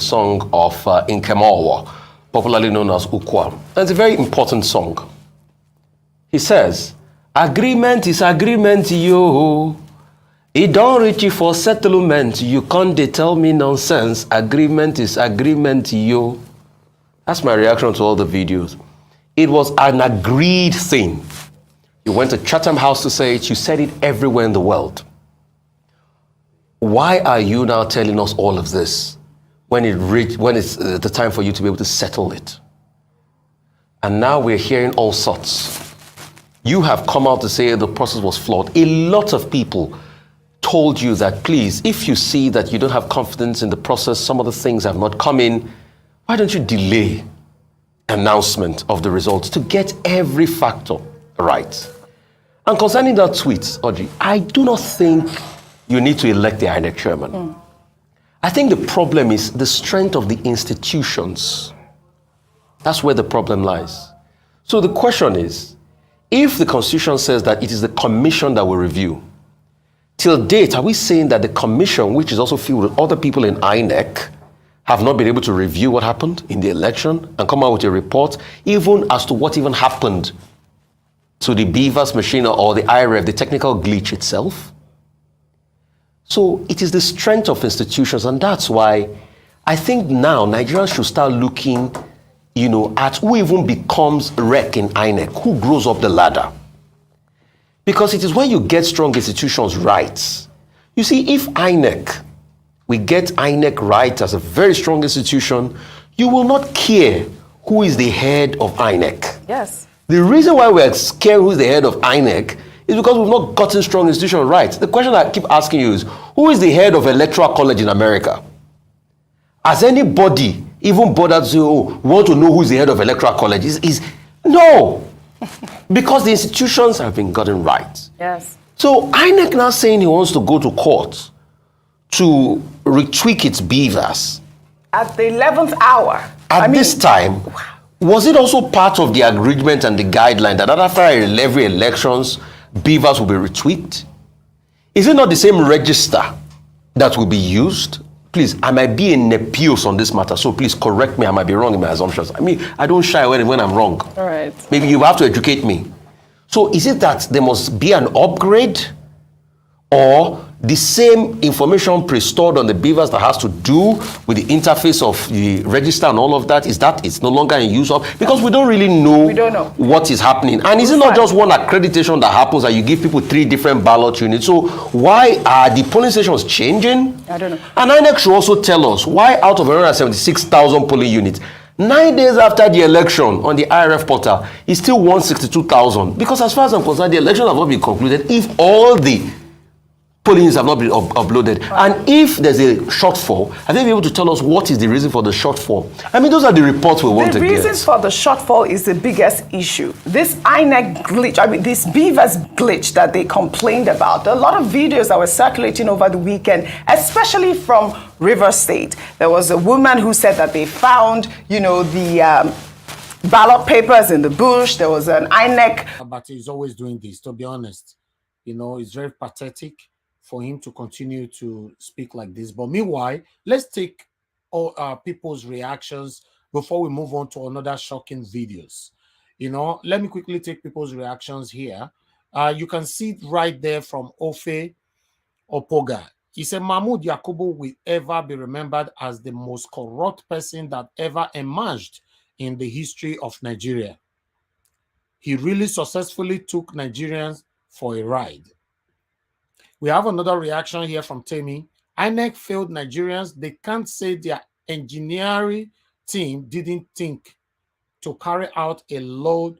song of Inkemowo, popularly known as Ukwa. And it's a very important song. He says, agreement is agreement, yo. It don't reach you for settlement. You can't tell me nonsense. Agreement is agreement, yo. That's my reaction to all the videos. It was an agreed thing. You went to Chatham House to say it. You said it everywhere in the world. Why are you now telling us all of this when it's the time for you to be able to settle it? And now we're hearing all sorts. You have come out to say the process was flawed. A lot of people told you that, please, if you see that you don't have confidence in the process, some of the things have not come in, why don't you delay announcement of the results to get every factor right? And concerning that tweet, Audrey, I do not think you need to elect the INEC chairman. I think the problem is the strength of the institutions. That's where the problem lies. So the question is, if the Constitution says that it is the commission that will review, till date, are we saying that the commission, which is also filled with other people in INEC, have not been able to review what happened in the election and come out with a report, even as to what even happened to the BVAS machine or the IRF, the technical glitch itself? So it is the strength of institutions, and that's why I think now Nigerians should start looking, at who even becomes rec in INEC, who grows up the ladder. Because it is when you get strong institutions right. You see, if we get INEC right as a very strong institution, you will not care who is the head of INEC. Yes. The reason why we're scared who is the head of INEC is because we've not gotten strong institutions right. The question I keep asking you is, who is the head of electoral college in America? Has anybody even bothered to say, we want to know who is the head of electoral college? No. Because the institutions have been gotten right. Yes. So INEC now saying he wants to go to court to retweak its BVAS. At the 11th hour. This time, was it also part of the agreement and the guideline that after every elections, BVAS will be retweaked? Is it not the same register that will be used? Please, I might be in nepios on this matter, so please correct me. I might be wrong in my assumptions. I don't shy away when I'm wrong. All right. Maybe you have to educate me. So is it that there must be an upgrade, or the same information pre-stored on the BVAS that has to do with the interface of the register and all of that, is that it's no longer in use of? Because we don't really know, what is happening. And is it not just one accreditation that happens and you give people 3 different ballot units? So why are the polling stations changing? I don't know. And INEC should also tell us why out of 176,000 polling units, 9 days after the election on the IRF portal, it's still 162,000. Because as far as I'm concerned, the election has not been concluded if all the pollings have not been uploaded. And if there's a shortfall, I think be able to tell us what is the reason for the shortfall. Those are the reports we want to get. The reason for the shortfall is the biggest issue. This INEC glitch, this BVAS glitch that they complained about. There are a lot of videos that were circulating over the weekend, especially from River State. There was a woman who said that they found, the ballot papers in the bush. There was an INEC. But he's always doing this, to be honest. It's very pathetic for him to continue to speak like this. But meanwhile, let's take all people's reactions before we move on to another shocking videos. Let me quickly take people's reactions here. You can see it right there from Ofe Opoga. He said, Mahmoud Yakubu will ever be remembered as the most corrupt person that ever emerged in the history of Nigeria. He really successfully took Nigerians for a ride. We have another reaction here from Temi. INEC failed Nigerians. They can't say their engineering team didn't think to carry out a load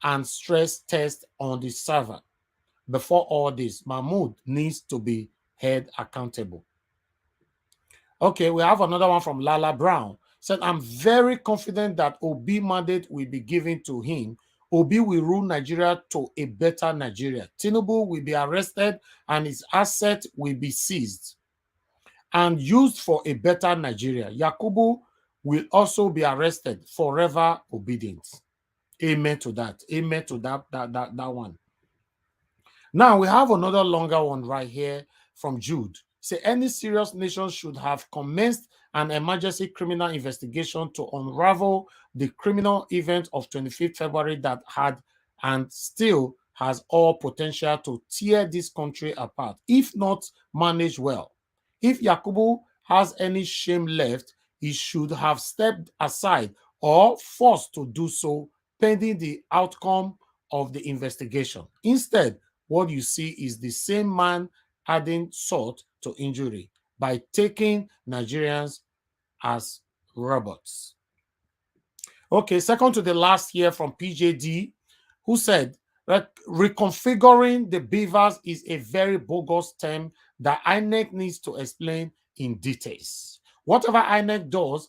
and stress test on the server. Before all this, Mahmoud needs to be held accountable. Okay, we have another one from Lala Brown. Said, I'm very confident that Obi mandate will be given to him. Obi will rule Nigeria to a better Nigeria. Tinubu will be arrested and his asset will be seized and used for a better Nigeria. Yakubu will also be arrested, forever obedient. Amen to that. Amen to that one. Now we have another longer one right here from Jude. Say any serious nation should have commenced an emergency criminal investigation to unravel the criminal event of 25th February that had and still has all potential to tear this country apart, if not managed well. If Yakubu has any shame left, he should have stepped aside or forced to do so pending the outcome of the investigation. Instead, what you see is the same man adding salt to injury by taking Nigerians as robots. Okay, second to the last here from PJD, who said that reconfiguring the BVAS is a very bogus term that INEC needs to explain in details. Whatever INEC does,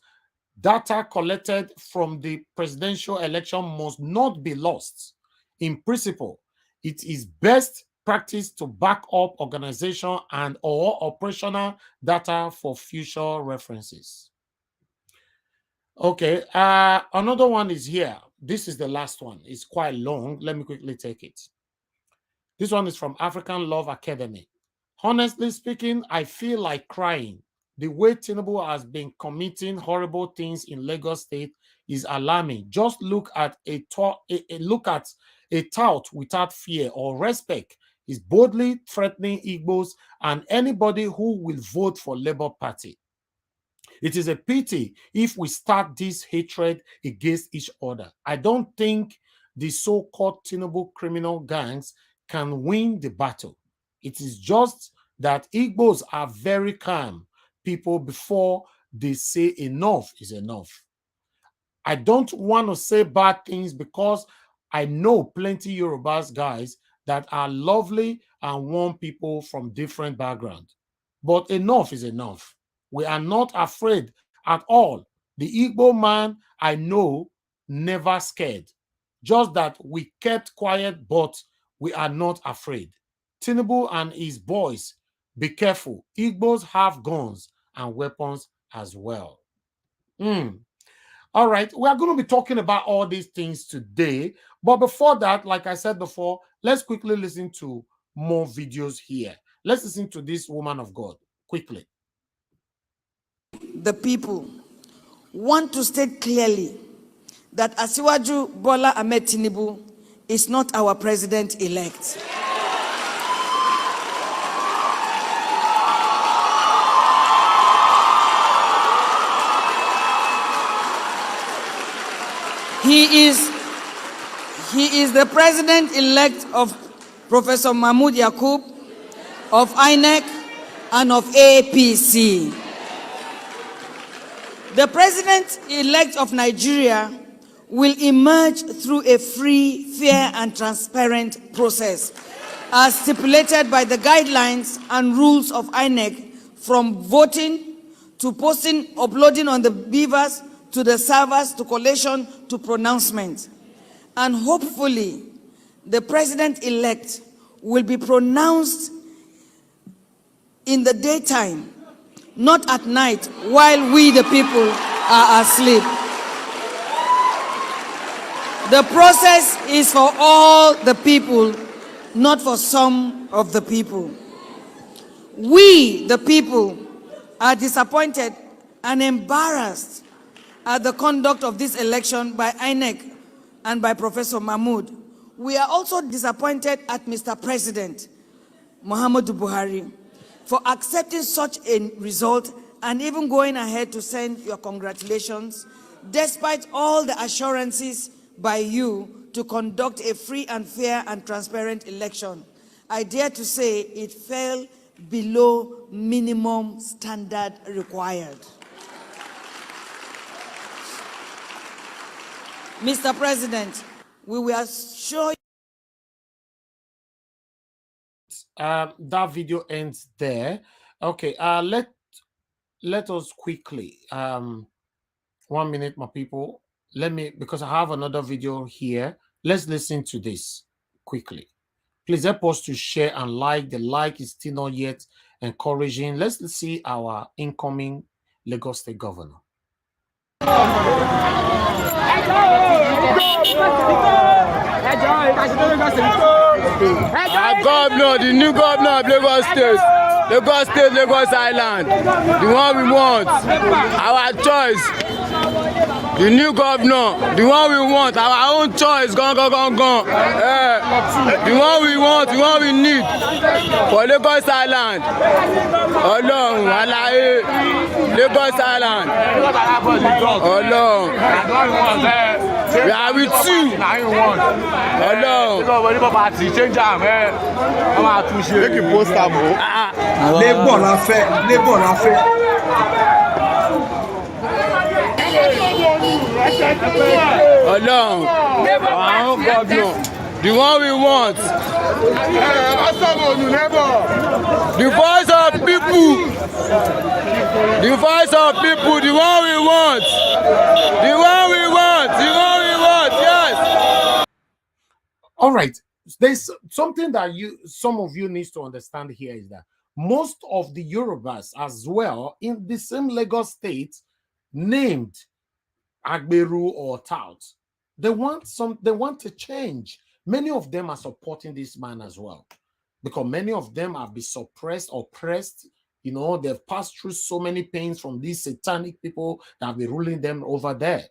data collected from the presidential election must not be lost. In principle, it is best practice to back up organization and or operational data for future references. Okay, another one is here. This is the last one. It's quite long. Let me quickly take it. This one is from African Love Academy. Honestly speaking, I feel like crying. The way Tinubu has been committing horrible things in Lagos State is alarming. Just look at a tout without fear or respect is boldly threatening Igbos and anybody who will vote for Labour Party. It is a pity if we start this hatred against each other. I don't think the so-called Tinubu criminal gangs can win the battle. It is just that Igbos are very calm people before they say enough is enough. I don't want to say bad things because I know plenty Yorubas guys that are lovely and warm people from different backgrounds. But enough is enough. We are not afraid at all. The Igbo man I know never scared. Just that we kept quiet, but we are not afraid. Tinubu and his boys, be careful. Igbos have guns and weapons as well. All right, we are going to be talking about all these things today. But before that, like I said before, let's quickly listen to more videos here. Let's listen to this woman of God quickly. The people want to state clearly that Asiwaju Bola Ahmed Tinubu is not our president-elect. He is the president-elect of Professor Mahmoud Yakub, of INEC, and of APC. The president-elect of Nigeria will emerge through a free, fair, and transparent process, as stipulated by the guidelines and rules of INEC, from voting to posting, uploading on the BVAS, to the servers, to collation, to pronouncement. And hopefully, the president-elect will be pronounced in the daytime, not at night, while we, the people, are asleep. The process is for all the people, not for some of the people. We, the people, are disappointed and embarrassed at the conduct of this election by INEC and by Professor Mahmoud. We are also disappointed at Mr. President Muhammadu Buhari for accepting such a result and even going ahead to send your congratulations, despite all the assurances by you to conduct a free and fair and transparent election. I dare to say it fell below minimum standard required. Mr. President, we will assure you. That video ends there. Okay, let us quickly 1 minute, my people. Let me, because I have another video here. Let's listen to this quickly. Please help us to share and like. The like is still not yet encouraging. Let's see our incoming Lagos State Governor. Our governor, the new governor of Lagos State. Lagos State, Lagos Island, the one we want, our choice. The new governor, the one we want, our own choice, gone. The one we want, the one we need for Lagos Island. Ọlọ́run aláyé, Lagos Island. Ọlọ́run. We are with you. Ọlọ́run. Make you post am o. Labour la fẹ́, Labour la fẹ́. Ọlọ́run, our own governor, the one we want. The voice of people, the voice of people, the one we want, the one we want, the one we want, yes. All right, there's something that some of you need to understand here is that most of the Yorubas as well in the same Lagos state named Agberu or Tout, they want to change. Many of them are supporting this man as well, because many of them have been suppressed, oppressed. You know, they've passed through so many pains from these satanic people that have been ruling them over there.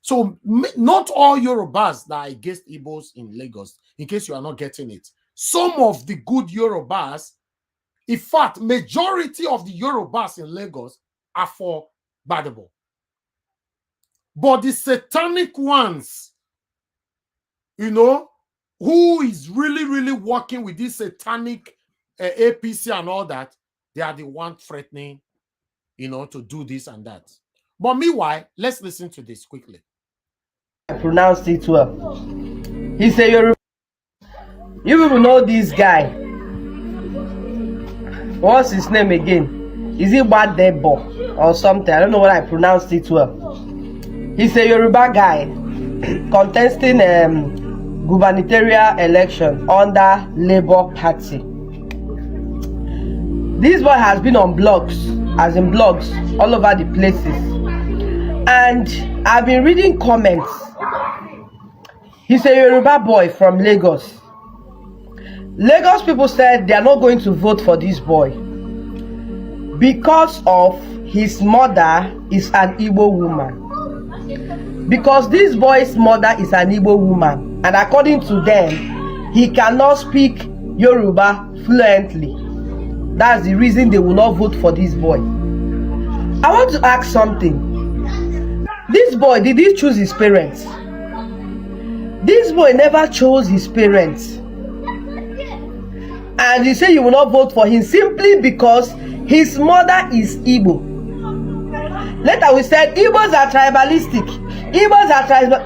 So not all Yorubas that are against Igbos in Lagos, in case you are not getting it. Some of the good Yorubas, in fact, majority of the Yorubas in Lagos are for Badebo. But the satanic ones, you know, who is really working with this satanic APC and all that, they are the ones threatening, you know, to do this and that. But meanwhile, let's listen to this quickly. I pronounced it well. He said, you people know this guy. What's his name again? Is it Badebo or something? I don't know what I pronounced it well. He's a Yoruba guy contesting gubernatorial election under Labour Party. This boy has been on blogs, as in blogs, all over the places. And I've been reading comments. He's a Yoruba boy from Lagos. Lagos people said they are not going to vote for this boy because of his mother is an Igbo woman. Because this boy's mother is an Igbo woman, and according to them, he cannot speak Yoruba fluently. That's the reason they will not vote for this boy. I want to ask something. This boy, did he choose his parents? This boy never chose his parents. And you say you will not vote for him simply because his mother is Igbo. Later we said Igbos are tribalistic. Igbos are tribal.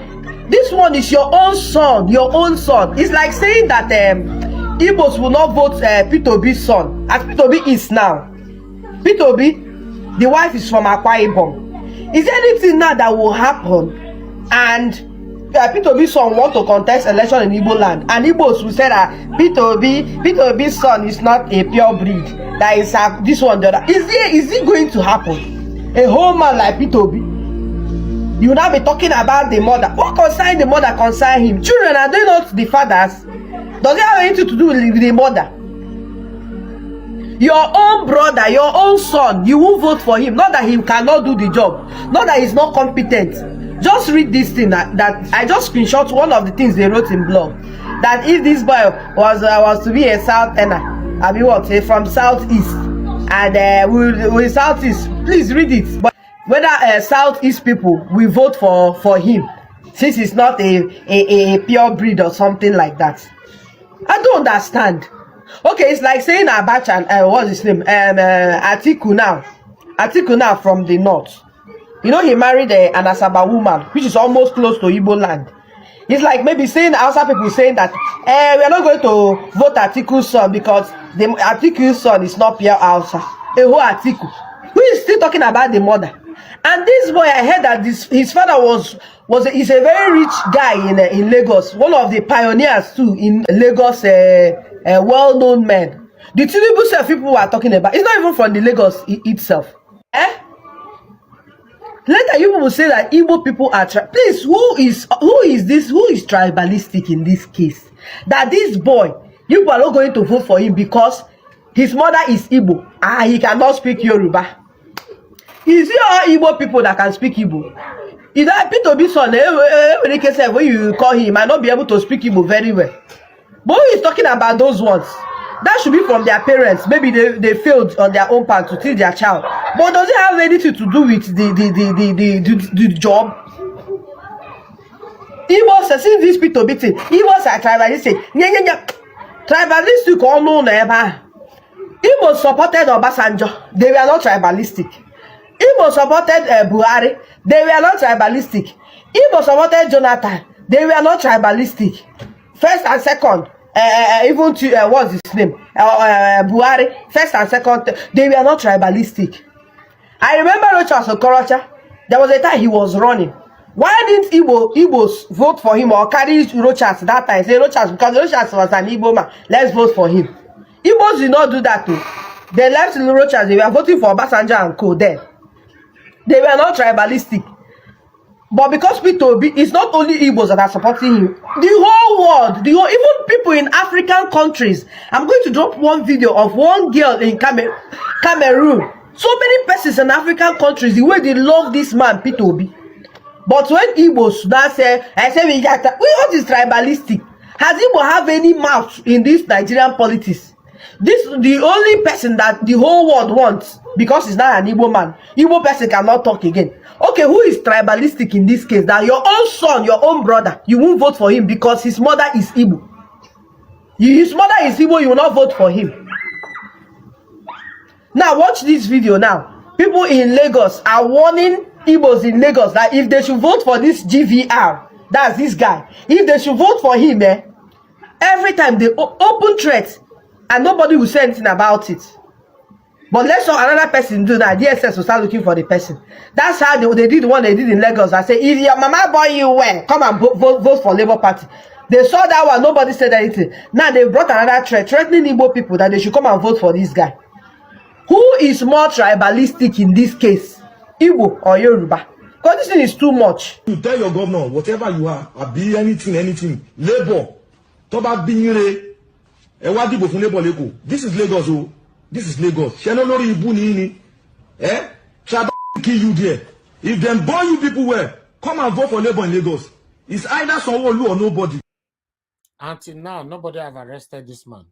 This one is your own son, your own son. It's like saying that Igbos will not vote Peter Obi's son, as Peter Obi is now. Peter Obi, the wife is from Akwa Ibom. Is there anything now that will happen and Peter Obi's son want to contest election in Igbo land, and Igbos will say that Peter Obi's son is not a pure breed, that is this one the other? Is it going to happen? A whole man like Peter Obi, you will now be talking about the mother. What concern the mother concern him? Children, are they not the fathers? Does it have anything to do with the mother? Your own brother, your own son, you won't vote for him. Not that he cannot do the job, not that he's not competent. Just read this thing that I just screenshot one of the things they wrote in blog. That if this boy was to be a Southerner, I mean what, from Southeast, and we Southeast, please read it. But whether Southeast people will vote for him, since he's not a pure breed or something like that. I don't understand. Okay, it's like saying Abacha and what's his name? Atiku now from the north. You know, he married an Asaba woman, which is almost close to Igbo land. It's like maybe saying Hausa people saying that we are not going to vote Atiku's son because the Atiku's son is not pure Hausa. Who Atiku? Who is still talking about the mother? And this boy, I heard that his father is a very rich guy in Lagos, one of the pioneers too in Lagos, well-known man. The Tinubu self people are talking about, it's not even from the Lagos itself. Later you will say that Igbo people are please, who is this? Who is tribalistic in this case? That this boy, you people are not going to vote for him because his mother is Igbo, he cannot speak Yoruba. Is it all Igbo people that can speak Igbo? Is that P2B son, when you call him, he might not be able to speak Igbo very well. But who is talking about those ones? That should be from their parents. Maybe they failed on their own part to teach their child. But does it have anything to do with the job? Igbos, since these people beating, Igbos are tribalistic. Tribalistic all known ever. Igbos supported Obasanjo. They were not tribalistic. Igbos supported Buhari. They were not tribalistic. Igbos supported Jonathan. They were not tribalistic. First and second, even to what's his name? Buhari, first and second, they were not tribalistic. I remember Rochas Okorocha. There was a time he was running. Why didn't Igbos vote for him or carry Rochas that time? Say Rochas, because Rochas was an Igbo man. Let's vote for him. Igbos did not do that too. They left Rochas. They were voting for Obasanjo and co. Then they were not tribalistic. But because P2B, it's not only Igbos that are supporting him. The whole world, even people in African countries. I'm going to drop one video of one girl in Cameroon. So many persons in African countries, the way they love this man, P2B. But when Igbos now say, what is tribalistic? Has Igbo have any mouth in this Nigerian politics? This the only person that the whole world wants, because he's not an Igbo man. Igbo person cannot talk again. Okay, who is tribalistic in this case? That your own son, your own brother, you won't vote for him because his mother is Igbo. His mother is Igbo, you will not vote for him. Now watch this video now. People in Lagos are warning Igbos in Lagos that if they should vote for this GVR, that's this guy, if they should vote for him, every time they open threats and nobody will say anything about it. But let's saw another person do that. DSS will start looking for the person. That's how they did what they did in Lagos. I say, if your mama boy you well, come and vote for Labour Party. They saw that one, nobody said anything. Now they brought another threat, threatening Igbo people that they should come and vote for this guy. Who is more tribalistic in this case? Igbo or Yoruba? Because this thing is too much. You tell your governor, whatever you are, be anything, Labour, Toba Binyere, Ewadibo from Labour Leko. This is Lagos, oh. This is Lagos. Shenolori Ibuni, Tribal kill you there. If them born you people well, come and vote for Labour in Lagos. It's either Sanwo-Olu or nobody. Until now, nobody have arrested this man.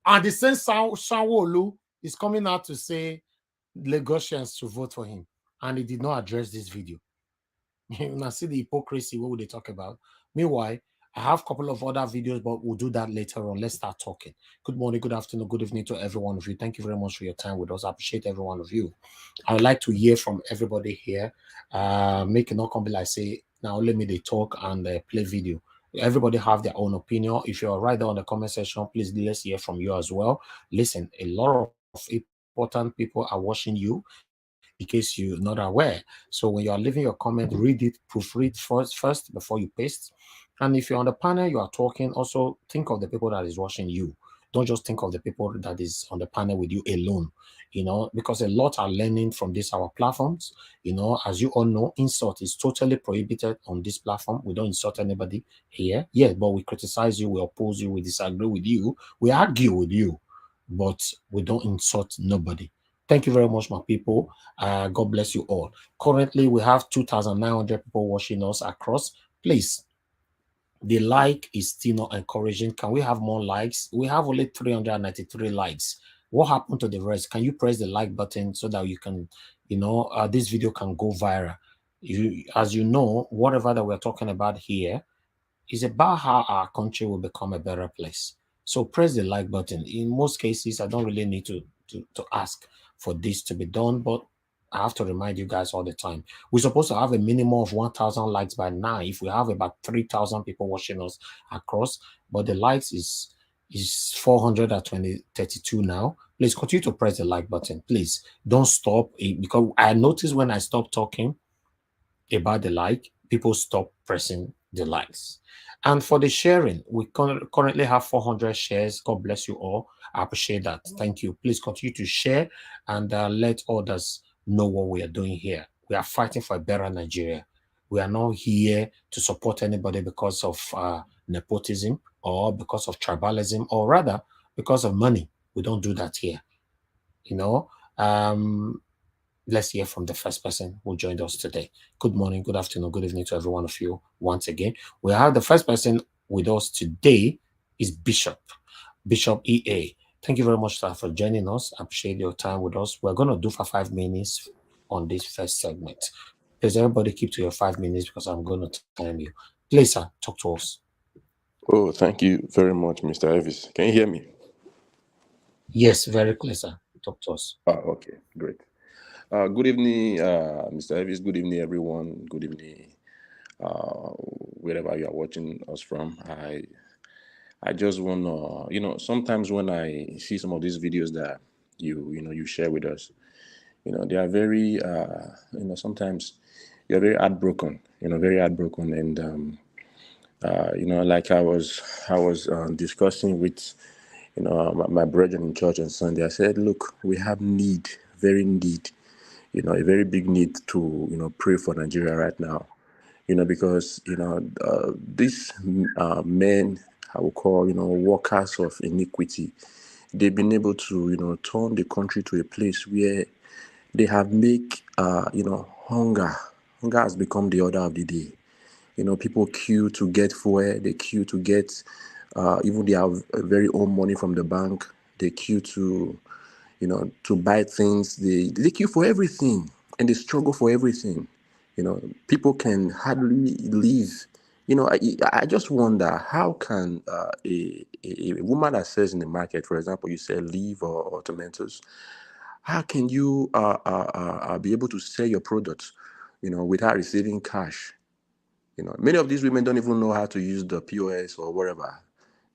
And the same Sanwo-Olu is coming out to say Lagosians to vote for him. And he did not address this video. You now see the hypocrisy, what would they talk about? Meanwhile, I have a couple of other videos, but we'll do that later on. Let's start talking. Good morning, good afternoon, good evening to every one of you. Thank you very much for your time with us. I appreciate every one of you. I would like to hear from everybody here. Make it not come be like say, now let me talk and play video. Everybody have their own opinion. If you're right there on the comment section, please let's hear from you as well. Listen, a lot of important people are watching you, in case you're not aware. So when you are leaving your comment, read it, proofread first before you paste. And if you're on the panel, you are talking, also think of the people that is watching you. Don't just think of the people that is on the panel with you alone, because a lot are learning from our platforms. As you all know, insult is totally prohibited on this platform. We don't insult anybody here. Yeah, but we criticize you, we oppose you, we disagree with you, we argue with you, but we don't insult nobody. Thank you very much, my people. God bless you all. Currently, we have 2,900 people watching us across. Please, the like is still not encouraging. Can we have more likes? We have only 393 likes. What happened to the rest? Can you press the like button so that you can, this video can go viral? As you know, whatever that we're talking about here is about how our country will become a better place. So press the like button. In most cases, I don't really need to ask for this to be done, but I have to remind you guys all the time. We're supposed to have a minimum of 1,000 likes by now. If we have about 3,000 people watching us across, but the likes is 432 now. Please continue to press the like button. Please don't stop, because I noticed when I stopped talking about the like, people stop pressing the likes. And for the sharing, we currently have 400 shares. God bless you all. I appreciate that. Thank you. Please continue to share and let others know what we are doing here. We are fighting for a better Nigeria. We are not here to support anybody because of nepotism or because of tribalism, or rather because of money. We don't do that here. you know. Let's hear from the first person who joined us today. Good morning, good afternoon, good evening to every one of you once again. We have the first person with us today is Bishop EA. Thank you very much, sir, for joining us. I appreciate your time with us. We're going to do for 5 minutes on this first segment. Please, everybody keep to your 5 minutes because I'm going to time you. Please, sir, talk to us. Oh, thank you very much, Mr. Elvis. Can you hear me? Yes, very clear, sir. Talk to us. Okay, great. Good evening, Mr. Elvis. Good evening, everyone. Good evening, wherever you are watching us from. I just want to, sometimes when I see some of these videos that you share with us, they are very, sometimes you're very heartbroken, very heartbroken. And, like I was discussing with, my brethren in church on Sunday. I said, look, we have very need, a very big need to, pray for Nigeria right now, because, these men, I will call, workers of iniquity, they've been able to, turn the country to a place where they have make, hunger has become the order of the day. People queue to get fuel, they queue to get, even their very own money from the bank, they queue to, to buy things, they queue for everything, and they struggle for everything. People can hardly live. I just wonder, how can a woman that sells in the market, for example, you sell leaf or tomatoes, how can you be able to sell your products, without receiving cash? Many of these women don't even know how to use the POS or whatever,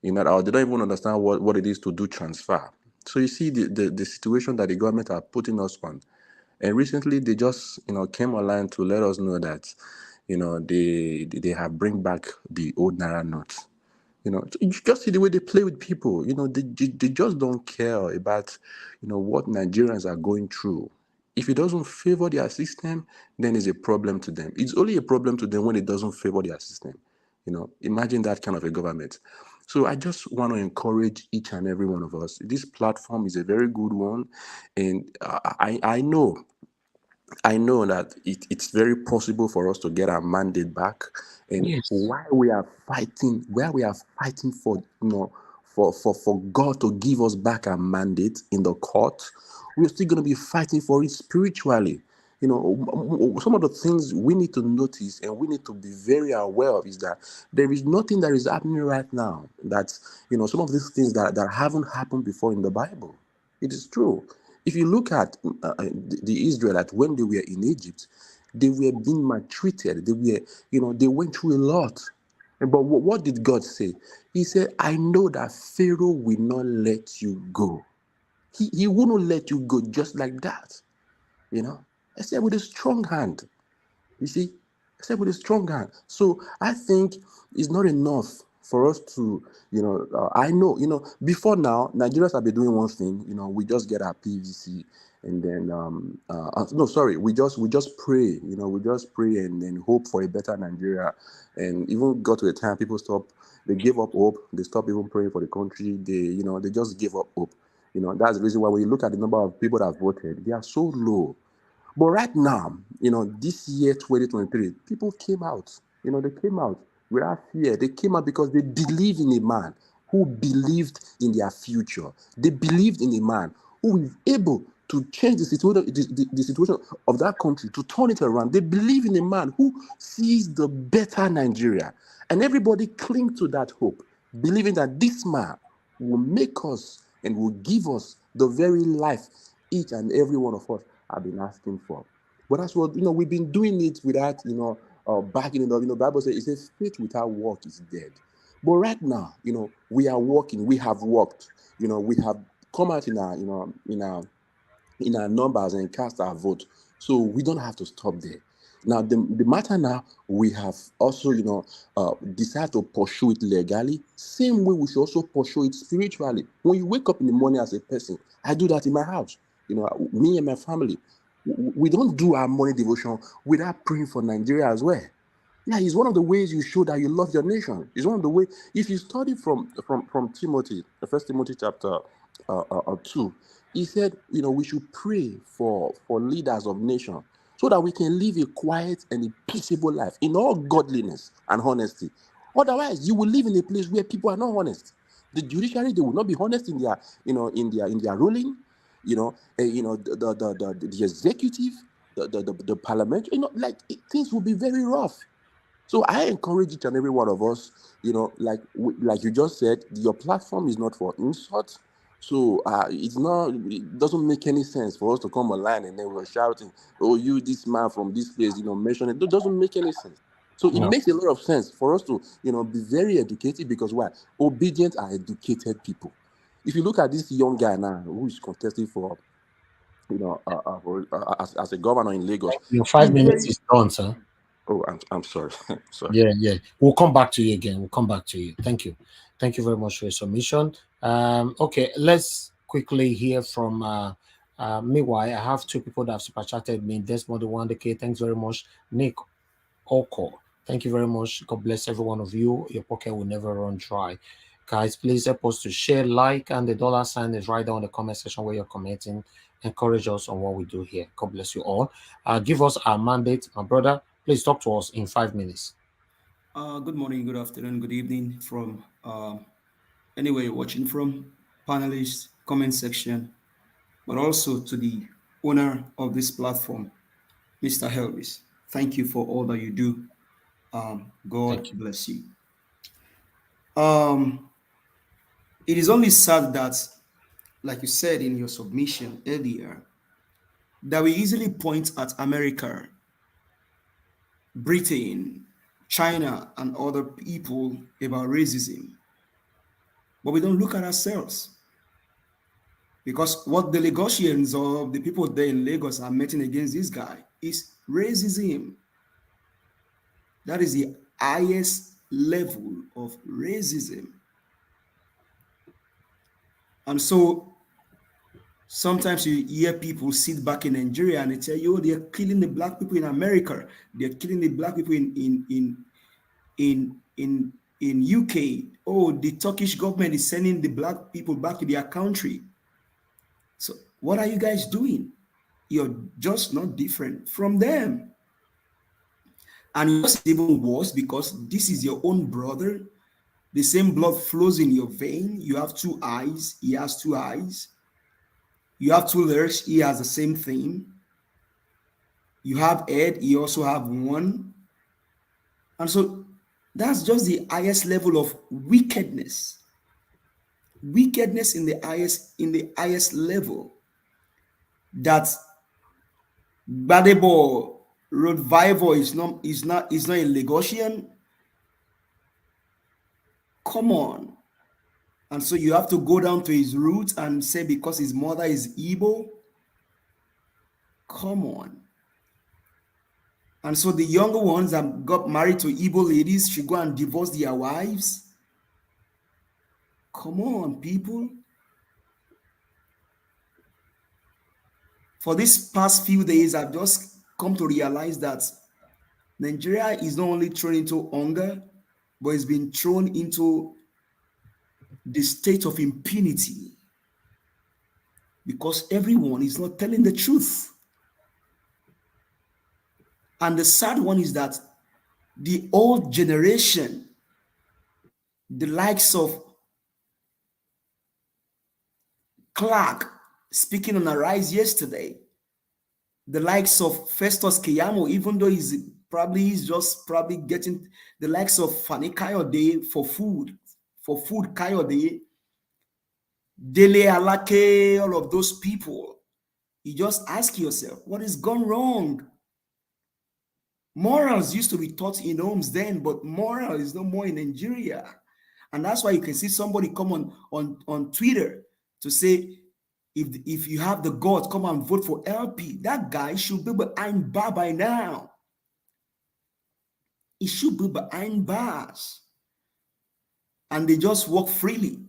or they don't even understand what it is to do transfer. So you see the situation that the government are putting us on. And recently they just, came online to let us know that, they have bring back the old Naira notes. You just see the way they play with people. They just don't care about, what Nigerians are going through. If it doesn't favor their system, then it's a problem to them. It's only a problem to them when it doesn't favor their system. Imagine that kind of a government. So I just want to encourage each and every one of us. This platform is a very good one, and I know that it's very possible for us to get our mandate back. And Yes. where we are fighting for, for God to give us back our mandate in the court, we're still going to be fighting for it spiritually. Some of the things we need to notice and we need to be very aware of is that there is nothing that is happening right now that, some of these things that haven't happened before in the Bible. It is true. If you look at the Israelites when they were in Egypt, they were being maltreated. They were, they went through a lot. But what did God say? He said, I know that Pharaoh will not let you go. He won't let you go just like that. Except with a strong hand. You see, except with a strong hand. So I think it's not enough for us to, I know, before now, Nigerians have been doing one thing, we just get our PVC and then, we just pray, we just pray and then hope for a better Nigeria. And even got to a time people they gave up hope, they stopped even praying for the country, they just gave up hope. That's the reason why when you look at the number of people that have voted, they are so low. But right now, this year, 2023, people came out. They came out without fear. They came out because they believe in a man who believed in their future. They believed in a man who is able to change the situation of that country, to turn it around. They believe in a man who sees the better Nigeria. And everybody cling to that hope, believing that this man will make us and will give us the very life each and every one of us have been asking for. But that's what, we've been doing it without, backing it up. Bible says, it says faith without work is dead. But right now, we are working, we have worked, we have come out in our numbers and cast our vote. So we don't have to stop there. Now, the matter now, we have also, decided to pursue it legally. Same way we should also pursue it spiritually. When you wake up in the morning as a person, I do that in my house. Me and my family, we don't do our morning devotion without praying for Nigeria as well. Yeah, it's one of the ways you show that you love your nation. It's one of the ways, if you study from Timothy, the First Timothy chapter 2, he said, we should pray for leaders of nations so that we can live a quiet and a peaceable life in all godliness and honesty. Otherwise, you will live in a place where people are not honest. The judiciary, they will not be honest in their, in their ruling. The executive, the parliament, things will be very rough. So I encourage each and every one of us, like you just said, your platform is not for insult. So it doesn't make any sense for us to come online and then we're shouting, "Oh, you, this man from this place, mention it." It doesn't make any sense. So it makes a lot of sense for us to, be very educated, because why? Obedient are educated people. If you look at this young guy now who is contesting for, as a governor in Lagos, your 5 minutes is done, sir. Oh, I'm sorry. Sorry. Yeah. We'll come back to you again. We'll come back to you. Thank you. Thank you very much for your submission. Okay, let's quickly hear from meanwhile, I have two people that have super chatted me. Desmond Wandeke, thanks very much. Nick Oko, thank you very much. God bless every one of you. Your pocket will never run dry. Guys, please help us to share, like, and the dollar sign is right down in the comment section where you're commenting. Encourage us on what we do here. God bless you all. Give us our mandate, my brother. Please talk to us in 5 minutes. Good morning, good afternoon, good evening from anywhere you're watching from, panelists, comment section, but also to the owner of this platform, Mr. Helvis. Thank you for all that you do. God bless you. It is only sad that, like you said in your submission earlier, that we easily point at America, Britain, China, and other people about racism. But we don't look at ourselves. Because what the Lagosians or the people there in Lagos are meting against this guy is racism. That is the highest level of racism. And so sometimes you hear people sit back in Nigeria and they tell you, oh, they're killing the black people in America. They're killing the black people in UK. Oh, the Turkish government is sending the black people back to their country. So what are you guys doing? You're just not different from them. And it's even worse because this is your own brother. The same blood flows in your vein. You have two eyes. He has two eyes. You have two ears. He has the same thing. You have head. He also have one. And so that's just the highest level of wickedness. Wickedness in the highest level. That Badebo Revival is not a Lagosian. Come on. And so you have to go down to his roots and say because his mother is Igbo. Come on. And so the younger ones that got married to Igbo ladies should go and divorce their wives. Come on, people. For these past few days, I've just come to realize that Nigeria is not only thrown into hunger, but it's been thrown into the state of impunity because everyone is not telling the truth. And the sad one is that the old generation, the likes of Clark speaking on Arise yesterday, the likes of Festus Keyamo, even though he's just getting the likes of Fani Kayode for food Kayode, Dele Alake, all of those people. You just ask yourself, what has gone wrong? Morals used to be taught in homes then, but moral is no more in Nigeria. And that's why you can see somebody come on Twitter to say, if you have the guts, come and vote for LP. That guy should be behind bar by now. He should be behind bars. And they just walk freely.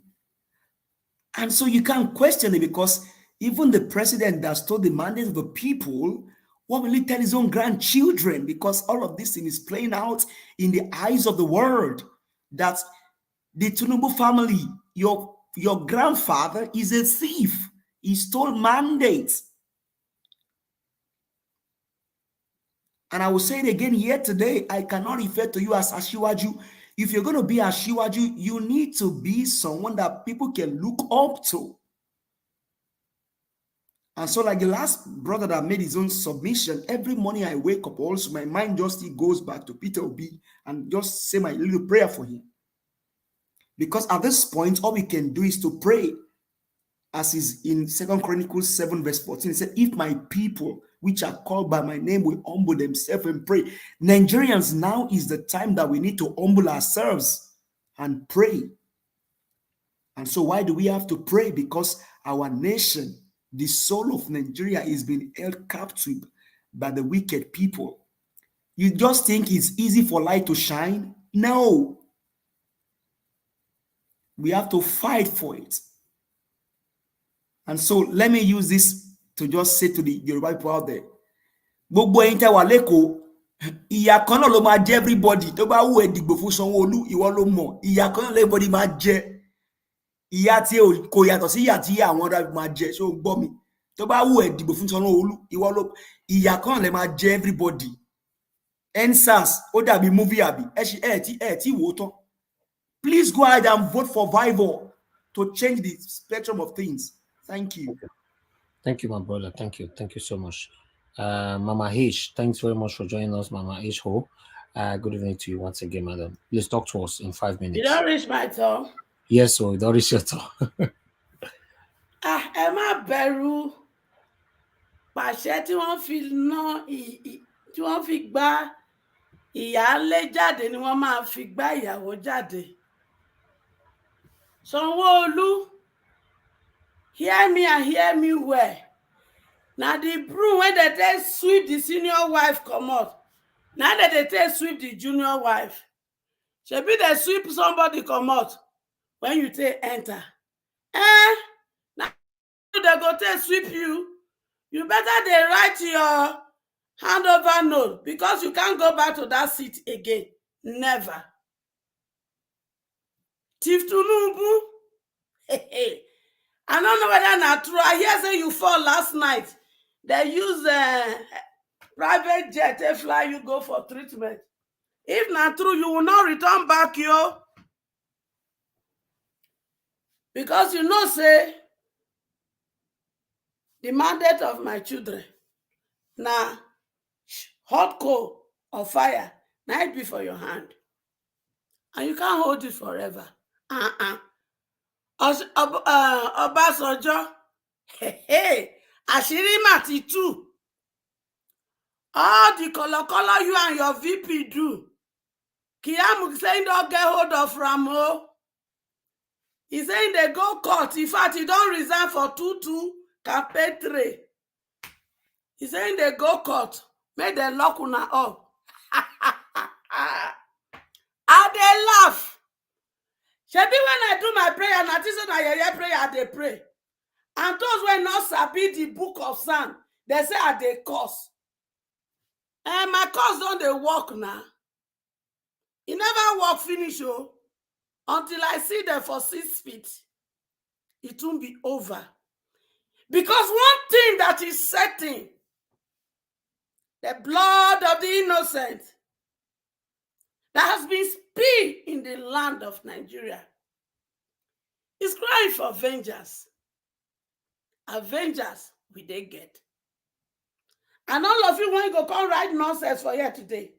And so you can't question it because even the president that stole the mandate of the people, what will he tell his own grandchildren? Because all of this thing is playing out in the eyes of the world. That the Tinubu family, your grandfather is a thief. He stole mandates. And I will say it again here today. I cannot refer to you as Ashiwaju. If you're going to be Ashiwaju, you need to be someone that people can look up to. And so, like the last brother that made his own submission, every morning I wake up, also my mind just goes back to Peter Obi and just say my little prayer for him. Because at this point, all we can do is to pray. As is in 2 Chronicles 7 verse 14, it said, if my people, which are called by my name, will humble themselves and pray. Nigerians, now is the time that we need to humble ourselves and pray. And so why do we have to pray? Because our nation, the soul of Nigeria, is being held captive by the wicked people. You just think it's easy for light to shine? No. We have to fight for it. And so let me use this to just say to the Yoruba people out there. Gbogbo ẹ̀yin tẹ́ wà lÉkòó, ìyà kan náà ló máa jẹ everybody. Tó bá wù ẹ́ dìgbò fún Sanwó-Olú, ìwọ ló mọ̀. Ìyà kan náà everybody máa jẹ. Ìyà tí kò yàtọ̀ sí ìyà tí àwọn ọ̀dọ́ máa jẹ. Ṣé o gbọ́ mi? Tó bá wù ẹ́ dìgbò fún Sanwó-Olú, ìwọ ló ìyà kan náà lè máa jẹ everybody. EndSARS, ó dàbí movie àbí. Ẹ tí wò ó tán. Please go ahead and vote for Vival to change the spectrum of things. Thank you. Thank you, my brother. Thank you. Thank you so much. Mama H, thanks very much for joining us, Mama H Ho. Good evening to you once again, madam. Please talk to us in 5 minutes. You don't reach my turn. Yes, so you don't reach your turn. Ẹ má bẹ̀rù pàṣẹ tí wọ́n fi ná tí wọ́n fi gbá ìyáálé jáde ni wọ́n máa fi gbá ìyàwó jáde. Sanwó-Olú, hear me and hear me well. Now the broom when they take sweep the senior wife comot, now that they take sweep the junior wife. Shebi they sweep somebody comot when you take enter. Now they go take sweep you. You better they write your handover note because you can't go back to that seat again. Never. Tiff Tinubu. I don't know whether not true. I hear say you fall last night. They use private jet to fly you go for treatment. If not true, you will not return back, yo. Because you know, say, the mandate of my children, now, hot coal or fire, now it be for your hand. And you can't hold it forever. Obasanjo, àṣírí mà ti tú. All the color you and your VP do. Kiamu saying don't get hold of Ramo. He's saying they go court. In fact, he don't resign for 2-2 campaign 3. He's saying they go court. Make them lock una up. I they laugh. Shebi when I do my prayer, na this is na prayer they pray. And those who not sabi the book of Psalm, they say I they curse. And my curse don't they walk now. He never walk finish until I see them for 6 feet. It won't be over. Because one thing that is certain, the blood of the innocent that has been spilled in the land of Nigeria is crying for vengeance. Avengers will they get. And all of you want to go come write nonsense for here today.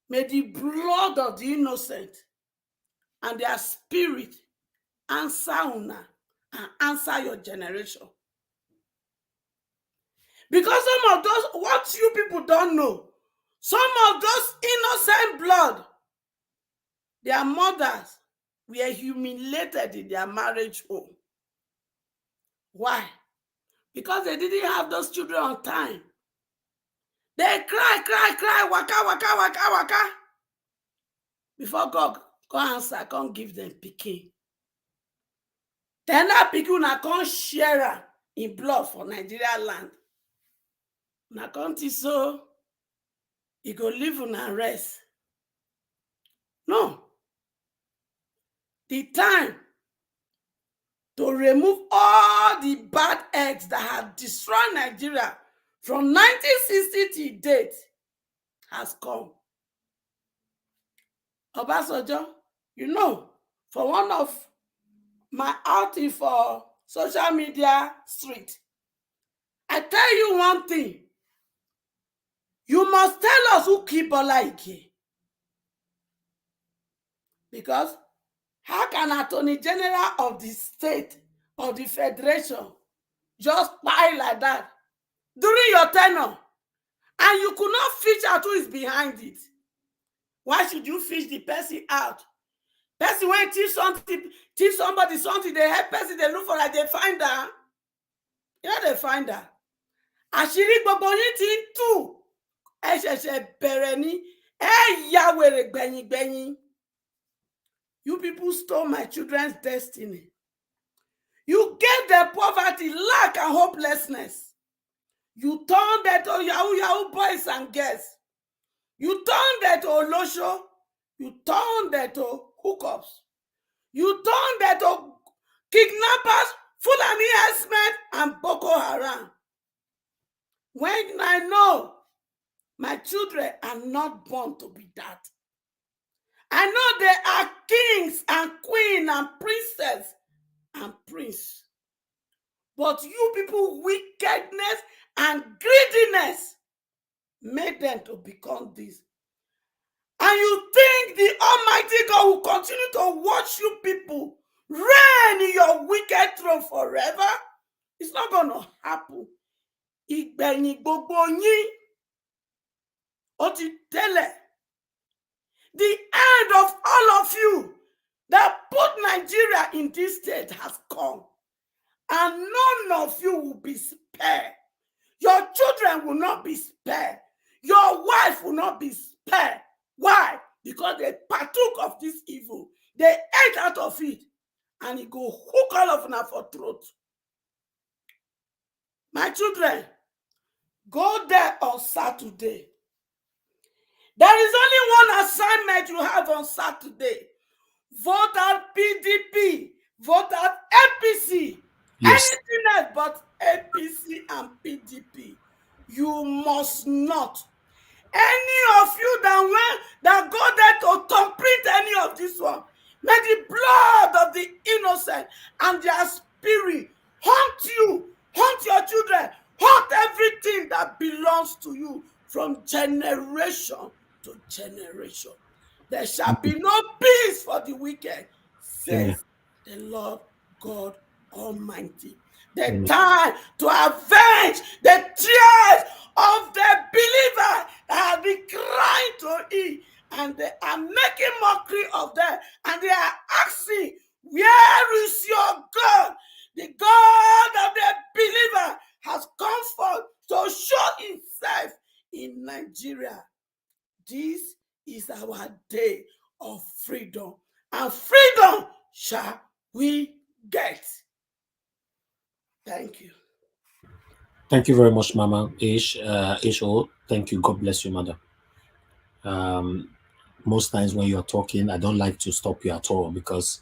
May the blood of the innocent and their spirit answer una and answer your generation. Because some of those, what you people don't know, some of those innocent blood, their mothers were humiliated in their marriage home. Why? Because they didn't have those children on time. They cry, waka. Before God come answer, come give them pikin. Then that pikin na come share in blood for Nigeria land. Na come so he go live and rest. No. The time to remove all the bad eggs that have destroyed Nigeria from 1960 to date has come. Obasanjo, you know, for one of my outing for social media street, I tell you one thing. You must tell us who killed Bola Ige. Because how can Attorney General of the state, of the federation, just lie like that during your tenure? And you could not fish out who is behind it. Why should you fish the person out? Person when teach somebody something, they help person, they look for like they find her. You know they find her. Àṣírí gbogbo yín ti ń tú. Ẹ ṣẹ̀ṣẹ̀ bẹ̀rẹ̀ ni. Ẹ ya wèrè gbẹ̀yìn. You people stole my children's destiny. You gave them poverty, lack, and hopelessness. You turned them to Yahoo boys and girls. You turned them to Olosho. You turned them to hookups. You turned them to kidnappers, Fulani herdsmen, and Boko Haram. When I know my children are not born to be that. I know they are kings and queens and princess and prince. But you people, wickedness and greediness made them to become this. And you think the Almighty God will continue to watch you people reign in your wicked throne forever? It's not going to happen. Ìgbẹ̀yìn gbogbo yín, ó ti tẹ́lẹ̀. The end of all of you that put Nigeria in this state has come. And none of you will be spared. Your children will not be spared. Your wife will not be spared. Why? Because they partook of this evil. They ate out of it. And it go hook all of them for throat. My children, go there on Saturday. There is only one assignment you have on Saturday. Vote out PDP. Vote out APC. Yes. Anything else but APC and PDP. You must not. Any of you that go there to thumbprint any of this one, may the blood of the innocent and their spirit haunt you, haunt your children, haunt everything that belongs to you from generation to generation. There shall be no peace for the wicked, says the Lord God Almighty. The time to avenge the tears of the believer that have been crying to Him, and they are making mockery of them, and they are asking, where is your God? The God of the believer has come forth to show Himself in Nigeria. This is our day of freedom, and freedom shall we get. Thank you. Thank you very much, Mama Ish. Isho, thank you. God bless you, Mother. Most times when you're talking, I don't like to stop you at all because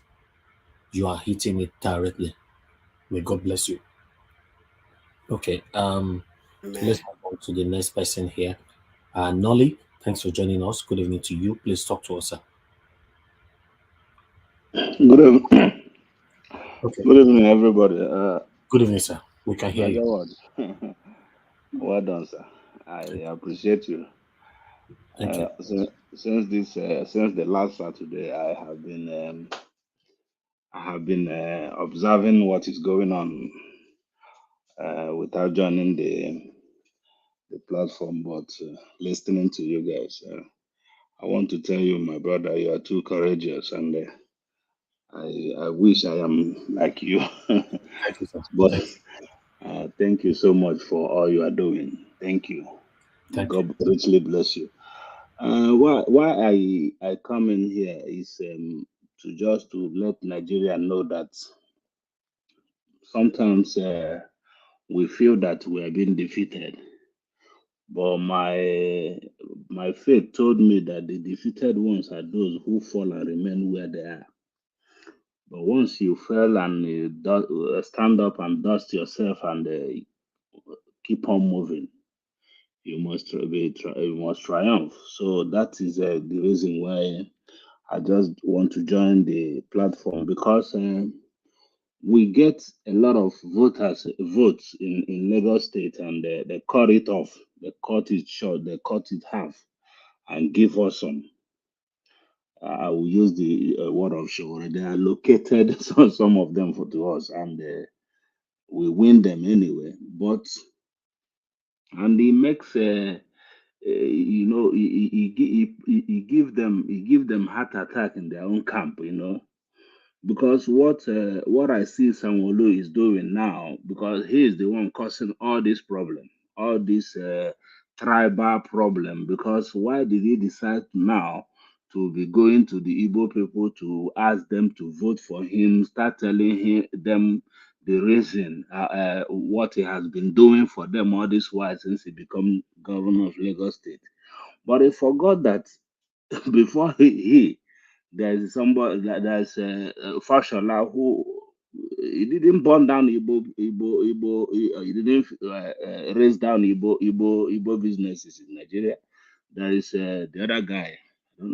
you are hitting it directly. May God bless you. Okay. Let's move on to the next person here. Nolly, thanks for joining us. Good evening to you. Please talk to us, sir. Good evening. Okay. Good evening, everybody. Good evening, sir. We can hear you. Well done, sir. I appreciate you. Thank you. Since the last Saturday, I have been observing what is going on without joining the platform, but listening to you guys. I want to tell you, my brother, you are too courageous, and I wish I am like you. Thank you, sir. But thank you so much for all you are doing. Thank you. God richly bless you. Why I come in here is to let Nigeria know that sometimes we feel that we are being defeated, but my faith told me that the defeated ones are those who fall and remain where they are. But once you fail and stand up and dust yourself and keep on moving, you must triumph. So that is the reason why I just want to join the platform, because we get a lot of votes in Lagos State, and they cut it off, they cut it short, they cut it half, and give us some. I will use the word of show. They allocated some of them to us, and we win them anyway. But and he makes you know, he give them heart attack in their own camp, you know, because what I see Sanwo-Olu is doing now, because he is the one causing all this problem, all this tribal problem. Because why did he decide now to be going to the Igbo people to ask them to vote for him, start telling them the reason what he has been doing for them all this while since he become governor of Lagos State? But he forgot that before there's somebody there's Fashola who he didn't burn down Igbo he didn't raise down Igbo businesses in Nigeria. There is the other guy,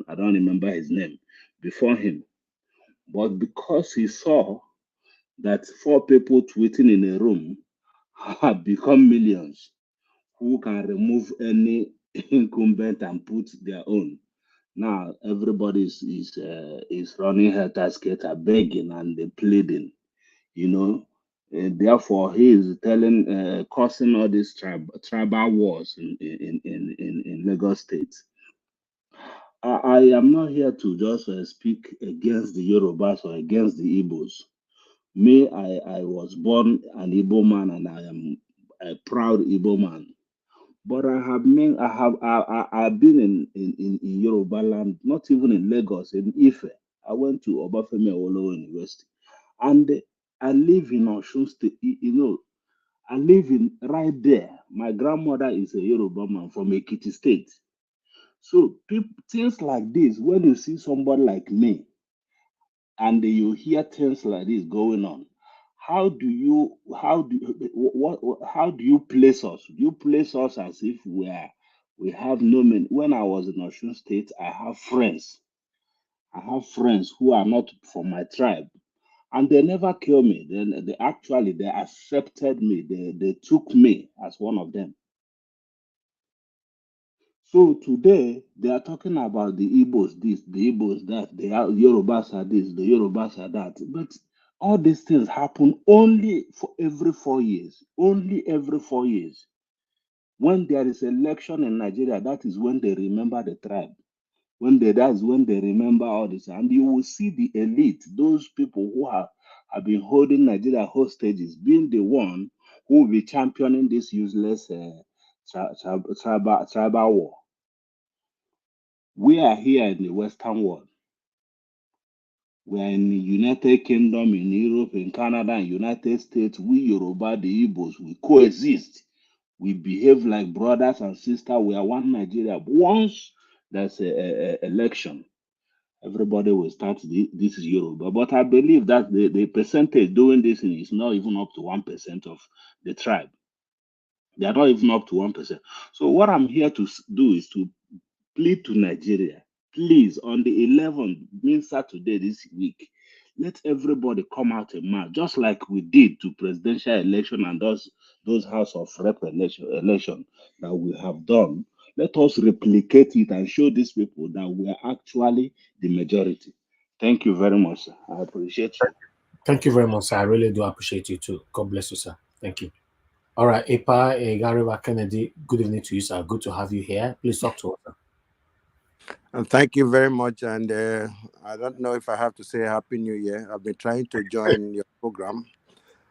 I don't remember his name, before him. But because he saw that 4 people tweeting in a room have become millions, who can remove any incumbent and put their own. Now everybody is running helter skelter, begging and pleading, you know. Therefore, he is causing all these tribal wars in Lagos State. I am not here to just speak against the Yorubas or against the Igbos. Me, I was born an Igbo man, and I am a proud Igbo man. But I've been in Yoruba land, not even in Lagos, in Ife. I went to Obafemi Awolowo University, and I live in Osun State. You know, I live in right there. My grandmother is a Yoruba man from Ekiti State. So things like this, when you see somebody like me, and you hear things like this going on, how do you place us? Do you place us as if we have no meaning? When I was in Osun State, I have friends who are not from my tribe, and they never kill me. They actually they accepted me. They took me as one of them. So today they are talking about the Igbos this, the Igbos that, the Yorubas are this, the Yorubas are that. But all these things happen only for every 4 years. Only every 4 years. When there is election in Nigeria, that is when they remember the tribe. That's when they remember all this. And you will see the elite, those people who have been holding Nigeria hostages, being the one who will be championing this useless tribal war. We are here in the Western world. We are in the United Kingdom, in Europe, in Canada, in United States. We Yoruba, the Igbos, we coexist. We behave like brothers and sisters. We are one Nigeria. Once there's a election, everybody will start, this is Yoruba. But I believe that the percentage doing this is not even up to 1% of the tribe. They are not even up to 1%. So what I'm here to do is to plead to Nigeria, please, on the 11th, means Saturday this week, let everybody come out and march, just like we did to presidential election and those House of Rep election that we have done. Let us replicate it and show these people that we are actually the majority. Thank you very much, sir. I appreciate you. Thank you very much, sir. I really do appreciate you too. God bless you, sir. Thank you. All right, Epa Gariba Kennedy, good evening to you, sir. Good to have you here. Please talk to us, sir. And thank you very much. And I don't know if I have to say Happy New Year. I've been trying to join your program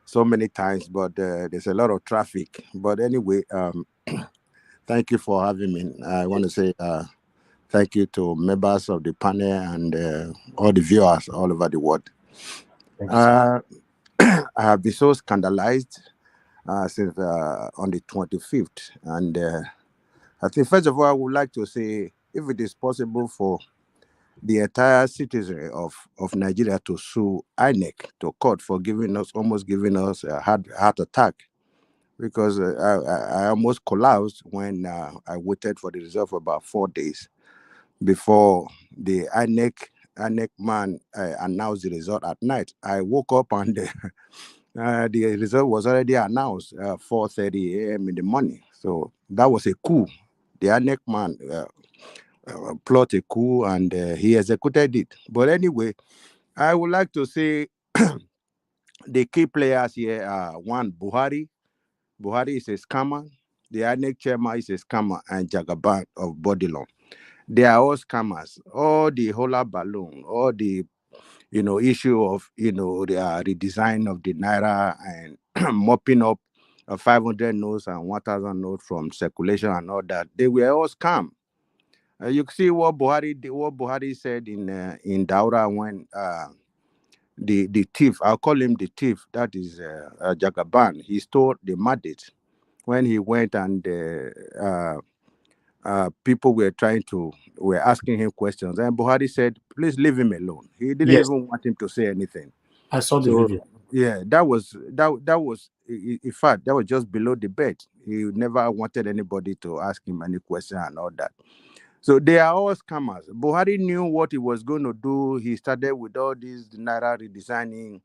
so many times, but there's a lot of traffic. But anyway, thank you for having me. I want to say thank you to members of the panel and all the viewers all over the world. I have been so scandalized since on the 25th. And I think, first of all, I would like to say, if it is possible for the entire citizenry of Nigeria to sue INEC to court for almost giving us a heart attack, because I almost collapsed when I waited for the result for about 4 days before the INEC man announced the result at night. I woke up and the result was already announced 4:30 a.m. in the morning. So that was a coup. The INEC man plot a coup, and he executed it. But anyway, I would like to say the key players here are one, Buhari. Buhari is a scammer. The INEC chairman is a scammer, and Jagaban of Bodilon. They are all scammers. All the hola balloon, all the issue of the redesign of the naira and mopping up 500 notes and 1,000 notes from circulation and all that. They were all scam. You see what Buhari said in Daura when the thief, I'll call him the thief, that is Jagaban. He stole the mandate when he went, and people were asking him questions, and Buhari said, "Please leave him alone." He didn't Yes, even want him to say anything. I saw the So video. yeah, that was in fact, that was just below the bed. He never wanted anybody to ask him any question and all that. So they are all scammers. Buhari knew what he was going to do. He started with all this naira redesigning,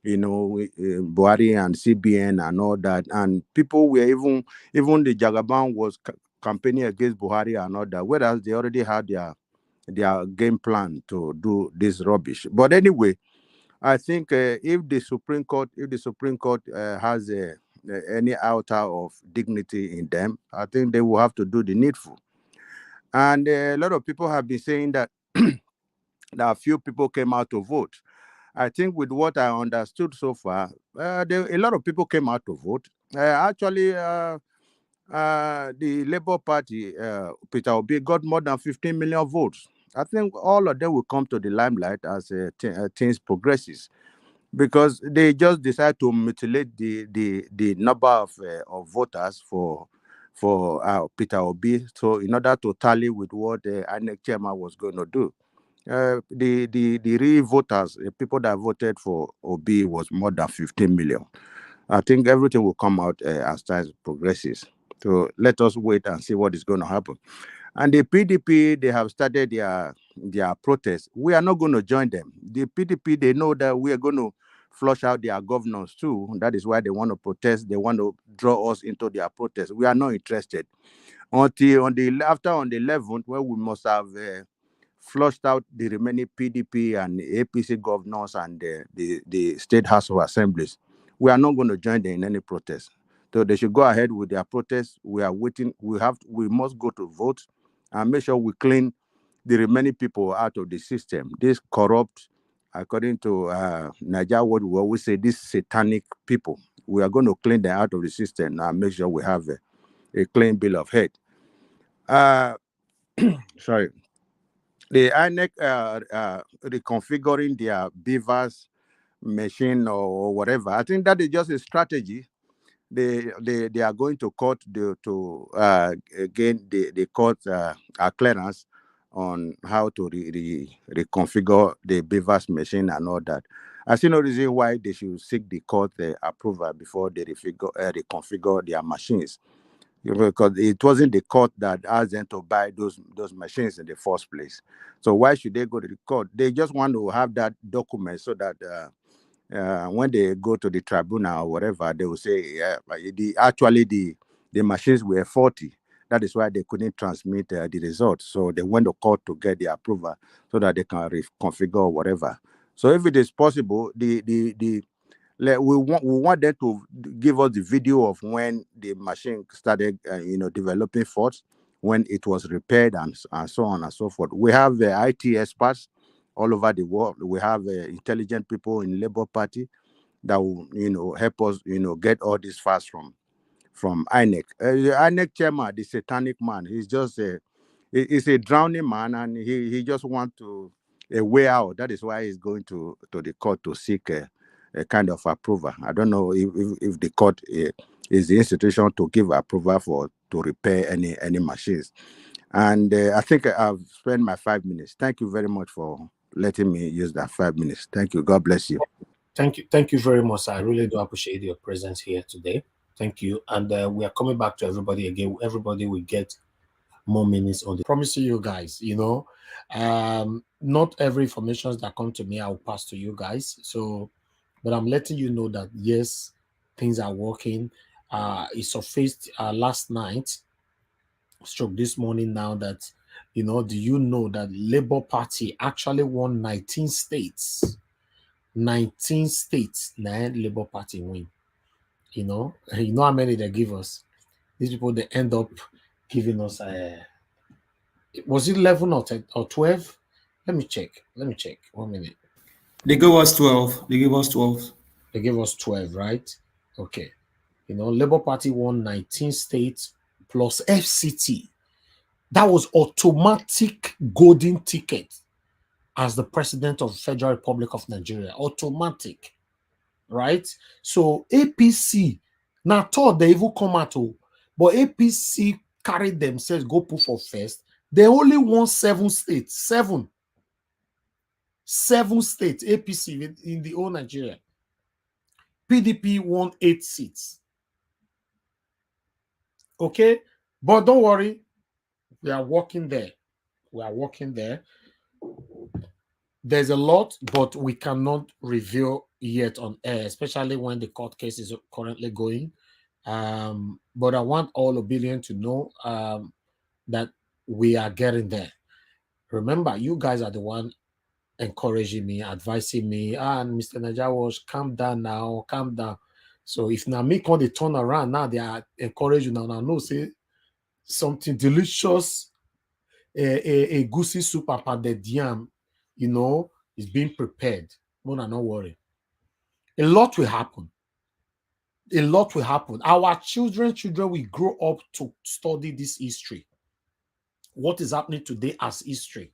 Buhari and CBN and all that. And people were even the Jagaban was campaigning against Buhari and all that, whereas they already had their game plan to do this rubbish. But anyway, I think if the Supreme Court has any iota of dignity in them, I think they will have to do the needful. And a lot of people have been saying that that few people came out to vote. I think with what I understood so far, a lot of people came out to vote. Actually, the Labour Party, Peter Obi, got more than 15 million votes. I think all of them will come to the limelight as things progresses, because they just decide to mutilate the number of voters for Peter Obi. So in order to tally with what the INEC chairman was going to do, the real voters, people that voted for Obi, was more than 15 million. I think everything will come out as time progresses. So let us wait and see what is going to happen. And the PDP, they have started their protest. We are not going to join them. The PDP, they know that we are going to flush out their governors too. That is why they want to protest. They want to draw us into their protest. We are not interested. Until on the 11th, where we must have flushed out the remaining PDP and APC governors and the state house of assemblies, we are not going to join them in any protest. So they should go ahead with their protest. We are waiting. We must go to vote and make sure we clean the remaining people out of the system. This corrupt, according to Nigeria, what we always say, these satanic people. We are going to clean them out of the system and make sure we have a clean bill of health. Sorry. The INEC reconfiguring their BVAS machine or whatever. I think that is just a strategy. They are going to court to gain the court clearance on how to reconfigure the BVAS machine and all that. I see no reason why they should seek the court approval before they reconfigure their machines. Because it wasn't the court that asked them to buy those machines in the first place. So why should they go to the court? They just want to have that document so that when they go to the tribunal or whatever, they will say the machines were faulty. That is why they couldn't transmit the results. So they went to court to get the approval so that they can reconfigure or whatever. So if it is possible, we want them to give us the video of when the machine started, developing faults, when it was repaired, and so on and so forth. We have IT experts all over the world. We have intelligent people in Labour Party that will, help us, get all these facts from INEC. The INEC chairman, the satanic man, he's just he's a drowning man, and he just wants a way out. That is why he's going to the court to seek a kind of approval. I don't know if the court is the institution to give approval to repair any machines. And I think I've spent my 5 minutes. Thank you very much for letting me use that 5 minutes. Thank you. God bless you. Thank you very much. I really do appreciate your presence here today. Thank you. And we are coming back to everybody again. Everybody will get more minutes on the promising you guys, not every information that come to me I'll pass to you guys. So, but I'm letting you know that yes, things are working. It surfaced last night, stroke this morning now that do you know that Labour Party actually won 19 states? 19 states, nine Labour Party win. You know how many they give us. These people they end up giving us was it 11 or 10 or 12? Let me check. 1 minute. They gave us 12. They gave us 12. They gave us 12, right? Okay. Labour Party won 19 states plus FCT. That was automatic golden ticket as the president of Federal Republic of Nigeria. Automatic, right? So APC, now thought they even come out, but APC carried themselves, go put for first. They only won 7 states. 7 states, APC in the whole Nigeria. PDP won 8 seats. Okay? But don't worry, we are working there. There's a lot, but we cannot reveal yet on air, especially when the court case is currently going. But I want all Obilion to know that we are getting there. Remember, you guys are the one encouraging me, advising me, and Mr. Najawash, calm down now, calm down. So if now me when they turn around, now they are encouraging now. Now, no, say something delicious, a goosey soup and the yam, is being prepared. Mona, not worry. A lot will happen. A lot will happen. Our children will grow up to study this history. What is happening today as history?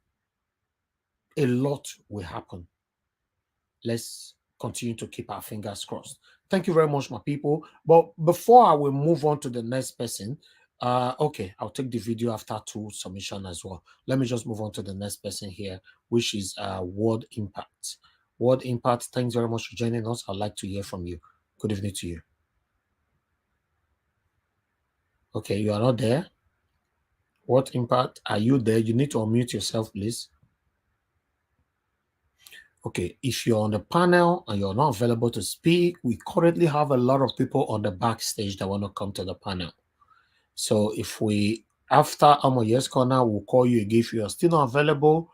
A lot will happen. Let's continue to keep our fingers crossed. Thank you very much, my people. But before I will move on to the next person, okay, I'll take the video after 2 submission as well. Let me just move on to the next person here, which is World Impact. World Impact, thanks very much for joining us. I'd like to hear from you. Good evening to you. Okay, you are not there. What Impact? Are you there? You need to unmute yourself, please. Okay, if you're on the panel and you're not available to speak, we currently have a lot of people on the backstage that want to come to the panel. So if after Amoye's Corner, we'll call you again. If you're still not available,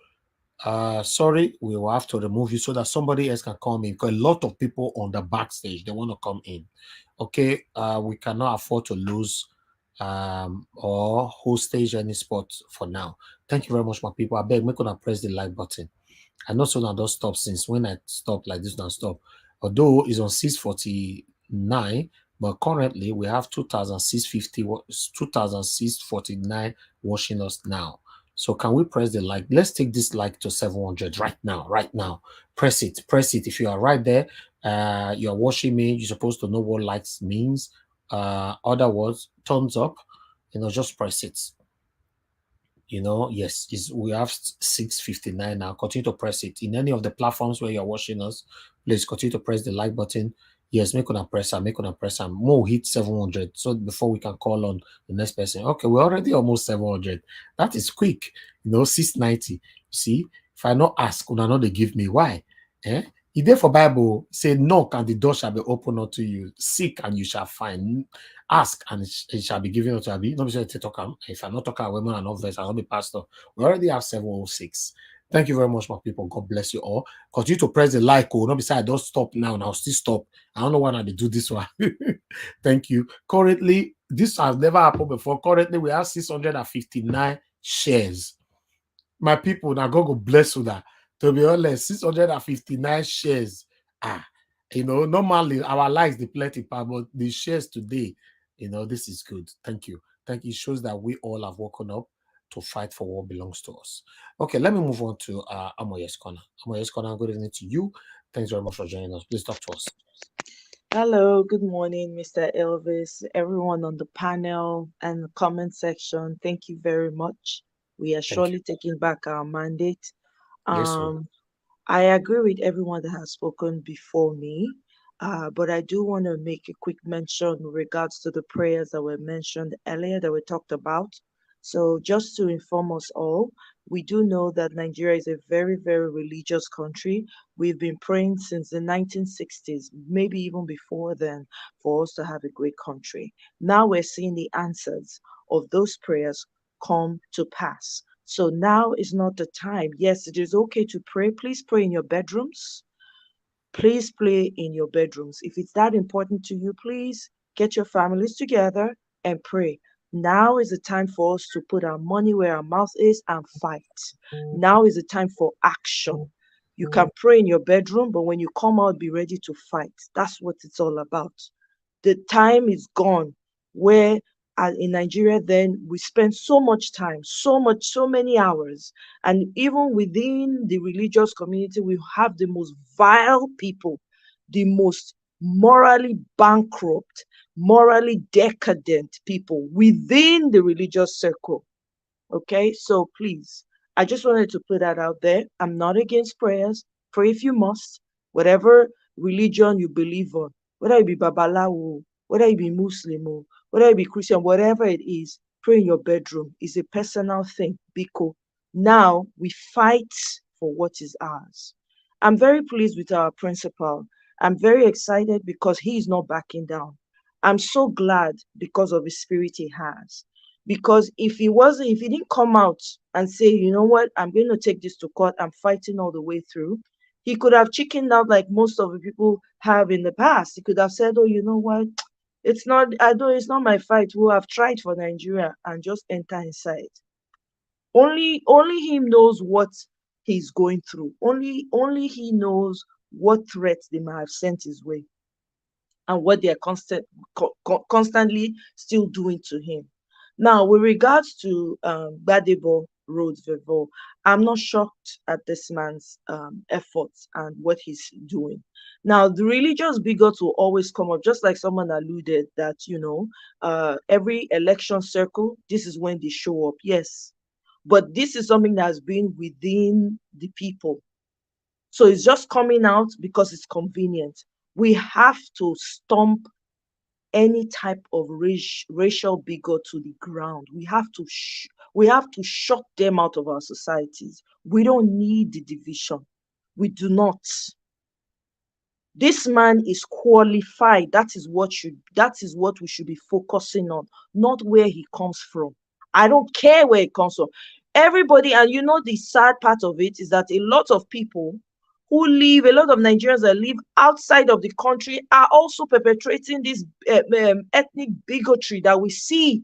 sorry, we will have to remove you so that somebody else can come in. Because a lot of people on the backstage, they want to come in. Okay, we cannot afford to lose or hostage any spot for now. Thank you very much, my people. I beg, make sure press the like button. I know so now don't stop since when I stop like this, now stop. Although it's on 649, but currently we have 2,649 watching us now. So can we press the like? Let's take this like to 700 right now. Press it. If you are right there, you're watching me, you're supposed to know what likes means. Other words, thumbs up, just press it. Yes, we have 659 now. Continue to press it. In any of the platforms where you're watching us, please continue to press the like button. Yes, make on press and more hit 700. So before we can call on the next person. Okay, we're already almost 700. That is quick. 690. You see, if I not ask, I know they give me why. He there for Bible say, knock and the door shall be opened unto you. Seek and you shall find. Ask and it shall be given unto you. Not be talk. If I'm not talking women and not verse, I'll be pastor. We already have 706. Thank you very much, my people. God bless you all. Continue to press the like. Not beside, don't stop now. And I'll still stop. I don't know why they do this one. Thank you. Currently, this has never happened before. Currently, we have 659 shares. My people, now God will bless you that. To be honest, 659 shares. Normally our likes the plenty, but the shares today, this is good. Thank you. Thank you. It shows that we all have woken up to fight for what belongs to us. Okay, let me move on to Amoye's Corner. Amoye's Corner, good evening to you. Thanks very much for joining us. Please talk to us. Hello, good morning, Mr. Elvis, everyone on the panel and the comment section. Thank you very much. We are Thank you. surely taking back our mandate. Yes, ma'am. I agree with everyone that has spoken before me, but I do want to make a quick mention in regards to the prayers that were mentioned earlier that we talked about. So, just to inform us all, we do know that Nigeria is a very, very religious country. We've been praying since the 1960s, maybe even before then, for us to have a great country. Now we're seeing the answers of those prayers come to pass. So now is not the time. Yes, it is okay to pray. Please pray in your bedrooms. Please pray in your bedrooms. If it's that important to you, please get your families together and pray. Now is the time for us to put our money where our mouth is and fight. Now is the time for action. You can pray in your bedroom, but when you come out, be ready to fight. That's what it's all about. The time is gone where in Nigeria, then we spend so much time, so many hours. And even within the religious community, we have the most vile people, the most morally bankrupt, morally decadent people within the religious circle. Okay, so please, I just wanted to put that out there. I'm not against prayers. Pray if you must, whatever religion you believe on, whether it be Babalawo, whether it be Muslim, whether it be Christian, whatever it is, pray in your bedroom. It's a personal thing. Because now we fight for what is ours. I'm very pleased with our principal. I'm very excited because he is not backing down. I'm so glad because of the spirit he has. Because if he didn't come out and say, you know what, I'm going to take this to court, I'm fighting all the way through, he could have chickened out like most of the people have in the past. He could have said, oh, you know what, it's not my fight. We'll have tried for Nigeria and just enter inside. Only him knows what he's going through. Only he knows what threats they might have sent his way and what they are constantly still doing to him. Now, with regards to Gbadebo Roads Vevo, I'm not shocked at this man's efforts and what he's doing. Now, the religious bigots will always come up, just like someone alluded that, every election circle, this is when they show up. Yes, but this is something that has been within the people. So it's just coming out because it's convenient. We have to stomp any type of racial bigot to the ground. We have to shut them out of our societies. We don't need the division. We do not. This man is qualified. That is what we should be focusing on, not where he comes from. I don't care where it comes from. Everybody, and the sad part of it is that a lot of people a lot of Nigerians that live outside of the country are also perpetrating this ethnic bigotry that we see.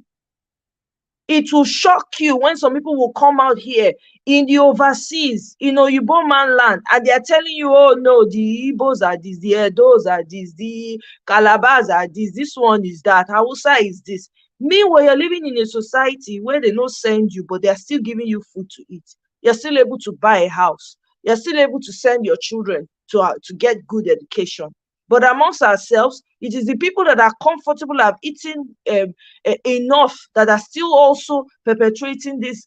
It will shock you when some people will come out here in the overseas, Yoruba man land, and they are telling you, oh no, the Igbos are this, the Edos are this, the Calabars are this one is that, Hausa is this. Meanwhile, you're living in a society where they don't send you, but they are still giving you food to eat. You're still able to buy a house. You're still able to send your children to get good education. But amongst ourselves, it is the people that are comfortable, have eaten enough, that are still also perpetrating this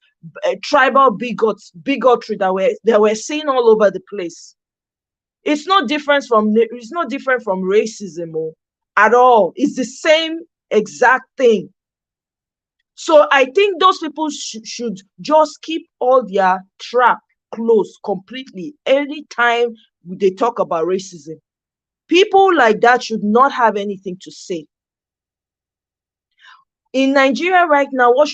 tribal bigotry that we're seeing all over the place. It's not different from racism at all. It's the same exact thing. So I think those people should just keep all their trap closed completely anytime they talk about racism. People like that should not have anything to say. In Nigeria right now, what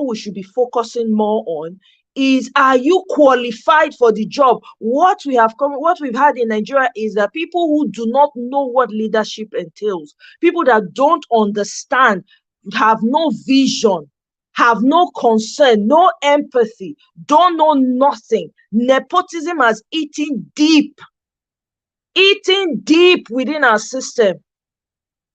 we should be focusing more on is, are you qualified for the job? What we've had in Nigeria is that people who do not know what leadership entails, people that don't understand, have no vision, have no concern, no empathy, don't know nothing. Nepotism has eaten deep within our system.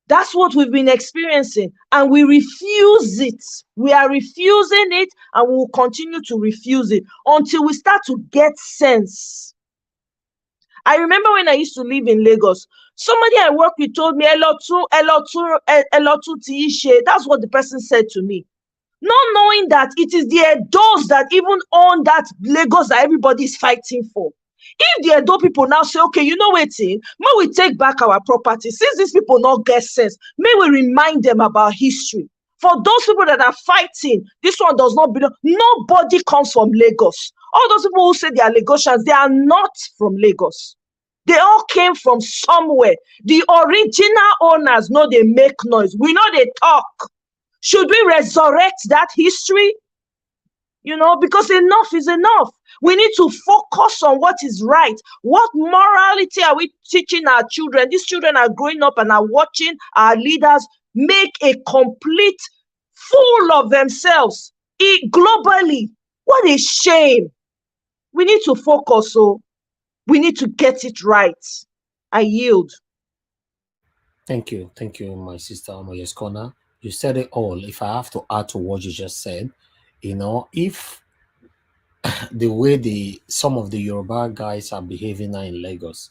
That's what we've been experiencing, and we refuse it. We are refusing it, and we will continue to refuse it until we start to get sense. I remember when I used to live in Lagos, somebody I worked with told me, Elotu Tiishe. That's what the person said to me. not knowing that it is the Edos that even own that Lagos that everybody is fighting for. If the Edo people now say, okay, you know what, may we take back our property, since these people not get sense, may we remind them about history. For those people that are fighting, this one does not belong. Nobody comes from Lagos. All those people who say they are Lagosians, they are not from Lagos. They all came from somewhere. The original owners know they make noise. We know they talk. Should we resurrect that history? You know, because enough is enough. We need to focus on what is right. What morality are we teaching our children? These children are growing up and are watching our leaders make a complete fool of themselves globally. What a shame. We need to focus, so we need to get it right. I yield. Thank you, my sister Omoyeskona. You said it all. If I have to add to what you just said, you know, if the way some of the Yoruba guys are behaving now in Lagos,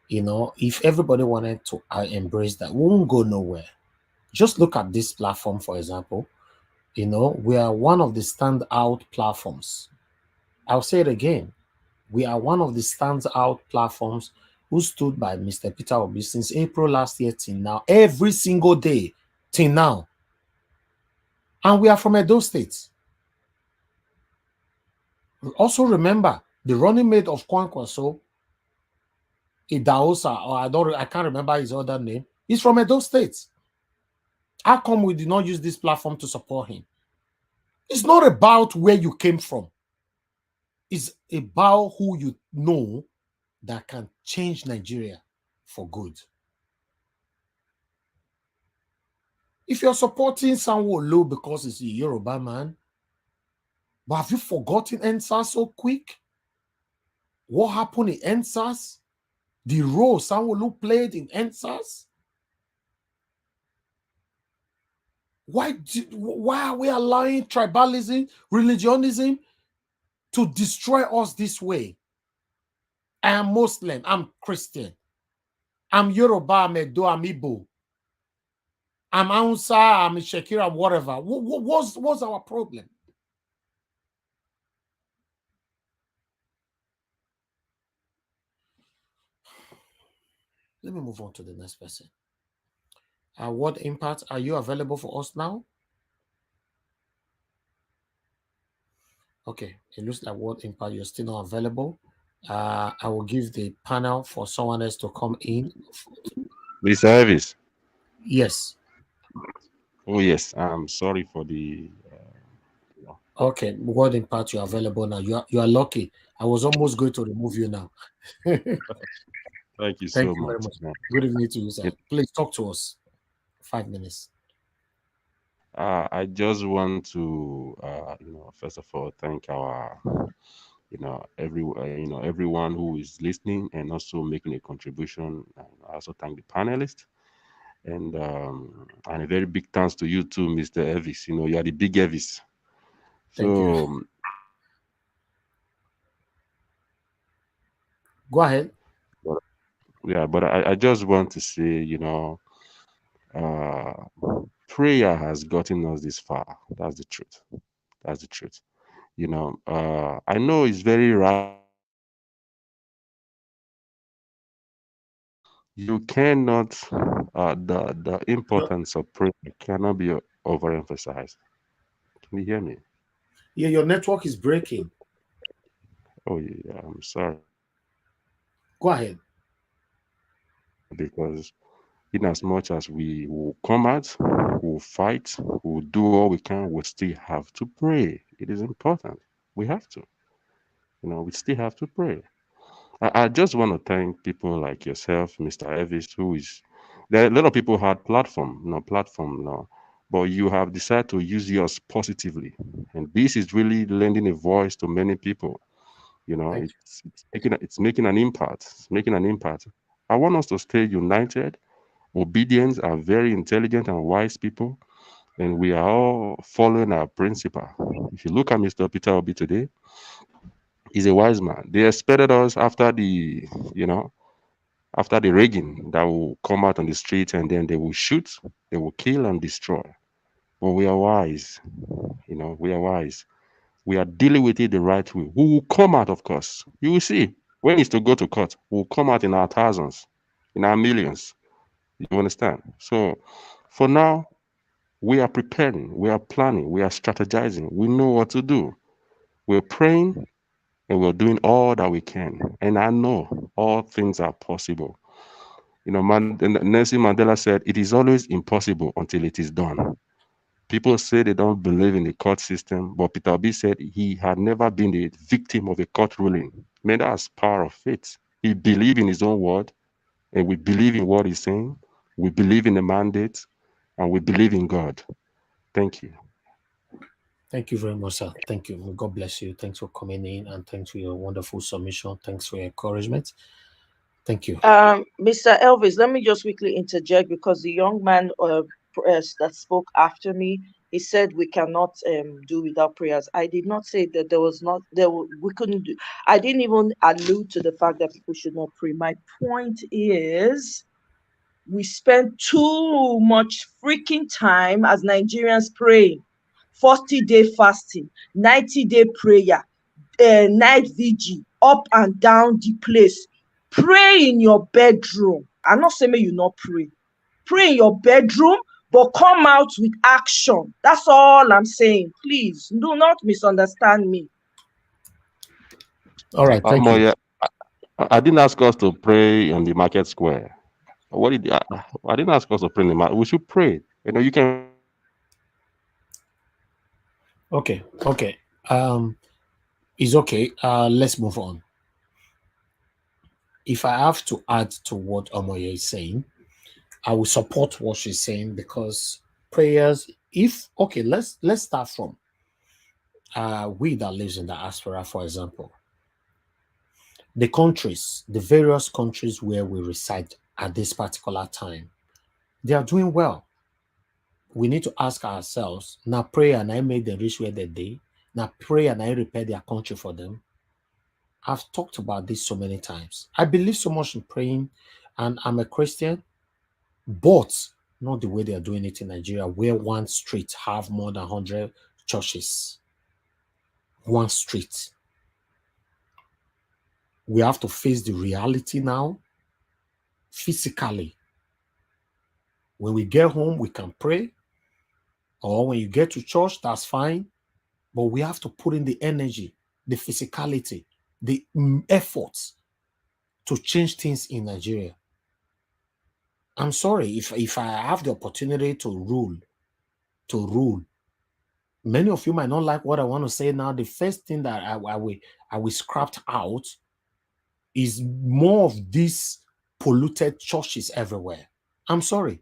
you know, if everybody wanted to embrace that, we won't go nowhere. Just look at this platform, for example. You know, we are one of the standout platforms. I'll say it again. We are one of the standout platforms who stood by Mr. Peter Obi since April last year till now, every single day till now. And we are from Edo State. Also remember, the running mate of Kwankwaso, Idaosa, or I can't remember his other name, he's from Edo State. How come we did not use this platform to support him? It's not about where you came from. It's about who you know that can change Nigeria for good. If you're supporting Sanwo-Olu because it's a Yoruba man, but have you forgotten NSAS so quick? What happened in NSAS? The role Sanwo-Olu played in NSAS? Why are we allowing tribalism, religionism to destroy us this way? I am Muslim, I'm Christian, I'm Yoruba, I'm Edo, I'm Igbo, I'm Hausa, I'm Shakira, whatever. What's our problem? Let me move on to the next person. What impact are you available for us now? Okay, it looks like what impact you're still not available. I will give the panel for someone else to come in. Mr. Elvis. Yes. Oh yes, I'm sorry for the. Okay, what impact you're available now? You are lucky. I was almost going to remove you now. Thank you so much. Very much. Good evening to you, sir. Please talk to us. 5 minutes. I just want to, first of all, thank our, everyone who is listening and also making a contribution. And I also thank the panelists, and a very big thanks to you too, Mr. Elvis. You know, you are the big Elvis. Thank you. Go ahead. But I just want to say, prayer has gotten us this far. That's the truth. That's the truth. I know it's very right. You cannot, the importance of prayer cannot be overemphasized. Can you hear me? Yeah, your network is breaking. Oh, yeah, I'm sorry. Go ahead. Because in as much as we will come out, we'll fight, we'll do all we can, we still have to pray. It is important. We have to. We still have to pray. I just want to thank people like yourself, Mr. Elvis, there are a lot of people who had platform, but you have decided to use yours positively. And this is really lending a voice to many people. It's making an impact. It's making an impact. I want us to stay united. Obedience are very intelligent and wise people, and we are all following our principle. If you look at Mr. Peter Obi today, he's a wise man. They expected us after the rigging that will come out on the street and then they will shoot, they will kill and destroy. but we are wise. We are wise. We are dealing with it the right way. We will come out, of course. You will see. When it's to go to court, we'll come out in our thousands, in our millions. You understand? So for now, we are preparing, we are planning, we are strategizing. We know what to do. We're praying and we're doing all that we can. And I know all things are possible. Nelson Mandela said, it is always impossible until it is done. People say they don't believe in the court system, but Peter Obi said he had never been the victim of a court ruling. Man, that's power of faith. He believed in his own word, and we believe in what he's saying. We believe in the mandate, and we believe in God. Thank you. Thank you very much, sir. Thank you. God bless you. Thanks for coming in, and thanks for your wonderful submission. Thanks for your encouragement. Thank you. Mr. Elvis, let me just quickly interject because the young man that spoke after me, he said we cannot do without prayers. I did not say that we couldn't do. I didn't even allude to the fact that people should not pray. My point is, we spend too much freaking time as Nigerians praying. 40-day fasting, 90-day prayer, night vigil, up and down the place. Pray in your bedroom. I'm not saying you not pray. Pray in your bedroom, but come out with action. That's all I'm saying. Please do not misunderstand me. All right, thank you. Yeah, I didn't ask us to pray on the market square. I didn't ask us to pray in the market. We should pray. You can. Okay. It's okay. Let's move on. If I have to add to what Omoye is saying, I will support what she's saying because prayers, let's start from we that lives in the diaspora, for example. The various countries where we reside at this particular time, they are doing well. We need to ask ourselves, now pray and I make them reach where they. Now pray and I repair their country for them. I've talked about this so many times. I believe so much in praying, and I'm a Christian, but not the way they are doing it in Nigeria, where one street have more than 100 churches. One street. We have to face the reality now, physically. When we get home, we can pray, or when you get to church, that's fine, but we have to put in the energy, the physicality, the efforts to change things in Nigeria. I'm sorry, if I have the opportunity to rule, many of you might not like what I want to say now. The first thing that I will scrap out is more of these polluted churches everywhere. I'm sorry.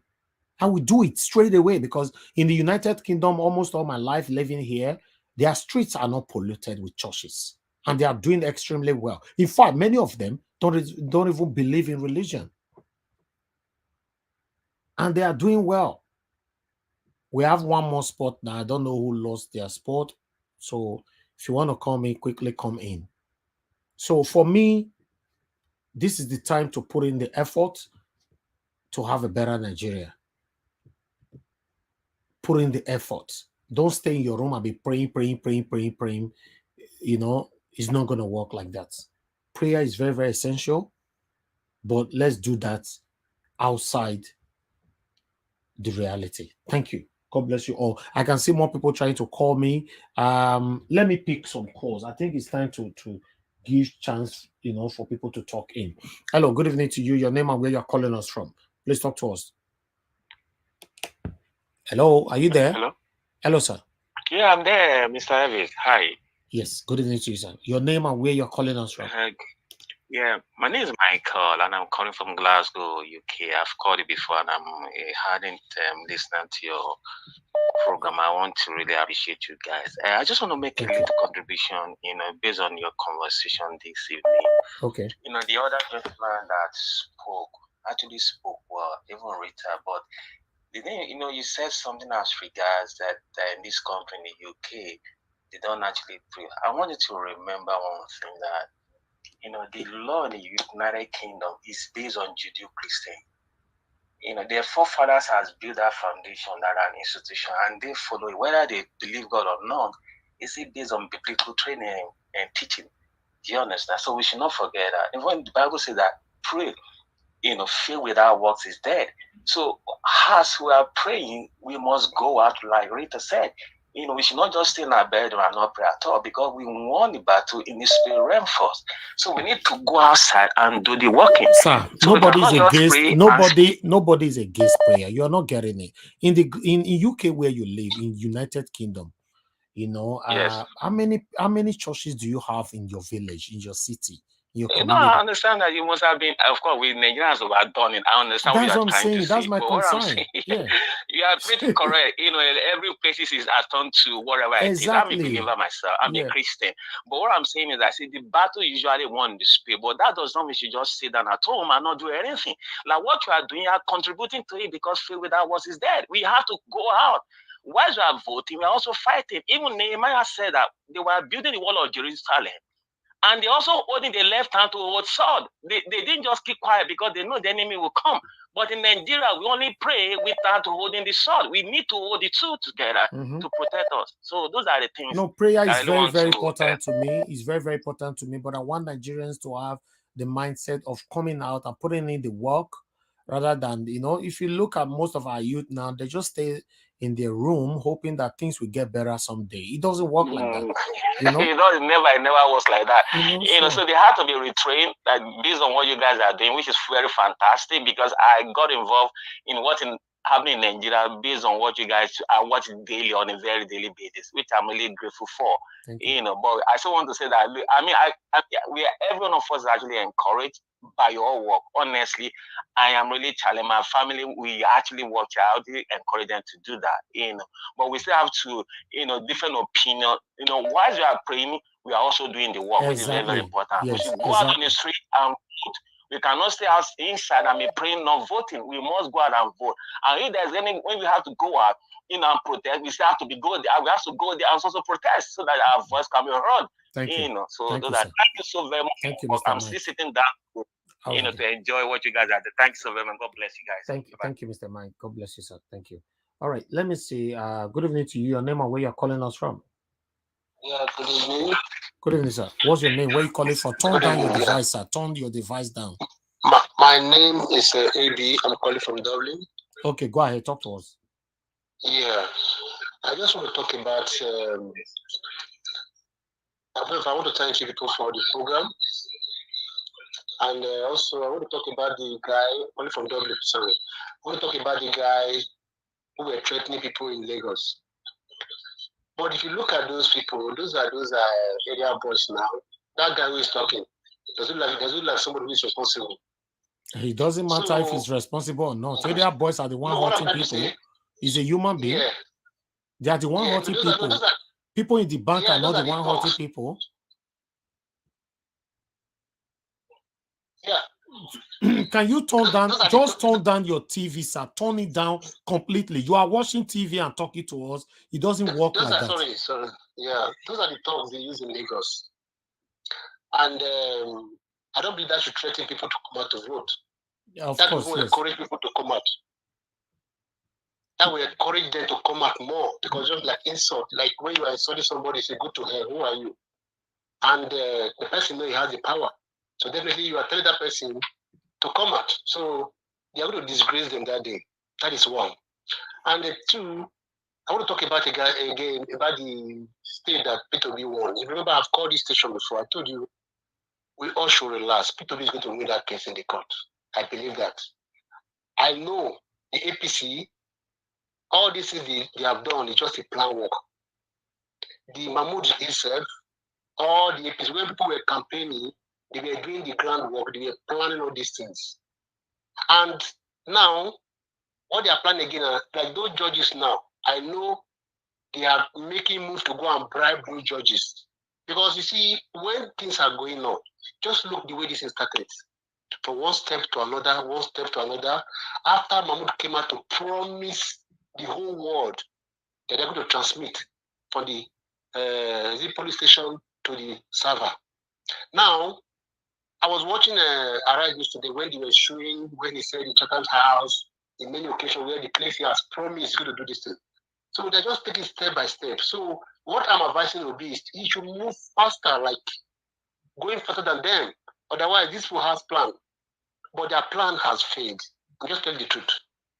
I will do it straight away because in the United Kingdom, almost all my life living here, their streets are not polluted with churches. And they are doing extremely well. In fact, many of them don't even believe in religion. And they are doing well. We have one more spot now. I don't know who lost their spot. So if you want to come in, quickly come in. So for me, this is the time to put in the effort to have a better Nigeria. Put in the effort. Don't stay in your room and be praying. It's not going to work like that. Prayer is very, very essential, but let's do that outside the reality. Thank you. God bless you all. I can see more people trying to call me. Let me pick some calls. I think it's time to give chance, for people to talk in. Hello, good evening to you. Your name and where you're calling us from. Please talk to us. Hello, are you there? Hello, sir. Yeah, I'm there, Mr. Elvis. Hi. Yes, good evening to you, sir. Your name and where you're calling us from. Yeah, my name is Michael, and I'm calling from Glasgow, UK. I've called you before, and I'm hadn't listened to your program. I want to really appreciate you guys. I just want to make a little contribution, based on your conversation this evening. Okay. The other gentleman that actually spoke well, even Rita, but the thing, you said something as regards that in this country, in the UK, they don't actually pray. I want you to remember one thing that, the law in the United Kingdom is based on Judeo-Christian. Their forefathers has built that foundation, that an institution, and they follow it, whether they believe God or not. Is it based on biblical training and teaching? Do you understand? So we should not forget that. Even the Bible says that pray, faith without works is dead. So as we are praying, we must go out, like Rita said. We should not just stay in our bed and not pray at all, because we won the battle in the spirit realm first. So we need to go outside and do the working. Sir, so nobody's against prayer. You're not getting it. In UK where you live, in United Kingdom, Yes. how many churches do you have in your village, in your city, in your No, community? I understand that you must have been, of course, with Nigerians who are done it. I understand That's what you're trying to say. That's my but concern. What I'm saying, Yeah. You are pretty correct. Every place is attuned to whatever Exactly. it is. I'm a believer myself. I'm a Christian. But what I'm saying is that, the battle usually won in the spirit. But that does not mean you just sit down at home and not do anything. Like what you are doing, you are contributing to it, because faith without works is dead. We have to go out. While we are voting, we are also fighting. Even Nehemiah said that they were building the wall of Jerusalem. And they also holding the left hand to hold sword. They didn't just keep quiet because they know the enemy will come. But in Nigeria, we only pray without holding the sword. We need to hold the two together to protect us. So those are the things. No, prayer is very, very important to me. It's very, very important to me. But I want Nigerians to have the mindset of coming out and putting in the work, rather than, if you look at most of our youth now, they just stay in their room hoping that things will get better someday. It doesn't work like that. It never was like that. So they had to be retrained, like, based on what you guys are doing, which is very fantastic, because I got involved in what happening in Nigeria based on what you guys are watching daily, on a very daily basis, which I'm really grateful for. But I still want to say that, every one of us is actually encouraged by your work. Honestly, I am really challenged. My family, we actually watch out, encourage them to do that. But we still have to, different opinion. While we are praying, we are also doing the work, which is very, very important. Yes, we should go out on the street and vote. We cannot stay out inside and be praying, not voting. We must go out and vote. And if there's when we have to go out, and protest, we still have to go there. We have to go there and also protest, so that our voice can be heard. Thank you. So thank you, thank you so very much. Thank you, Mr. I'm Mike. still sitting down, to enjoy what you guys are doing. Thank you so very much. God bless you guys. Thank you, Mr. Mike. God bless you, sir. Thank you. All right, let me see. Good evening to you. Your name and where you're calling us from? Yeah, good evening. Good evening, sir. What's your name? Where you calling from? Turn down your device, sir. Turn your device down. My name is AB. I'm calling from Dublin. Okay, go ahead. Talk to us. Yeah, I just want to talk about. I want to thank you people for the program, and also I want to talk about the guy only from Dublin. Sorry, I want to talk about the guy who were threatening people in Lagos. But if you look at those people, those are area boys now. That guy who is talking, does it look like somebody who is responsible? It doesn't matter if he's responsible or not. Area boys are the one hurting people. He's a human being. Yeah. They are the one hurting people. People in the bank are not the one hurting people. Yeah. Can you turn down? Just turn down your TV, sir. Turn it down completely. You are watching TV and talking to us. It doesn't work like that. Sorry. Yeah, those are the talks they use in Lagos, and I don't believe that should threaten people to come out to vote. Yeah, of that course, will encourage people to come out. That will encourage them to come out more, because just like insult, like when you are insulting somebody, say, "Go to hell, who are you?" And the person knows he has the power. So definitely you are telling that person to come out. So they are going to disgrace them that day. That is one. And two, I want to talk about again about the state that P2B won. You remember, I've called this station before. I told you we all should relax. P2B is going to win that case in the court. I believe that. I know the APC, all this they have done is just a plan work. The Mahmoud himself, all the APC, when people were campaigning, they were doing the groundwork, they were planning all these things. And now, what they are planning again, like those judges now, I know they are making moves to go and bribe those judges. Because you see, when things are going on, just look the way this is started. From one step to another, after Mahmoud came out to promise the whole world that they're going to transmit from the police station to the server. Now, I was watching Arise yesterday when they were showing when he said in Chatham House, in many occasions where the place he has promised he's going to do this thing. So they're just taking step by step. So what I'm advising Obi is he should move faster, like going faster than them. Otherwise, this will have plan, but their plan has failed. I'm just telling the truth.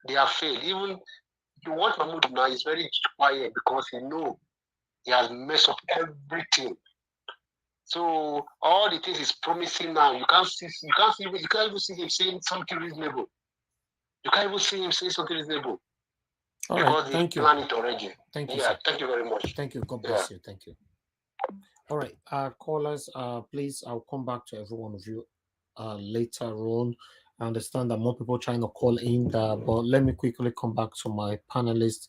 They have failed. Even you want Mahmoud now, he's very quiet because he knows he has messed up everything. So all the things he's promising now, you can't even see him saying something reasonable. You can't even see him saying something reasonable. All because right, thank you. Planned it already. Thank you, yeah, sir. thank you very much. Thank you. God bless you. Thank you. All right, callers, please, I'll come back to every one of you later on. I understand that more people are trying to call in, but let me quickly come back to my panelists.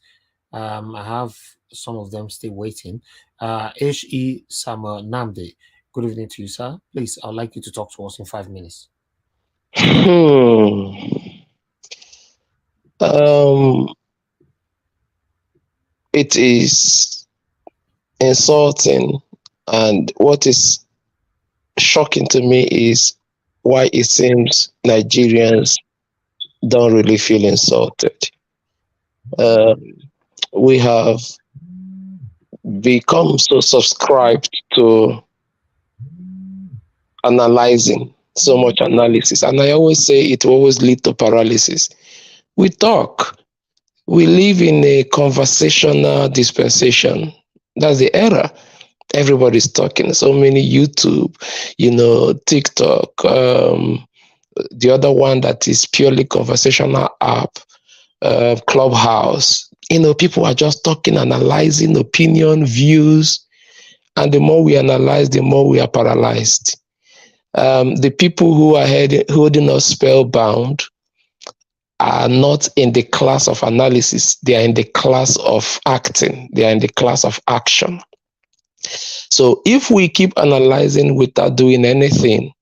I have some of them still waiting. H.E. Samuel Namde, good evening to you, sir. Please, I'd like you to talk to us in 5 minutes. It is insulting, and what is shocking to me is why it seems Nigerians don't really feel insulted. We have become so subscribed to analyzing, so much analysis, and I always say it will always lead to paralysis. We talk. We live in a conversational dispensation. That's the era. Everybody's talking. So many YouTube, TikTok, the other one that is purely conversational app, Clubhouse. People are just talking, analyzing opinion, views, and the more we analyze, the more we are paralyzed. The people who are holding us spellbound are not in the class of analysis. They are in the class of acting. They are in the class of action. So if we keep analyzing without doing anything,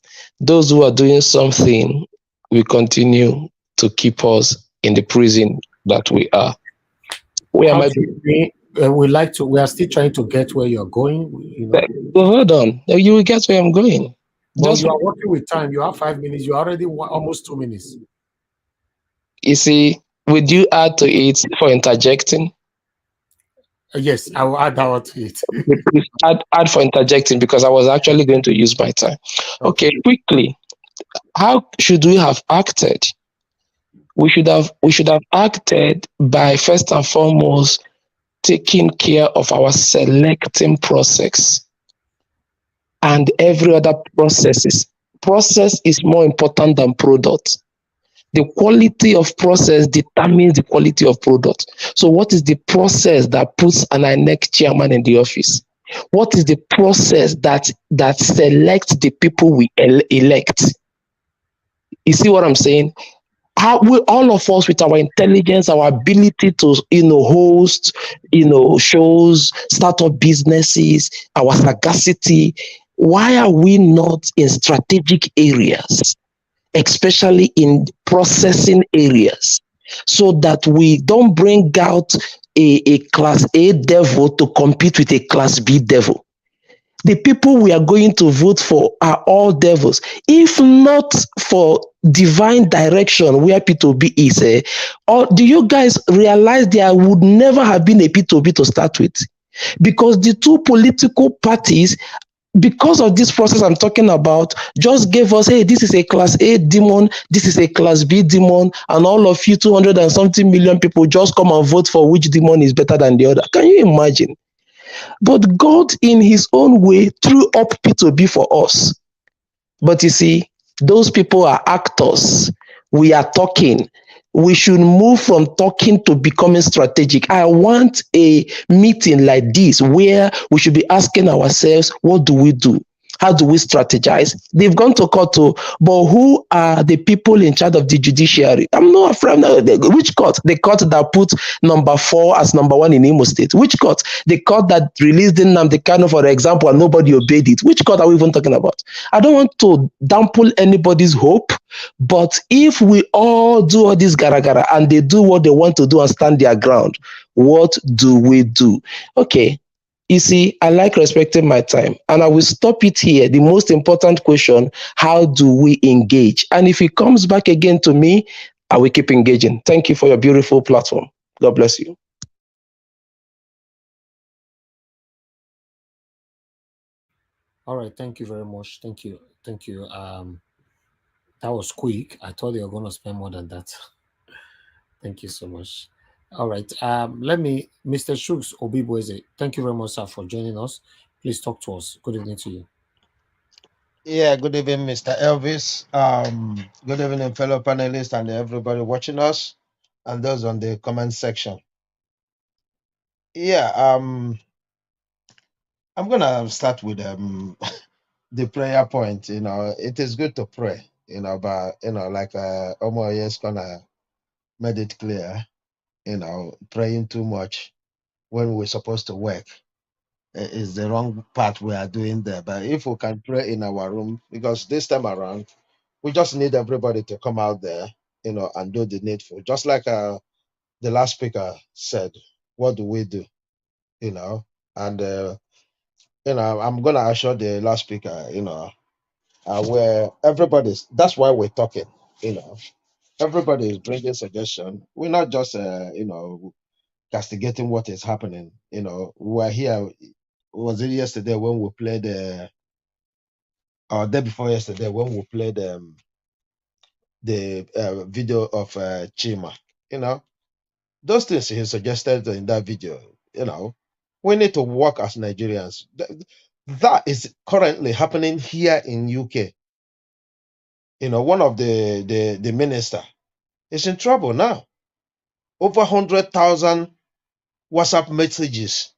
those who are doing something will continue to keep us in the prison that we are. We are still trying to get where you're going. Well, hold on. You will get where I'm going. Well, you are working with time. You have 5 minutes. You're already almost 2 minutes. You see, would you add to it for interjecting? Yes, I will add that one to it. add for interjecting, because I was actually going to use my time. Okay, quickly. How should we have acted? We should have acted by first and foremost taking care of our selecting process and every other processes. Process is more important than product. The quality of process determines the quality of product. So what is the process that puts an INEC chairman in the office? What is the process that selects the people we elect? You see what I'm saying? How we, all of us, with our intelligence, our ability to host shows, start up businesses, our sagacity, why are we not in strategic areas, especially in processing areas, so that we don't bring out a class A devil to compete with a class B devil? The people we are going to vote for are all devils. If not for divine direction where P2B is, or do you guys realize there would never have been a P2B to start with? Because the two political parties, because of this process I'm talking about, just gave us, hey, this is a class A demon, this is a class B demon, and all of you 200 and something million people just come and vote for which demon is better than the other. Can you imagine? But God, in his own way, threw up P2B for us. But you see, those people are actors. We are talking. We should move from talking to becoming strategic. I want a meeting like this where we should be asking ourselves, what do we do? How do we strategize? They've gone to court, but who are the people in charge of the judiciary? I'm not afraid. Which court? The court that put number 4 as number 1 in Imo State. Which court? The court that released Nnamdi Kanu, for example, and nobody obeyed it. Which court are we even talking about? I don't want to dampen anybody's hope, but if we all do all this gara and they do what they want to do and stand their ground, what do we do? Okay. You see, I like respecting my time, and I will stop it here. The most important question, how do we engage? And if it comes back again to me, I will keep engaging. Thank you for your beautiful platform. God bless you. All right, thank you very much. Thank you. That was quick. I thought you were going to spend more than that. Thank you so much. All right. Let me, Mr. Shugs Obiboeze, thank you very much, sir, for joining us. Please talk to us. Good evening to you. Yeah, good evening, Mr. Elvis. Good evening, fellow panelists and everybody watching us and those on the comment section. Yeah, I'm gonna start with the prayer point. You know, it is good to pray, you know, but like Omoye is gonna made it clear, praying too much when we're supposed to work is the wrong part we are doing there. But if we can pray in our room, because this time around, we just need everybody to come out there, and do the needful. Just like the last speaker said, what do we do? And I'm gonna assure the last speaker, where that's why we're talking, everybody is bringing suggestion. We're not just castigating what is happening. We were here, was it yesterday when we played or day before yesterday when we played the video of Chima. Those things he suggested in that video, we need to work as Nigerians. That is currently happening here in UK. One of the minister is in trouble now. Over 100,000 WhatsApp messages,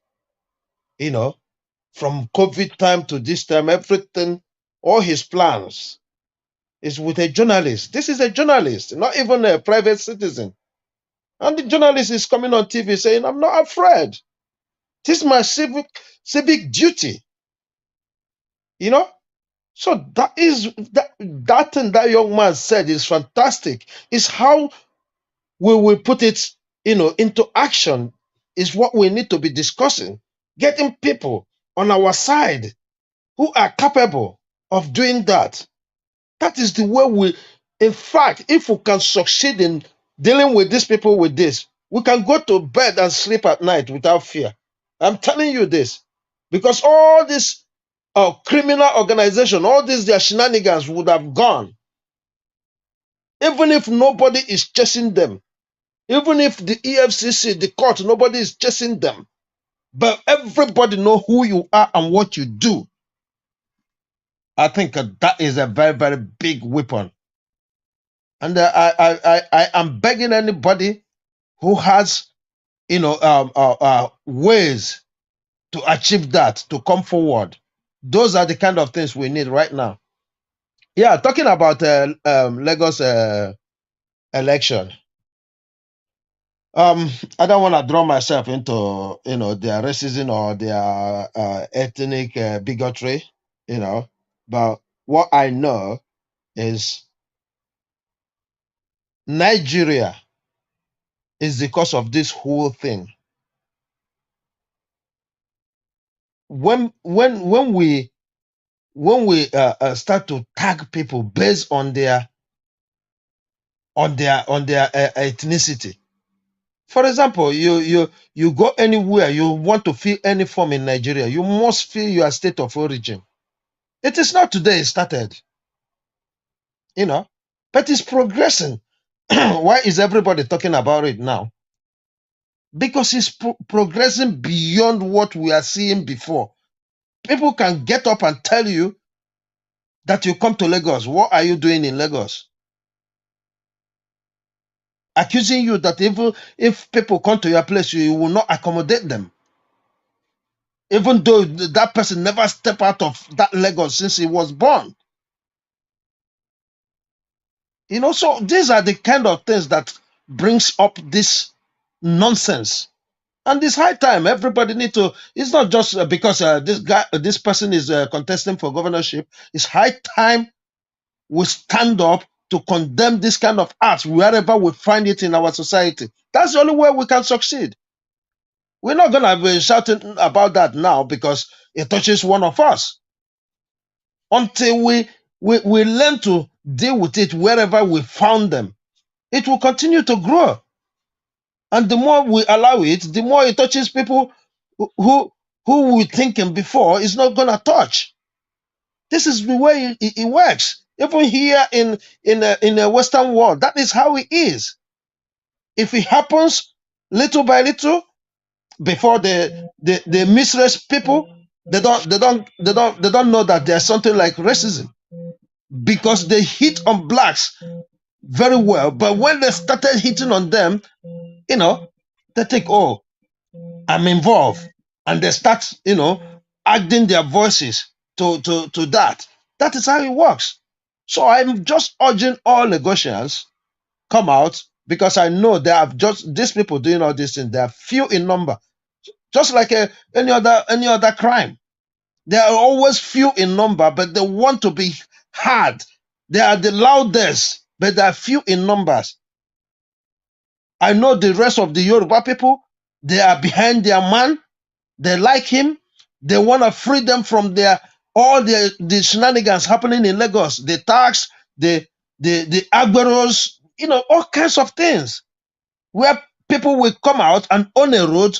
from COVID time to this time, everything, all his plans is with a journalist. This is a journalist, not even a private citizen. And the journalist is coming on TV saying, I'm not afraid. This is my civic duty. So that is that thing that young man said is fantastic. Is how we will put it, into action is what we need to be discussing. Getting people on our side who are capable of doing that. That is the way in fact, if we can succeed in dealing with these people with this, we can go to bed and sleep at night without fear. I'm telling you this. Because all this criminal organization, all these their shenanigans would have gone. Even if nobody is chasing them. Even if the EFCC, the court, nobody is chasing them. But everybody know who you are and what you do. I think that is a very, very big weapon. And I am begging anybody who has, ways to achieve that, to come forward. Those are the kind of things we need right now. Yeah, talking about Lagos election. I don't want to draw myself into, their racism or their ethnic bigotry, but what I know is Nigeria is the cause of this whole thing. When we start to tag people based on their ethnicity. For example, you go anywhere, you want to fill any form in Nigeria, you must fill your state of origin. It is not today it started, but it's progressing. Why is everybody talking about it now? Because it's progressing beyond what we are seeing before. People can get up and tell you that you come to Lagos. What are you doing in Lagos? Accusing you that even if people come to your place, you will not accommodate them. Even though that person never stepped out of that Lagos since he was born. So these are the kind of things that brings up this nonsense. And it's high time everybody need to. It's not just because this person is contesting for governorship. It's high time we stand up to condemn this kind of acts wherever we find it in our society. That's the only way we can succeed. We're not going to be shouting about that now because it touches one of us. Until we learn to deal with it wherever we found them. it will continue to grow. And the more we allow it, the more it touches people who were thinking before is not going to touch. This is the way it works. Even here in the Western world, that is how it is. If it happens little by little, before they misrace people, they don't know that there's something like racism, because they hit on blacks very well. But when they started hitting on them, they think, oh, I'm involved, and they start, adding their voices to that. That is how it works. So I'm just urging all negotiations, come out, because I know they have just these people doing all these things. They are few in number, just like any other crime. They are always few in number, but they want to be heard. They are the loudest, but they are few in numbers. I know the rest of the Yoruba people, they are behind their man. They like him. They want to free them from all the shenanigans happening in Lagos, the tax, the agberos, all kinds of things, where people will come out and own a road,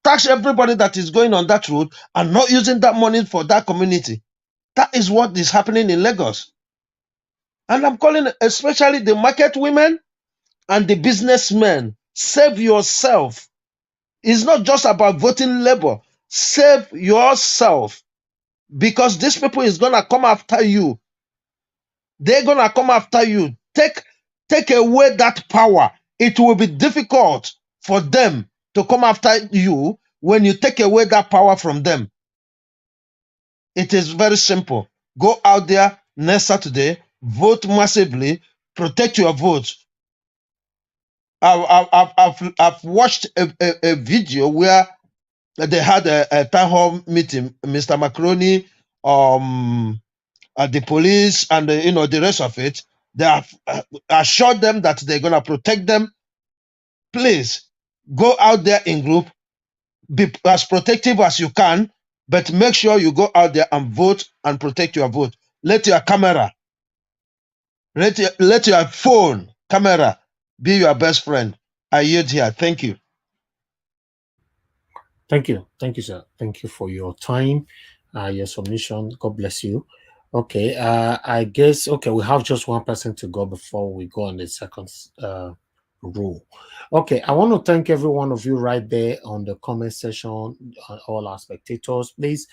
tax everybody that is going on that road and not using that money for that community. That is what is happening in Lagos. And I'm calling especially the market women and the businessmen, save yourself. It's not just about voting Labour. Save yourself, because these people is going to come after you. They're going to come after you. Take away that power. It will be difficult for them to come after you when you take away that power from them. It is very simple. Go out there next Saturday, vote massively, protect your vote. I've watched a video where they had a town hall meeting. Mr. Macroney, the police, and the rest of it. They have assured them that they're gonna protect them. Please go out there in group, be as protective as you can, but make sure you go out there and vote and protect your vote. Let your camera, let your phone camera be your best friend. I yield here. Thank you. Thank you, sir. Thank you for your time, your submission. God bless you. Okay, I guess we have just one person to go before we go on the second rule. Okay, I want to thank every one of you right there on the comment section, all our spectators. Please,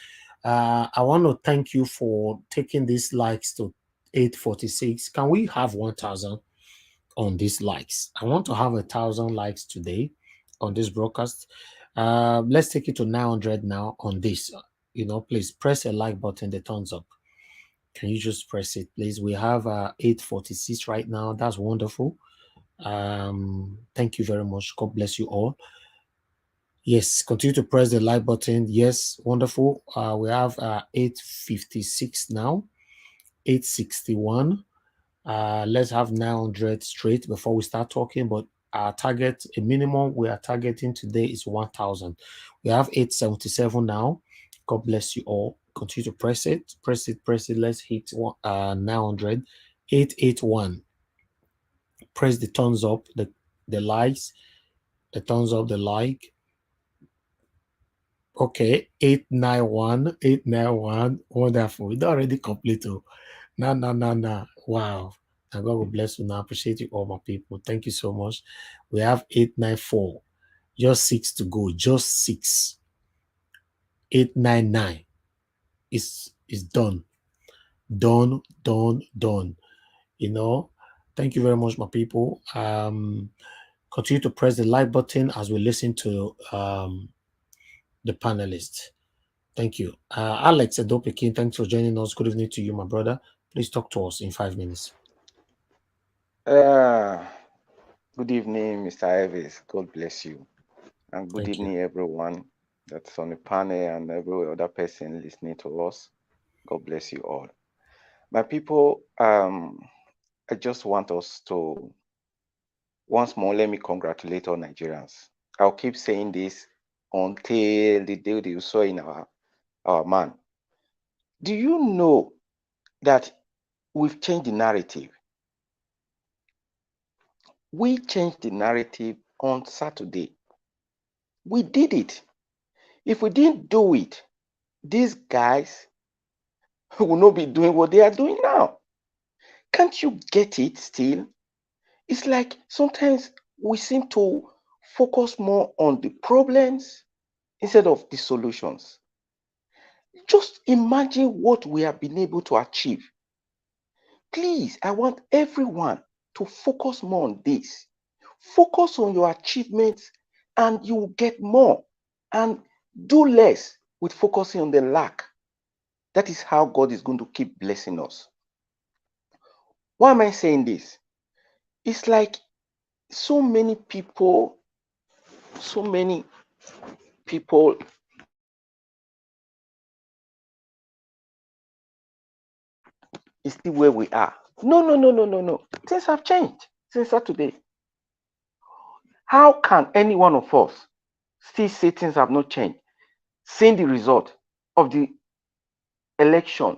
I want to thank you for taking these likes to 846. Can we have 1,000 on these likes? I want to have 1,000 likes today on this broadcast. Let's take it to 900 now on this. Please press a like button, the thumbs up. Can you just press it, please? We have 846 right now. That's wonderful. Thank you very much. God bless you all. Yes, continue to press the like button. Yes, wonderful. We have 856 now, 861. Let's have 900 straight before we start talking, but our target, a minimum we are targeting today is 1,000. We have 877 now. God bless you all. Continue to press it. Let's hit 900. 881. Press the thumbs up, the likes, the thumbs up, the like. Okay, 891. Wonderful. We already complete. No. Wow. And God will bless you now. Appreciate you all, my people. Thank you so much. We have 894. Just 6 to go. Just 6. 899. It's done. Done. Thank you very much, my people. Continue to press the like button as we listen to the panelists. Thank you. Alex Adopekin, thanks for joining us. Good evening to you, my brother. Please talk to us in 5 minutes. Good evening, Mr. Eves. God bless you. And good evening, everyone that's on the panel and every other person listening to us. God bless you all. My people, I just want us to, once more, let me congratulate all Nigerians. I'll keep saying this until the day you saw in our man. Do you know that we've changed the narrative? We changed the narrative on Saturday. We did it. If we didn't do it, these guys will not be doing what they are doing now. Can't you get it still? It's like sometimes we seem to focus more on the problems instead of the solutions. Just imagine what we have been able to achieve. Please, I want everyone to focus more on this. Focus on your achievements and you will get more. And do less with focusing on the lack. That is how God is going to keep blessing us. Why am I saying this? It's like so many people is still where we are. No. Things have changed since Saturday. How can any one of us still say things have not changed? Seeing the result of the election.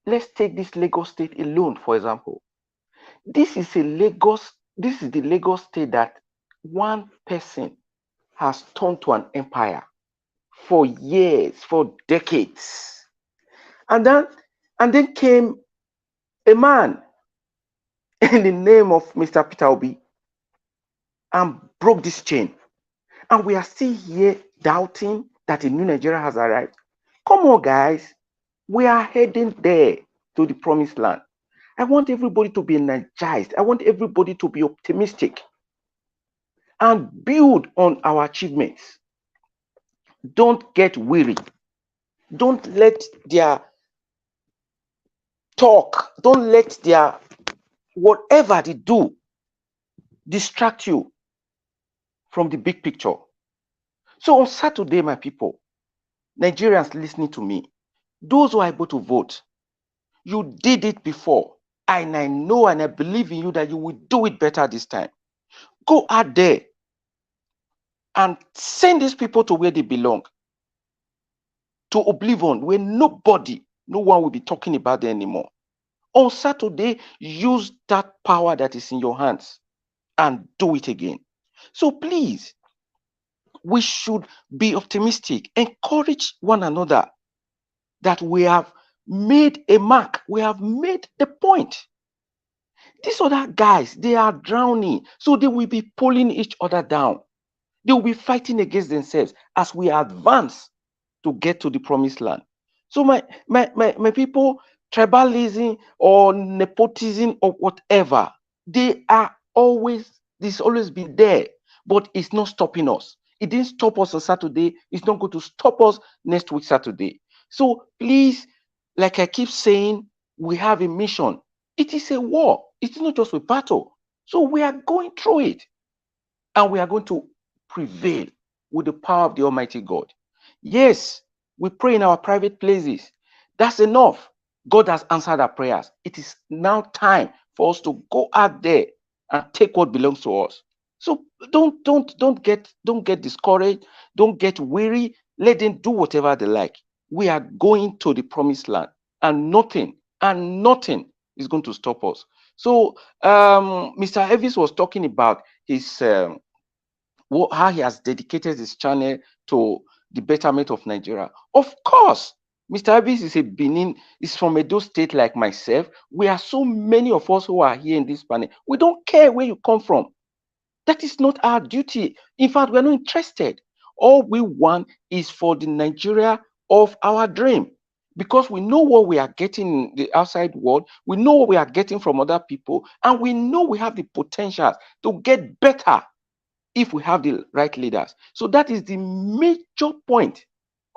Let's take this Lagos state alone, for example. This is the Lagos state that one person has turned to an empire for years, for decades. And then came a man in the name of Mr. Peter Obi and broke this chain. And we are still here doubting that a new Nigeria has arrived. Come on, guys. We are heading there to the promised land. I want everybody to be energized. I want everybody to be optimistic and build on our achievements. Don't get weary. Don't let their talk, don't let their whatever they do distract you from the big picture. So on Saturday, my people, Nigerians listening to me, those who are able to vote, you did it before. And I know and I believe in you that you will do it better this time. Go out there and send these people to where they belong. To oblivion, where no one will be talking about them anymore. On Saturday, use that power that is in your hands and do it again. So please, we should be optimistic, encourage one another that we have made a mark, we have made the point. These other guys, they are drowning, so they will be pulling each other down. They will be fighting against themselves as we advance to get to the promised land. So my people, tribalism or nepotism or whatever, this always be there, but it's not stopping us. It didn't stop us on Saturday. It's not going to stop us next week Saturday. So please, like I keep saying, we have a mission. It is a war. It's not just a battle. So we are going through it, and we are going to prevail with the power of the Almighty God. Yes, we pray in our private places. That's enough. God has answered our prayers. It is now time for us to go out there and take what belongs to us. So don't get discouraged. Don't get weary. Let them do whatever they like. We are going to the promised land, and nothing is going to stop us. So Mr. Evis was talking about his how he has dedicated his channel to the betterment of Nigeria. Of course, Mr. Evis is from Edo State like myself. We are so many of us who are here in this panel. We don't care where you come from. That is not our duty. In fact, we're not interested. All we want is for the Nigeria of our dream, because we know what we are getting in the outside world. We know what we are getting from other people, and we know we have the potential to get better if we have the right leaders. So that is the major point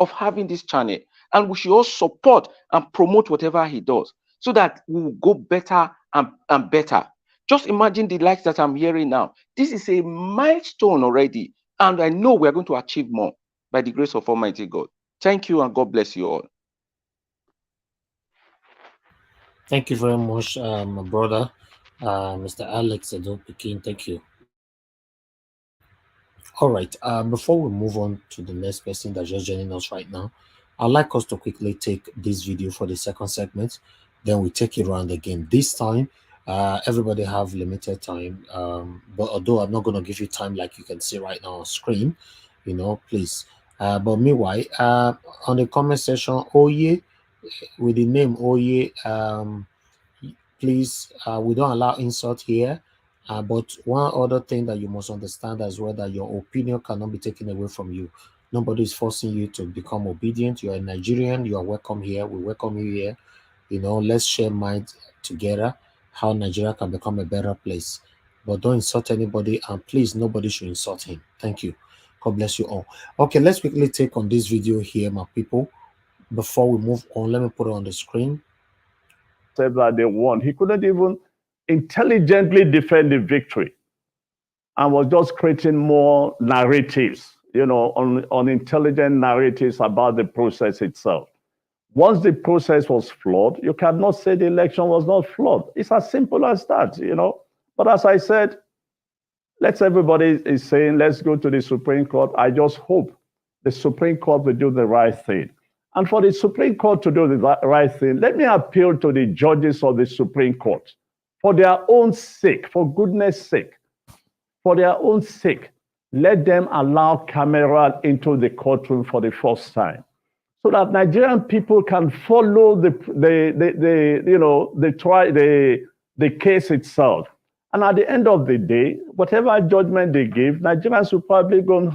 of having this channel, and we should all support and promote whatever he does so that we will go better and better. Just imagine the likes that I'm hearing now. This is a milestone already, and I know we are going to achieve more by the grace of Almighty God. Thank you, and God bless you all. Thank you very much, my brother, Mr. Alex Edo-Pekin. Thank you. All right. Before we move on to the next person that's just joining us right now, I'd like us to quickly take this video for the second segment. Then we take it around again. This time, Everybody have limited time, but although I'm not going to give you time like you can see right now on screen, you know, please. But meanwhile, on the comment section, Oye, with the name Oye, please, we don't allow insult here. But one other thing that you must understand as well, that your opinion cannot be taken away from you. Nobody is forcing you to become obedient. You are a Nigerian. You are welcome here. We welcome you here. You know, let's share minds together how Nigeria can become a better place. But don't insult anybody, and please, nobody should insult him. Thank you. God bless you all. Okay, let's quickly take on this video here, my people. Before we move on, let me put it on the screen. Said that they won. He couldn't even intelligently defend the victory and was just creating more narratives, you know, unintelligent narratives about the process itself. Once the process was flawed, you cannot say the election was not flawed. It's as simple as that, you know. But as I said, everybody is saying, let's go to the Supreme Court. I just hope the Supreme Court will do the right thing. And for the Supreme Court to do the right thing, let me appeal to the judges of the Supreme Court. For their own sake, for goodness sake, for their own sake, let them allow camera into the courtroom for the first time, so that Nigerian people can follow the case itself. And at the end of the day, whatever judgment they give, Nigerians will probably go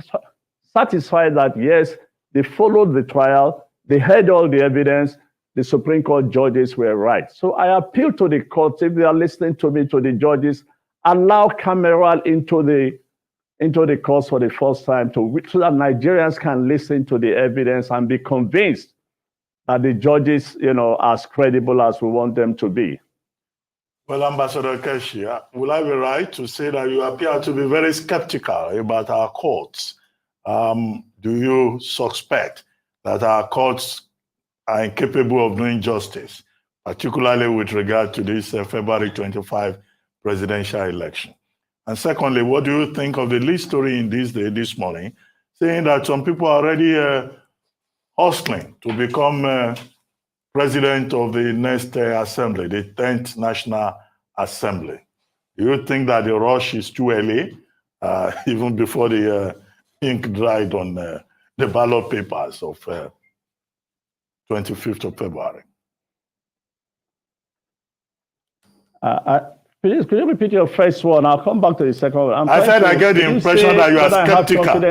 satisfied that yes, they followed the trial, they heard all the evidence, the Supreme Court judges were right. So I appeal to the courts, if they are listening to me, to the judges, allow camera into the courts for the first time, so that Nigerians can listen to the evidence and be convinced that the judges, you know, are as credible as we want them to be. Well, Ambassador Keshi, will I be right to say that you appear to be very skeptical about our courts? Do you suspect that our courts are incapable of doing justice, particularly with regard to this February 25 presidential election? And secondly, what do you think of the lead story in this morning, saying that some people are already hustling to become president of the next assembly, the 10th National Assembly? Do you think that the rush is too early, even before the ink dried on the ballot papers of 25th of February? Please, could you repeat your first one? I'll come back to the second one. I said I get the impression that you are skeptical.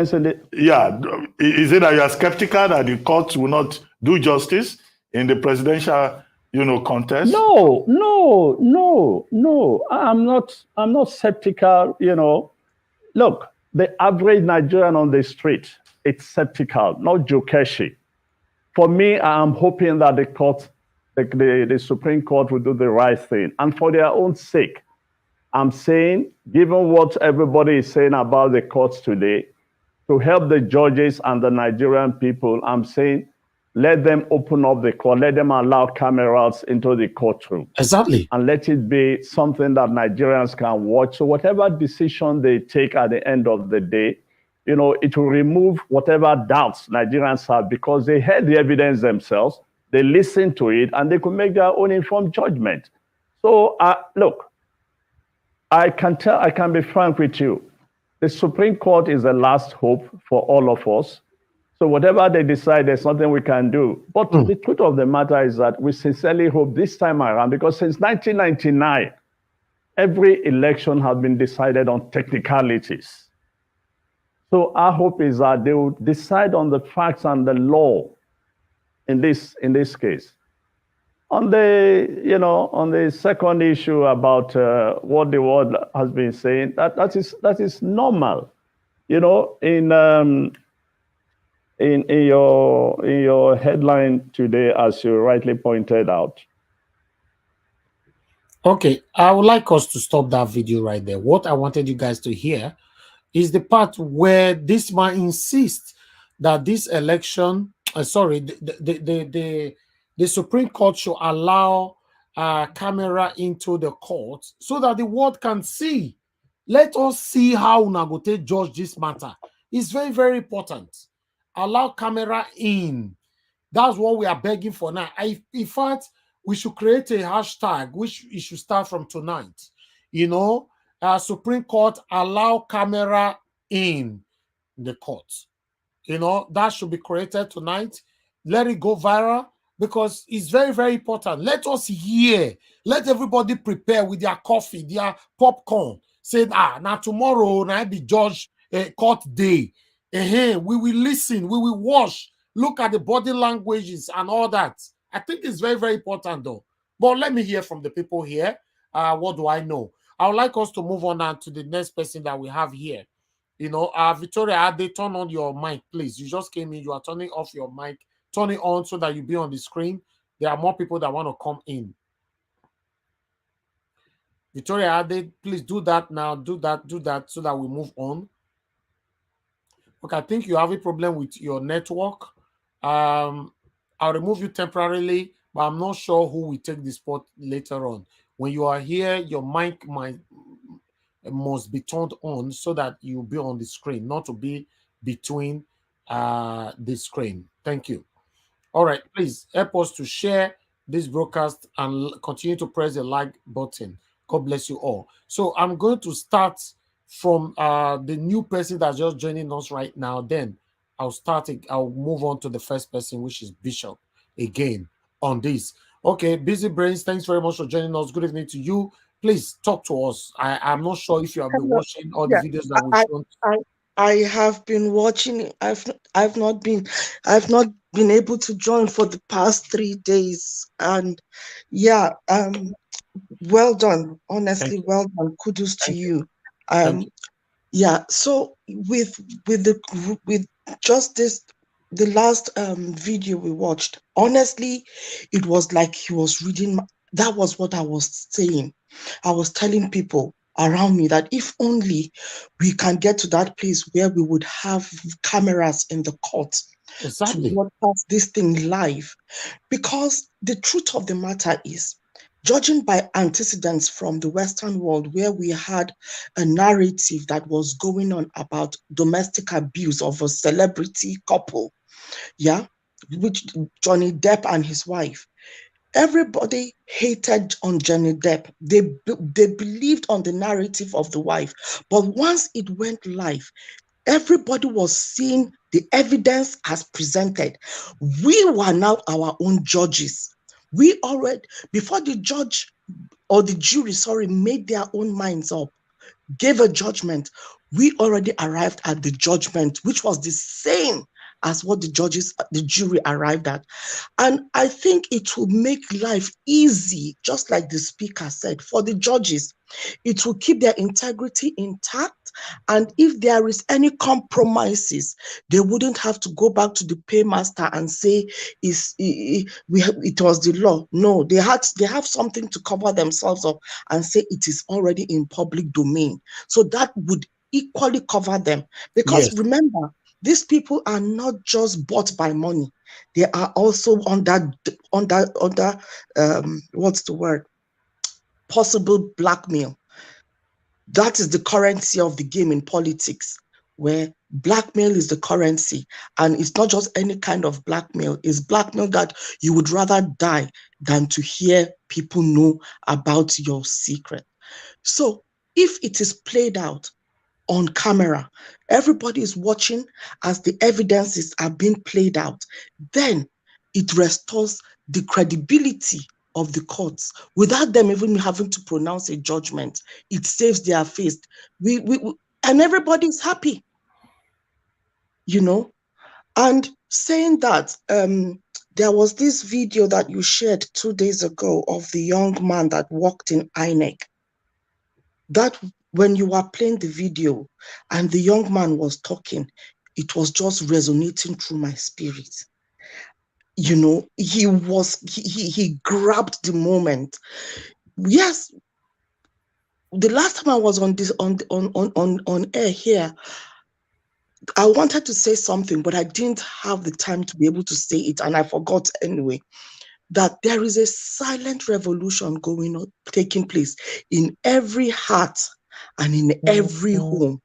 Yeah, is it that you are skeptical that the courts will not do justice in the presidential, you know, contest? No. I'm not skeptical. You know, look, the average Nigerian on the street, it's skeptical, not Jokeshi. For me, I am hoping that the court, the Supreme Court, will do the right thing, and for their own sake. I'm saying, given what everybody is saying about the courts today, to help the judges and the Nigerian people, I'm saying, let them open up the court, let them allow cameras into the courtroom. Exactly. And let it be something that Nigerians can watch. So whatever decision they take at the end of the day, you know, it will remove whatever doubts Nigerians have, because they heard the evidence themselves, they listened to it, and they could make their own informed judgment. So look, I can be frank with you. The Supreme Court is the last hope for all of us. So whatever they decide, there's nothing we can do. But the truth of the matter is that we sincerely hope this time around, because since 1999, every election has been decided on technicalities. So our hope is that they will decide on the facts and the law in this case. On the second issue about what the world has been saying, that is normal. You know, in your headline today, as you rightly pointed out. Okay, I would like us to stop that video right there. What I wanted you guys to hear is the part where this man insists that this election, the Supreme Court should allow camera into the court so that the world can see. Let us see how Nagote judge this matter. It's very, very important. Allow camera in. That's what we are begging for now. In fact, we should create a hashtag, which it should start from tonight. You know, Supreme Court allow camera in the court. You know, that should be created tonight. Let it go viral because it's very, very important. Let us hear. Let everybody prepare with their coffee, their popcorn. Say, now tomorrow, now be judge court day. We will listen. We will watch. Look at the body languages and all that. I think it's very, very important though. But let me hear from the people here. What do I know? I would like us to move on now to the next person that we have here. You know, Victoria, they turn on your mic, please. You just came in. You are turning off your mic. Turn it on so that you be on the screen. There are more people that want to come in. Victoria, please do that now. Do that so that we move on. Okay, I think you have a problem with your network. I'll remove you temporarily, but I'm not sure who will take the spot later on. When you are here, your mic must be turned on so that you'll be on the screen, not to be between the screen. Thank you. All right, please help us to share this broadcast and continue to press the like button. God bless you all. So I'm going to start from the new person that's just joining us right now. Then I'll move on to the first person, which is Bishop, again on this. Okay, Busy Brains, thanks very much for joining us. Good evening to you. Please talk to us. I'm not sure if you have been watching all the videos that we've shown. I have been watching. I've not been able to join for the past 3 days, and yeah, well done. Honestly, well done. Kudos to you. Yeah. So with just this, the last video we watched, honestly, it was like he was reading. That was what I was saying. I was telling people around me that if only we can get to that place where we would have cameras in the court to broadcast this thing live, because the truth of the matter is, judging by antecedents from the Western world, where we had a narrative that was going on about domestic abuse of a celebrity couple, which Johnny Depp and his wife. Everybody hated on Johnny Depp. They believed on the narrative of the wife. But once it went live, everybody was seeing the evidence as presented. We were now our own judges. We already, before the judge or the jury, made their own minds up, gave a judgment, we already arrived at the judgment, which was the same as what the jury arrived at. And I think it will make life easy, just like the speaker said, for the judges. It will keep their integrity intact. And if there is any compromises, they wouldn't have to go back to the paymaster and say it was the law. No, they have something to cover themselves up and say it is already in public domain. So that would equally cover them. Because remember, these people are not just bought by money. They are also under what's the word? Possible blackmail. That is the currency of the game in politics, where blackmail is the currency. And it's not just any kind of blackmail. It's blackmail that you would rather die than to hear people know about your secret. So if it is played out on camera, everybody is watching as the evidences are being played out, then it restores the credibility of the courts without them even having to pronounce a judgment. It saves their face. And everybody's happy, you know. And saying that, there was this video that you shared 2 days ago of the young man that worked in INEC. That when you were playing the video and the young man was talking, it was just resonating through my spirit. You know, he grabbed the moment. Yes, the last time I was on this on air here, I wanted to say something, but I didn't have the time to be able to say it, and I forgot anyway. That there is a silent revolution taking place in every heart and in every home.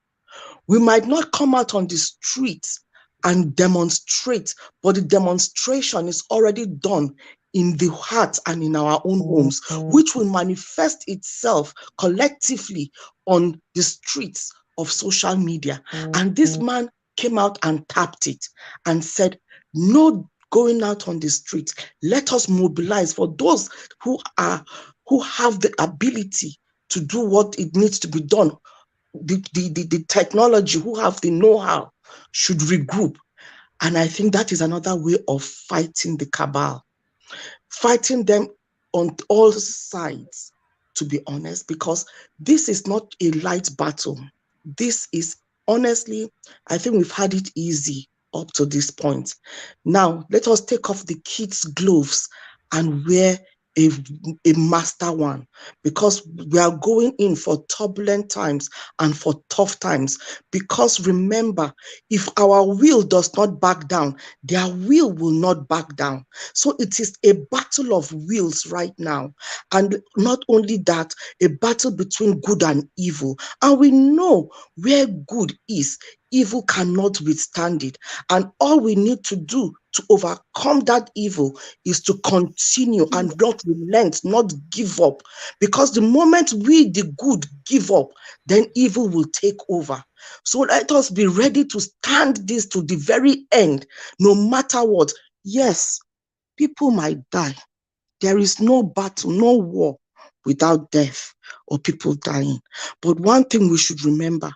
We might not come out on the streets and demonstrate, but the demonstration is already done in the heart and in our own homes, which will manifest itself collectively on the streets of social media. And this man came out and tapped it and said, no going out on the streets. Let us mobilize for those who have the ability to do what it needs to be done. The technology, who have the know-how, should regroup. And I think that is another way of fighting the cabal, fighting them on all sides, to be honest, because this is not a light battle. This is, honestly, I think we've had it easy up to this point. Now, let us take off the kids' gloves and wear a master one, because we are going in for turbulent times and for tough times. Because remember, if our will does not back down, their will will not back down. So it is a battle of wills right now. And not only that, a battle between good and evil. And we know where good is, evil cannot withstand it. And all we need to do to overcome that evil is to continue and not relent, not give up. Because the moment we, the good, give up, then evil will take over. So let us be ready to stand this to the very end, no matter what. Yes, people might die. There is no battle, no war without death or people dying. But one thing we should remember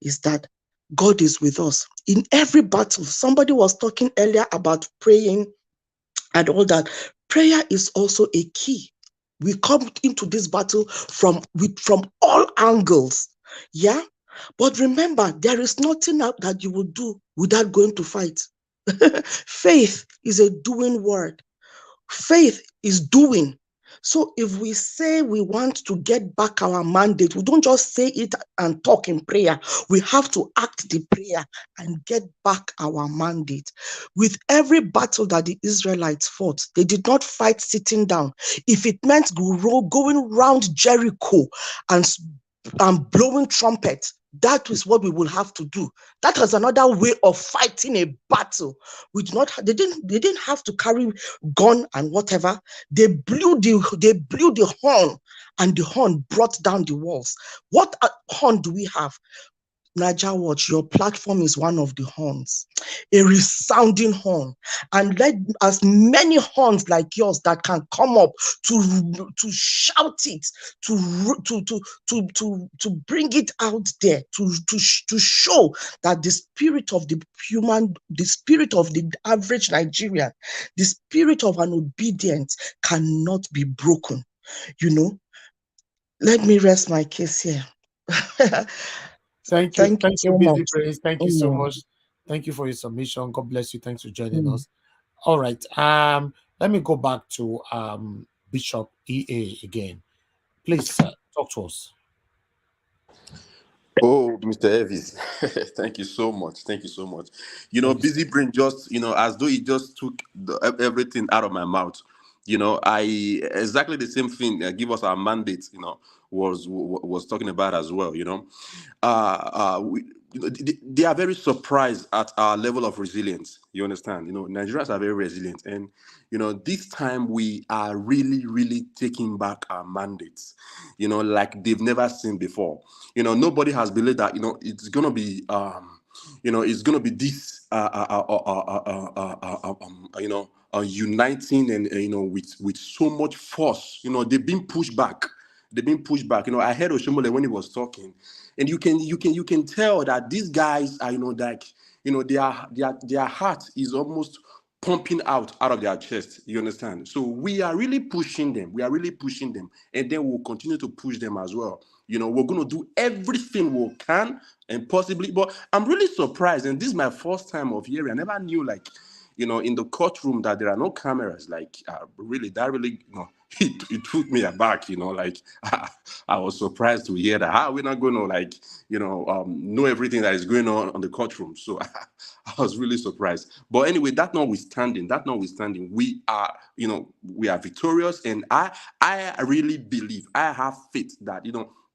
is that God is with us in every battle. Somebody was talking earlier about praying and all that. Prayer is also a key. We come into this battle from all angles. Yeah. But remember, there is nothing that you will do without going to fight. Faith is a doing word. Faith is doing. So if we say we want to get back our mandate, we don't just say it and talk in prayer. We have to act the prayer and get back our mandate. With every battle that the Israelites fought, they did not fight sitting down. If it meant going around Jericho and blowing trumpets, that is what we will have to do. That was another way of fighting a battle. They didn't have to carry gun and whatever. They blew the horn, and the horn brought down the walls. What horn do we have? Niger Watch, your platform is one of the horns, a resounding horn. And let as many horns like yours that can come up to shout it, to bring it out there, to show that the spirit of the human, the spirit of the average Nigerian, the spirit of an obedient cannot be broken. You know, let me rest my case here. Thank you, so Busy much. Praise. Thank you so much. Thank you for your submission. God bless you. Thanks for joining us. All right. Let me go back to Bishop EA again. Please talk to us. Oh, Mr. Elvis, thank you so much. Thank you so much. You know, Busy Brain just, as though he just took everything out of my mouth. Exactly the same thing. Give us our mandate. Was talking about as well. They are very surprised at our level of resilience. You understand? Nigerians are very resilient, and this time we are really, really taking back our mandates. Like they've never seen before. Nobody has believed that it's gonna be it's gonna be this uniting and with so much force. They've been pushed back. I heard Oshomole when he was talking, and you can tell that these guys are their heart is almost pumping out of their chest. You understand? So we are really pushing them. And then we'll continue to push them as well. We're going to do everything we can and possibly. But I'm really surprised, and this is my first time of hearing. I never knew, in the courtroom that there are no cameras. Really, it took me aback. I was surprised to hear that. How are we not going to know everything that is going on the courtroom? So I was really surprised. But anyway, that notwithstanding, we are, we are victorious, and I really believe, I have faith that,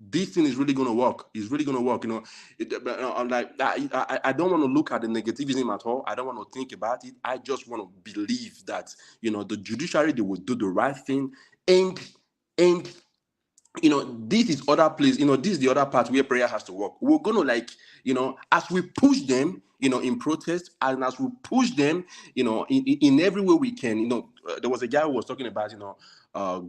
this thing is really going to work. It's really going to work. I'm like, I don't want to look at the negativism at all. I don't want to think about it. I just want to believe that, the judiciary, they will do the right thing. And this is other place, this is the other part where prayer has to work. We're going to as we push them, in protest, and as we push them, in every way we can, there was a guy who was talking about,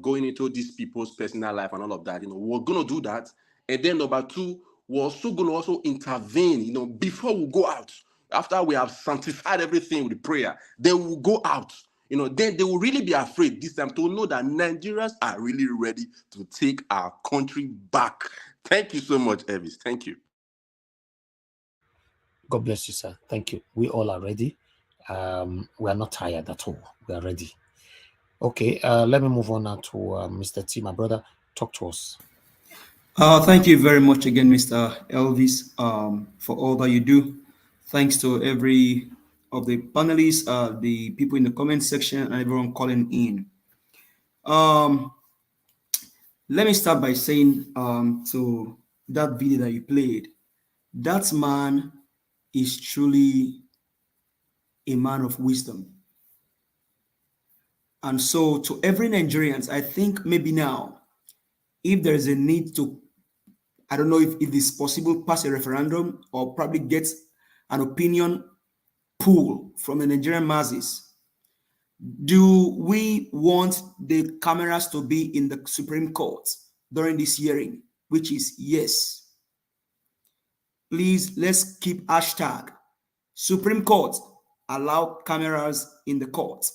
going into these people's personal life and all of that, we're going to do that. And then number two, we're also going to also intervene, before we go out, after we have sanctified everything with prayer, then we'll go out. Then they will really be afraid this time to know that Nigerians are really ready to take our country back. Thank you so much, Elvis. Thank you. God bless you, sir. Thank you. We all are ready. We are not tired at all. We are ready. Okay, let me move on now to Mr. T, my brother. Talk to us. Thank you very much again, Mr. Elvis, for all that you do. Thanks to every of the panelists, the people in the comment section, and everyone calling in. Let me start by saying to that video that you played, that man is truly a man of wisdom. And so to every Nigerians, I think maybe now, if there's a need to, I don't know if it is possible, pass a referendum or probably get an opinion pool from the Nigerian masses. Do we want the cameras to be in the Supreme Court during this hearing? Which is yes. Please, let's keep hashtag Supreme Court allow cameras in the court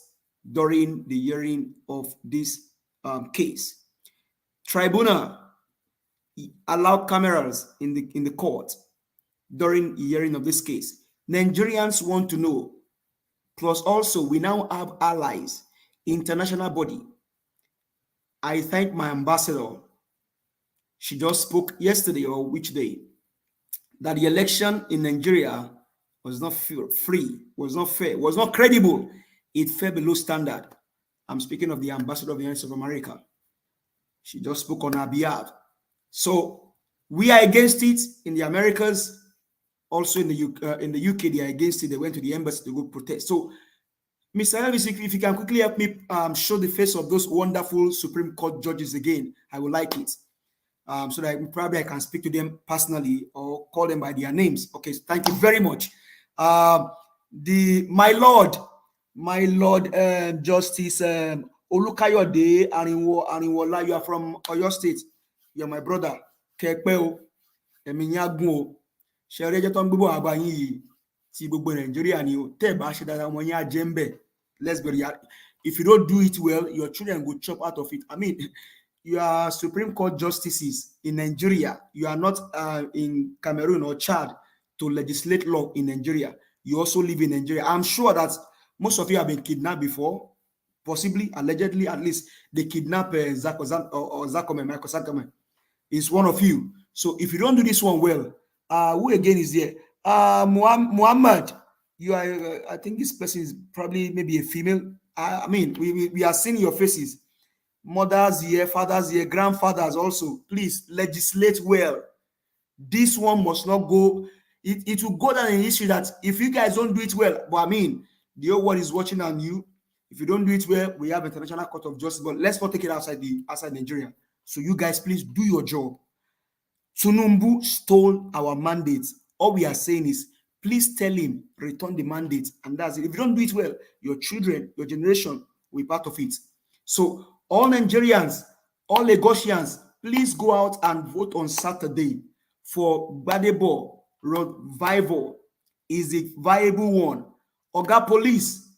during the hearing of this case. Tribunal allow cameras in the court during the hearing of this case. Nigerians want to know. Plus, also, we now have allies, international body. I thank my ambassador. She just spoke yesterday or which day that the election in Nigeria was not free, was not fair, was not credible. It fell below standard. I'm speaking of the ambassador of the United States of America. She just spoke on our behalf. So we are against it in the Americas. Also in the UK, they are against it. They went to the embassy to go protest. So, Mr. Elvis, if you can quickly help me show the face of those wonderful Supreme Court judges again, I would like it. So that probably I can speak to them personally or call them by their names. Okay, so thank you very much. My Lord Justice Olukayode Arinwola, you are from Oyo State. You're my brother. Kekpeo, Eminyagun. Shere jeton gbogbo agbayin yi ti gbogbo Nigeria ni o te ba se dada won yin ajembe. Let's be real. If you don't do it well, your children will chop out of it. I mean, you are Supreme Court justices in Nigeria. You are not in Cameroon or Chad to legislate law in Nigeria. You also live in Nigeria. I'm sure that most of you have been kidnapped before, possibly, allegedly, at least. They kidnap Zakome, Michael Zakome. Is one of you. So if you don't do this one well, who again is there? Muhammad, you are, I think this person is probably maybe a female. I mean, we are seeing your faces. Mothers here, fathers here, grandfathers also. Please legislate well. This one must not go. It will go down in history that if you guys don't do it well, but I mean, the whole world is watching on you. If you don't do it well, we have International Court of Justice, but let's not take it outside Nigeria. So you guys, please do your job. Tunumbu stole our mandate. All we are saying is, please tell him, return the mandate. And that's it. If you don't do it well, your children, your generation will be part of it. So all Nigerians, all Lagosians, please go out and vote on Saturday for Gbadebo revival. Is a viable one. Oga Police,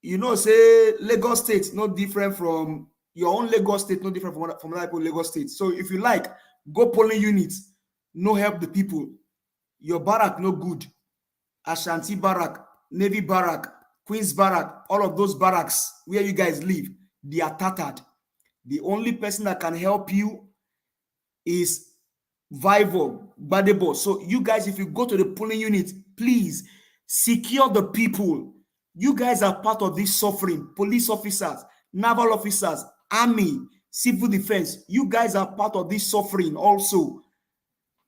you know, say Lagos State not different from your own Lagos State, not different from other people Lagos State. So if you like, go polling units, no help the people. Your barrack no good. Ashanti barrack, Navy barrack, Queen's barrack, all of those barracks where you guys live, they are tattered. The only person that can help you is Vivo, Badebo. So you guys, if you go to the polling unit, please Secure the people. You guys are part of this suffering. Police officers, naval officers, army, civil defense. You guys are part of this suffering also.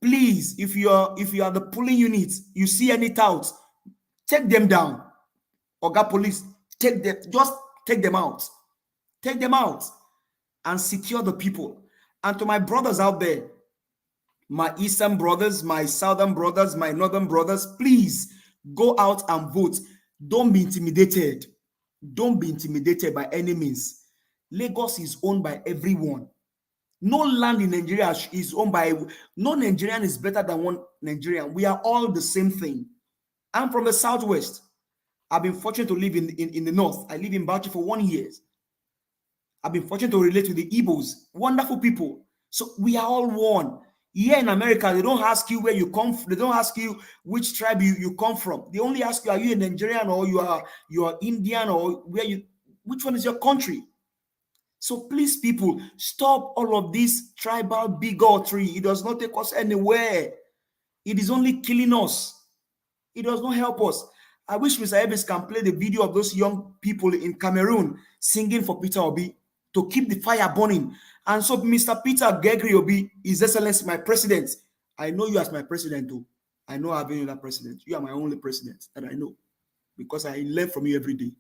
Please, if you are the pulling unit, you see any touts, take them down. Oga police, just take them out. Take them out and secure the people. And to my brothers out there, my eastern brothers, my southern brothers, my northern brothers, please go out and vote. Don't be intimidated. Don't be intimidated by any means. Lagos is owned by everyone. No land in Nigeria is owned by, no Nigerian is better than one Nigerian. We are all the same thing. I'm from the southwest. I've been fortunate to live in the north. I live in Bauchi for 1 year. I've been fortunate to relate with the Igbos. Wonderful people. So we are all one. Here in America, they don't ask you where you come from. They don't ask you which tribe you come from. They only ask you, are you a Nigerian or you are Indian or which one is your country? So please, people, stop all of this tribal bigotry. It does not take us anywhere. It is only killing us. It does not help us. I wish Mr. Evans can play the video of those young people in Cameroon singing for Peter Obi to keep the fire burning. And so, Mr. Peter Gregory Obi, His Excellency, my president, I know you as my president too. I know I've been your president. You are my only president that I know because I learn from you every day.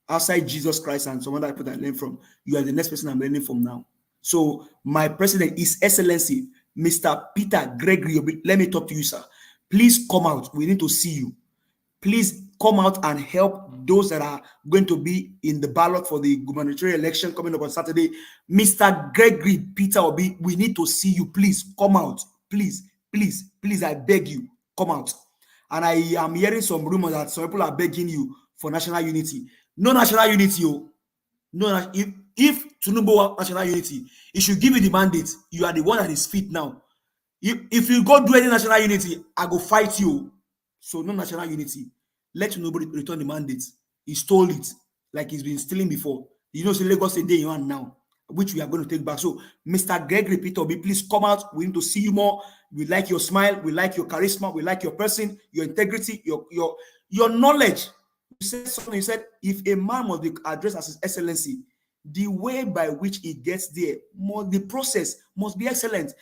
Outside Jesus Christ and some other people that I learn from, you are the next person I'm learning from now. So, my president, His Excellency, Mr. Peter Gregory Obi, let me talk to you, sir. Please come out. We need to see you. Please come out and help those that are going to be in the ballot for the gubernatorial election coming up on Saturday. Mr. Gregory Peter Obi, we need to see you. Please come out. Please, please, please, I beg you, come out. And I am hearing some rumors that some people are begging you for national unity. No national unity, oh. No, if Tinubu wants national unity, he should give you the mandate. You are the one at his feet now. If you go do any national unity, I go fight you. So no national unity. Let nobody return the mandate. He stole it like he's been stealing before. You know, so Lagos today you want now, which we are going to take back. So Mr. Gregory Peter Obi, please come out. We need to see you more. We like your smile. We like your charisma. We like your person, your integrity, your knowledge. You said something. You said if a man must be addressed as His Excellency, the way by which he gets there, the process must be excellent.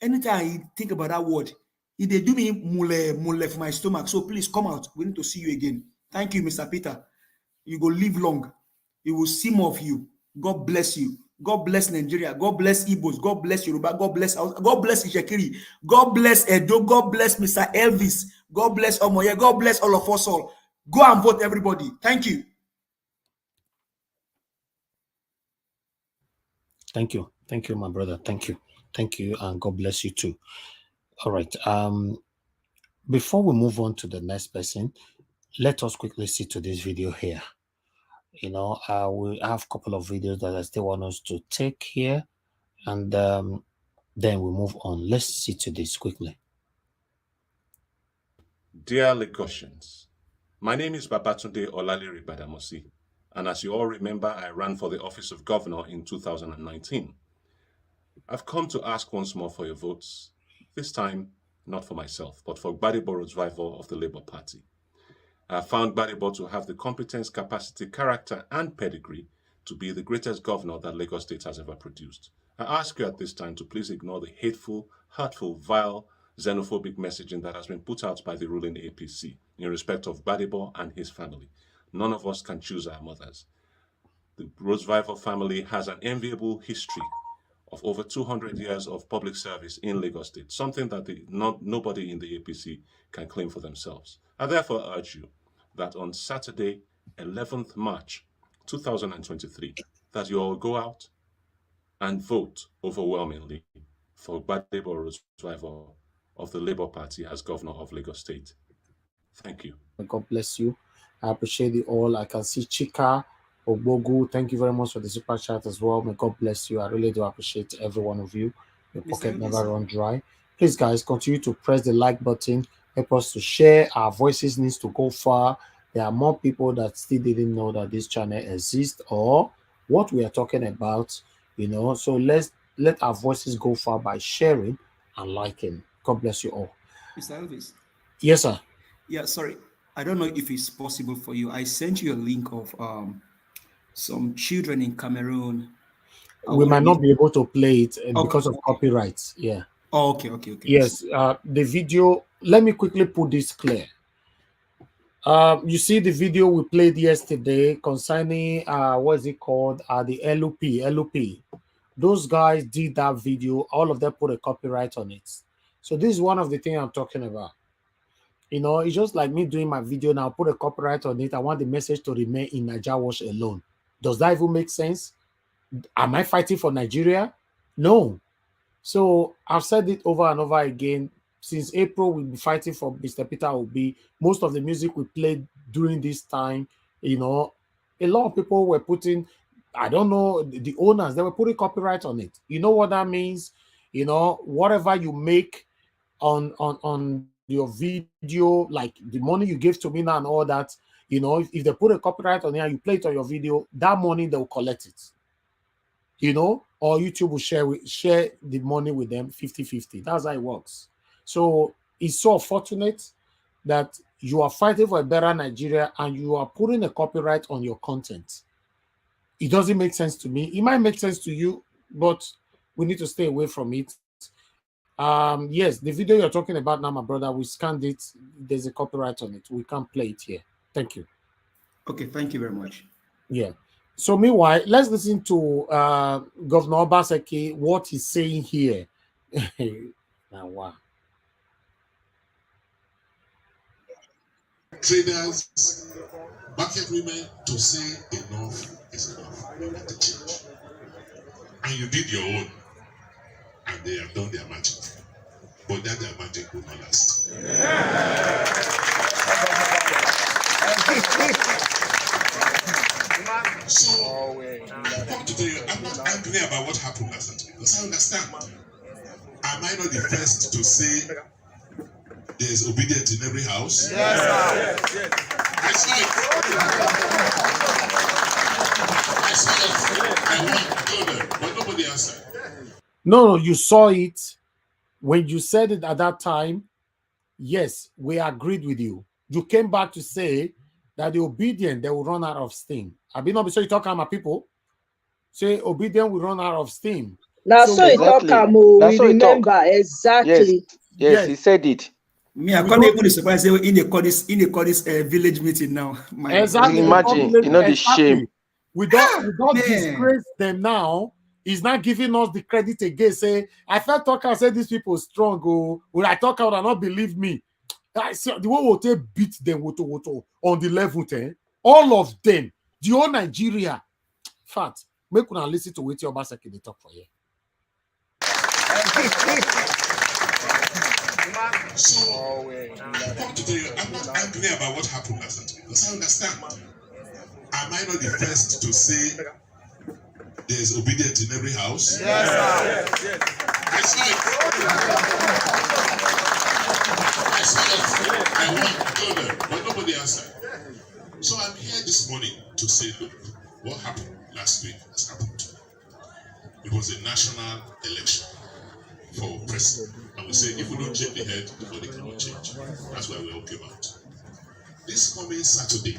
Anytime I think about that word, they do me mule for my stomach. So please come out. We need to see you again. Thank you, Mr. Peter. You go live long. You will see more of you. God bless you. God bless Nigeria. God bless Igbos. God bless Yoruba. God bless Ishekiri. God bless Edo. God bless Mr. Elvis. God bless Omoye. God bless all of us all. Go and vote, everybody. Thank you. Thank you. Thank you, my brother. Thank you. Thank you, and God bless you too. All right. Before we move on to the next person, let us quickly see to this video here. You know, we have a couple of videos that I still want us to take here, and then we move on. Let's see to this quickly. Dear Lagosians, my name is Babatunde Olalere Badamosi, and as you all remember, I ran for the office of governor in 2019. I've come to ask once more for your votes, this time not for myself, but for Gbadebo Rival of the Labour Party. I have found Gbadebo to have the competence, capacity, character, and pedigree to be the greatest governor that Lagos State has ever produced. I ask you at this time to please ignore the hateful, hurtful, vile, xenophobic messaging that has been put out by the ruling APC in respect of Gbadebo and his family. None of us can choose our mothers. The Rosevival family has an enviable history of over 200 years of public service in Lagos State, something that nobody in the APC can claim for themselves. I therefore urge you that on Saturday, 11th March 2023, that you all go out and vote overwhelmingly for Gbadebo Rival of the Labour Party as governor of Lagos State. Thank you. God bless you. I appreciate you all. I can see Chika Ogbogu. Thank you very much for the super chat as well. May God bless you. I really do appreciate every one of you. Your pocket never run dry. Please, guys, continue to press the like button. Help us to share. Our voices needs to go far. There are more people that still didn't know that this channel exists or what we are talking about, you know. So let our voices go far by sharing and liking. God bless you all. Mr. Elvis. Yes, sir. Yeah, sorry. I don't know if it's possible for you. I sent you a link of some children in Cameroon. We might not be able to play it because of okay. copyrights. Yeah. Oh, okay. Yes. The video. Let me quickly put this clear. You see the video we played yesterday concerning what is it called? The LUP. Those guys did that video. All of them put a copyright on it. So this is one of the things I'm talking about. You know, it's just like me doing my video now. Put a copyright on it. I want the message to remain in Nigeria Watch alone. Does that even make sense? Am I fighting for Nigeria? No. So I've said it over and over again. Since April, we'll be fighting for Mr. Peter Obi. Most of the music we played during this time, you know, a lot of people were putting, I don't know, the owners, they were putting copyright on it. You know what that means? You know, whatever you make on your video, like the money you give to me now and all that, you know, if they put a copyright on it and you play it on your video, that money they'll collect it. You know, or YouTube will share the money with them 50-50. That's how it works. So it's so fortunate that you are fighting for a better Nigeria and you are putting a copyright on your content. It doesn't make sense to me. It might make sense to you, but we need to stay away from it. Yes, the video you're talking about now, my brother, we scanned it. There's a copyright on it. We can't play it here. Thank you. Okay, thank you very much. Yeah. So meanwhile, let's listen to Governor Obaseki, what he's saying here. Now, wow. Traders, market women to say enough is enough. We need to change. And you did your own, and they have done their magic. But that their magic will not last. So, I want to tell you, I'm not angry about what happened last night because I understand. Am I not the first to say there's obedience in every house? Yes, sir. I saw it. I want to them, but nobody answered. No, you saw it. When you said it at that time, yes, we agreed with you. You came back to say that the obedient, they will run out of steam. I've been so you talk about people. Say obedient will run out of steam. Now, so exactly. We remember exactly. Yes, he said it. Me, I can't even surprise you in the village meeting now. Exactly. Imagine, you know, the shame. We don't disgrace them now. He's not giving us the credit again. Say, I felt talk and said these people strong. Oh, when I talk out and not believe me. I say the way we beat them on the level 10. All of them, the whole Nigeria. In fact, make una listen to what your Obaseki they talk for you. So, I want to tell you, I'm not angry about what happened last night because I understand. Am I not the first to say there's obedience in every house? Yes, sir. I saw it. I want to tell them, but nobody answered. So I'm here this morning to say, look, what happened last week has happened. It was a national election for president. And we say, if we don't change the head, the body cannot change. That's why we all came out. This coming Saturday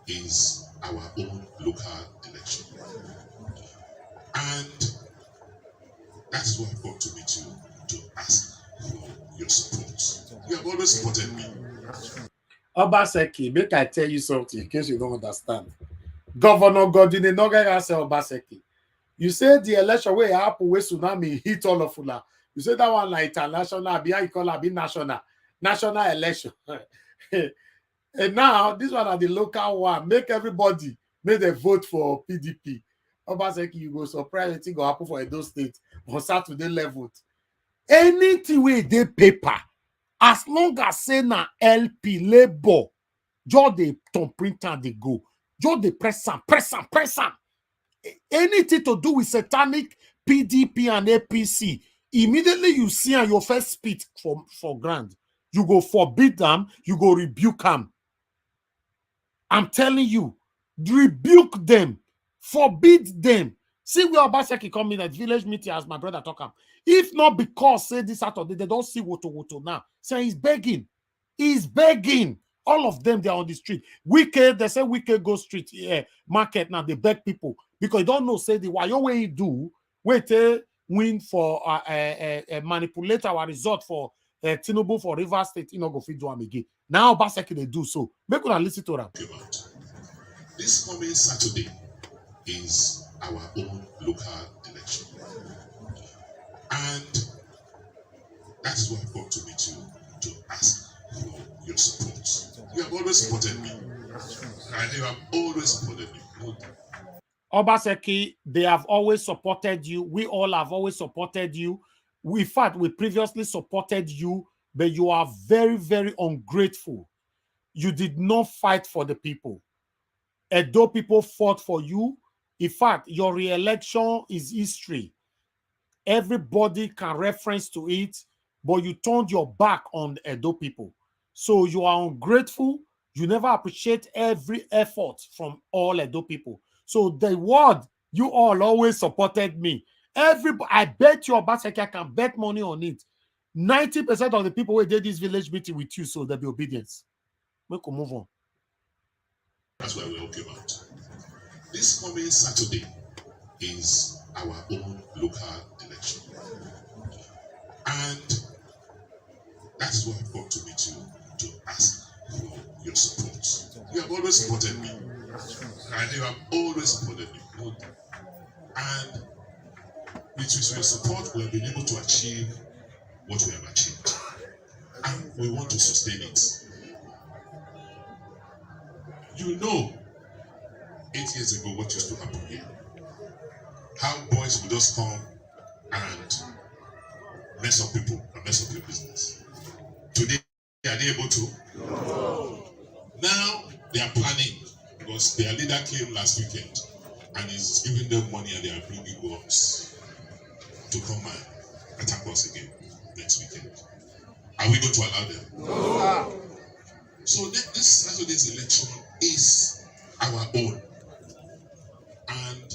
is our own local election. And that is why I've come to meet you to ask for your support. You have always supported me. Obaseki, make I tell you something in case you don't understand. Governor Godine Nogaya said Obaseki. You said the election where happen where tsunami hit all of Ula. You said that one like international, be you call it national election. And now this one are the local one. Make everybody make a vote for PDP. Obaseki, you go surprise anything go happen for Edo State on Saturday level. Anything where they paper, as long as say na LP labor, just the ton printer they go, just the press am. Anything to do with satanic PDP and APC, immediately you see and your first spit for grand. You go forbid them, you go rebuke them. I'm telling you, rebuke them, forbid them. See where Obaseki come in at village meeting as my brother talk am. If not because say this Saturday, they don't see woto now. Say he's begging. He's begging. All of them, they're on the street. Wicked, they say Wicked go street market now. They beg people because you don't know. Say the why you way you do wait win for manipulate our result for Tinubu for Rivers State. You know go fit do them again. Now Obaseki they do so. Make una listen to them. This coming Saturday is our own local election, and that is why I've come to meet you to ask for your support. You have always supported me, and you have always supported me. Obaseki, they have always supported you. We all have always supported you. In fact, we previously supported you, but you are very, very ungrateful. You did not fight for the people. Edo people fought for you. In fact, your re-election is history. Everybody can reference to it, but you turned your back on the Edo people. So you are ungrateful. You never appreciate every effort from all Edo people. So the word, you all always supported me. I bet your Obaseki can bet money on it. 90% of the people who did this village meeting with you, so there'll be obedience. We can move on. That's why we came out. This coming Saturday is our own local election, and that is why I've come to meet you to ask for your support. You have always supported me, and you have always supported me. And with your support, we have been able to achieve what we have achieved, and we want to sustain it. You know, 8 years ago, what used to happen here? How boys would just come and mess up people and mess up your business. Today, are they able to? No. Now they are planning because their leader came last weekend and is giving them money and they are bringing bombs to come and attack us again next weekend. Are we going to allow them? No. So this Saturday's election is our own, and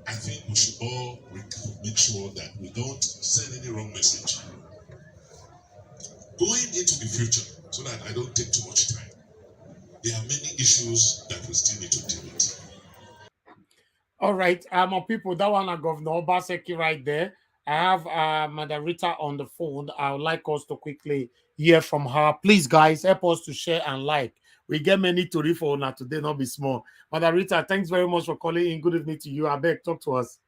I think we should all make sure that we don't send any wrong message going into the future, so that I don't take too much time. There are many issues that we still need to deal with. All right, people, that one Governor Obaseki right there. I have Madam Rita on the phone. I would like us to quickly hear from her. Please, guys, help us to share and like. We get many to read for now today, not be small. Madam Rita, thanks very much for calling in. Good evening to you. I beg, talk to us.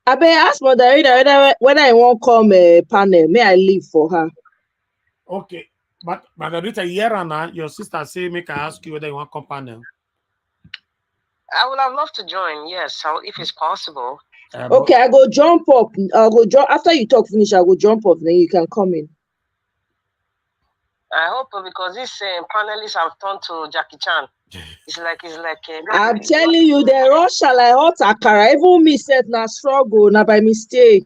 I beg ask Mother Rita whether I won't come panel. May I leave for her? Okay, but Madam Rita, here and now, your sister say make I ask you whether you want come panel. I would have loved to join, yes, if it's possible. Okay, I go jump up. I'll go jump after you talk finish. I go jump up. Then you can come in. I hope because these panelists have turned to Jackie Chan. It's like. I'm telling you, the rush shall I hot akara. Even me said na struggle na by mistake.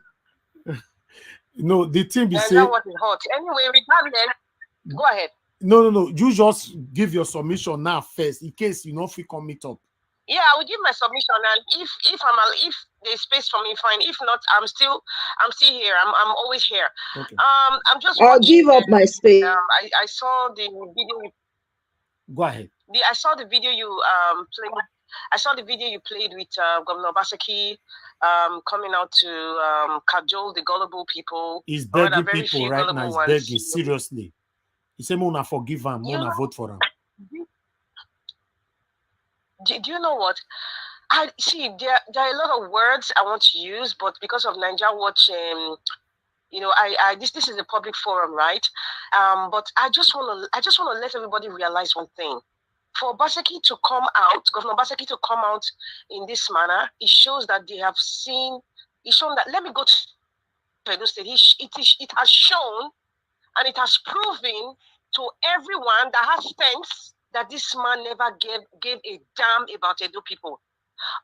No, the thing be say. That's what is hot. Anyway, regardless, go ahead. No. You just give your submission now first, in case you know if we come meet up. Yeah, I will give my submission, and if there's space for me, fine. If not, I'm still here. I'm always here. Okay. I'm just. I'll give up my space. I saw the video. Go ahead. I saw the video you played. I saw the video you played with Governor Obaseki coming out to cajole the gullible people. He's begging people right now. He's begging seriously. He said, "Mona forgive him. Mona vote for him." Do you know what? I see there are a lot of words I want to use, but because of Nigeria Watch, this is a public forum, right? But I just want to let everybody realize one thing. For Obaseki to come out, Governor Obaseki to come out in this manner, it shows that they have seen. It's shown that. Let me go to Edo State. It has shown, and it has proven to everyone that has sense that this man never gave a damn about Edo people.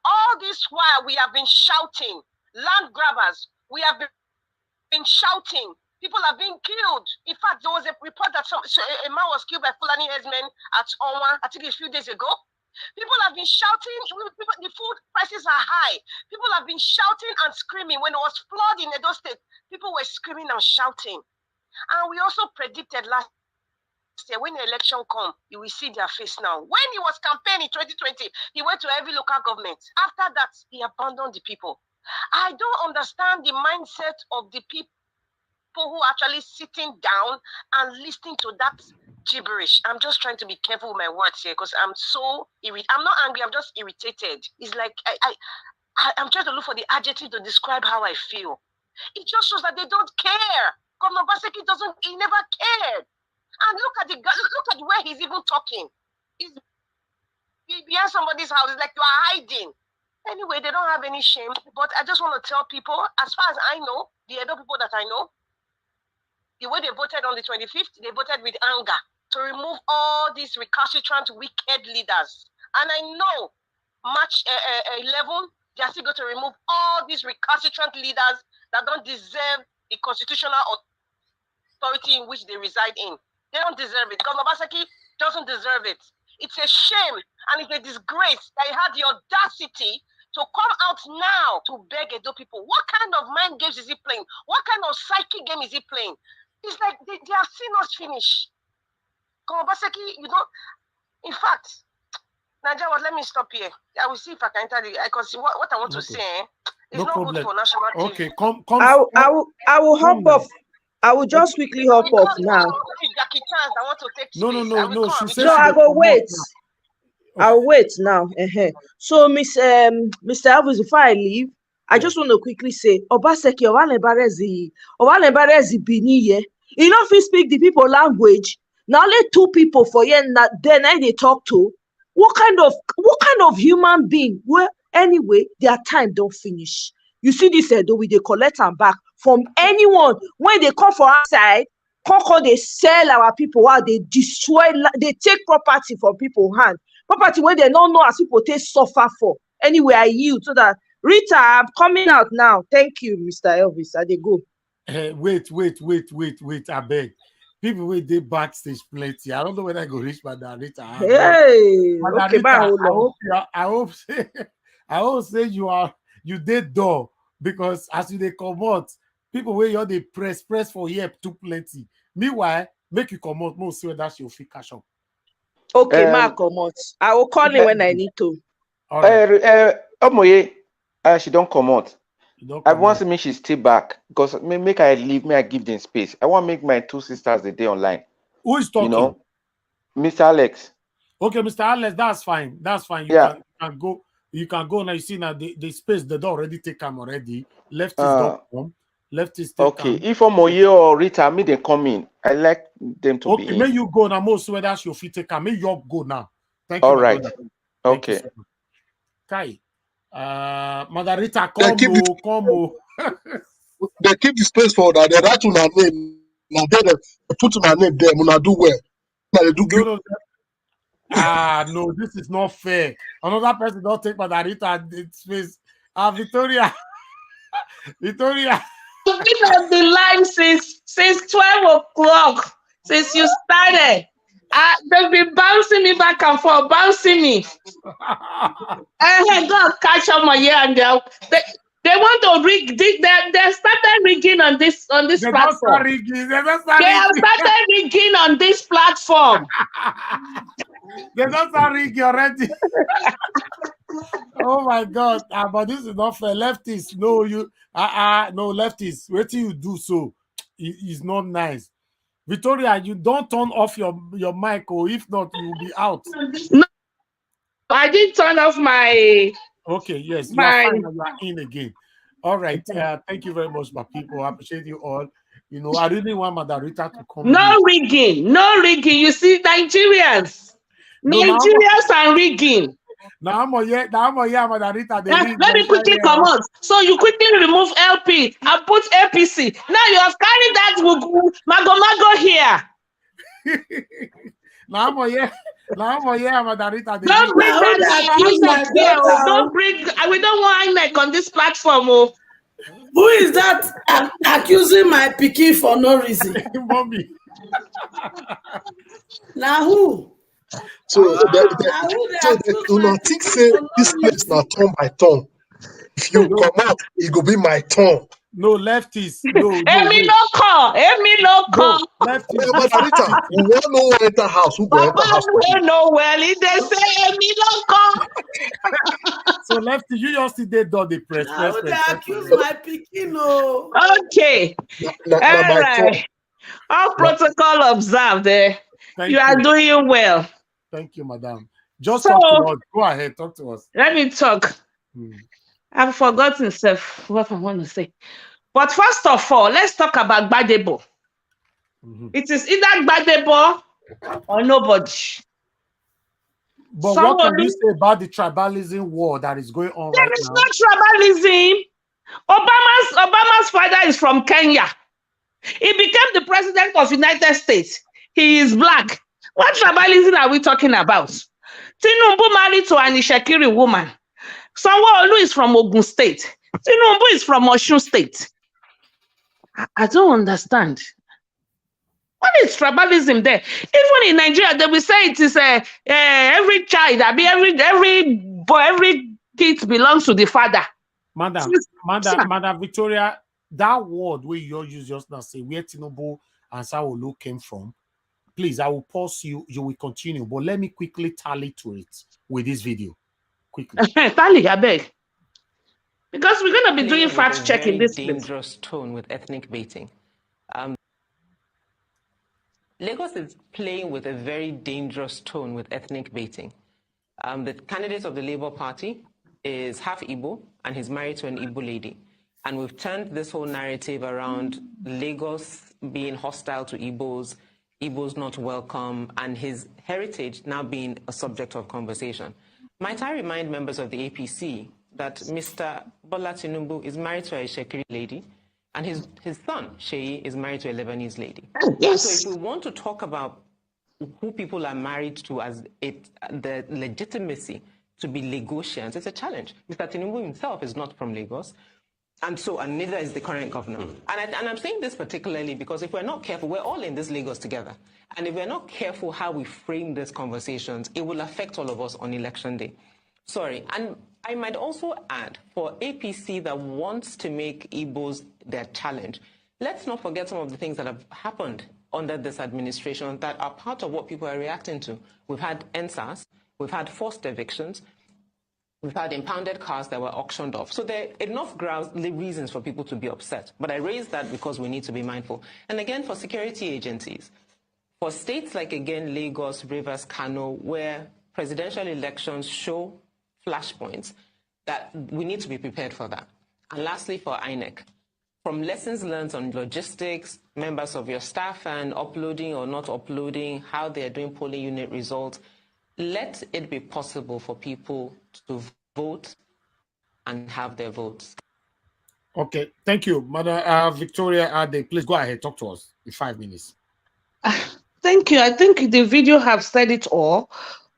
All this while we have been shouting, land grabbers. We have been shouting. People are being killed. In fact, there was a report that a man was killed by Fulani herdsmen at Onwa, I think a few days ago. People have been shouting. The food prices are high. People have been shouting and screaming. When it was flood in Edo State, people were screaming and shouting. And we also predicted last year, when the election come, you will see their face now. When he was campaigning 2020, he went to every local government. After that, he abandoned the people. I don't understand the mindset of the people who are actually sitting down and listening to that gibberish. I'm just trying to be careful with my words here because I'm so irritated. I'm not angry, I'm just irritated. It's like I'm trying to look for the adjective to describe how I feel. It just shows that they don't care. Governor Baseki he never cared. And look at where he's even talking. He's behind somebody's house. It's like you are hiding. Anyway, they don't have any shame. But I just want to tell people, as far as I know, the other people that I know, the way they voted on the 25th, they voted with anger to remove all these recalcitrant, wicked leaders. And I know March 11, they are still going to remove all these recalcitrant leaders that don't deserve the constitutional authority in which they reside in. They don't deserve it. Governor Baseki doesn't deserve it. It's a shame and it's a disgrace that he had the audacity to come out now to beg Edo people. What kind of mind games is he playing? What kind of psychic game is he playing? It's like they have seen us finish. Governor Baseki, you don't. In fact, Nigeria, let me stop here. I will see if I can enter the. Because what I want to say is not good for national TV. Okay, come. I will hop off. I will just quickly hop off now. No. She said No, I will wait. I'll wait now. So, Mr. Elvis, before I leave, I just want to quickly say, Obaseki, Owanebarezi Biniye. You know, if you speak the people language, now only two people for you, then they talk to. What kind of human being? Well, anyway, their time don't finish. You see this Edo, we they collect and back from anyone when they come for outside. They sell our people while they destroy, they take property from people's hand. Property where they don't know as people take suffer for. Anyway, I yield so that Rita, I'm coming out now. Thank you, Mr. Elvis. I they go. Wait, I beg. People with the backstage plenty. I don't know when I go reach Madam Rita. Hey, okay, I hope say you did door because as you they come out, people where you they press for here too plenty. Meanwhile, make you come out more so that's your free cash up. Okay, come out. I will call him when I need to. All right. Omoye, she don't come out. I want to make she stay back because make I leave, may I give them space. I want to make my two sisters the day online. Who is talking? You know, Mr. Alex. Okay, Mr. Alex, that's fine. You can go. You can go now. You see now the space the door already take them already. Left is don't Left is okay. If Omoye or Rita, me they come in. I like them to be in. May you go now. Most where that's your feet take them. May you go now. Thank you. All right. Okay. Kai. Mother Rita, come. They keep the space for that. They write to my name. Now they put my name there. When do well. Now they do. No, this is not fair. Another person don't take Mother Rita space. Victoria. You've been on the line since 12 o'clock. Since you started. They've been bouncing me back and forth, bouncing me. God catch up my ear and they want to rig. They started rigging on this platform. They have started rigging on this platform. They don't start rigging already. Oh my God! But this is not fair. Leftists, no, no leftists. Wait till you do so. It's not nice. Victoria, you don't turn off your mic, or if not, you will be out. No, I didn't turn off my. Okay, yes, you are fine. You are in again. All right. Thank you very much, my people. I appreciate you all. You know, I really want Madam Rita to come. No rigging. You see, Nigerians are rigging. Now I'm Madam Rita. Let me quickly come on. So you quickly remove LP and put APC. Now you have carried that Mago here. Now I'm Madam Rita. Don't bring that INEC. Don't bring. We don't want INEC on this platform. Oh. Who is that accusing my pikin for no reason? Mommy. Now who? So think say this place now turn by turn. If you come out, it will be my turn. No, lefties. No, Emi no call. Emi no call. Lefties. But Anita, we want no enter house. Who go enter Papa house? no know well. He dey say Emi no call. So lefty, you just did the press. Now they accuse my pikin. Oh. Okay. All right. All protocol observed. You are doing well. Thank you, madam. Just talk to us. Go ahead, talk to us. Let me talk. I've forgotten what I want to say. But first of all, let's talk about Gbadebo. It is either Gbadebo or nobody. But what can you say about the tribalism war that is going on right now? There is no tribalism. Obama's father is from Kenya. He became the president of the United States. He is black. What tribalism are we talking about? Tinubu married to an Ishekiri woman. Sanwo-Olu is from Ogun State. Tinubu is from Osun State. I don't understand. What is tribalism there? Even in Nigeria, they will say it is every child, every boy, every kid belongs to the father. Madam Victoria, that word where you use just now, say where Tinubu and Sanwo-Olu came from. Please, I will pause you. You will continue, but let me quickly tally to it with this video. Quickly. Tally, I beg. Because we're going to be doing fact check in this dangerous tone with ethnic baiting. Lagos is playing with a very dangerous tone with ethnic baiting. The candidate of the Labour Party is half Igbo and he's married to an Igbo lady. And we've turned this whole narrative around Lagos being hostile to Igbos, Igbos not welcome, and his heritage now being a subject of conversation. Might I remind members of the APC that Mr. Bola Tinubu is married to a Shekiri lady, and his son, Sheyi, is married to a Lebanese lady. Yes. So if we want to talk about who people are married to as the legitimacy to be Lagosians, it's a challenge. Mr. Tinubu himself is not from Lagos. And neither is the current governor. And I'm saying this particularly because if we're not careful, we're all in this Lagos together. And if we're not careful how we frame these conversations, it will affect all of us on election day. Sorry. And I might also add, for APC that wants to make Igbos their challenge, let's not forget some of the things that have happened under this administration that are part of what people are reacting to. We've had NSAS, we've had forced evictions, we've had impounded cars that were auctioned off. So there are enough reasons for people to be upset. But I raise that because we need to be mindful. And again, for security agencies, for states like, again, Lagos, Rivers, Kano, where presidential elections show flashpoints, that we need to be prepared for that. And lastly, for INEC, from lessons learned on logistics, members of your staff and uploading or not uploading, how they're doing polling unit results, let it be possible for people to vote and have their votes. Okay, thank you. Mother Victoria Ade, please go ahead, talk to us in 5 minutes. Thank you. I think the video have said it all.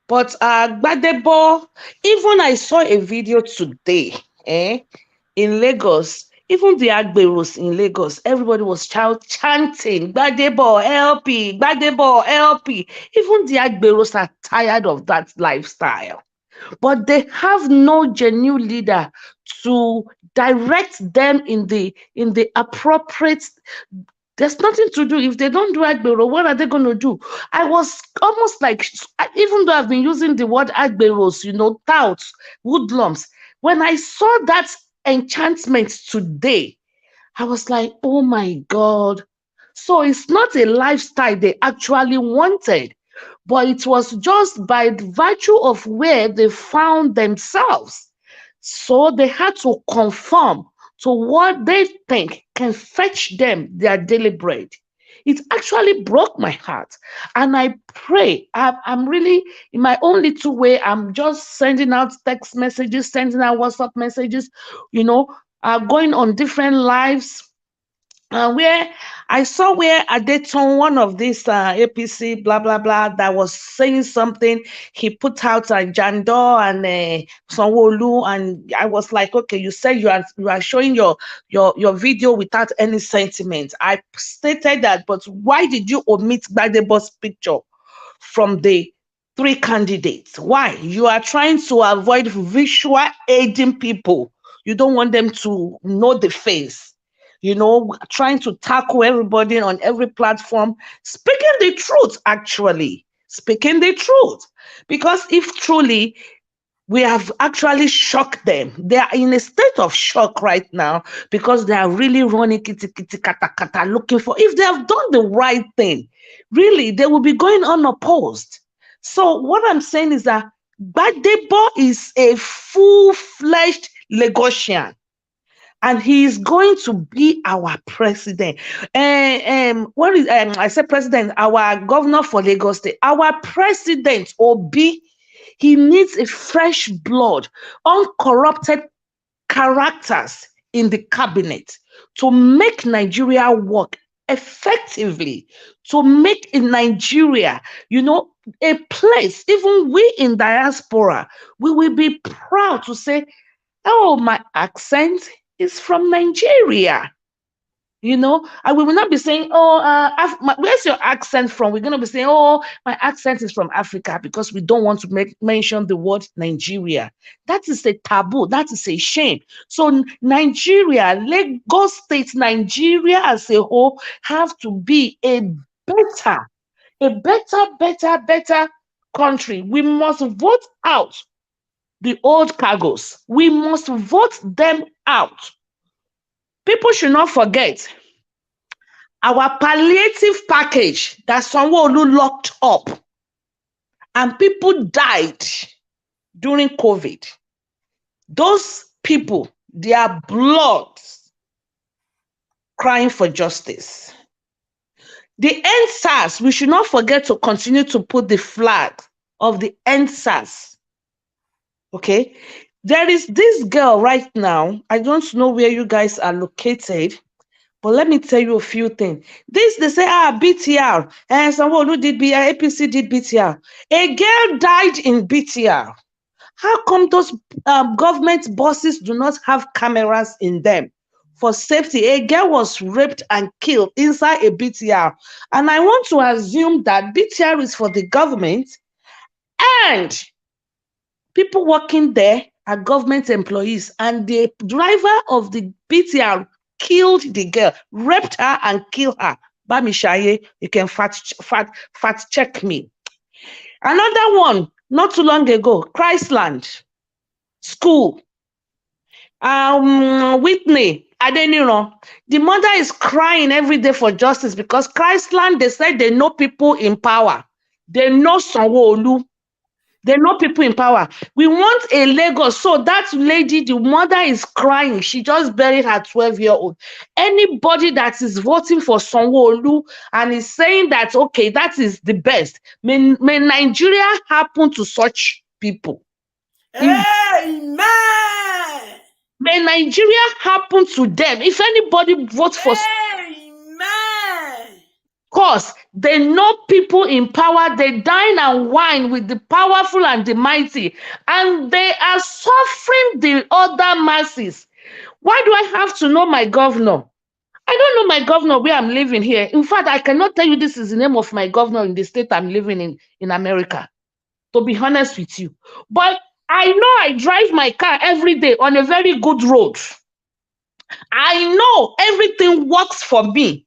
But Gbadebo, even I saw a video today in Lagos, even the Agberos in Lagos, everybody was chanting, Gbadebo, LP, Gbadebo, LP. Even the Agberos are tired of that lifestyle. But they have no genuine leader to direct them in the appropriate. There's nothing to do. If they don't do Agbero, what are they going to do? I was almost like, even though I've been using the word Agberos, touts, woodlums, when I saw that enchantment today, I was like, oh my God. So it's not a lifestyle they actually wanted, but it was just by the virtue of where they found themselves. So they had to conform to what they think can fetch them their daily bread. It actually broke my heart. And I pray, I'm really, in my own little way, I'm just sending out text messages, sending out WhatsApp messages, going on different lives. Where I saw where Adeton, one of these APC, blah, blah, blah, that was saying something. He put out Jandor and Sanwo-Olu, and I was like, okay, you said you are showing your video without any sentiment. I stated that, but why did you omit Gbadebo's picture from the 3 candidates? Why? You are trying to avoid visual aiding people. You don't want them to know the face. trying to tackle everybody on every platform, speaking the truth, actually, speaking the truth. Because if truly we have actually shocked them, they are in a state of shock right now because they are really running kitty kitty kata kata looking for, if they have done the right thing, really, they will be going unopposed. So what I'm saying is that Gbadebo is a full-fledged Lagosian, and he is going to be our president. What is I said president, our governor for Lagos State, our president Obi. He needs a fresh blood, uncorrupted characters in the cabinet to make Nigeria work effectively, to make in Nigeria, a place, even we in diaspora, we will be proud to say, oh, my accent is from Nigeria. And we will not be saying, oh, where's your accent from? We're going to be saying, oh, my accent is from Africa, because we don't want to mention the word Nigeria. That is a taboo. That is a shame. So Nigeria, Lagos State, Nigeria as a whole have to be a better country. We must vote out the old cargos. We must vote them out. People should not forget our palliative package that Sanwo-Olu locked up and people died during COVID. Those people, their blood crying for justice. The NSAS, we should not forget to continue to put the flag of the NSAS. Okay? There is this girl right now. I don't know where you guys are located, but let me tell you a few things. They say, BTR, and Sanwo-Olu did BTR, APC did BTR. A girl died in BTR. How come those government bosses do not have cameras in them for safety? A girl was raped and killed inside a BTR. And I want to assume that BTR is for the government, and people working there are government employees, and the driver of the BTR killed the girl, raped her and killed her. Bamishaye, you can fact check me. Another one, not too long ago, Christland School. Whitney, Adeniro, the mother is crying every day for justice because Christland, they said they know people in power. They know Sanwo-Olu. They know people in power. We want a Lagos. So that lady, the mother is crying. She just buried her 12-year-old. Anybody that is voting for Sanwo-Olu and is saying that, okay, that is the best, may Nigeria happen to such people. Amen. May Nigeria happen to them. If anybody votes for... Amen. Because they know people in power, they dine and wine with the powerful and the mighty, and they are suffering the other masses. Why do I have to know my governor? I don't know my governor where I'm living here. In fact, I cannot tell you this is the name of my governor in the state I'm living in America, to be honest with you. But I know I drive my car every day on a very good road. I know everything works for me.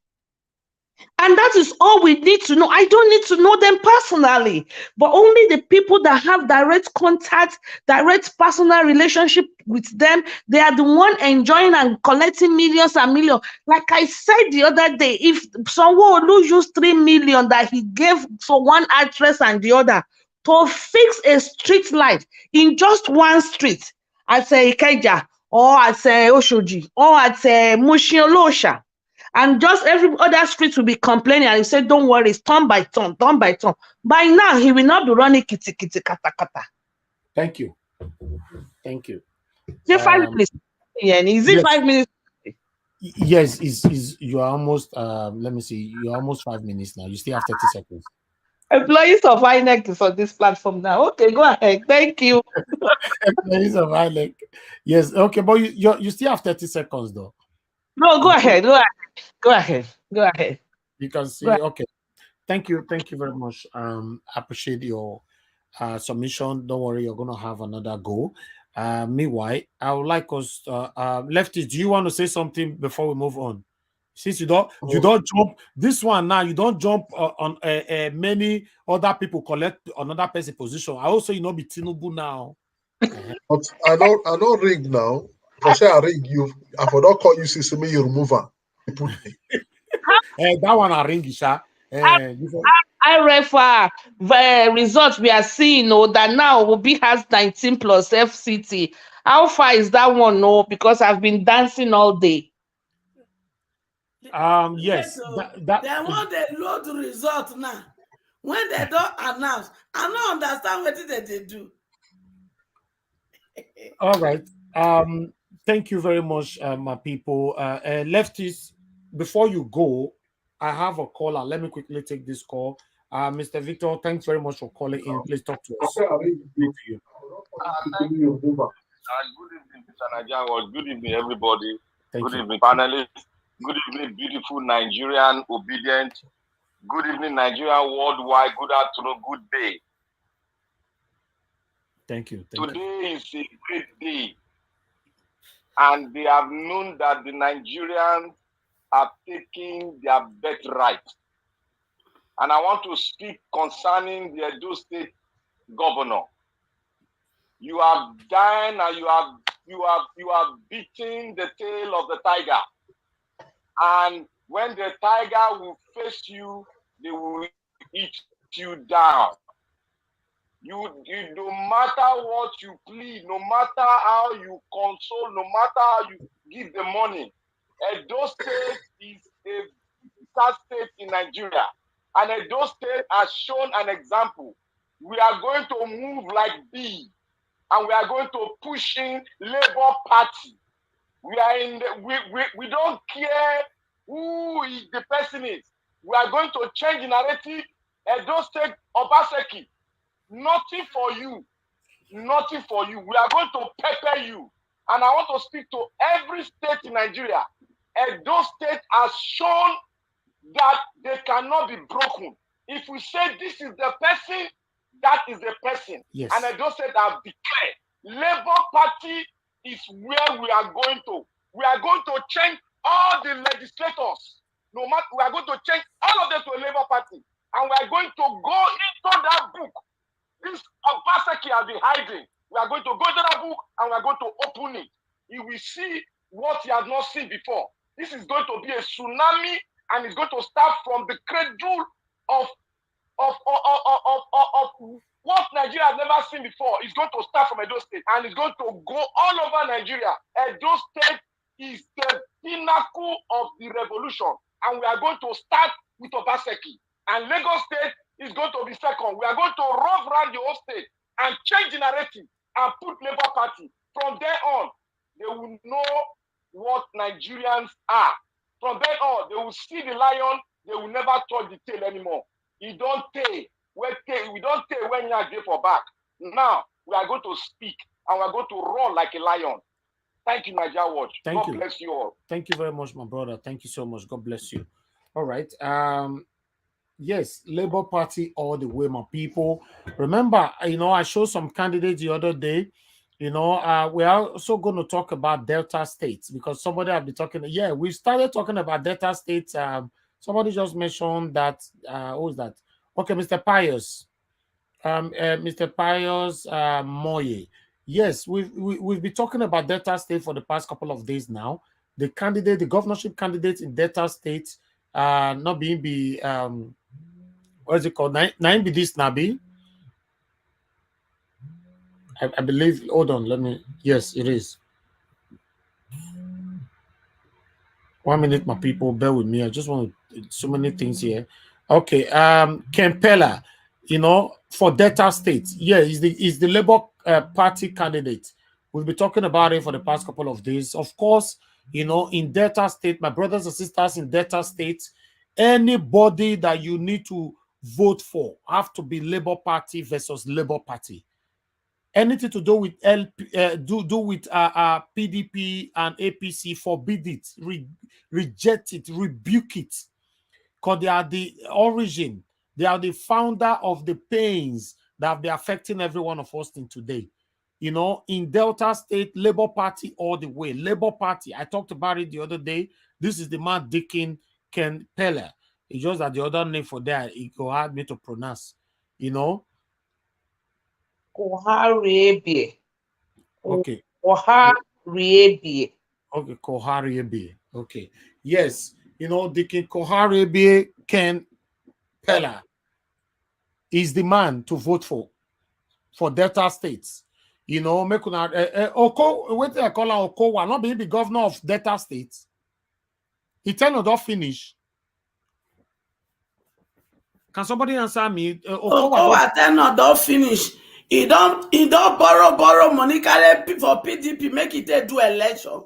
And that is all we need to know. I don't need to know them personally, but only the people that have direct contact, direct personal relationship with them, they are the one enjoying and collecting millions and millions. Like I said the other day, if Sanwo-Olu used 3 million that he gave for one actress and the other to fix a street light in just one street, at Ikeja, or at Oshoji, or at Mushin-Olosha, and just every other street will be complaining, and he said, don't worry, it's turn by turn, turn by turn. By now, he will not be running kitty kitty kata kata. Thank you. Thank you. Is it 5 minutes? Yeah, is it 5 minutes? Yes, you are almost, let me see, you're almost 5 minutes now. You still have 30 seconds. Employees of INEC is on this platform now. Okay, go ahead. Thank you. Employees of INEC. Yes, okay, but you still have 30 seconds though. No, go ahead. Go ahead. Go ahead. Go ahead. You can see. Okay. Thank you. Thank you very much. I appreciate your submission. Don't worry, you're gonna have another go. Meanwhile, I would like us, Lefty, do you want to say something before we move on? Since you don't jump this one now, you don't jump on many other people collect another person position. I also be Tinubu now. But I don't ring now. For say I ring you, I for don't call you since me you remove her. You put me. That one I ring Isha. I refer results we are seeing that now Obi has 19 plus FCT. How far is that one? No, because I've been dancing all day. Yes, they want the load result now. When they don't announce, I don't understand what they do. All right. Thank you very much, my people. Lefties, before you go, I have a caller. Let me quickly take this call. Mr. Victor, thanks very much for calling in. Please talk to us. Good evening, Mr. Nigerian. Good evening, everybody. Good evening, panelists. Good evening, beautiful Nigerian, obedient. Good evening, Nigerian worldwide. Good afternoon, good day. Thank you. Today is a great day. And they have known that the Nigerians are taking their birthright. And I want to speak concerning the Edo State governor. You are dying and you are beating the tail of the tiger. And when the tiger will face you, they will eat you down. You no matter what you plead, no matter how you console, no matter how you give the money, Edo State is a third state in Nigeria. And Edo State has shown an example. We are going to move like bees, and we are going to push in Labour Party. We are in the, we don't care who the person is. We are going to change the narrative. Edo State, Obaseki, nothing for you. Nothing for you. We are going to pepper you. And I want to speak to every state in Nigeria. Edo State has shown that they cannot be broken. If we say this is the person, that is the person. Yes. And Edo State have declared Labour Party is where we are going to. We are going to change all the legislators. No matter, we are going to change all of them to a Labour Party. And we are going to go into that book. This Obaseki has been hiding. We are going to go into that book and we are going to open it. You will see what he has not seen before. This is going to be a tsunami, and it's going to start from the cradle of what Nigeria has never seen before. It's going to start from Edo State, and it's going to go all over Nigeria. Edo State is the pinnacle of the revolution, and we are going to start with Obaseki. And Lagos State is going to be second. We are going to rough around the whole state and change the narrative and put Labour Party. From there on, they will know what Nigerians are. From then on, they will see the lion. They will never touch the tail anymore. We don't take when you are for back. Now we are going to speak and we are going to run like a lion. Thank you, Nigeria Watch. God bless you all. Thank you very much, my brother. Thank you so much. God bless you. All right. Yes, Labour Party all the way, my people. Remember, I showed some candidates the other day. We are also going to talk about Delta states because somebody have been talking. Yeah, we started talking about Delta states. Somebody just mentioned that. Who is that? Okay, Mr. Pius. Mr. Pius Moye. Yes, we've been talking about Delta State for the past couple of days now. The governorship candidate in Delta State, not being what is it called? Nine be this Nabi. I believe. Hold on, let me. Yes, it is. 1 minute, my people. Bear with me. I just want so many things here. Okay. Kempela, for Delta State. Yeah, he's the Labour Party candidate. We'll be talking about it for the past couple of days. Of course, in Delta State, my brothers and sisters in Delta State, anybody that you need to vote for have to be Labour Party versus Labour Party. Anything to do with PDP and APC, forbid it, reject it, rebuke it, because they are the origin, they are the founder of the pains that have been affecting every one of us in today. You know, in Delta State, Labour Party all the way. Labour Party, I talked about it the other day. This is the man Dickin Ken Peller. It's just that the other name for that, it go hard me to pronounce. You know? Koharebe. Okay. Koharebe. Okay, Koharebe. Okay. Yes. You know, Dickin Koharebe Ken Peller is the man to vote for Delta States. You know, make Oko, what I call Okowa, not being the governor of Delta State. He tell you don't finish. Can somebody answer me? Okowa tell no don't finish. He don't borrow money carry for PDP, make it do election.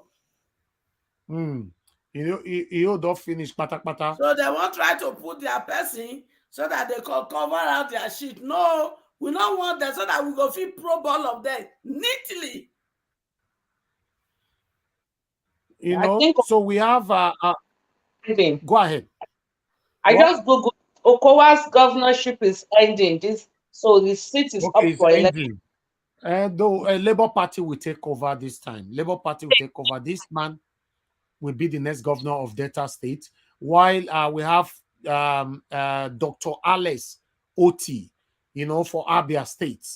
You know, he don't finish pata. So they won't try to put their person so that they can cover out their shit. No, we don't want that so that we go fit probe all of them neatly. You know, so we have go ahead. I just Googled Okowa's governorship is ending. So the seat is up for election. Though Labour Party will take over this time. Labour Party will take over. This man will be the next governor of Delta State, while we have Dr. Alice Oti, you know, for Abia State.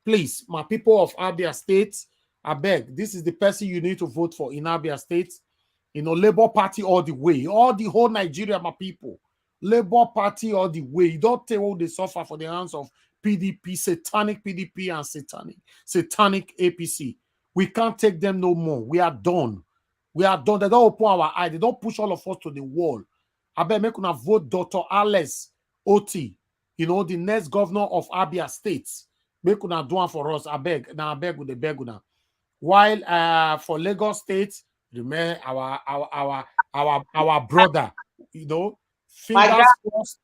Please, my people of Abia State, I beg, this is the person you need to vote for in Abia State. You know, Labour Party all the way, all the whole Nigeria, my people. Labour Party all the way. You don't take all the suffer for the hands of PDP, satanic PDP and satanic APC. We can't take them no more. We are done. We are done. They don't open our eye. They don't push all of us to the wall. I bet make una vote Dr. Alice Oti, you know, the next governor of Abia State. Make una do one for us. I beg. Now I beg with the beg una. While for Lagos State, remember our brother, you know, fingers crossed.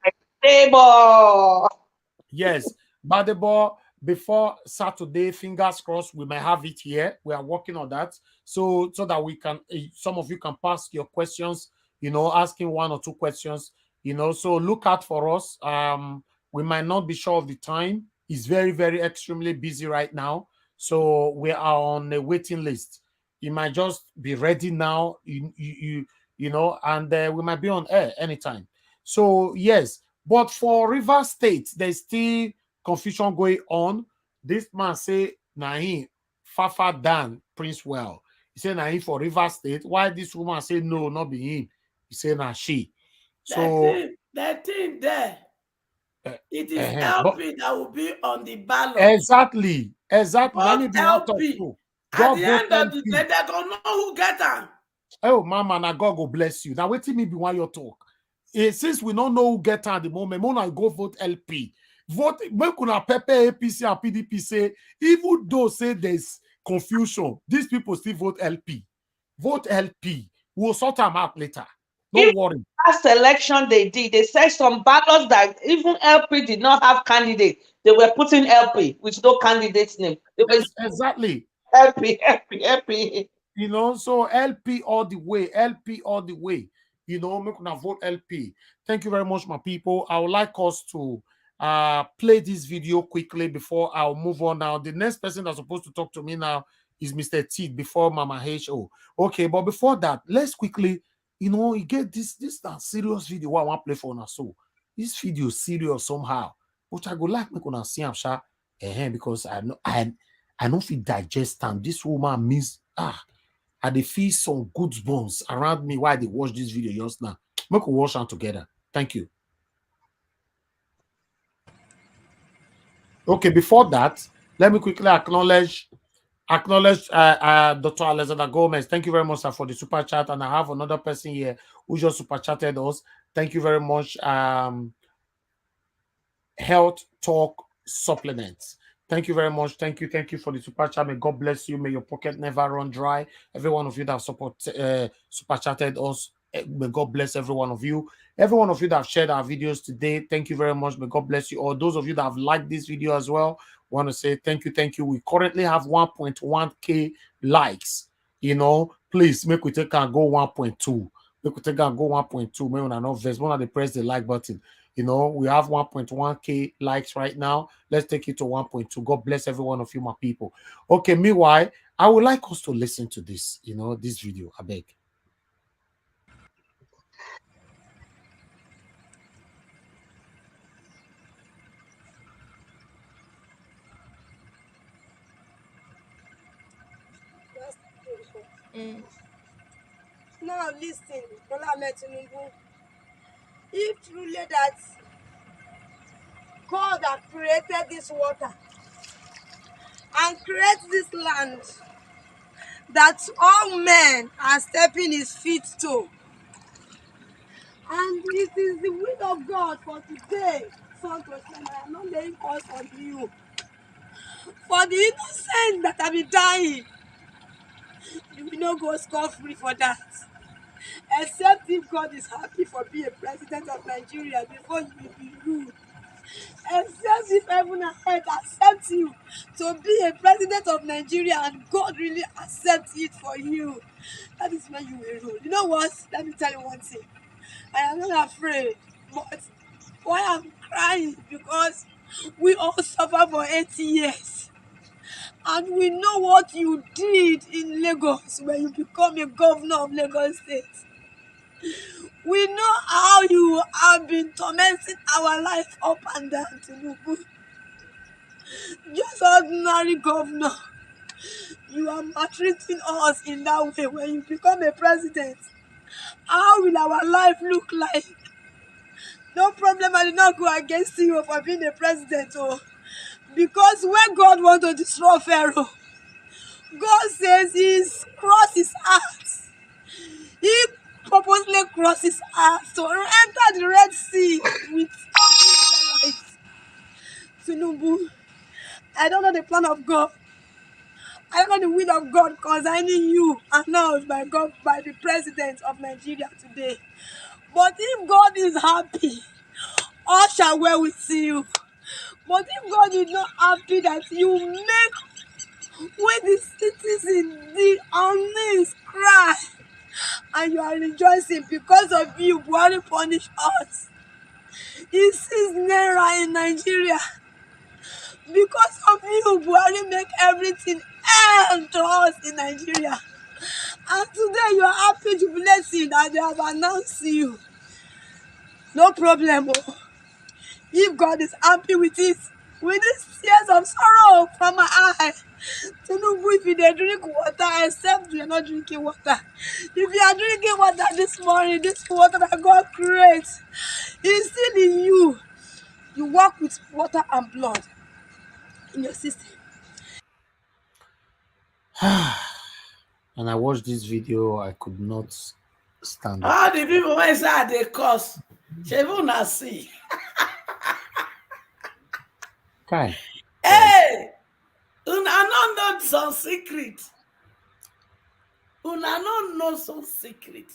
Yes, but the ball before Saturday, fingers crossed, we might have it here. We are working on that, so that we can, some of you can pass your questions, you know, asking 1 or 2 questions, you know. So look out for us. We might not be sure of the time. It's very, very extremely busy right now, so we are on a waiting list. You might just be ready now, you know, and we might be on air anytime. So yes, but for River State, there's still confusion going on. This man say Nahin Fafa Dan Prince Well. He said Nahin for River State. Why this woman say no, not be him? He said nah she. So that thing there, it is LP that will be on the ballot. Exactly. Let me be LP. At the end of the day, they don't know who get her. Oh, mama, now God go bless you. Now wait till me be while you talk. Since we don't know who get her at the moment, Mona go vote LP. Vote make una Pepe APC and PDP say, even though say there's confusion, these people still vote LP. Vote LP. We'll sort them out later. Don't worry. Last election they did, they said some ballots that even LP did not have candidate. They were putting LP with no candidate's name. They were exactly LP. You know, so LP all the way, LP all the way. You know, make una vote LP. Thank you very much, my people. I would like us to play this video quickly before I'll move on. Now, the next person that's supposed to talk to me now is Mr. T before Mama HO. Okay, but before that, let's quickly, you know, you get this serious video I want to play for now. So this video is serious somehow, which I go like make una see am sha, because I don't feel digest time. This woman means I dey feel some good bones around me while they watch this video just now. Make we watch them together. Thank you. Okay, before that, let me quickly acknowledge Dr. Alexander Gomez. Thank you very much, sir, for the super chat. And I have another person here who just super chatted us. Thank you very much. Health Talk Supplements. Thank you very much. Thank you for the super chat. May God bless you. May your pocket never run dry. Every one of you that have super chatted us, may God bless every one of you. Every one of you that have shared our videos today, thank you very much. May God bless you all. Those of you that have liked this video as well, want to say thank you. We currently have 1.1k likes. You know, please make we take and go 1.2. We could take and go 1.2. Maybe we're not verse. One of the press the like button. You know, we have 1.1k likes right now. Let's take it to 1.2. God bless every one of you, my people. Okay, meanwhile, I would like us to listen to this, you know, this video. I beg. Now listen, Bola Ahmed Tinubu, if truly that God that created this water and create this land that all men are stepping his feet to, and it is the will of God for today, son to son, I am not laying calls on you. For the innocent that have been dying, you will not go scot-free for that. Except if God is happy for being a president of Nigeria before you will be ruled. Except if heaven and earth accept you to be a president of Nigeria and God really accepts it for you. That is when you will rule. You know what? Let me tell you one thing. I am not afraid, but why I'm crying because we all suffer for 80 years. And we know what you did in Lagos when you become a governor of Lagos State. We know how you have been tormenting our life up and down Tinubu. Just ordinary governor. You are maltreating us in that way when you become a president. How will our life look like? No problem, I did not go against you for being a president. Oh. Because when God wants to destroy Pharaoh, God says He's crossed his heart. He purposely crossed his heart to enter the Red Sea with the Israelites. Tinubu, I don't know the plan of God. I don't know the will of God concerning you announced by God, by the president of Nigeria today. But if God is happy, all shall well with you. But if God is not happy that you make when the citizens the unknowns cry and you are rejoicing because of you, Buhari punish us. He sees Naira in Nigeria. Because of you, Buhari make everything end to us in Nigeria. And today you are happy to blessing that they have announced you. No problem. Oh. If God is happy with it, with these tears of sorrow from my eye, Tinubu, if you drink water, except you are not drinking water. If you are drinking water this morning, this water that God creates is still in you. You walk with water and blood in your system. And I watched this video, I could not stand up. All the people when say they curse, she will not see. Okay. Hey, una no know some secret. Una no know some secret.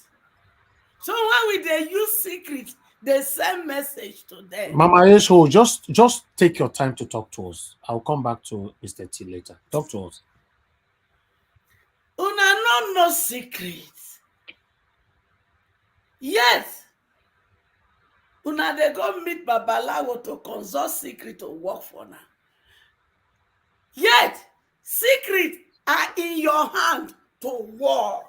So when we they use secret, they send message to them. Mama Esho, just take your time to talk to us. I'll come back to Mr. T later. Talk to us. Una no know secret. Yes. Una they go meet Babalawo to consult secret to work for now. Yet, secret are in your hand to war.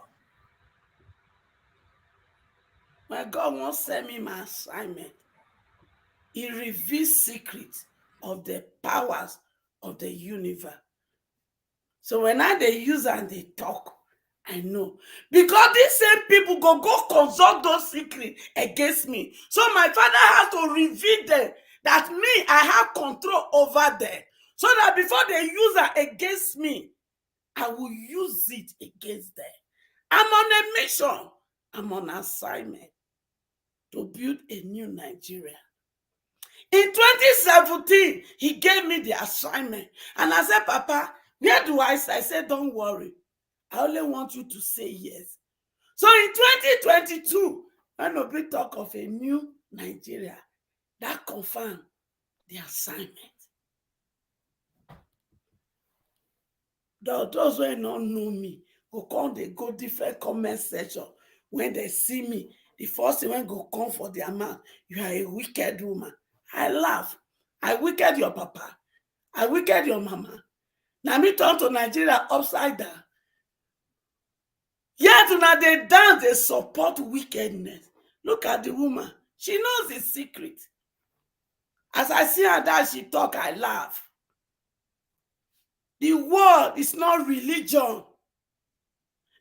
When God wants to send me my assignment, He reveals secrets of the powers of the universe. So when they use and they talk, I know. Because these same people go consult those secrets against me. So my father has to reveal them that me, I have control over them. So that before they use it against me, I will use it against them. I'm on a mission. I'm on assignment to build a new Nigeria. In 2017, he gave me the assignment. And I said, Papa, where do I say? I said, don't worry. I only want you to say yes. So in 2022, when we talk of a new Nigeria, that confirmed the assignment. Those who don't know me, go different comment section, when they see me, the first thing when go come for their mouth, you are a wicked woman. I laugh. I wicked your papa. I wicked your mama. Now me turn to Nigeria upside down. Yet now they dance, they support wickedness. Look at the woman. She knows the secret. As I see her that she talk, I laugh. The world is not religion.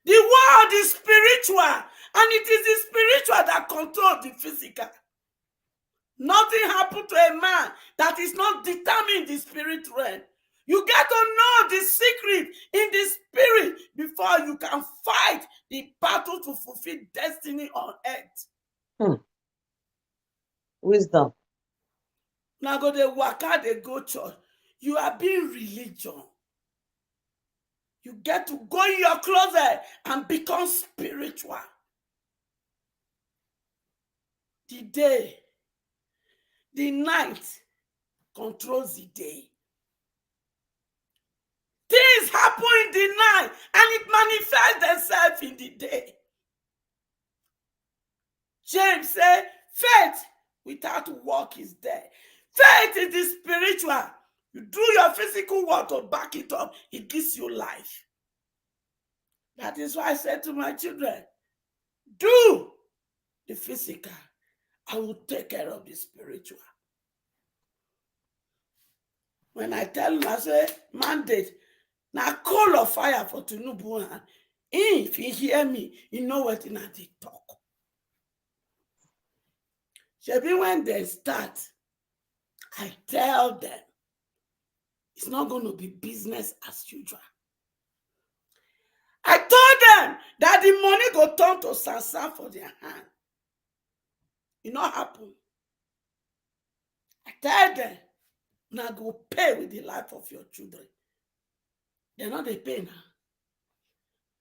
The world is spiritual, and it is the spiritual that controls the physical. Nothing happened to a man that is not determined in the spirit realm. You get to know the secret in the spirit before you can fight the battle to fulfill destiny on earth. Wisdom. Now go they work out, they go church. You are being religion. You get to go in your closet and become spiritual. The day, the night controls the day. Things happen in the night and it manifests themselves in the day. James said, faith without work is dead. Faith is the spiritual. You do your physical work to back it up, it gives you life. That is why I said to my children, do the physical. I will take care of the spiritual. When I tell him, I say, mandate, now call of fire for Tinubu. If he hear me, he know what in they talk. Shebi when they start, I tell them, it's not going to be business as usual. I told them that the money go turn to sansan for their hand. It not happen. I tell them, now go pay with the life of your children. They're not they pay now.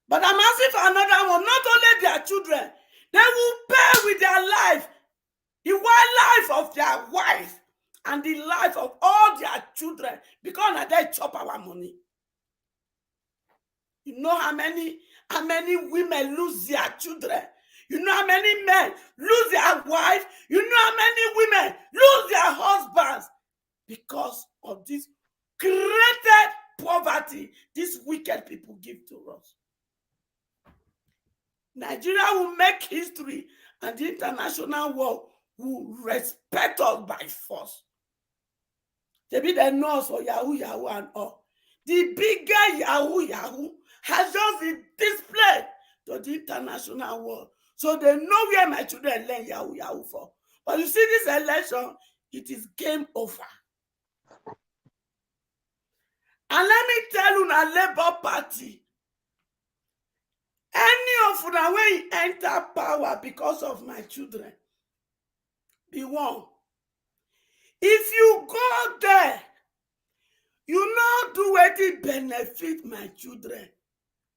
But I'm asking for another one, not only their children, they will pay with their life, the life of their wife, and the life of all their children, because now they chop our money. You know how many women lose their children? You know how many men lose their wife? You know how many women lose their husbands? Because of this created poverty these wicked people give to us. Nigeria will make history and the international world will respect us by force. They be the nurse for Yahoo, Yahoo and all. The bigger Yahoo has just been displayed to the international world. So they know where my children learn Yahoo for. But you see this election, it is game over. And let me tell you, na Labour Party, any of them when you enter power because of my children, be one. If you go there, you not do what benefit my children,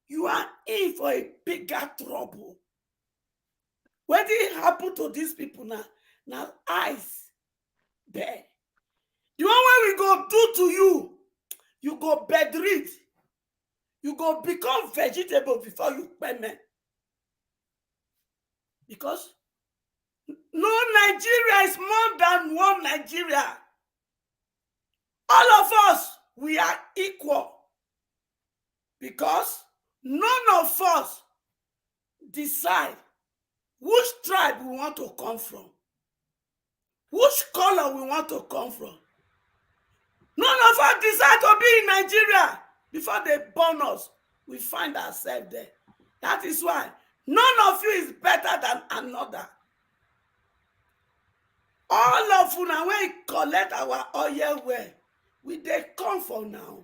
you are in for a bigger trouble. What did happen to these people now? Now eyes there. The one way we go do to you, you go bedrid. You go become vegetable before you payment. Because no Nigeria is more than one Nigeria. All of us, we are equal. Because none of us decide which tribe we want to come from, which color we want to come from. None of us decide to be in Nigeria. Before they born us, we find ourselves there. That is why none of you is better than another. All of you now, when we collect our oil well, we they come for now.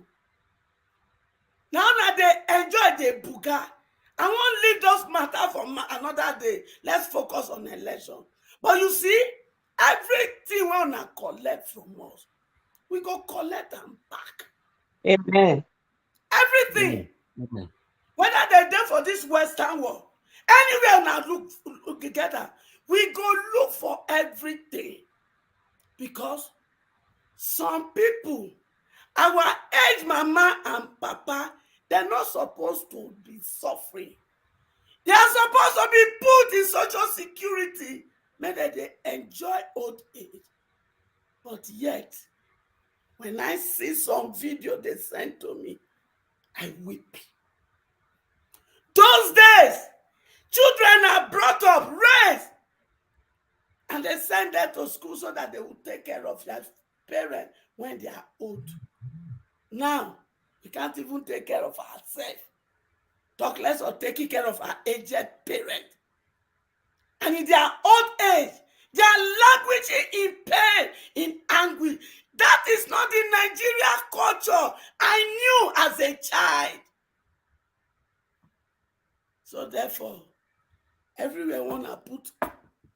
Now that they enjoy the buga, I won't leave those matter for another day. Let's focus on election. But you see, everything we want to collect from us, we go collect them back. Amen. Everything. Amen. Whether they're there for this Western world, anywhere now look together, we go look for everything. Because some people, our age mama and papa, they're not supposed to be suffering. They are supposed to be put in social security. Maybe they enjoy old age. But yet, when I see some video they sent to me, I weep. Those days, children are brought up, raised, and they send them to school so that they will take care of their parents when they are old. Now, we can't even take care of ourselves. Talk less of taking care of our aged parents. And in their old age, they are languishing in pain, in anguish. That is not the Nigerian culture I knew as a child. So therefore, everywhere we want to put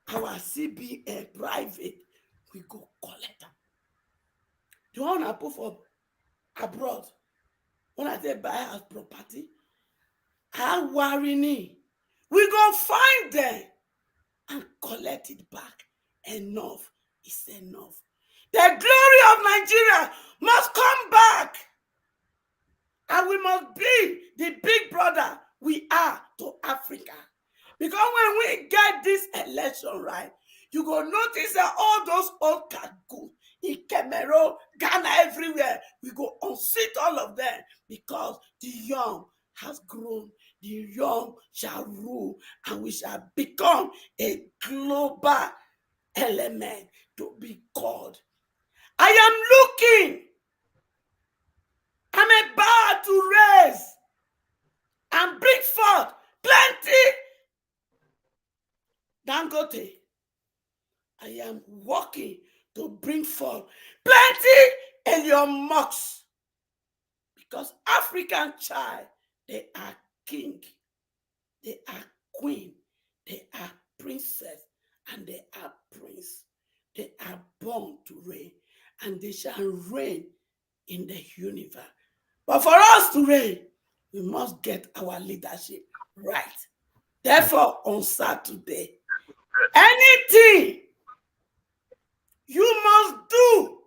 our CBN private, we go collect them. You want to put for abroad, when they buy house property, how worrying, we go find them and collect it back. Enough is enough. The glory of Nigeria must come back. And we must be the big brother we are to Africa. Because when we get this election right, you go notice that all those old cargoons in Cameroon, Ghana, everywhere, we go unseat all of them because the young has grown. The young shall rule, and we shall become a global element to be called. I am looking. I'm about to raise and bring forth plenty Dangote. I am working to bring forth plenty Elon Musk. Because African child, they are king, they are queen, they are princess, and they are prince. They are born to reign, and they shall reign in the universe. But for us to reign, we must get our leadership right. Therefore, on Saturday, anything you must do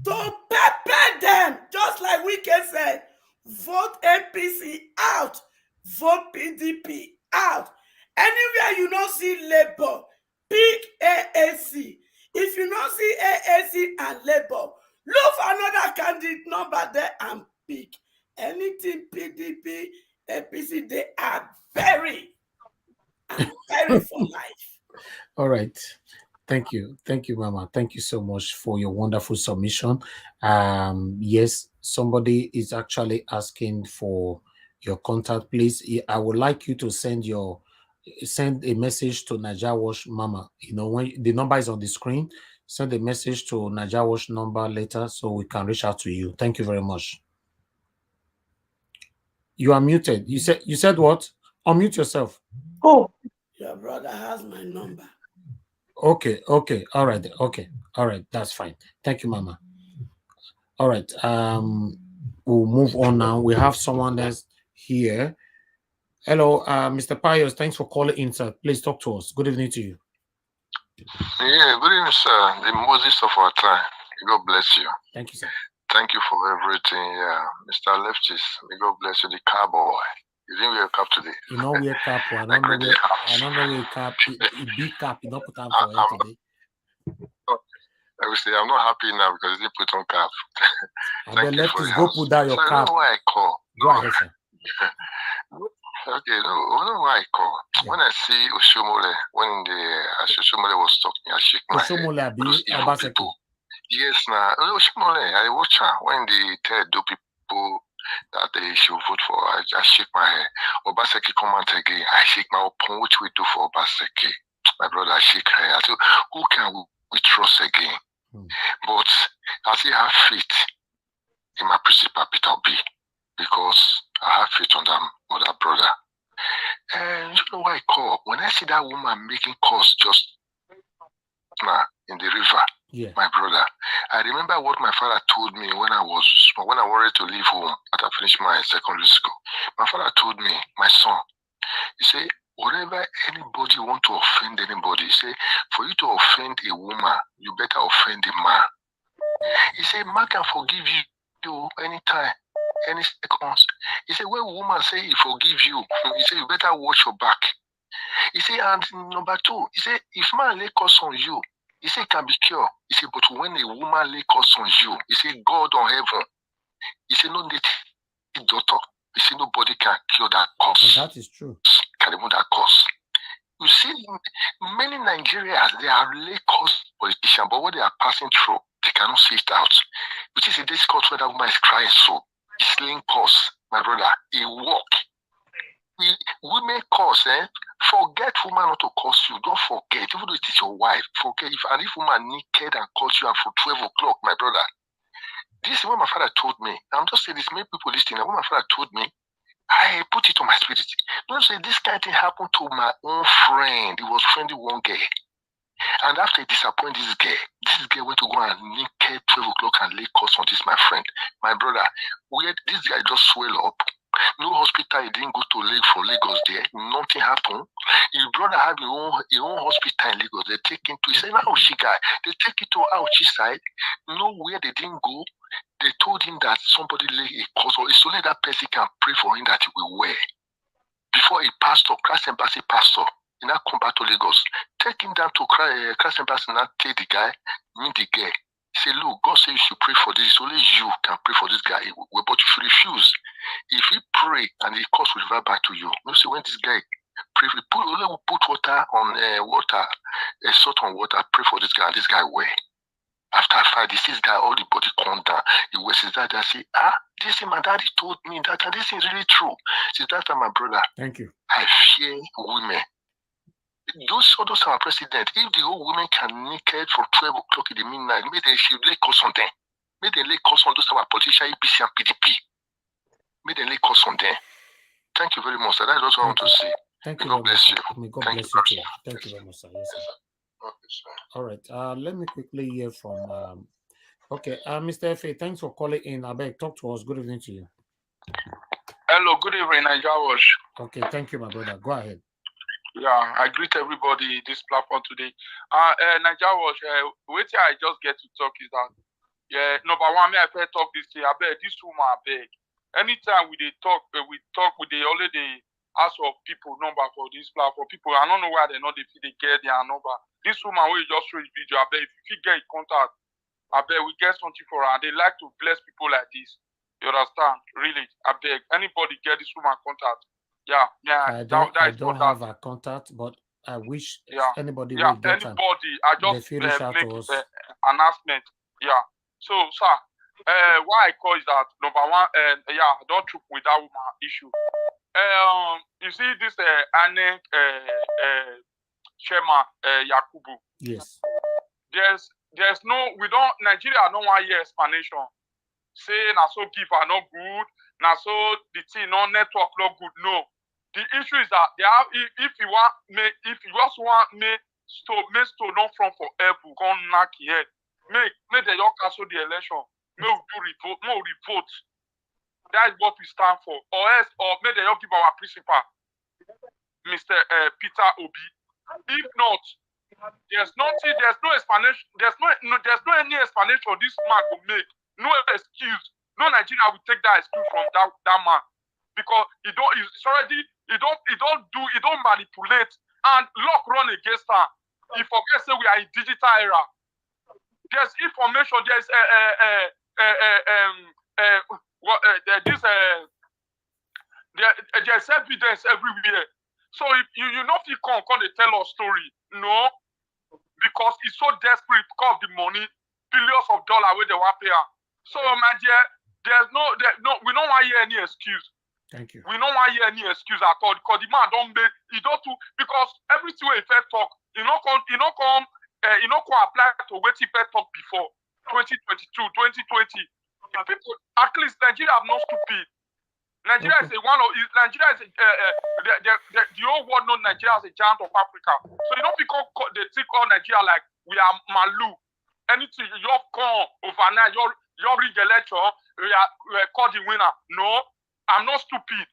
to prepare them, just like Wike said, vote APC out, vote PDP out. Anywhere you don't see Labour, pick AAC. If you don't see AAC and Labour, look for another candidate number there and pick. Anything PDP, APC, they are very for life. All right. Thank you. Thank you, Mama. Thank you so much for your wonderful submission. Yes, somebody is actually asking for your contact. Please, I would like you to send a message to Naija Watch Mama. You know, when the number is on the screen, send a message to Naija Watch number later so we can reach out to you. Thank you very much. You are muted. You said what? Unmute yourself. Oh, your brother has my number. Okay. All right. Okay. All right. That's fine. Thank you, Mama. All right. We'll move on now. We have someone else here. Hello, Mr. Pius. Thanks for calling in, sir. Please talk to us. Good evening to you. Yeah, good evening, sir. The Moses of our time. God bless you. Thank you, sir. Thank you for everything. Yeah, Mr. Leftist. May God bless you. The cowboy. You didn't wear a cap today. You know wear cap. I don't know where cap. Big cap. You don't put on for it today. I will say I'm not happy now because you didn't put on cap. Thank you for go put down your cap. I don't know why I call. Go ahead, sir. Okay, no, I don't know why I call. Yeah. When I see Oshomole, when Oshomole was talking, I shake my head. Yes, now Oshomole, I watch her when they tell the people that they should vote for. I shake my head. Obaseki come out again. I shake my open. Which we do for Obaseki? My brother, I shake her head. I say, who can we trust again? But I still have faith in my principal Peter B, because I have faith on that brother. And you know why I call? When I see that woman making calls just now in the river, yeah, my brother, I remember what my father told me when I wanted to leave home after I finished my secondary school. My father told me, my son, he said, whatever anybody want to offend anybody, he said, for you to offend a woman, you better offend a man. He said, man can forgive you anytime, any seconds. He said, when a woman say he forgive you, he said, you better watch your back. He said, and number two, he said, if man lay curse on you, he said, can be cured. He said, but when a woman lay curse on you, he said, God on heaven, he said, no native daughter. He said, nobody can cure that curse. And that is true. Can remove that curse. You see, many Nigerians, they are lay curse politicians, but what they are passing through, they cannot see it out. Which is a difficult when that woman is crying so. It's laying curse, my brother. He walk. Women curse, forget woman not to curse you. Don't forget, even though it is your wife, forget. If woman naked and curse you for 12 o'clock, my brother. This is what my father told me. I'm just saying this, many people listening. What my father told me, I put it on my spirit. Don't say this kind of thing happened to my own friend. He was friendly one girl. And after he disappointed this girl went to go and naked 12 o'clock and lay curse on this, my friend. My brother, where this guy just swell up. No hospital, he didn't go to Lagos there. Nothing happened. His brother had his own hospital in Lagos. They take him to, he said, Auchi guy. They take it to Auchi side. Nowhere they didn't go. They told him that somebody lay a curse, or it's only that person can pray for him that he will wear. Before a pastor, Christ Embassy pastor, he now come back to Lagos. Take him down to Christ Embassy and now take the guy, meet the girl. Say, look, God says you should pray for this. Only you can pray for this guy. But if you refuse, if you pray and the curse will revert back to you. You see, when this guy pray, only put water on salt on water, pray for this guy, and this guy wear. After 5 days, this guy, all the body calm down. He wears his dad and say, this is my daddy told me that, and this is really true. Since that time, my brother, thank you. I fear women. Those are our president. If the old women can naked from 12 o'clock in the midnight, maybe they should lay curse on them. Maybe they lay curse on those our politicians, APC and PDP. Maybe they lay curse on them. Thank you very much, sir. That's what I want to say. Thank you. God bless you. May God bless you too. Thank you very much, sir. Yes, sir. Okay, sir. All right. Let me quickly hear from Mr. F.A. Thanks for calling in. Abeg, talk to us. Good evening to you. Hello, good evening, Nigerians. Okay, thank you, my brother. Go ahead. Yeah, I greet everybody this platform today. Nigerians, wait till I just get to talk is that, number one, me I first talk this thing. I beg this woman, I beg. Anytime we talk, with the already ask for people number for this platform. People, I don't know why they know they get their number. This woman will just show his video. I beg if you get in contact, I beg we get something for her. They like to bless people like this. You understand? Really, I beg anybody get this woman contact. Yeah. I don't have a contact, but I wish anybody will get anybody. I just make announcement. Yeah. So, sir, why I call is that number one, don't troop with that woman issue. You see this INEC chairman Yakubu. Yes. There's no, Nigeria don't want hear explanation. Say na so give are not good, na so the thing no network not good. No. The issue is that they have if you just want me to not from for help, go knock head. Make they don't cancel the election. May we do revote. That is what we stand for. Or may they don't give our principal, Mr. Peter Obi. If not, there's no explanation. There's no any explanation this man will make. No excuse. No Nigeria will take that excuse from that man because he don't manipulate and luck run against her. He forgets that we are in digital era. There's information. There's there's evidence everywhere. So if you not feel come to tell our story, no, because it's so desperate because of the money, billions of dollars where they want pay. So my dear, we don't want to hear any excuse. Thank you. We don't want to hear any excuse at all because the man don't make because everything we first talk, you know come apply to what he first talk before 2022, 2020. People, at least Nigeria have no stupid. Nigeria is the whole world knows Nigeria as a giant of Africa. So you don't because they think all Nigeria like we are Malu. Anything you come overnight, your rig election, we are called the winner. No, I'm not stupid.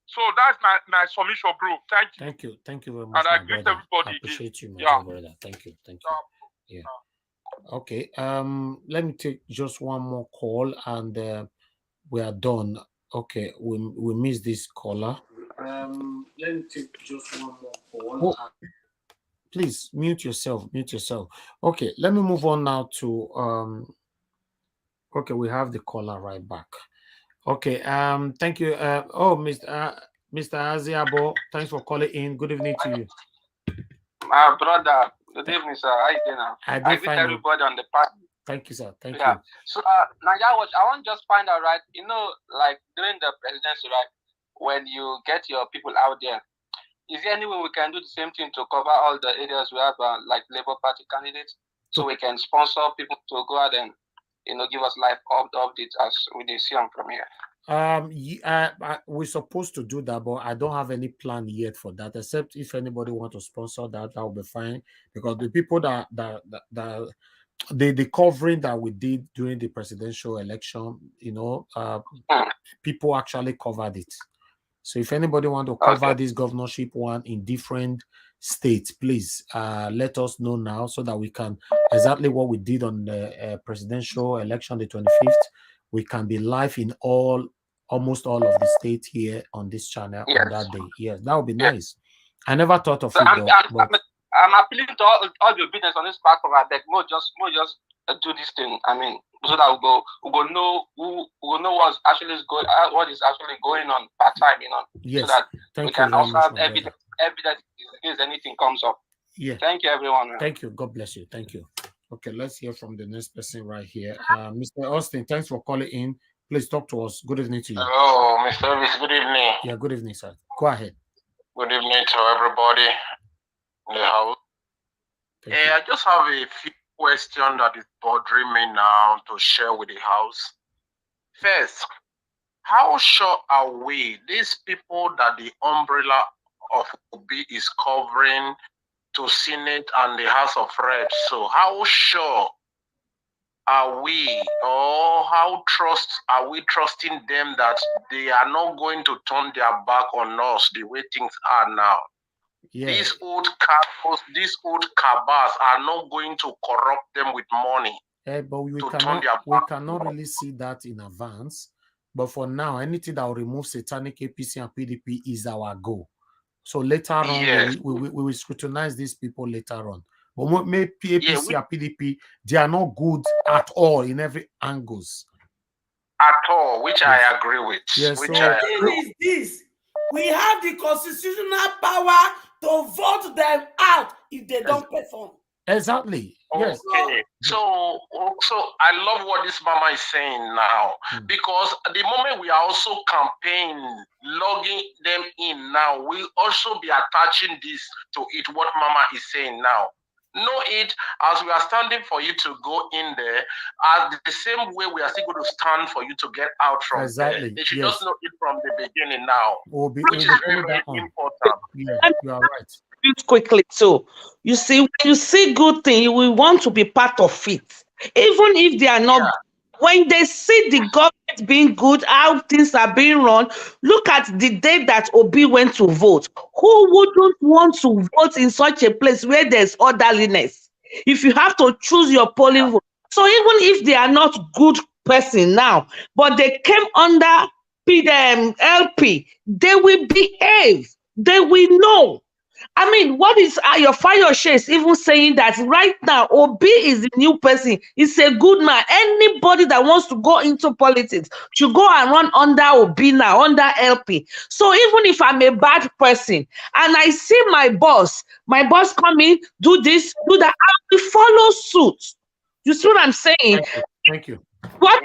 So that's my submission, bro. Thank you. Thank you very much. And I greet everybody. I appreciate you, my brother. Thank you. Yeah. Okay. Let me take just one more call and we are done. Okay, we missed this caller. Let me take just one more call. Please mute yourself. Mute yourself. Okay, let me move on now to okay, we have the caller right back. Okay, thank you. Mr. Aziabo, thanks for calling in. Good evening to you. My brother, good evening, sir. How you doing now? I greet everybody on the party. Thank you, sir. Thank you. So, Nigeria Watch, I want to just find out, right? You know, like during the presidency, right? When you get your people out there, is there any way we can do the same thing to cover all the areas we have, like Labour Party candidates, so we can sponsor people to go out and, give us live updates as we see them from here? We're supposed to do that, but I don't have any plan yet for that, except if anybody wants to sponsor that will be fine, because the people that the covering that we did during the presidential election, people actually covered it. So if anybody want to cover this governorship one in different states, please let us know now, so that we can exactly what we did on the presidential election, the 25th. We can be live in almost all of the states here on this channel on that day. Yes, that would be nice. I never thought of it, I'm appealing to all the business on this platform. I beg, more just do this thing. I mean, so that we go know what is actually going on part time. Yes. So that we can also have evidence in case anything comes up. Yeah. Thank you, everyone. Man. Thank you. God bless you. Thank you. Okay, let's hear from the next person right here. Mr. Austin, thanks for calling in. Please talk to us. Good evening to you. Hello, Mr. Elvis. Good evening. Yeah, good evening, sir. Go ahead. Good evening to everybody in the house. I just have a few questions that is bothering me now to share with the house. First, how sure are we, these people that the umbrella of Obi is covering to Senate and the House of Reps? So how sure are we, or are we trusting them that they are not going to turn their back on us the way things are now? Yeah. These old cabals are not going to corrupt them with money. But we cannot really see that in advance. But for now, anything that will remove satanic APC and PDP is our goal. So later on, we will scrutinize these people later on. But maybe APC and PDP, they are not good at all in every angles. At all, which I agree with. Yes, the thing is this: we have the constitutional power to vote them out if they don't perform. Exactly. Yes. Okay. So I love what this mama is saying now, because the moment we are also logging them in now, we'll also be attaching this to it, what mama is saying now. Know it as we are standing for you to go in there, as the same way we are still going to stand for you to get out from there. They should just know it from the beginning now, which is very, very important. Yeah, you are right. Quickly too. You see, when you see good thing, you will want to be part of it, even if they are not. When they see the government being good, how things are being run, look at the day that Obi went to vote. Who wouldn't want to vote in such a place where there's orderliness? If you have to choose your polling vote. So even if they are not good person now, but they came under LP, they will behave. They will know. I mean, what is your fire shades even saying that right now Obi is the new person? He's a good man. Anybody that wants to go into politics should go and run under Obi now, under LP. So even if I'm a bad person and I see my boss come in, do this, do that, I will follow suit. You see what I'm saying? Thank you. What?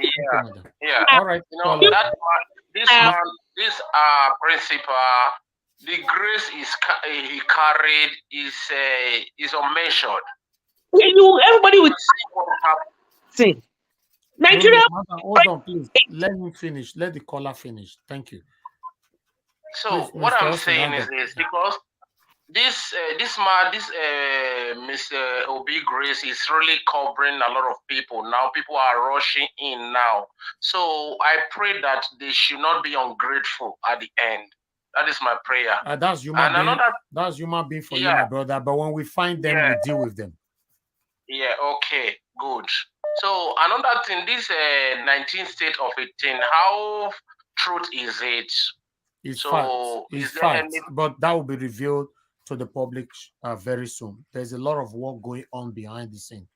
Yeah. All right. This principal, the grace he carried is unmeasured. Everybody will say, Nigeria. Hold on, please. Let me finish. Let the caller finish. Thank you. So please, what I'm saying is this, because this Mr. Obi Grace is really covering a lot of people now. People are rushing in now. So I pray that they should not be ungrateful at the end. That is my prayer. That's human being. That's human being for you, my brother. But when we find them, we deal with them. Yeah. Okay. Good. So another thing, this 19th state of 18, how truth is it? It's So fact. is It's there fact. any? But that will be revealed to the public very soon. There's a lot of work going on behind the scene.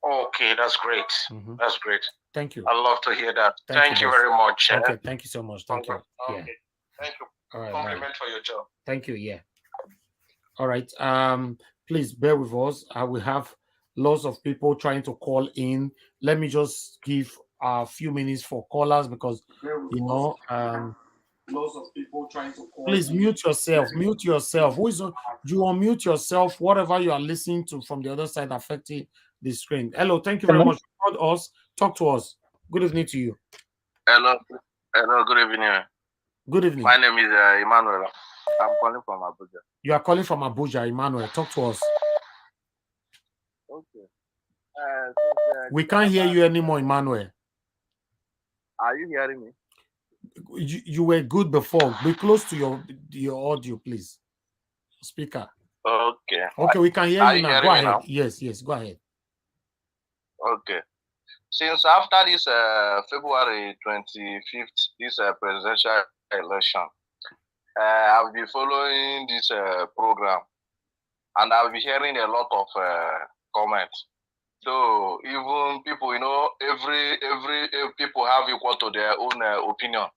Okay, that's great. That's great. Thank you. I love to hear that. Thank Thank you you boss. very much. Okay, thank you so much. Thank you. Yeah. Okay. Thank you. All right. Compliment for your job. Thank you. Yeah. All right. Please bear with us. We have lots of people trying to call in. Let me just give a few minutes for callers because lots of people trying to call. Please mute yourself. Mute yourself. Who is on? You unmute yourself. Whatever you are listening to from the other side affecting the screen. Hello. Thank you very much. Call us. Talk to us. Good evening to you. Hello. Hello. Good evening. Good evening. My name is Emmanuel. I'm calling from Abuja. You are calling from Abuja, Emmanuel. Talk to us. Okay. We can't hear you anymore, Emmanuel. Are you hearing me? You were good before. Be close to your audio, please. Speaker. Okay. Okay, we can hear Are you now. Go ahead. Now? Yes, go ahead. Okay. Since after this February 25th, this presidential election, I've been following this program, and I've been hearing a lot of comments. So even people, every people have equal to their own opinion.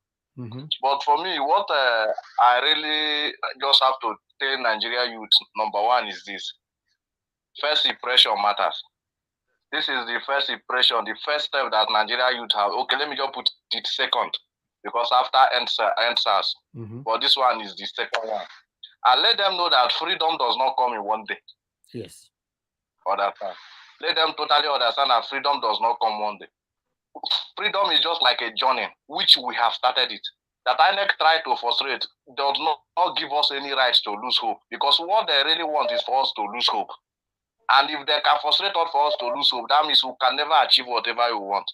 But for me, what I really just have to tell Nigeria youth, number one is this: first impression matters. This is the first impression, the first step that Nigeria youth have. Okay, let me just put it second, because after answers, but this one is the second one. And let them know that freedom does not come in one day. Yes. Understand? Let them totally understand that freedom does not come one day. Freedom is just like a journey, which we have started it. That INEC try to frustrate does not give us any rights to lose hope, because what they really want is for us to lose hope. And if they can frustrate us for us to lose hope, that means we can never achieve whatever we want.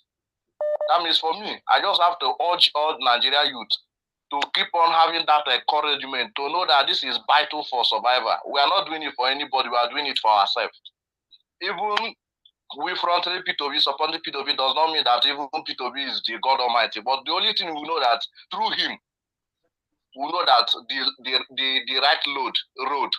That means for me, I just have to urge all Nigeria youth to keep on having that encouragement, to know that this is vital for survival. We are not doing it for anybody, we are doing it for ourselves. Even we frontally P2B, supporting P2B does not mean that even P2B is the God Almighty. But the only thing we know that through him, we know that the right road,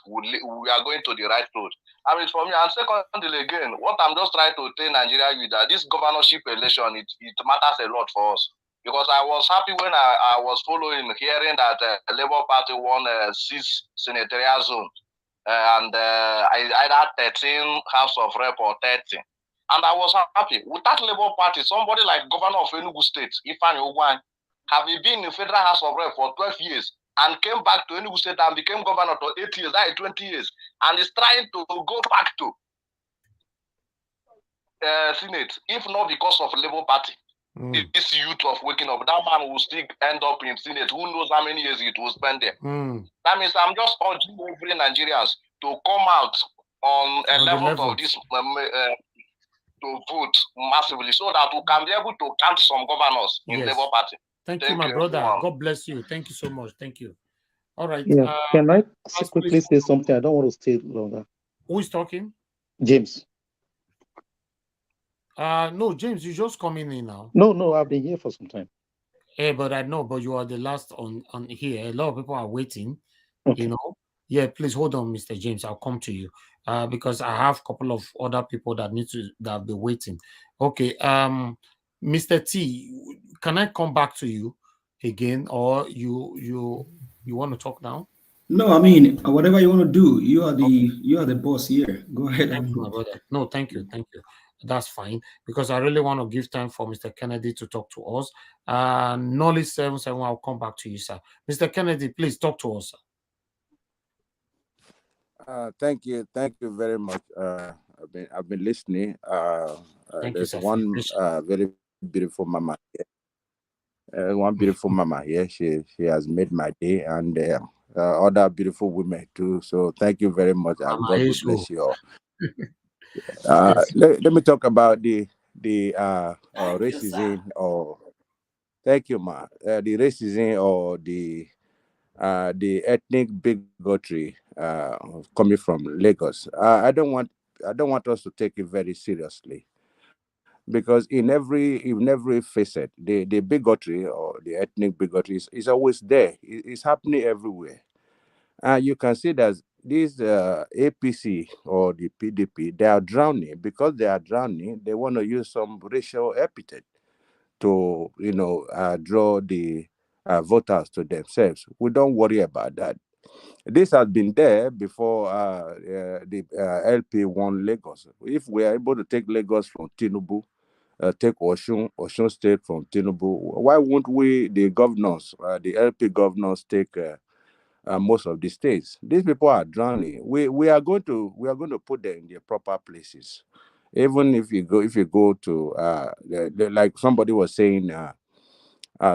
we are going to the right road. I mean, for me, and secondly, again, what I'm just trying to tell Nigeria with that this governorship election, it matters a lot for us. Because I was happy when I was hearing that Labour Party won 6 senatorial zones. And either 13 House of Rep or 30. And I was happy. With that Labour Party, somebody like Governor of Enugu State, Ifeanyi Ugwan, have been in Federal House of Rep for 12 years and came back to Enugu State and became governor for 8 years, that is 20 years, and is trying to go back to Senate, if not because of Labour Party. This youth of waking up, that man will still end up in Senate. Who knows how many years it will spend there? That means I'm just urging every Nigerians to come out on a level of this to vote massively, so that we can be able to count some governors in Labour Party. Thank you, my brother. Everyone. God bless you. Thank you so much. Thank you. All right. Yeah. Can I quickly say something? I don't want to stay longer. Who is talking? James. No, James, you just coming in now. No, I've been here for some time. Yeah, but I know, but you are the last on here. A lot of people are waiting. Okay. Yeah, please hold on, Mr. James. I'll come to you. Because I have a couple of other people that have been waiting. Okay. Mr. T, can I come back to you again, or you want to talk now? No, I mean, whatever you want to do, you are the boss here. Go ahead. Thank you, my brother. No, thank you. That's fine, because I really want to give time for Mr. Kennedy to talk to us. Knowledge 77, I'll come back to you, sir. Mr. Kennedy, please talk to us, sir. Thank you very much. I've been listening. There's one very beautiful mama here. One beautiful mama here. She has made my day, and other beautiful women too. So thank you very much, and God will bless you all. Let me talk about the racism, or thank you, ma. The racism or the ethnic bigotry coming from Lagos. I don't want us to take it very seriously, because in every facet, the bigotry or the ethnic bigotry is always there. It's happening everywhere. You can see that this APC or the PDP, they are drowning. Because they are drowning, they want to use some racial epithet to, draw the voters to themselves. We don't worry about that. This has been there before the LP won Lagos. If we are able to take Lagos from Tinubu, take Osun State from Tinubu, why won't we, the governors, the LP governors, take most of the states? These people are drowning. We are going to put them in their proper places. Even if you go to like somebody was saying,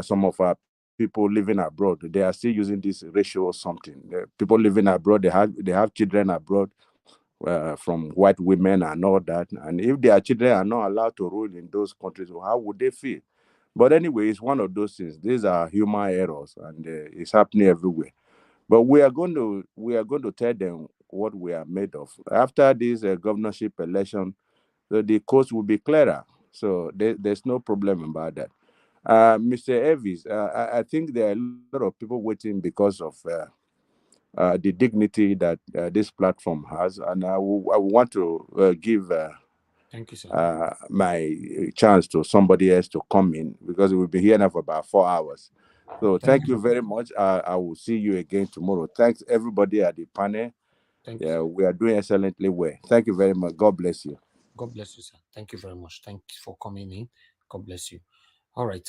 some of our people living abroad, they are still using this ratio or something. The people living abroad, they have children abroad from white women and all that. And if their children are not allowed to rule in those countries, how would they feel? But anyway, it's one of those things. These are human errors, and it's happening everywhere. But we are going to tell them what we are made of. After this governorship election, the coast will be clearer. So there's no problem about that. Mr. Evis, I think there are a lot of people waiting because of the dignity that this platform has, and I want to give thank you, sir. My chance to somebody else to come in, because we'll be here now for about 4 hours. So thank you very much. I will see you again tomorrow. Thanks everybody at the panel. We are doing excellently well. Thank you very much. God bless you. God bless you, sir. Thank you very much. Thank you for coming in. God bless you. All right.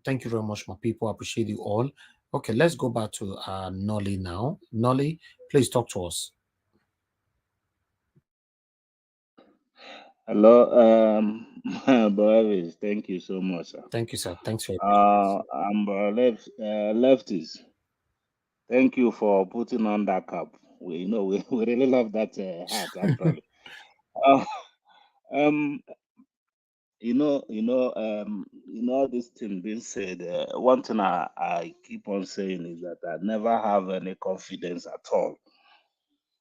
Thank you very much, my people. I appreciate you all. Okay, let's go back to Nolly now. Nolly, please talk to us. Hello, Boavis. Thank you so much, sir. Thank you, sir. Thanks for I'm lefties. Thank you for putting on that cap. We really love that hat, actually. This thing being said, one thing I keep on saying is that I never have any confidence at all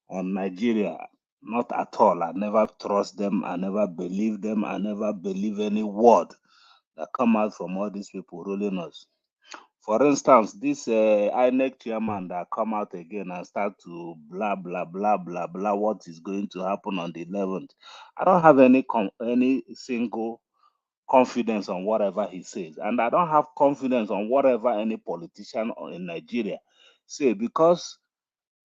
on Nigeria. Not at all. I never trust them. I never believe them. I never believe any word that come out from all these people ruling us. For instance, this INEC chairman that come out again and start to blah blah blah blah blah what is going to happen on the 11th. I don't have any single confidence on whatever he says, and I don't have confidence on whatever any politician in Nigeria say, because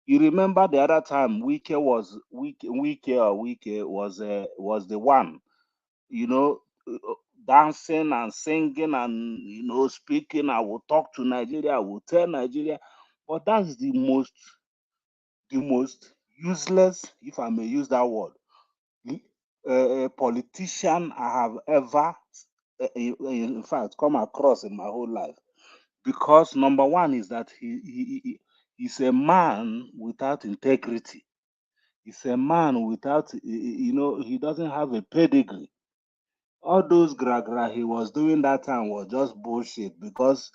you remember the other time Wike was the one, dancing and singing and speaking. I will talk to Nigeria, I will tell Nigeria, but that's the most useless, if I may use that word, politician I have ever, in fact, come across in my whole life. Because number one is that he's a man without integrity. He's a man without, he doesn't have a pedigree. All those gra he was doing that time was just bullshit, because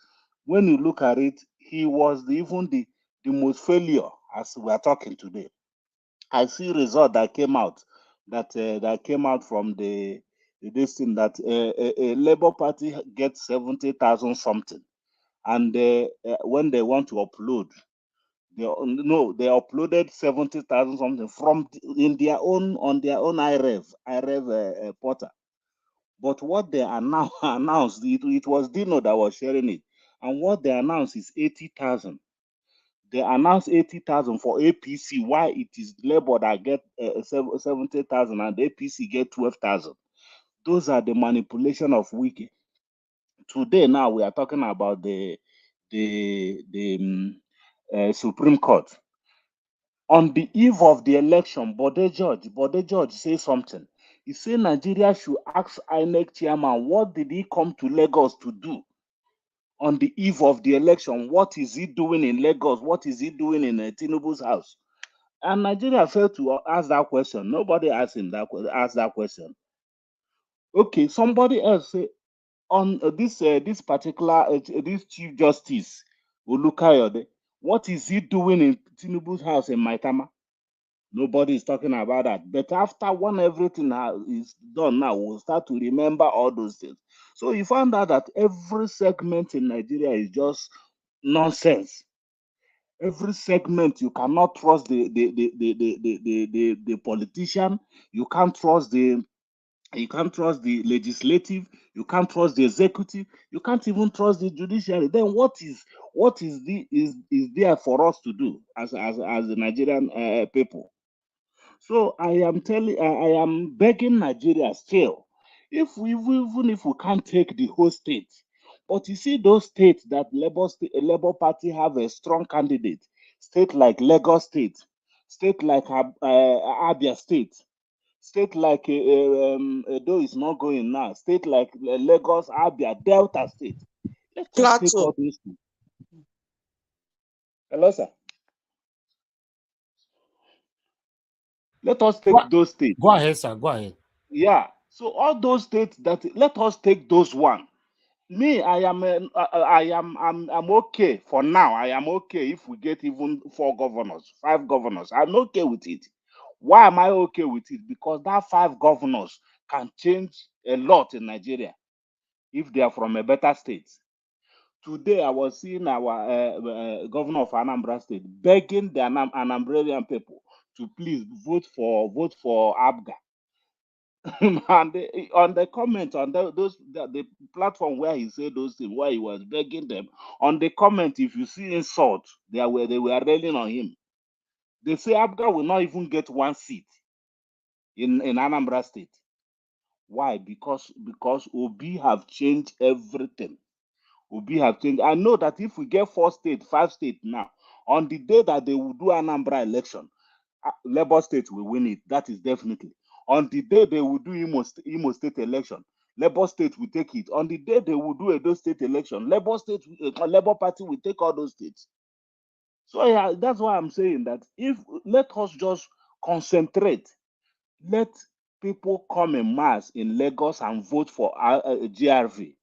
when you look at it, he was even the most failure as we are talking today. I see result that came out from this thing, that a Labour Party gets 70,000 something, and when they want to upload, they uploaded 70,000 something from on their own IREV portal. But what they are now announced, it was Dino that was sharing it, and what they announced is 80,000. They announced 80,000 for APC, why it is Labour that get 70,000 and APC get 12,000. Those are the manipulation of Wiki. Today, now we are talking about the Supreme Court. On the eve of the election, Bode George say something. He said Nigeria should ask INEC chairman, what did he come to Lagos to do? On the eve of the election, what is he doing in Lagos? What is he doing in Tinubu's house? And Nigeria failed to ask that question. Nobody asked him that question. Okay, somebody else say on this particular this Chief Justice Olukayode, what is he doing in Tinubu's house in Maitama? Nobody is talking about that. But after when everything is done now, we'll start to remember all those things. So you found out that every segment in Nigeria is just nonsense. Every segment, you cannot trust the politician. You can't trust the legislative. You can't trust the executive. You can't even trust the judiciary. Then what is there for us to do as the Nigerian people? So I am begging Nigeria still, even if we can't take the whole state, but you see those states that Labour Party have a strong candidate, state like Lagos State, state like Abia State, state like Edo is not going now, state like Lagos, Abia, Delta State. Let's just take all these things. Hello, sir. Let us take those states. Go ahead, sir. Go ahead. Yeah. So all those states let us take those one. Me, I'm okay for now. I am okay if we get even 4 governors, 5 governors. I'm okay with it. Why am I okay with it? Because that 5 governors can change a lot in Nigeria if they are from a better state. Today, I was seeing our governor of Anambra State begging the Anambrarian people to please vote for Abga. And on the comment on the platform where he said those things, where he was begging them, on the comment, if you see insult, they were railing on him. They say Abga will not even get 1 seat in Anambra State. Why? Because Obi have changed everything. Obi have changed. I know that if we get 4 states, 5 states now, on the day that they will do Anambra election, Labour State will win it. That is definitely. On the day they will do Imo State election, Labour State will take it. On the day they will do Edo State election, Labour Party will take all those states. So yeah, that's why I'm saying that let us just concentrate. Let people come en masse in Lagos and vote for GRV.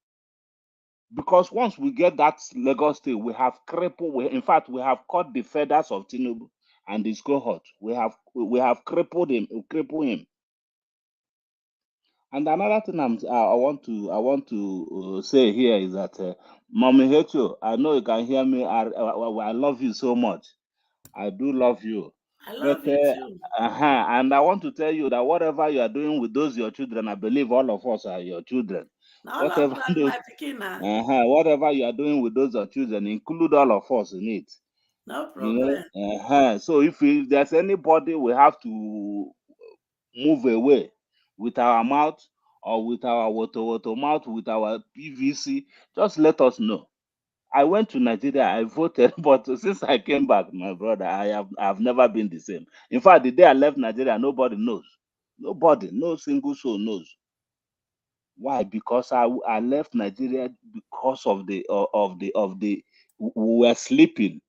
Because once we get that Lagos State, we have crippled. In fact, we have cut the feathers of Tinubu and his cohort. We have crippled him. And another thing I want to say here is that Mommy Hecho, I know you can hear me. I love you so much. I do love you. I love you too. And I want to tell you that whatever you are doing with those your children, I believe all of us are your children. Now, whatever you are doing with those your children, include all of us in it. No problem. So if there's anybody we have to move away with our mouth or with our water mouth, with our PVC, just let us know. I went to Nigeria, I voted, but since I came back, my brother, I've never been the same. In fact, the day I left Nigeria, nobody knows. Nobody, no single soul knows. Why? Because I left Nigeria because of the we were sleeping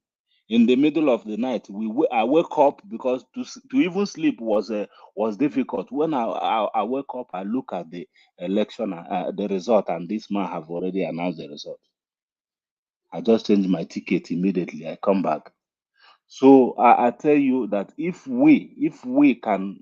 in the middle of the night. I wake up because to even sleep was difficult. When I wake up, I look at the election, the result, and this man have already announced the result. I just changed my ticket immediately. I come back. So I tell you that if we can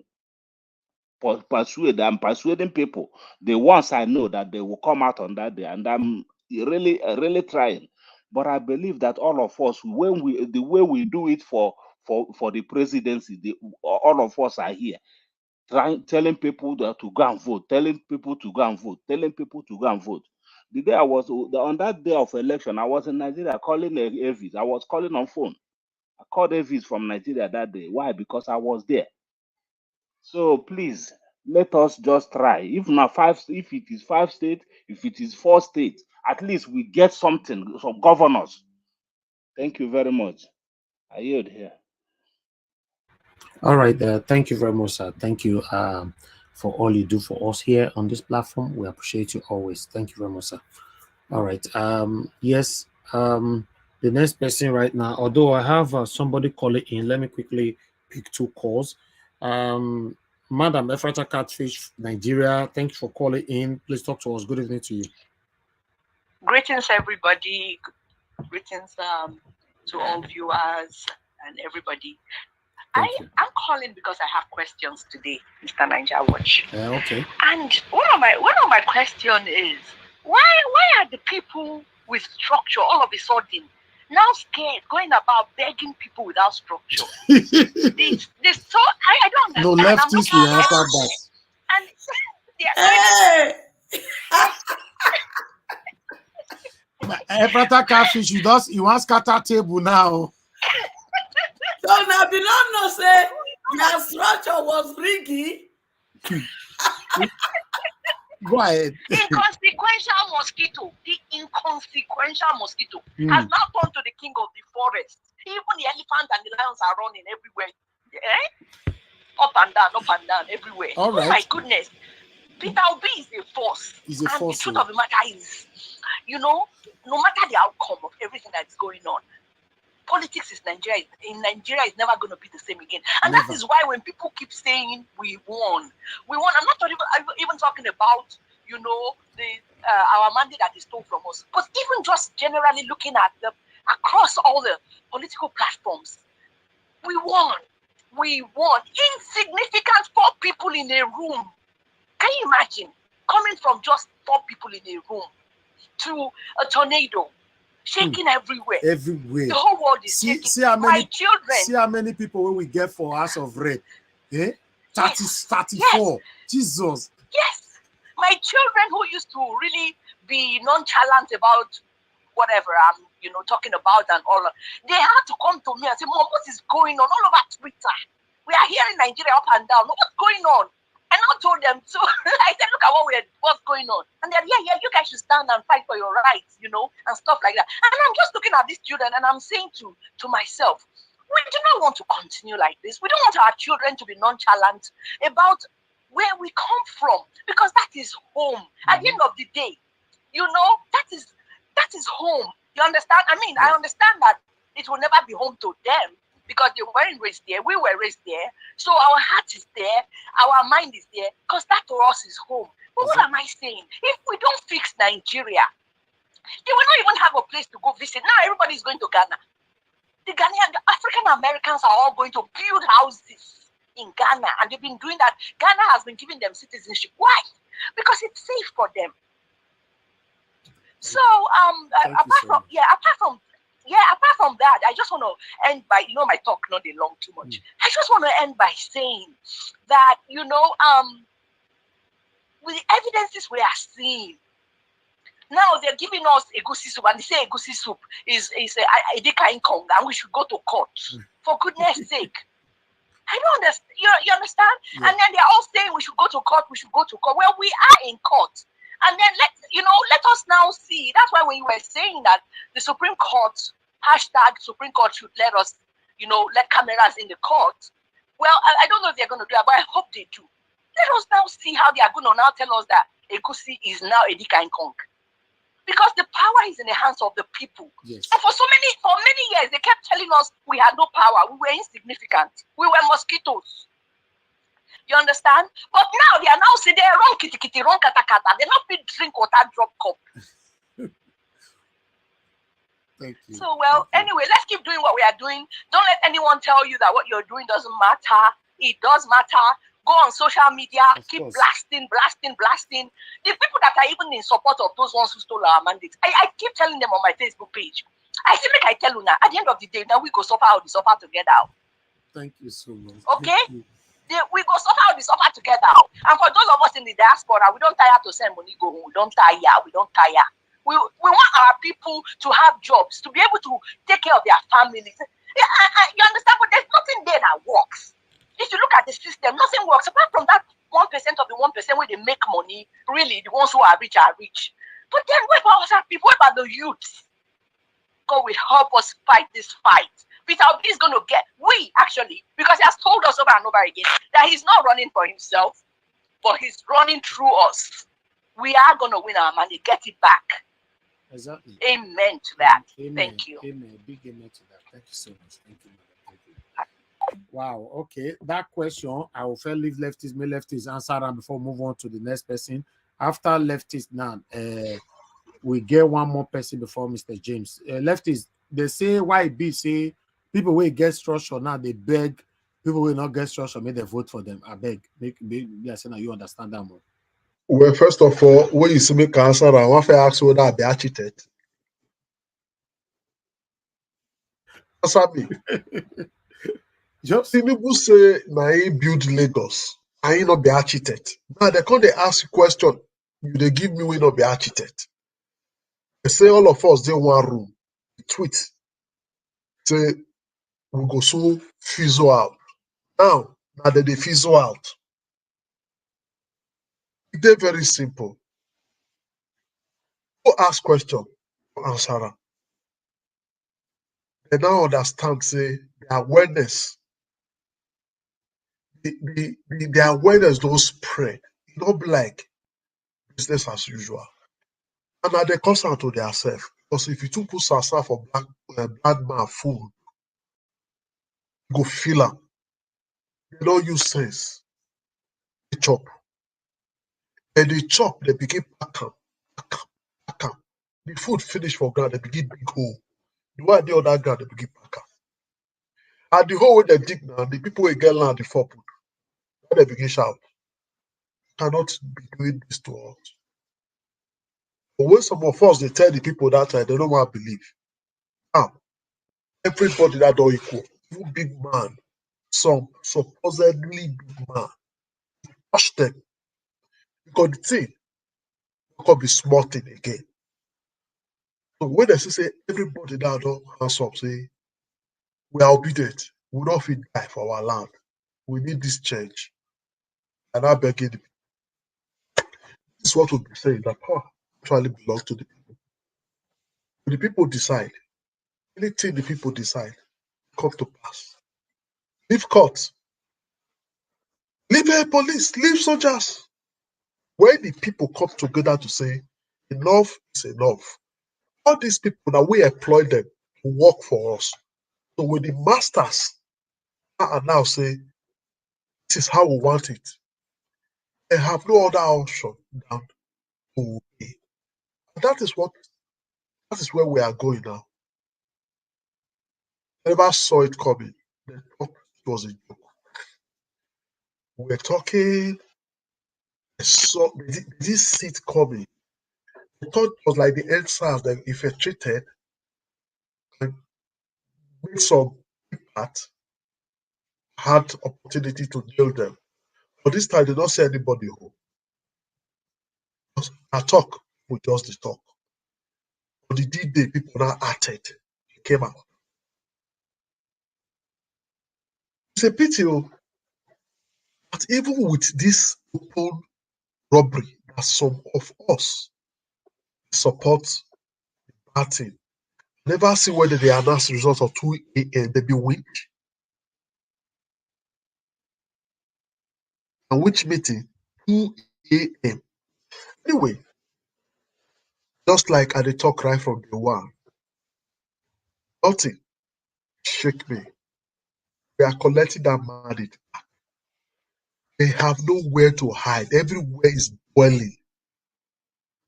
persuading people, the ones I know that they will come out on that day, and I'm really trying. But I believe that all of us, the way we do it for the presidency, all of us are here telling people to go and vote, telling people to go and vote, telling people to go and vote. The day on that day of election, I was in Nigeria calling Avis. I was calling on phone. I called Avis from Nigeria that day. Why? Because I was there. So please, let us just try. If it is 5 states, if it is 4 states, at least we get something, some governors. Thank you very much. I yield here. All right. Thank you very much, sir. Thank you for all you do for us here on this platform. We appreciate you always. Thank you very much, sir. All right. Yes. The next person right now, although I have somebody calling in, let me quickly pick 2 calls. Madam Efrata Catfish, Nigeria, thank you for calling in. Please talk to us. Good evening to you. Greetings, everybody. Greetings to all viewers and everybody. I'm calling because I have questions today, Mr. Niger Watch. Okay. And one of my question is why are the people with structure all of a sudden now scared going about begging people without structure? I don't understand. No, leftists will answer that. And hey! Brother Catfish, you want scatter table now. So now we don't know say their structure was riggy. Go ahead. Inconsequential mosquito. The inconsequential mosquito has now turned to the king of the forest. Even the elephants and the lions are running everywhere. Up and down, everywhere. All right. Oh my goodness. Peter Obi is a force. He's a force. The truth of the matter is, no matter the outcome of everything that's going on, politics in Nigeria is never going to be the same again. And that is why when people keep saying we won, I'm not even talking about, our mandate that is stolen from us, but even just generally looking at across all the political platforms, we won. Insignificant 4 people in a room. Can you imagine coming from just 4 people in a room to a tornado shaking everywhere? Everywhere. The whole world is shaking. See how many, my children. See how many people we get for House of Red. 34. Yes. Jesus. Yes. My children who used to really be nonchalant about whatever I'm, talking about and all, they had to come to me and say, Mom, what is going on all over Twitter? We are here in Nigeria up and down. What's going on? And I told them, so I said, look at what's going on. And they're, yeah, you guys should stand and fight for your rights, and stuff like that. And I'm just looking at these children and I'm saying to myself, we do not want to continue like this. We don't want our children to be nonchalant about where we come from, because that is home. At the end of the day, that is home. You understand? I mean, I understand that it will never be home to them, because they weren't raised there, we were raised there. So our heart is there, our mind is there, because that to us is home. But what am I saying? If we don't fix Nigeria, they will not even have a place to go visit. Now everybody's going to Ghana. The African Americans are all going to build houses in Ghana, and they've been doing that. Ghana has been giving them citizenship. Why? Because it's safe for them. So apart from that, I just want to end by, my talk not be long too much. I just want to end by saying that, with the evidences we are seeing, now they're giving us egusi soup, and they say egusi soup is a dika in Congo, and we should go to court. For goodness sake. I don't understand. You understand? Yeah. And then they're all saying we should go to court, Well, we are in court. And then let us now see. That's why when you were saying that the Supreme Court, #Supreme Court should let us, let cameras in the court. Well, I don't know if they're going to do that, but I hope they do. Let us now see how they are going to now tell us that Egusi is now a Dika in Kong. Because the power is in the hands of the people. Yes. And for many years, they kept telling us we had no power, we were insignificant, we were mosquitoes. You understand? But now they are now saying they're wrong kitty kitty, wrong kata kata. They're not fit drink water drop cup. Thank you. So anyway, let's keep doing what we are doing. Don't let anyone tell you that what you're doing doesn't matter. It does matter. Go on social media, keep blasting. The people that are even in support of those ones who stole our mandates, I keep telling them on my Facebook page. I say, make I tell you now, at the end of the day, now we go suffer together. Thank you so much. Okay? We go suffer together. And for those of us in the diaspora, we don't tire to send money go home. We don't tire. We want our people to have jobs, to be able to take care of their families. You understand? But there's nothing there that works. If you look at the system, nothing works apart from that 1% of the 1% where they make money. Really, the ones who are rich are rich. But then what about other people? What about the youth? God will help us fight this fight. Peter Obi is going to because he has told us over and over again that he's not running for himself, but he's running through us. We are going to win our money, get it back. Exactly. Amen to that. Amen. Thank you. Amen. Big amen to that. Thank you so much. Thank you. Wow. Okay. That question, I will first leave leftists answer and before we move on to the next person. After leftists now, we get one more person before Mr. James. Leftists, they say why be say people will get structure now, they beg people will not get structure, make them vote for them. I beg, make I say now you understand that more. Well, first of all, when you see me answer, I want to ask whether I be architect. Answer me. Just people say now he build Lagos. I ain't not be architect. Now they come they ask you question. They give me we not be architect. They say all of us they one room. Tweet. Say we go so fizzle out. Now they fizzle out. They're very simple. Go ask question, answer am. They now understand say the awareness, the awareness don't spread. It don't be like business as usual. And now they constant to themselves. Because if you too put salsa for black man food, you go feel am. They don't use sense. They chop. And they chop, they begin pack am. The food finish for ground, they begin big hole. The way they other ground, they begin pack am. And the hole where they dig now, the people will get land before put. When they begin shout, cannot be doing this to us. But when some of us they tell the people that time, they don't want to believe. Now, everybody that don't equal, even big man, some supposedly big man, touch them. Because the thing could be small thing again. So when they say everybody that don't hands up, say we are obedient, we don't fit die for our land. We need this change. And I beg you, this is what we'll be saying, that power actually belongs to the people. The people decide. Anything the people decide come to pass. Leave courts, leave air police, leave soldiers. When the people come together to say enough is enough, all these people now we employ them to work for us. So when the masters are now say this is how we want it, they have no other option than to obey. That is where we are going now. I never saw it coming. They thought it was a joke. We're talking, they didn't see it coming. I thought it was like the answers that if you're treated and make some impact, had opportunity to deal them. But this time they don't say anybody home. I talk, we just the talk. But the D-Day people now acted. It came out. It's a pity, but even with this open robbery that some of us support the party, never see whether they announce the results of 2 a.m. They be which. And which meeting? 2 a.m. Anyway, just like I did talk right from day one, nothing shake me. We are collecting that mandate. They have nowhere to hide. Everywhere is boiling.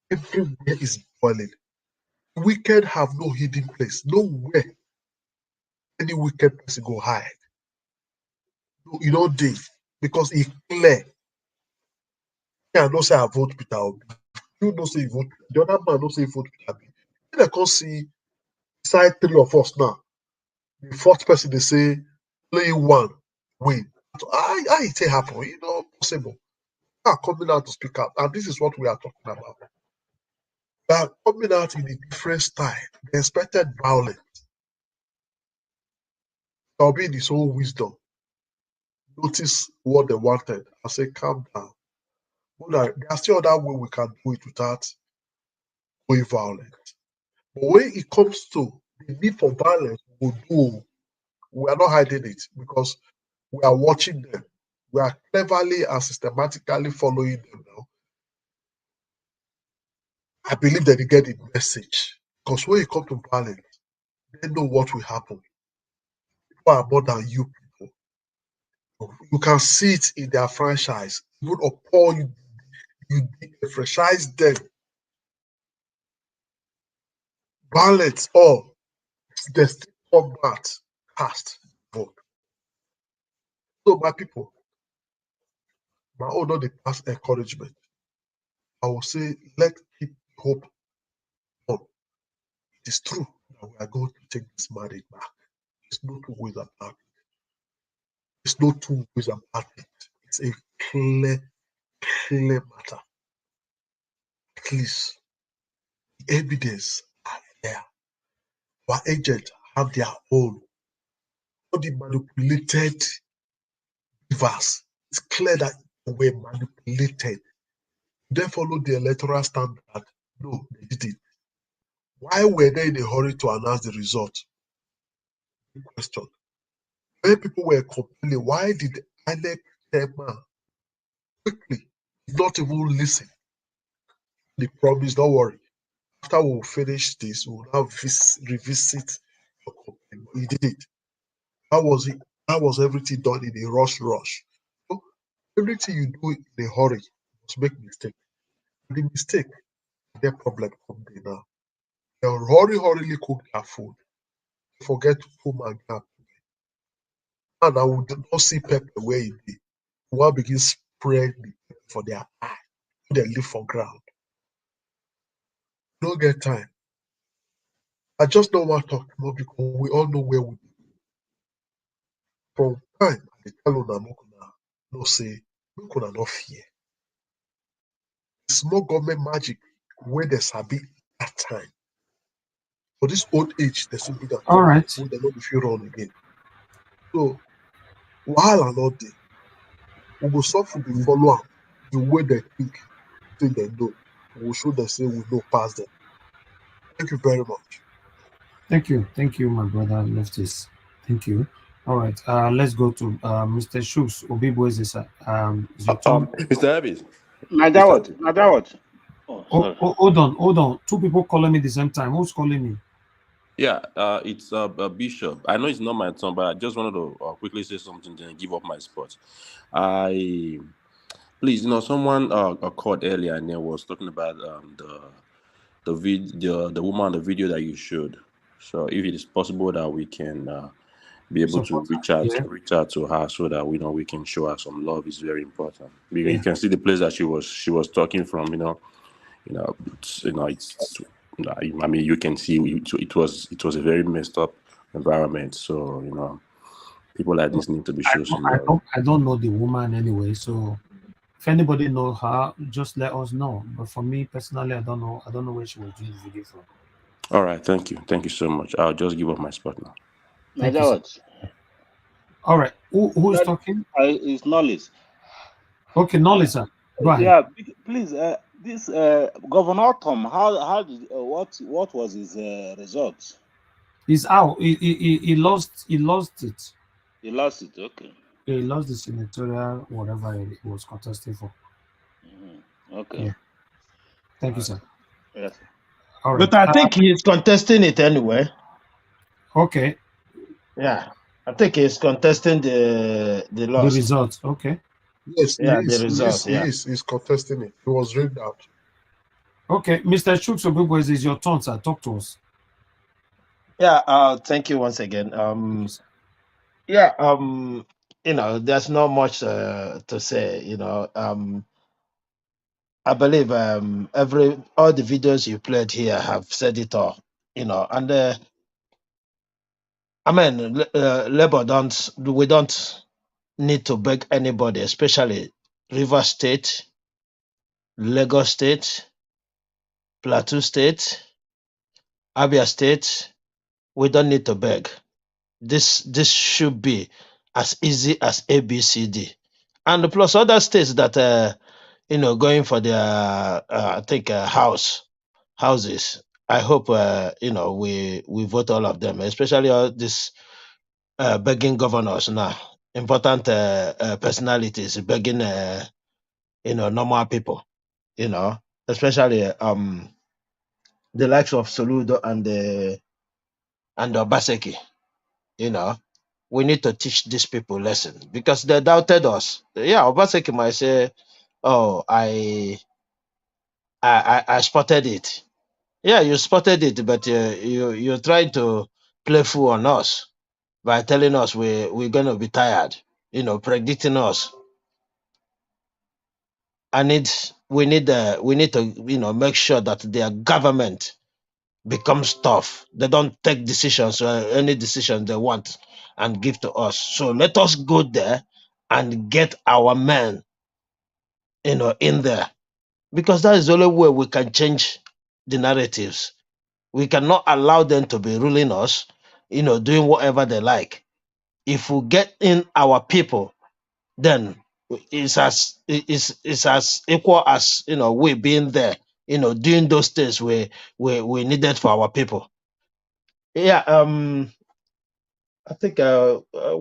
Everywhere is boiling. Wicked have no hidden place. Nowhere any wicked person go hide. You know this because it's clear. Yeah, I know say I vote Peter Obi. You know say you vote. The other man know say you vote Peter Obi. Then I can see beside 3 of us now. The fourth person they say only one win. So how it happen? You know, possible. Are coming out to speak out, and this is what we are talking about. They are coming out in a different style. They expected violence. They'll be in his own wisdom. Notice what they wanted. I say, calm down. There are still other way we can do it without going violent. But when it comes to the need for violence, we are not hiding it because we are watching them. We are cleverly and systematically following them now. I believe that they get the message. Because when it comes to violence, they know what will happen. People are more than you people. You can see it in their franchise. Even upon you franchise them. Violence or the combat cast vote. So my people, my own the past encouragement. I will say, let's keep hope on. It is true that we are going to take this marriage back. There's no two ways about it. There's no two ways about it. It's a clear matter. At least the evidence are there. Our agents have their own. All the manipulated BVAS. It's clear that they were manipulated. They followed the electoral standard. No, they didn't. Why were they in a hurry to announce the result? Good question. When people were complaining, why did INEC chairman quickly not even listen? They promised, don't worry. After we finish this, we'll now revisit your complaint. But he did it. How was it? How was everything done in a rush? So everything you do in a hurry, you must make mistake. The mistake, their problem come there now. They'll hurriedly cook their food. Forget to put my gap. And I will not see pepper where it be. One begin spread the pepper for their eye. They live for ground. Don't get time. I just don't want to talk more because we all know where we be. From time, I tell una no say, make una no fear. Small government magic where there sabi at time. For this old age, they simply that All right. they not be feel run again. So while I'm not there, we will suffer the follow up the way they think they know. We will show them say we know past them. Thank you very much. Thank you, my brother Leftis. Thank you. All right, let's go to Mr. Shooks. Obibo is your turn. Mr. Davis. Najawat. Hold on. Two people calling me at the same time. Who's calling me? Yeah, it's Bishop. I know it's not my turn, but I just wanted to quickly say something, then give up my spot. Please, someone called earlier and then was talking about the woman on the video that you showed. So if it is possible that we can be able to reach out to her so that we can show her some love is very important. Because you can see the place that she was talking from. I mean, you can see it was a very messed up environment. So people like this need to be shown some love. I don't know the woman anyway, so if anybody know her, just let us know. But for me personally, I don't know where she was doing the video from. All right, thank you so much. I'll just give up my spot now. Thank you, sir. All right, who is talking? It's Knowledge. Okay, Knowledge, sir. Go ahead. Yeah, please. This Governor Tom, how did what was his result? He's out. He lost it. He lost it. Okay. He lost the senatorial whatever he was contesting for. Okay. Yeah. Thank you, sir. Yes. All right. But I think he's contesting it anyway. Okay. Yeah, I think he's contesting the loss. The results. Okay. Yes, Yeah, he the is. result. He's contesting it. He was rigged out. Okay, Mr. Shooks Obibo, it's your turn, sir. Talk to us. Yeah. Thank you once again. Yeah. There's not much to say. I believe all the videos you played here have said it all. And I mean, Labour we don't need to beg anybody, especially Rivers State, Lagos State, Plateau State, Abia State. We don't need to beg. This should be as easy as ABCD, and plus other states that going for their I think houses. I hope we vote all of them, especially all these begging governors now, important personalities begging normal people, especially the likes of Soludo and Obaseki. We need to teach these people lesson because they doubted us. Yeah, Obaseki might say, "Oh, I spotted it." Yeah, you spotted it, but you're trying to play fool on us by telling us we're gonna be tired. predicting us. We need to make sure that their government becomes tough. They don't take decisions, any decision they want, and give to us. So let us go there and get our men, in there, because that is the only way we can change the narratives. We cannot allow them to be ruling us, doing whatever they like. If we get in our people, then it's as equal as we being there, doing those things we needed for our people. Yeah. I think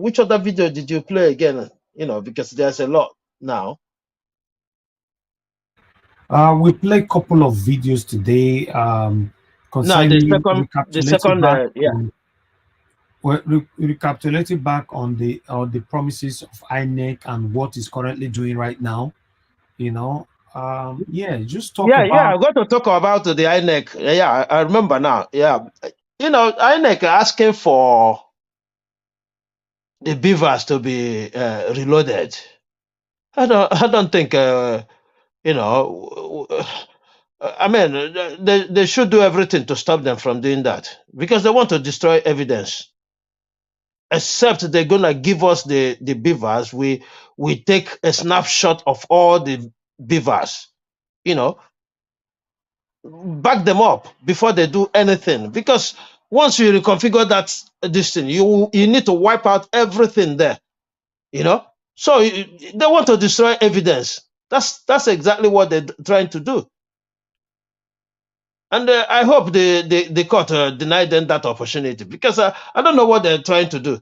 which other video did you play again? Because there's a lot now. We played a couple of videos today concerning recapitulating back on the promises of INEC and what is currently doing right now. Just talk about. Yeah, I'm going to talk about the INEC. Yeah, I remember now. Yeah, INEC asking for the BVAS to be reloaded. I don't think I mean, they should do everything to stop them from doing that, because they want to destroy evidence. Except they're gonna give us the BVAS, we take a snapshot of all the BVAS, back them up before they do anything. Because once you reconfigure this thing, you need to wipe out everything there, So they want to destroy evidence. That's exactly what they're trying to do. And I hope the court denied them that opportunity, because I don't know what they're trying to do.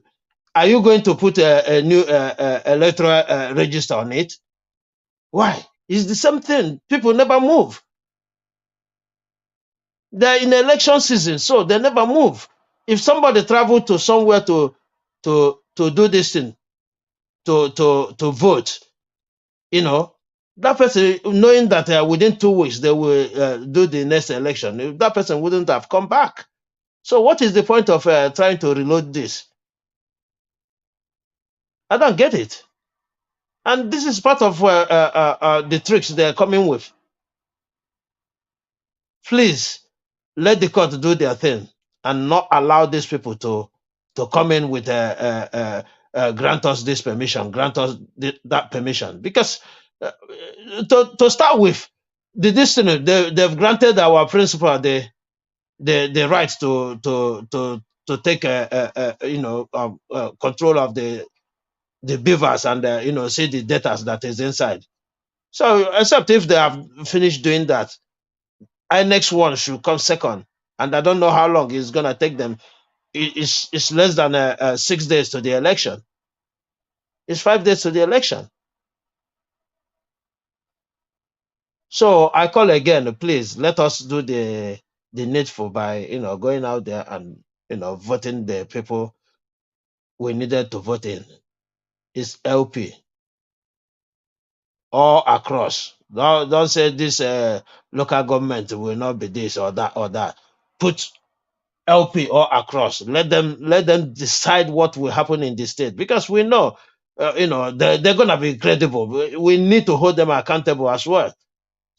Are you going to put a new electoral register on it? Why? It's the same thing. People never move. They're in election season, so they never move. If somebody traveled to somewhere to do this thing, to vote, that person, knowing that within 2 weeks they will do the next election, that person wouldn't have come back. So what is the point of trying to reload this? I don't get it. And this is part of the tricks they're coming with. Please let the court do their thing and not allow these people to come in with grant us this permission, grant us that permission. Because to start with, they've granted our principal the right to take control of the BVAS and see the data that is inside. So except if they have finished doing that, our next one should come second, and I don't know how long it's gonna take them. It's less than 6 days to the election. It's 5 days to the election. So I call again, please let us do the needful by going out there and voting the people we needed to vote in. It's LP all across. Don't say this local government will not be this or that or that. Put LP all across. Let them decide what will happen in the state, because we know they're gonna be credible. We need to hold them accountable as well.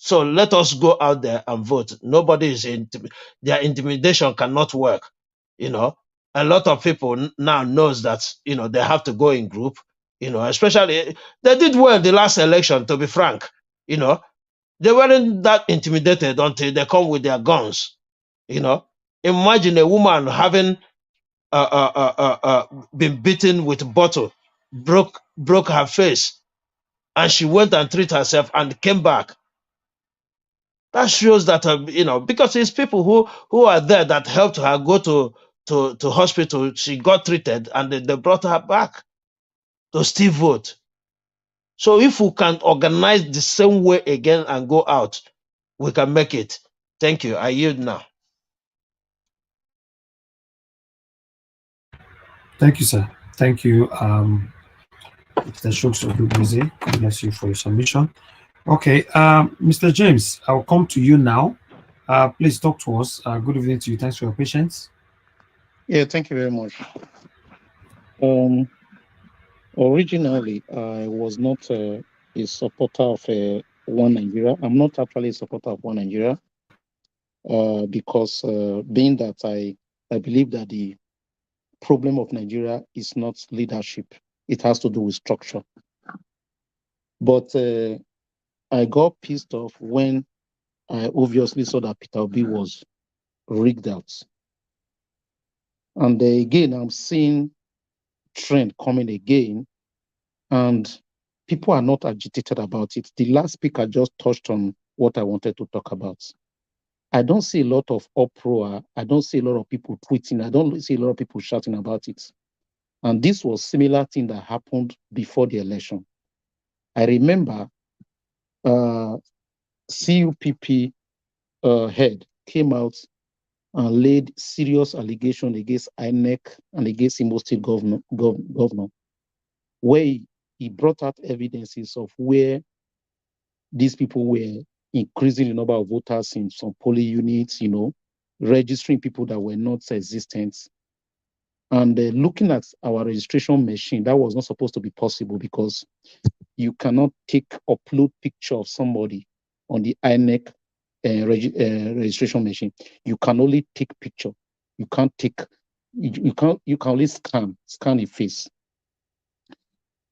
So let us go out there and vote. Nobody is their intimidation cannot work. A lot of people now knows that they have to go in group. Especially they did well the last election. To be frank, they weren't that intimidated until they come with their guns. Imagine a woman having been beaten with a bottle, broke her face, and she went and treated herself and came back. That shows that because it's people who are there that helped her go to hospital. She got treated and they brought her back to still vote. So if we can organize the same way again and go out, we can make it. Thank you. I yield now. Thank you, sir. Thank you. Mr. Shooks will be busy. God bless you for your submission. Okay, Mr. James, I'll come to you now. Please talk to us. Good evening to you. Thanks for your patience. Yeah, thank you very much. Originally, I was not a supporter of One Nigeria. I'm not actually a supporter of One Nigeria because being that I believe that the problem of Nigeria is not leadership. It has to do with structure. But I got pissed off when I obviously saw that Peter Obi was rigged out. And again, I'm seeing trend coming again, and people are not agitated about it. The last speaker just touched on what I wanted to talk about. I don't see a lot of uproar. I don't see a lot of people tweeting. I don't see a lot of people shouting about it. And this was similar thing that happened before the election. I remember CUPP head came out and laid serious allegation against INEC and against Imo State governor, where he brought out evidences of where these people were increasing the number of voters in some polling units, registering people that were not existent. And looking at our registration machine, that was not supposed to be possible because you cannot upload picture of somebody on the INEC registration machine. You can only take picture. You can't take. You can only scan a face.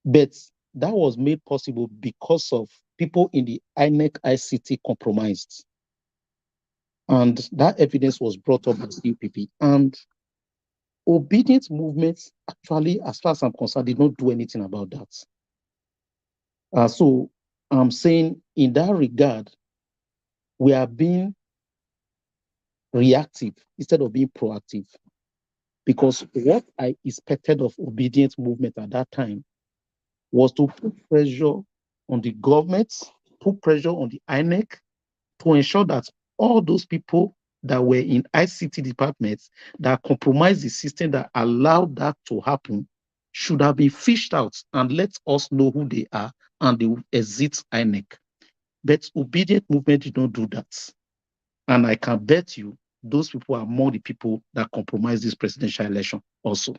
But that was made possible because of people in the INEC ICT compromised, and that evidence was brought up by CUPP. And obedient movements, actually, as far as I'm concerned, did not do anything about that. So I'm saying in that regard, we are being reactive instead of being proactive. Because what I expected of obedient movement at that time was to put pressure on the government, put pressure on the INEC to ensure that all those people that were in ICT departments that compromised the system that allowed that to happen should have been fished out and let us know who they are and they will exit INEC. But obedient movement did not do that. And I can bet you those people are more the people that compromised this presidential election also.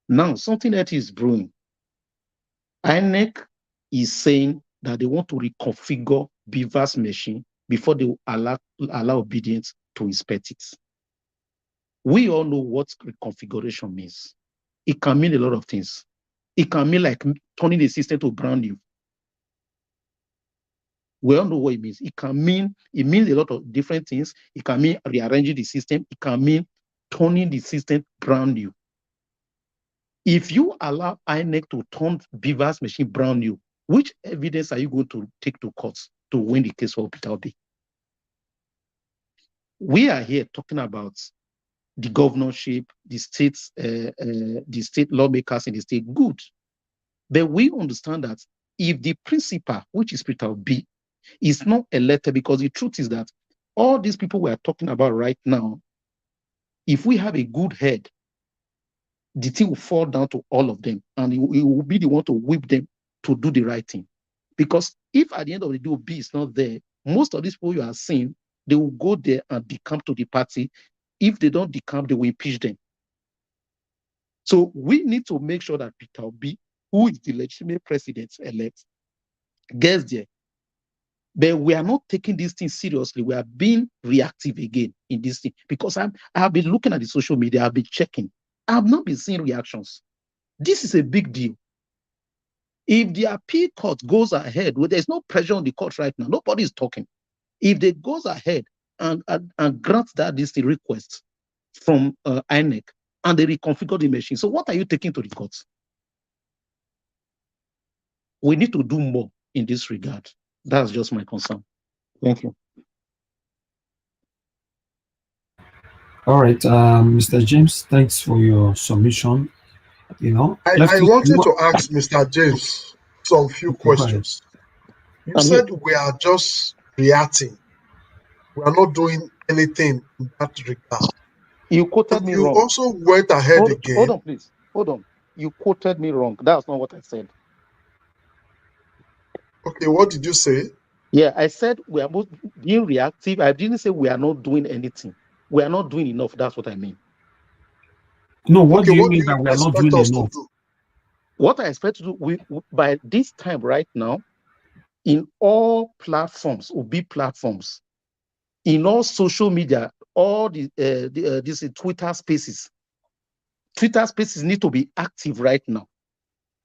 Now, something that is brewing. INEC is saying that they want to reconfigure BVAS machine before they will allow obedience to inspect it. We all know what reconfiguration means. It can mean a lot of things. It can mean like turning the system to brand new. We all know what it means. It means a lot of different things. It can mean rearranging the system. It can mean turning the system brand new. If you allow INEC to turn BVAS machine brand new, which evidence are you going to take to court to win the case for Peter Obi? We are here talking about the governorship, the states, the state lawmakers in the state, good. But we understand that if the principal, which is Peter Obi, is not elected, because the truth is that all these people we are talking about right now, if we have a good head, the thing will fall down to all of them, and he will be the one to whip them to do the right thing. Because if at the end of the day, Obi is not there, most of these people you are seeing, they will go there and decamp to the party. If they don't decamp, they will impeach them. So we need to make sure that Peter Obi, who is the legitimate president-elect, gets there. But we are not taking this thing seriously. We are being reactive again in this thing. Because I have been looking at the social media, I've been checking. I have not been seeing reactions. This is a big deal. If the appeal court goes ahead, well, there's no pressure on the court right now. Nobody is talking. If they goes ahead and grants that this request from INEC and they reconfigure the machine, so what are you taking to the courts? We need to do more in this regard. That's just my concern. Thank you. All right, Mr. James, thanks for your submission. I wanted to ask Mr. James some few questions. You said we are just reacting. We are not doing anything in that regard. You quoted me wrong. You also went ahead again. Hold on, please. Hold on. You quoted me wrong. That's not what I said. Okay, what did you say? Yeah, I said we are both being reactive. I didn't say we are not doing anything. We are not doing enough. That's what I mean. No, what do you mean that we are not doing enough? What I expect to do by this time right now, in all platforms, OB platforms, in all social media, all these Twitter spaces need to be active right now.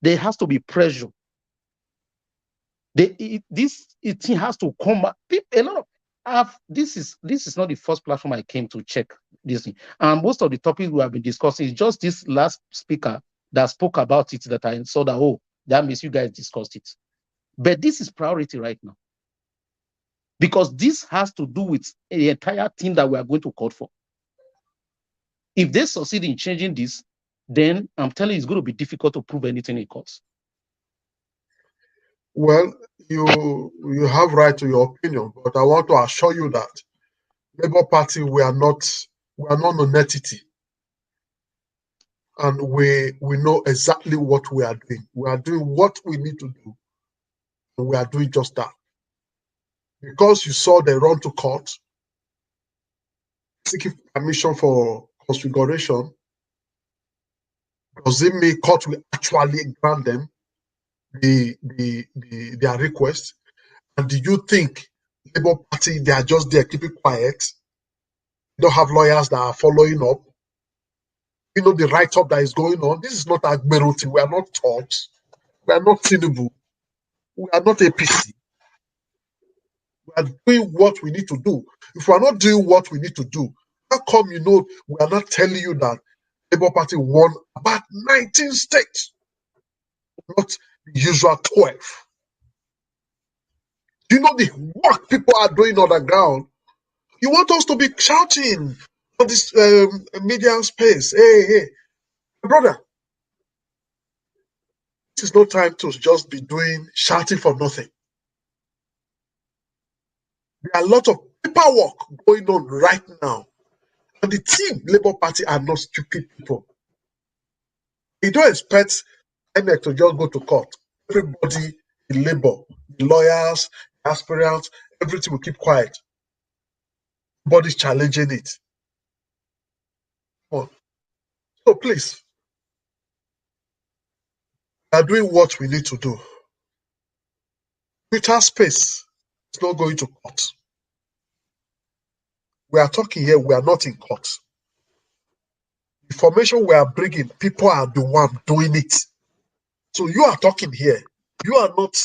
There has to be pressure. This thing has to come back. A lot of this is not the first platform I came to check this thing. And most of the topics we have been discussing is just this last speaker that spoke about it that I saw that, oh, that means you guys discussed it. But this is priority right now. Because this has to do with the entire thing that we are going to court for. If they succeed in changing this, then I'm telling you, it's going to be difficult to prove anything in court. Well, you have right to your opinion, but I want to assure you that Labour Party, we are not an entity. And we know exactly what we are doing. We are doing what we need to do. And we are doing just that. Because you saw they run to court, seeking permission for configuration, does it mean court will actually grant them their request? And do you think Labour Party, they are just there keeping quiet? They don't have lawyers that are following up. You know the write-up that is going on. This is not Admiralty. We are not Tods. We are not Tinubu. We are not APC. We are doing what we need to do. If we are not doing what we need to do, how come we are not telling you that Labour Party won about 19 states, not the usual 12? Do you know the work people are doing on the ground? You want us to be shouting on this media space? Hey, brother, this is no time to just be shouting for nothing. There are a lot of paperwork going on right now. And the team, Labour Party, are not stupid people. You don't expect INEC to just go to court. Everybody in Labour, the lawyers, the aspirants, everything will keep quiet. Nobody's challenging it. Come on. So please, we are doing what we need to do. Twitter space is not going to court. We are talking here, we are not in court. The information we are bringing, people are the one doing it. So you are talking here. You are not,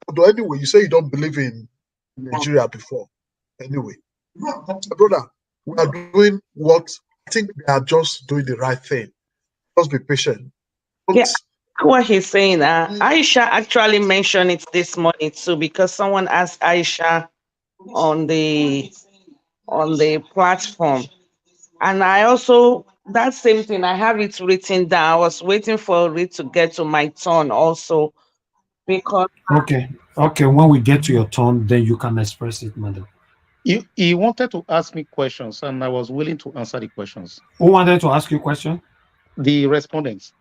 although anyway, you say you don't believe in Nigeria before. Anyway, brother, we are doing what I think they are just doing the right thing. Just be patient. Yeah, what he's saying. Aisha actually mentioned it this morning too, because someone asked Aisha on the platform, and I also that same thing. I have it written down. I was waiting for it to get to my turn also, because okay. When we get to your turn, then you can express it, madam. He wanted to ask me questions, and I was willing to answer the questions. Who wanted to ask you a question? The respondents.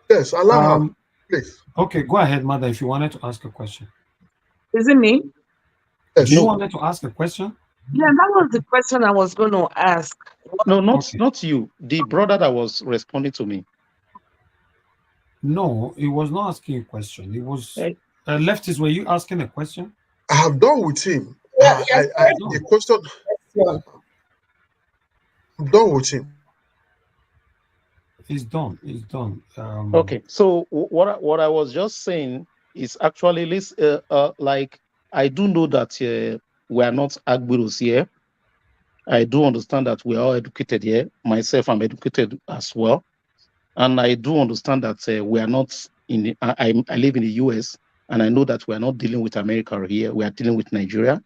Yes, allow her, please. Okay, go ahead, mother, if you wanted to ask a question. Is it me? Yes. You wanted to ask a question? Yeah, that was the question I was going to ask. No, not you. The brother that was responding to me. No, he was not asking a question. He was leftist. Were you asking a question? I have done with him. The question. I'm done with him. He's done. Okay, so what I was just saying is actually like I do know that we are not Agbiros here. I do understand that we are all educated here. Myself, I'm educated as well, and I do understand that we are not in. I live in the US, and I know that we are not dealing with America here. We are dealing with Nigeria.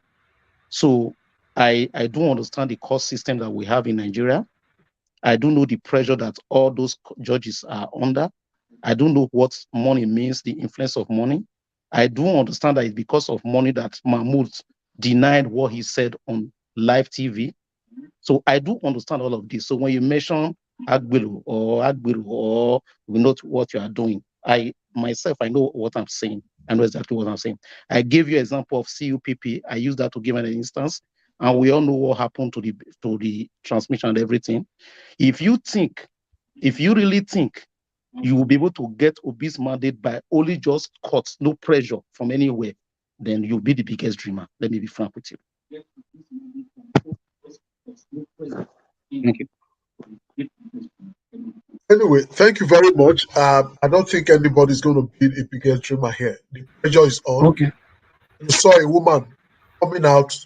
So I do understand the court system that we have in Nigeria. I do know the pressure that all those judges are under. I don't know what money means, the influence of money. I do understand that it's because of money that Mahmoud denied what he said on live TV. So I do understand all of this. So when you mention Agbiru or we know what you are doing, I know what I'm saying. I know exactly what I'm saying. I gave you an example of CUPP. I use that to give an instance. And we all know what happened to the transmission and everything. If you really think you will be able to get obese mandate by only just cuts, no pressure from anywhere, then you'll be the biggest dreamer. Let me be frank with you. Thank you. Anyway, thank you very much. I don't think anybody's going to be the biggest dreamer here. The pressure is on. Okay. You saw a woman coming out,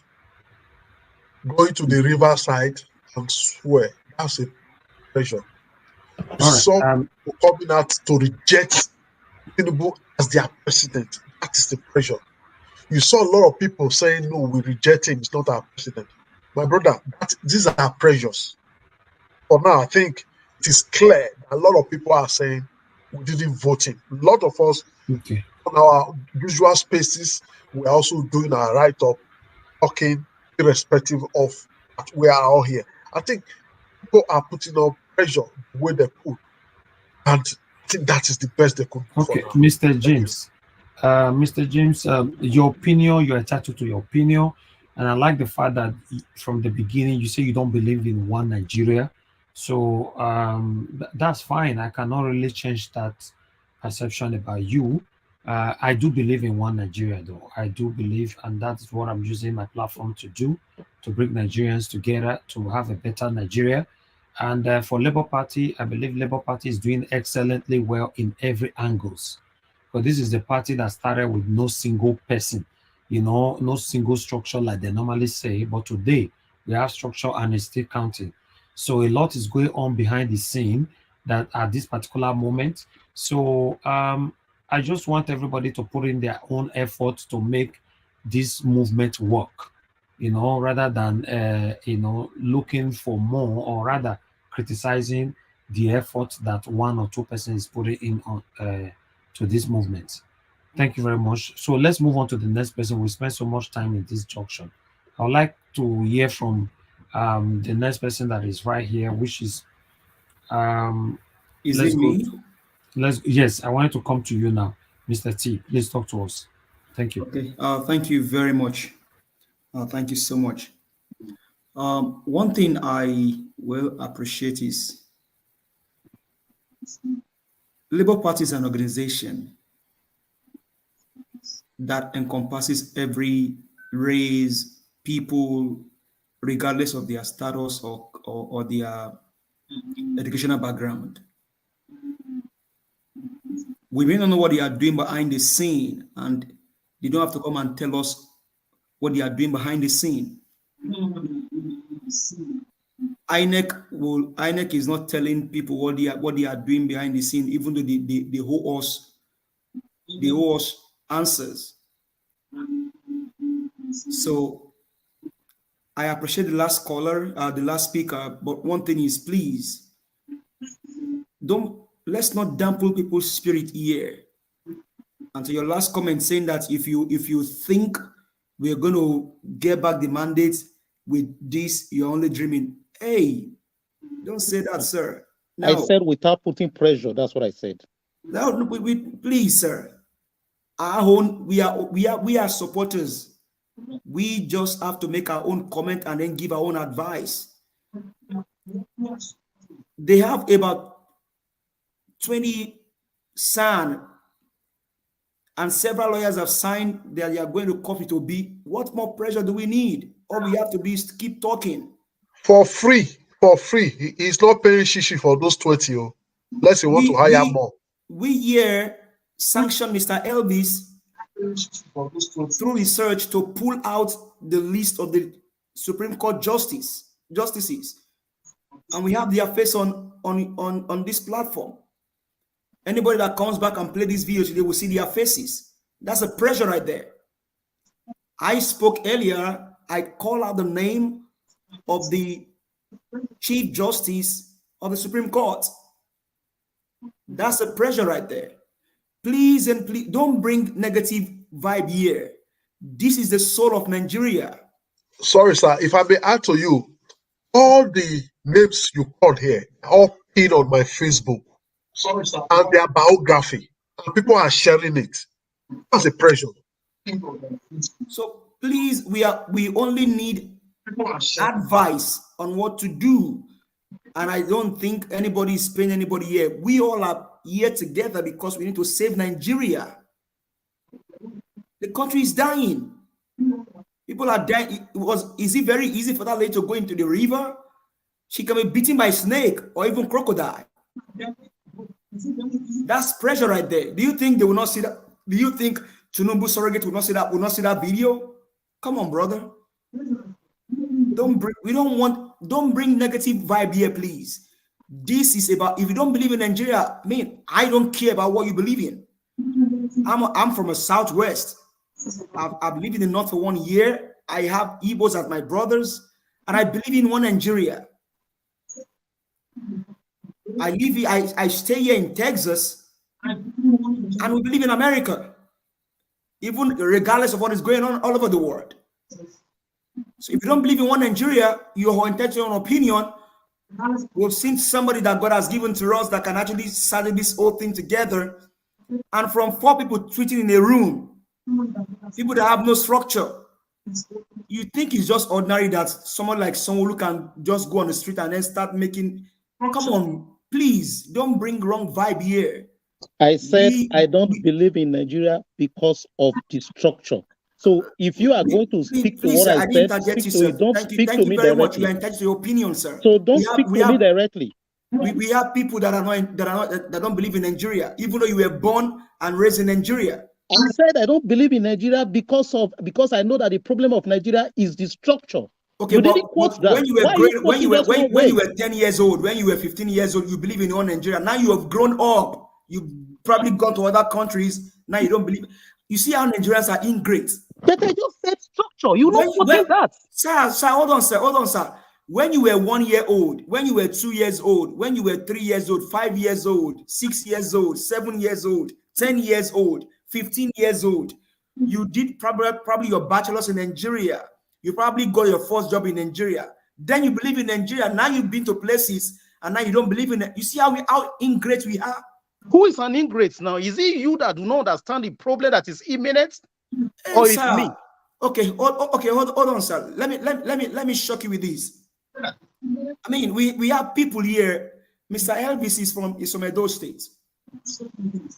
going to the riverside and swear. That's a pressure. You saw people coming out to reject Tinubu as their president. That is the pressure. You saw a lot of people saying, no, we reject him. He's not our president. My brother, these are pressures. For now, I think it is clear that a lot of people are saying we didn't vote him. A lot of us on our usual spaces, we're also doing our write-up, talking irrespective of that we are all here. I think people are putting up pressure the way they could. And I think that is the best they could do for now. Mr. James. Mr. James, your opinion, you're entitled to your opinion. And I like the fact that from the beginning, you say you don't believe in one Nigeria. So that's fine. I cannot really change that perception about you. I do believe in one Nigeria, though. I do believe, and that's what I'm using my platform to do, to bring Nigerians together to have a better Nigeria. And for Labour Party, I believe Labour Party is doing excellently well in every angles. But this is the party that started with no single person, no single structure like they normally say. But today, we have structure and it's still counting. So a lot is going on behind the scene that at this particular moment. So I just want everybody to put in their own effort to make this movement work, rather than, looking for more, or rather criticizing the effort that one or two persons is putting in on to this movement. Thank you very much. So let's move on to the next person. We spent so much time in this junction. I would like to hear from the next person that is right here, which is is it me? Yes, I wanted to come to you now. Mr. T, please talk to us. Thank you. Okay, thank you very much. Thank you so much. One thing I will appreciate is Labour Party is an organization that encompasses every race, people, regardless of their status or their educational background. We may not know what they are doing behind the scene, and they don't have to come and tell us what they are doing behind the scene. INEC is not telling people what they are doing behind the scene, even though they owe us answers. So I appreciate the last caller, the last speaker, but one thing is, please let's not dampen people's spirit here. And to your last comment saying that if you think we're going to get back the mandate with this, you're only dreaming. Hey, don't say that, sir. I said without putting pressure. That's what I said. No, please, sir. We are supporters. We just have to make our own comment and then give our own advice. They have about 20 signed, and several lawyers have signed that they are going to copy to be. What more pressure do we need? All we have to do is keep talking. For free. He's not paying shishi for those 20. Unless you want to hire more. We here sanction Mr. Elvis through research to pull out the list of the Supreme Court justices. And we have their face on this platform. Anybody that comes back and play this video today will see their faces. That's a pressure right there. I spoke earlier, I call out the name of the Chief Justice of the Supreme Court. That's a pressure right there. Please and please don't bring negative vibe here. This is the soul of Nigeria. Sorry, sir. If I may add to you, all the names you called here are all pinned on my Facebook. Sorry, sir. And their biography. And people are sharing it. That's a pressure. So please, we only need advice on what to do. And I don't think anybody is paying anybody here. We all are here together because we need to save Nigeria. The country is dying. People are dying. Is it very easy for that lady to go into the river? She can be bitten by a snake or even crocodile. That's pressure right there. Do you think they will not see that? Do you think Tinubu surrogate will not see that? Will not see that video? Come on, brother. Don't bring negative vibe here, please. This is about, if you don't believe in Nigeria, man, I don't care about what you believe in. I'm from a Southwest. I've lived in the North for 1 year. I have Igbos as my brothers, and I believe in one Nigeria. I stay here in Texas, and we believe in America, even regardless of what is going on all over the world. So if you don't believe in one Nigeria, you're entitled to your own opinion. We've seen somebody that God has given to us that can actually saddle this whole thing together. And from 4 people tweeting in a room, people that have no structure, you think it's just ordinary that someone like someone can just go on the street and then start making, come on, please, don't bring wrong vibe here. I said I don't believe in Nigeria because of the structure. So if you are going to speak to what I said, speak to it. Don't speak to me directly. You are entitled to your opinion, sir. So don't speak to me directly. We have people that don't believe in Nigeria, even though you were born and raised in Nigeria. I said I don't believe in Nigeria because I know that the problem of Nigeria is the structure. Okay, you didn't quote that. When you were 10 years old, when you were 15 years old, you believe in your Nigeria. Now you have grown up. You've probably gone to other countries. Now you don't believe. You see how Nigerians are ingrate. But I just said structure. You know what that? Sir, hold on, sir. When you were 1 year old, when you were 2 years old, when you were 3 years old, 5 years old, 6 years old, 7 years old, 10 years old, 15 years old, you did probably your bachelor's in Nigeria. You probably got your first job in Nigeria. Then you believe in Nigeria. Now you've been to places and now you don't believe in it. You see how ingrate we are? Who is an ingrate now? Is it you that do not understand the problem that is imminent? Or is me? Okay, hold on, sir. Let me shock you with this. I mean, we have people here. Mr. Elvis is from Edo State.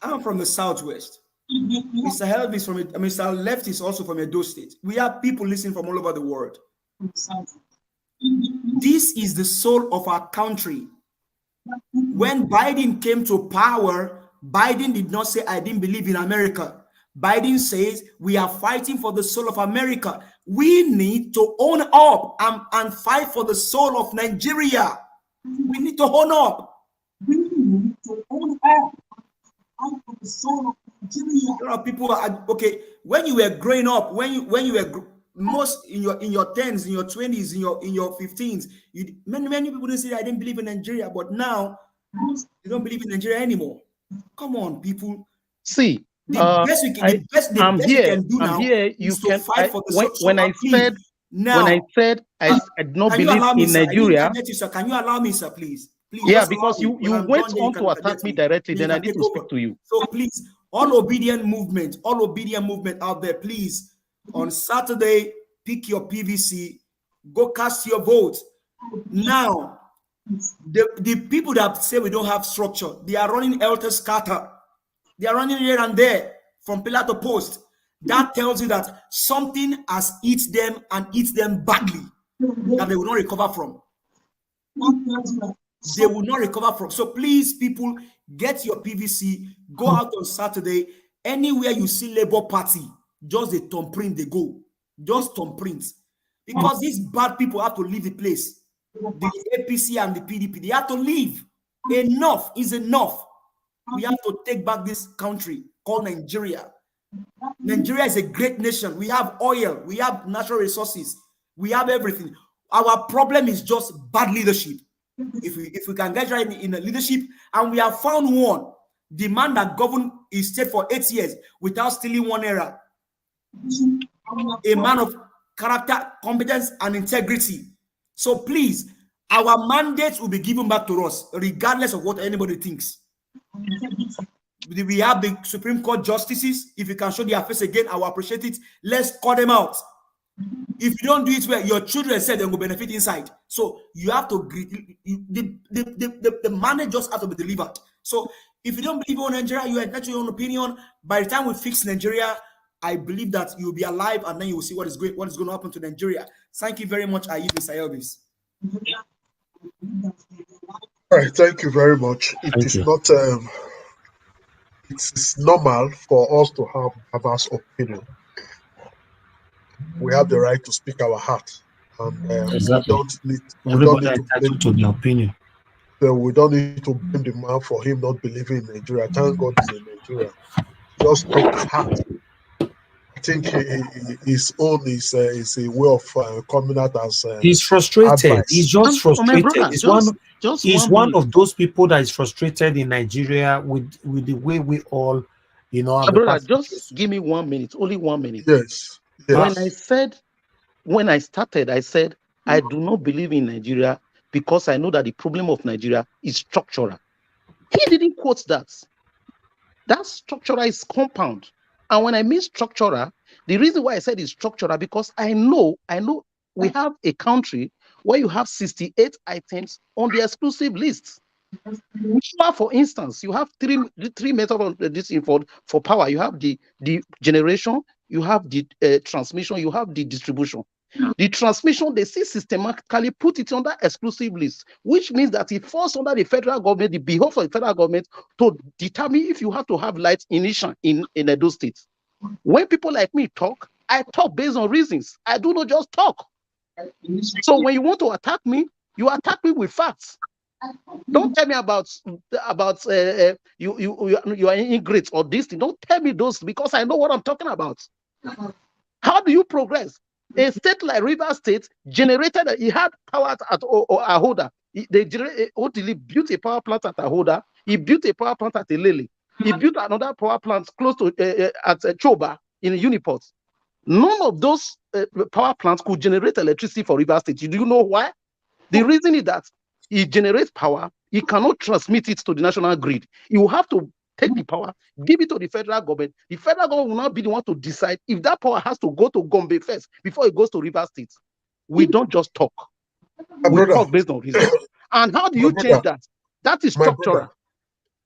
I'm from the Southwest. Mr. Elvis Mr. Left is also from Edo State. We have people listening from all over the world. This is the soul of our country. When Biden came to power, Biden did not say, I didn't believe in America. Biden says, we are fighting for the soul of America. We need to own up and fight for the soul of Nigeria. We need to own up. We need to own up and fight for the soul of Nigeria. There are people, okay, when you were growing up, when you were most in your 10s, in your 20s, in your 15s, many people didn't say I didn't believe in Nigeria, but now you don't believe in Nigeria anymore. Come on, people. See, the best you can do now is to fight for the soul. When I said I don't believe in Nigeria. Can you allow me, sir, please? Yeah, because you went on to attack me directly, then I need to speak to you. So please, all obedient movement out there, please. On Saturday, pick your PVC, go cast your vote. Now, the people that say we don't have structure, they are running helter scatter. They are running here and there from pillar to post. That tells you that something has eaten them and eats them badly that they will not recover from. They will not recover from. So please, people, get your PVC, go out on Saturday. Anywhere you see Labour Party, just the thumbprint they go. Just thumbprint. Because these bad people have to leave the place. The APC and the PDP, they have to leave. Enough is enough. We have to take back this country called Nigeria. Nigeria is a great nation. We have oil. We have natural resources. We have everything. Our problem is just bad leadership. If we can get right in the leadership, and we have found one, the man that governed his state for 8 years without stealing one era. A man of character, competence, and integrity. So please, our mandates will be given back to us, regardless of what anybody thinks. We have the Supreme Court justices. If you can show their face again, I will appreciate it. Let's call them out. If you don't do it well, your children said they will benefit inside. So you have to the mandate just have to be delivered. So If you don't believe in Nigeria, you are your own opinion. By the time we fix Nigeria, I believe that you'll be alive, and then you will see what is going to happen to Nigeria. Thank you very much, Mr. Elvis. All right, thank you very much. It's normal for us to have diverse opinion. We have the right to speak our heart, and exactly. Everybody entitled to their opinion. So we don't need to blame the man for him not believing in Nigeria. Thank God he's in Nigeria. Just spoke his heart. I think his own is a way of coming out as he's frustrated. Advice. He's just frustrated. Brother, he's one of those people that is frustrated in Nigeria with the way we all, brother, just give me 1 minute, only 1 minute. Yes. When I started, I said I do not believe in Nigeria because I know that the problem of Nigeria is structural. He didn't quote that. That structural is compound. And when I mean structural, the reason why I said it's structural because I know we have a country where you have 68 items on the exclusive list. For instance, you have three methods of this for power. You have the generation, you have the transmission, you have the distribution. The transmission, they see systematically put it on that exclusive list, which means that it falls under the federal government, the behalf of the federal government to determine if you have to have lights in Edo State. When people like me talk, I talk based on reasons. I do not just talk. So when you want to attack me, you attack me with facts. Don't tell me about you are ingrate or this thing. Don't tell me those because I know what I'm talking about. How do you progress? A state like River State generated, he had power at Ahoda. They built a power plant at Ahoda. He built a power plant at Elele. He built another power plant close to at Choba in Uniport. None of those power plants could generate electricity for River State. Do you know why? The reason is that he generates power. He cannot transmit it to the national grid. He will have to take the power, give it to the federal government. The federal government will not be the one to decide if that power has to go to Gombe first before it goes to River State. We don't just talk. We talk based on reason. And how do you change that? That is structural.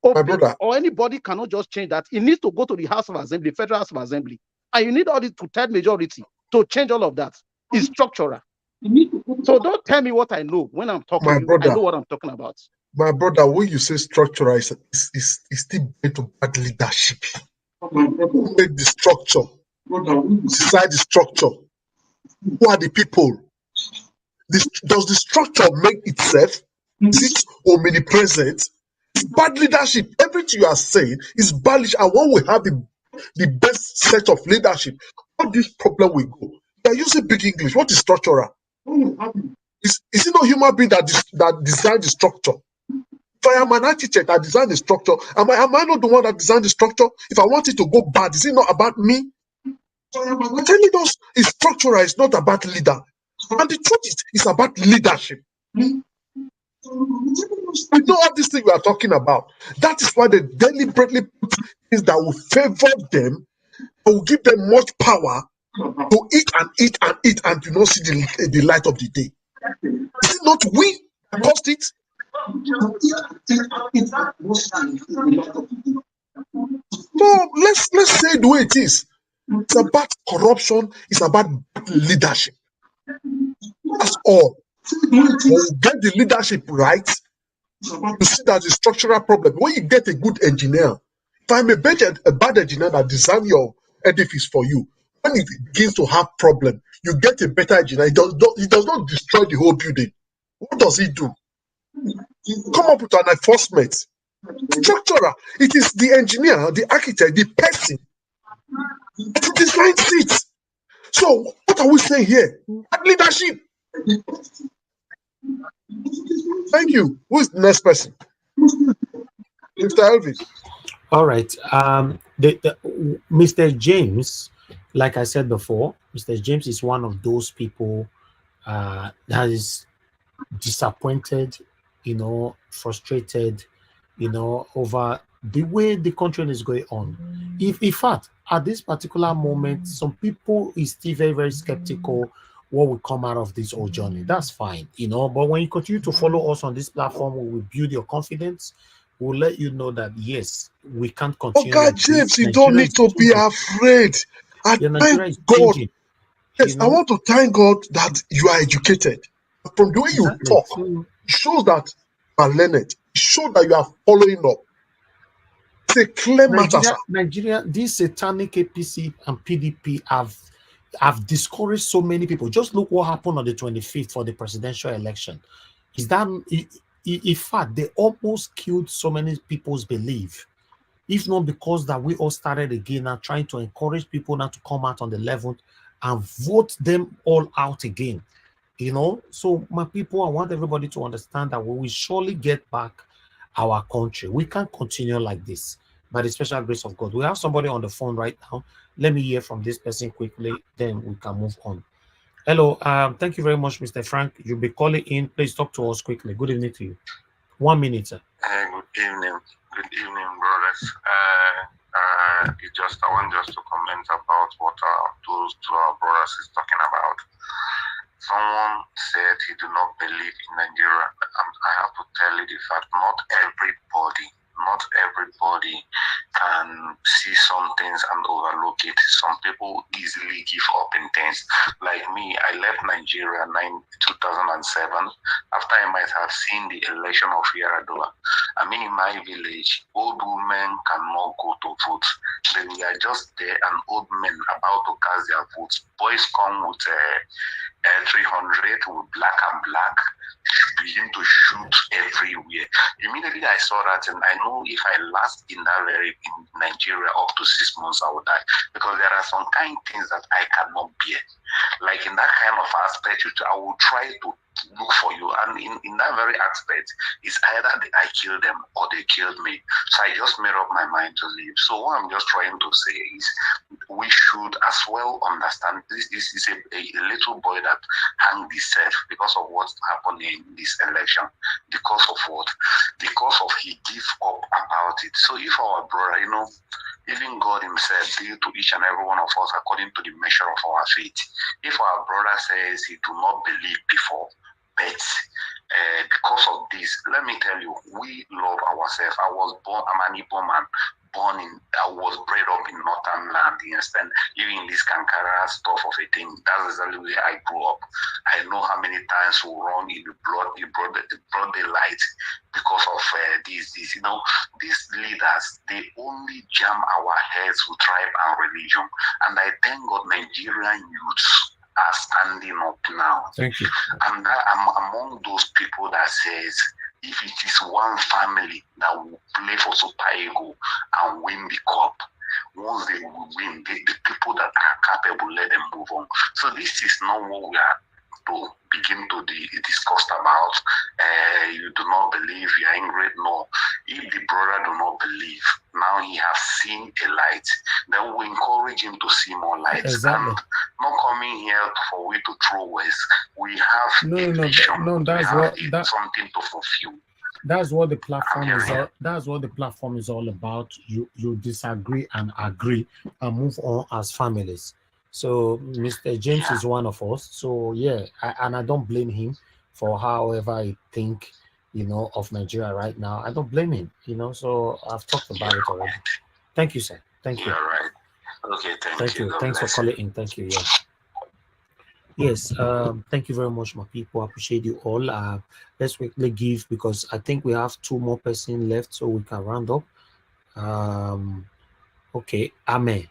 Or anybody cannot just change that. It needs to go to the House of Assembly, Federal House of Assembly. And you need all this two-third majority to change all of that. It's structural. So don't tell me what I know when I'm talking. I know what I'm talking about. My brother, when you say structural, is still based on bad leadership. Who made the structure? Decide the structure. Who are the people? Does the structure make itself? Is it omnipresent? It's bad leadership. Everything you are saying is bad leadership. And when we have the best set of leadership, how this problem will go? They are using big English. What is structural? Is it not human being that designed the structure? If I am an architect, I designed the structure. Am I not the one that designed the structure? If I want it to go bad, is it not about me? I'm telling us, it's structural. It's not about leader. And the truth is, it's about leadership. We know all these things we are talking about. That is why they deliberately put things that will favor them, that will give them much power to eat and eat and eat and do not see the light of the day. Is it not we that caused it? So let's say it the way it is. It's about corruption. It's about leadership. That's all. When you get the leadership right, you see that the structural problem. When you get a good engineer, if I'm a bad engineer that design your edifice for you, when it begins to have problem, you get a better engineer. It does not destroy the whole building. What does he do? Come up with an enforcement. Structural. It is the engineer, the architect, the person that designs it. So what are we saying here? Leadership. Thank you. Who is the next person? Mr. Elvis. All right. Mr. James, like I said before, Mr. James is one of those people that is disappointed, frustrated, over the way the country is going on. If in fact, at this particular moment, some people is still very, very skeptical what will come out of this whole journey. That's fine, but when you continue to follow us on this platform, we will build your confidence, will let you know that yes, we can't continue God, like James, this. you don't Nigeria need is to be changing. afraid. I Yeah, thank Nigeria is God. changing. Yes, I want to thank God that you are educated. From the way you Exactly. talk, So, it shows that you are learned. It shows that you are following up. It's a clear matter, sir. Nigeria, these satanic APC and PDP have discouraged so many people. Just look what happened on the 25th for the presidential election. Is that, in fact, they almost killed so many people's belief. If not because that we all started again and trying to encourage people now to come out on the 11th and vote them all out again. So my people, I want everybody to understand that we will surely get back our country. We can't continue like this by the special grace of God. We have somebody on the phone right now. Let me hear from this person quickly, then we can move on. Hello, thank you very much, Mr. Frank. You'll be calling in. Please talk to us quickly. Good evening to you. 1 minute, sir. Good evening. Good evening, brothers. I want just to comment about what those two brothers is talking about. Someone said he do not believe in Nigeria. I have to tell you the fact, not everybody can see some things and overlook it. Some people easily give up in things. Like me, I left Nigeria in 2007 after I might have seen the election of Yaradua. I mean, in my village, old women cannot go to vote. Then we are just there and old men about to cast their votes. Boys come with 300 with black and black, begin to shoot everywhere. Immediately I saw that, and I know if I last in Nigeria up to 6 months, I would die, because there are some kind of things that I cannot bear. Like in that kind of aspect, I will try to look for you, and in that very aspect, it's either I kill them or they killed me. So I just made up my mind to leave. So what I'm just trying to say is, we should as well understand this is a little boy that hanged himself because of what happened in this election. Because of what? Because of he gave up about it. So if our brother, even God himself deal to each and every one of us according to the measure of our faith. If our brother says he do not believe before, but because of this, let me tell you, we love ourselves. I'm an Igbo man, I was bred up in northern land, you understand? Even in this Kankara stuff of a thing, that's exactly where I grew up. I know how many times we run in the broad daylight because of these these leaders, they only jam our heads with tribe and religion. And I thank God Nigerian youths are standing up now. Thank you. And I'm among those people that says, if it is one family that will play for Super Eagles and win the cup, once they will win, the people that are capable, let them move on. So this is not what we are to begin to discuss about. You do not believe, you are angry. No. If the brother do not believe, now he has seen a light, then we encourage him to see more lights. Exactly. And not coming here for we to throw waste. We have a mission. That's something to fulfill. That's what the platform is all. That's what the platform is all about. You disagree and agree and move on as families. So Mr. James is one of us. So yeah, I don't blame him for however I think, of Nigeria right now. I don't blame him. So I've talked about it already. Thank you, sir. Thank you. You're right. Okay, thank you. Thanks for calling in. Thank you. Yeah. Yes, thank you very much, my people. I appreciate you all. Let's quickly give, because I think we have 2 more persons left, so we can round up. Okay, Amen.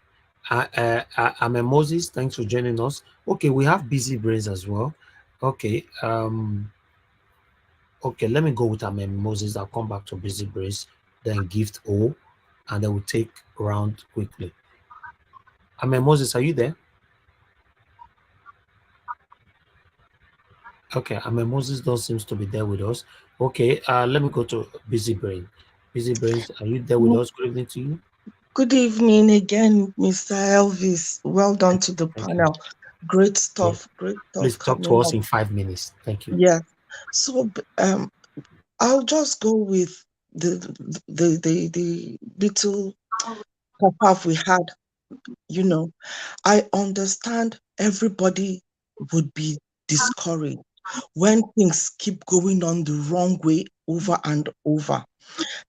Amen Moses, thanks for joining us. Okay, we have Busy Brains as well. Okay, okay, let me go with Amen Moses. I'll come back to Busy Brains, then Gift O, and then we'll take round quickly. Amen Moses, are you there? Okay, Moses don't seems to be there with us. Okay, let me go to Busy Brain. Busy Brains, are you there with us? Good evening to you. Good evening again, Mr. Elvis. Well done to the panel. Great stuff. Yeah. Great stuff. Please talk to us in 5 minutes. Thank you. Yeah. So I'll just go with the little pop-up we had. I understand everybody would be discouraged when things keep going on the wrong way over and over.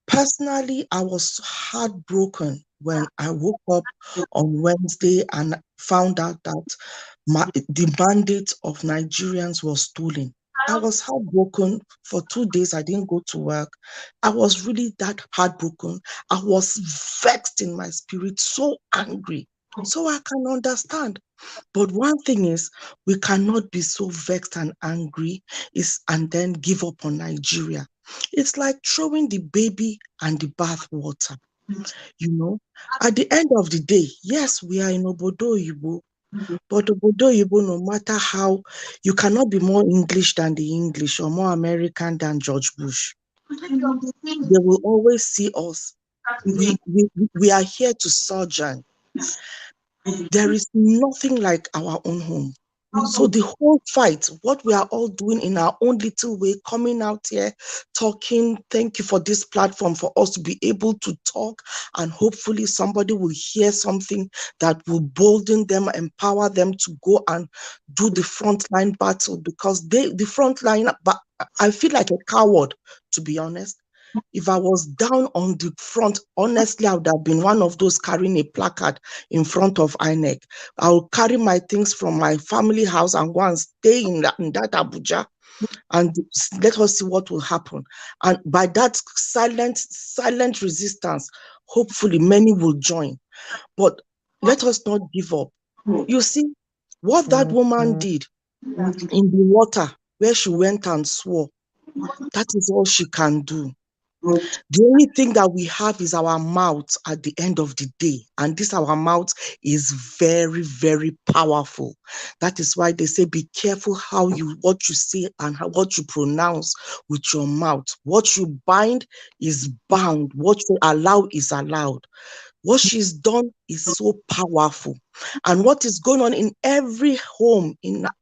Personally, I was heartbroken when I woke up on Wednesday and found out that the mandate of Nigerians was stolen. I was heartbroken for 2 days. I didn't go to work. I was really that heartbroken. I was vexed in my spirit, so angry. So I can understand. But one thing is, we cannot be so vexed and angry and then give up on Nigeria. It's like throwing the baby and the bath water. You know, at the end of the day, yes, we are in Obodo Yibo, but Obodo Yibo, no matter how, you cannot be more English than the English or more American than George Bush. They will always see us. We are here to sojourn. There is nothing like our own home. So the whole fight, what we are all doing in our own little way, coming out here, talking, thank you for this platform for us to be able to talk, and hopefully somebody will hear something that will bolden them, empower them to go and do the frontline battle, because the frontline, but I feel like a coward, to be honest. If I was down on the front, honestly, I would have been one of those carrying a placard in front of INEC. I will carry my things from my family house and go and stay in that Abuja, and let us see what will happen. And by that silent resistance, hopefully many will join. But let us not give up. You see, what that woman did in the water where she went and swore, that is all she can do. The only thing that we have is our mouth at the end of the day. And this our mouth is very, very powerful. That is why they say, be careful what you say and what you pronounce with your mouth. What you bind is bound. What you allow is allowed. What she's done is so powerful. And what is going on in every home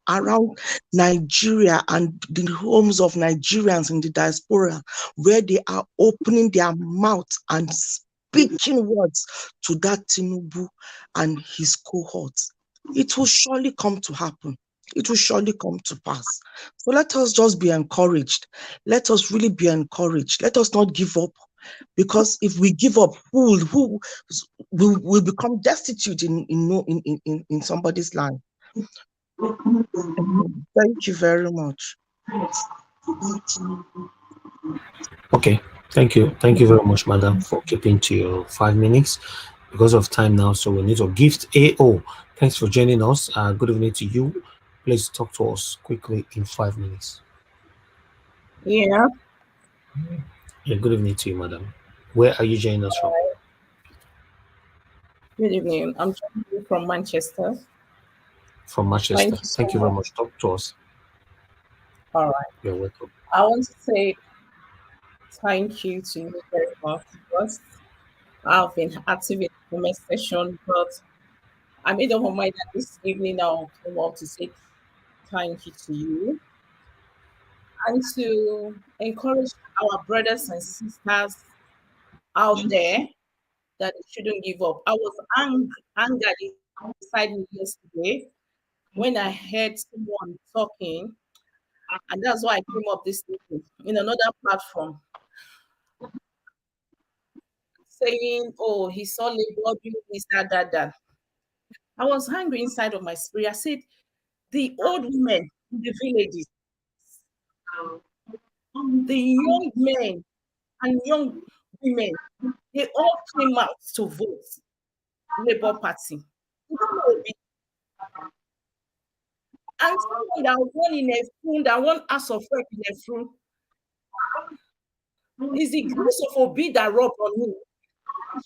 around Nigeria and the homes of Nigerians in the diaspora, where they are opening their mouth and speaking words to that Tinubu and his cohorts, it will surely come to happen. It will surely come to pass. So let us just be encouraged. Let us really be encouraged. Let us not give up. Because if we give up, who will become destitute in somebody's life. Thank you very much. Okay, thank you very much, madam, for keeping to your 5 minutes. Because of time now, so we need to gift AO. Thanks for joining us. Good evening to you. Please talk to us quickly in 5 minutes. Yeah. Yeah, good evening to you, madam. Where are you joining us from? Good evening. I'm joining you from Manchester. From Manchester. Thank you very much. Talk to us. All right. You're welcome. I want to say thank you to you very much, because I've been active in the comment section, but I made up my mind that this evening I'll come up to say thank you to you and to encourage our brothers and sisters out there that they shouldn't give up. I was angered inside me yesterday when I heard someone talking, and that's why I came up this evening in another platform, saying, oh, he saw Labour doing this, that. I was hungry inside of my spirit. I said, the old women in the villages, the young men and young women, they all came out to vote Labour Party. You don't know it. And someone that won in a phone, that won House of Rep in a phone, is the grace of Obi that rubbed on me.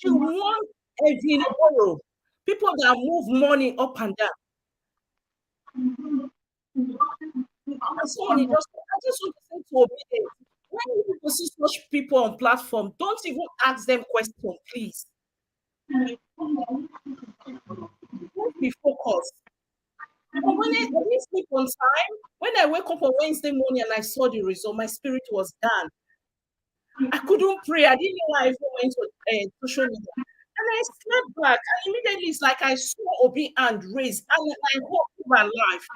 You want every borrow, people that move money up and down. And someone I just want to say to Obi, when you see such people on platform, don't even ask them questions, please. Don't be focused. But when I sleep on time, when I wake up on Wednesday morning and I saw the result, my spirit was down. I couldn't pray. I didn't know why I even went to social media. And I slept back, and immediately it's like I saw Obi hand raised, and I hope my life.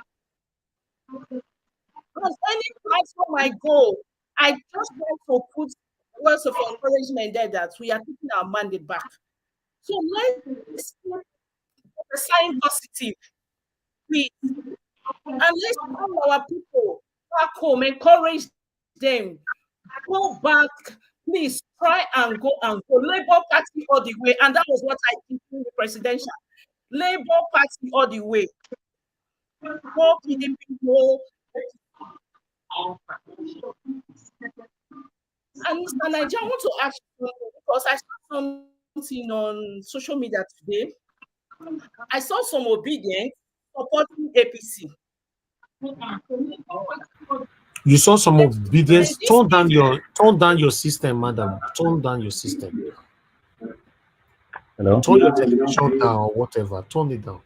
Because any platform I go, I just want to put words of encouragement there that we are taking our mandate back. So let's sign positive, please. And let's call our people back home, encourage them. Go back, please try and go and go. Labour Party all the way. And that was what I did in the presidential. Labour Party all the way. Go PDP, go. And Mr. Niger, I want to ask you because I saw something on social media today. I saw some obedience supporting APC. You saw some obedience. Turn down your system, madam. Turn down your system. Hello. Turn your television down or whatever. Turn it down.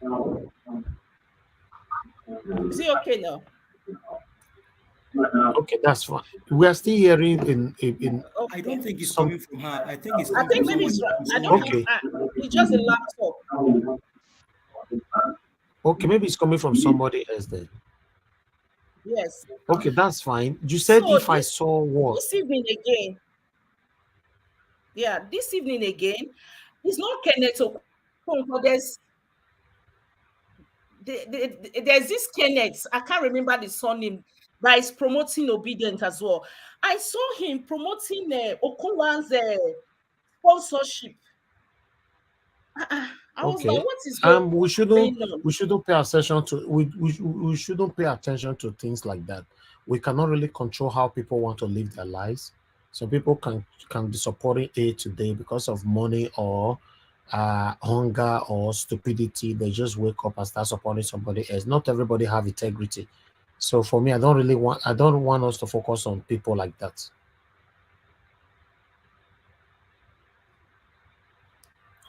Is it okay now? Okay, that's fine. We are still hearing in I don't think it's coming from her. I think it's coming maybe it's I don't okay. It's just a laptop. Okay, maybe it's coming from somebody else then. Yes. Okay, that's fine. You said So if I saw what? This evening again. Yeah, this evening again. It's not Kenneth Okonkwo. There's this Kenneth. I can't remember the surname. That is promoting obedience as well. I saw him promoting Okonkwo's sponsorship. I was like, what is going we shouldn't pay attention to we shouldn't pay attention to things like that. We cannot really control how people want to live their lives. So people can be supporting A today because of money or hunger or stupidity. They just wake up and start supporting somebody else. Not everybody have integrity. So for me, I don't want us to focus on people like that.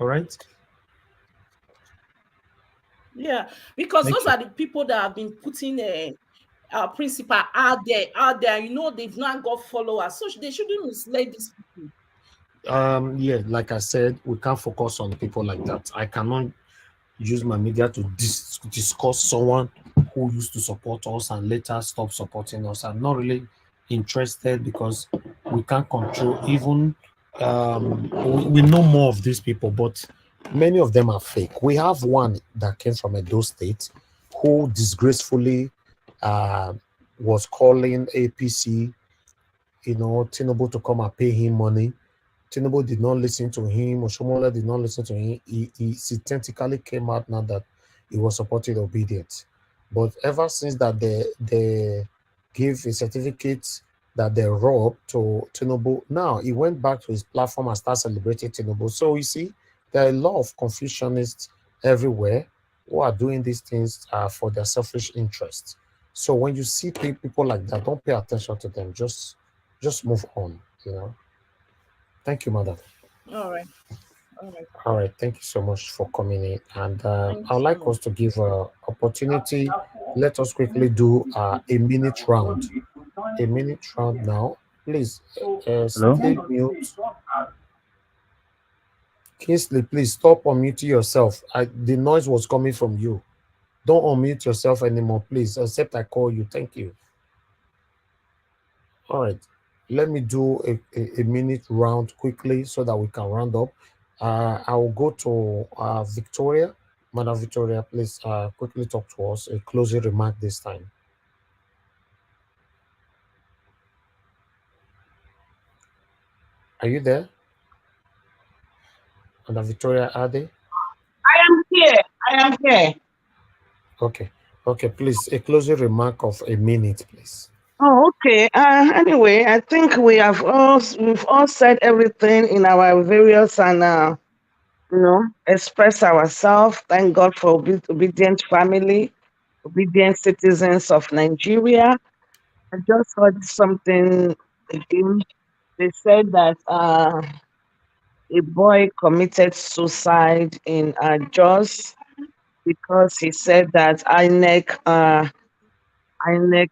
All right. Yeah, because those are the people that have been putting principle out there. You know, they've not got followers, so they shouldn't mislead these people. Yeah, like I said, we can't focus on people like that. I cannot use my media to discuss someone who used to support us and later stop supporting us. I'm not really interested because we can't control. Even we know more of these people, but many of them are fake. We have one that came from Edo State who disgracefully was calling APC, Tinubu to come and pay him money. Tinubu did not listen to him. Oshomola did not listen to him. He synthetically came out now that he was supporting obedience. But ever since that they gave a certificate that they robbed to Tinubu, now he went back to his platform and started celebrating Tinubu. So you see, there are a lot of confusionists everywhere who are doing these things for their selfish interests. So when you see people like that, don't pay attention to them. Just move on, Thank you, madam. All right. All right. Thank you so much for coming in. And I would like us to give an opportunity. Let us quickly do a minute round. A minute round now. Please stay mute. Kingsley, please stop unmuting yourself. The noise was coming from you. Don't unmute yourself anymore, please, except I call you. Thank you. All right. Let me do a minute round quickly so that we can round up. I will go to Victoria. Madam Victoria, please quickly talk to us, a closing remark this time. Are you there? Madam Victoria Ade? I am here. Okay, please, a closing remark of a minute, please. Oh, okay. Anyway, I think we've all said everything in our various and express ourselves. Thank God for obedient family, obedient citizens of Nigeria. I just heard something again. They said that a boy committed suicide in Jos because he said that INEC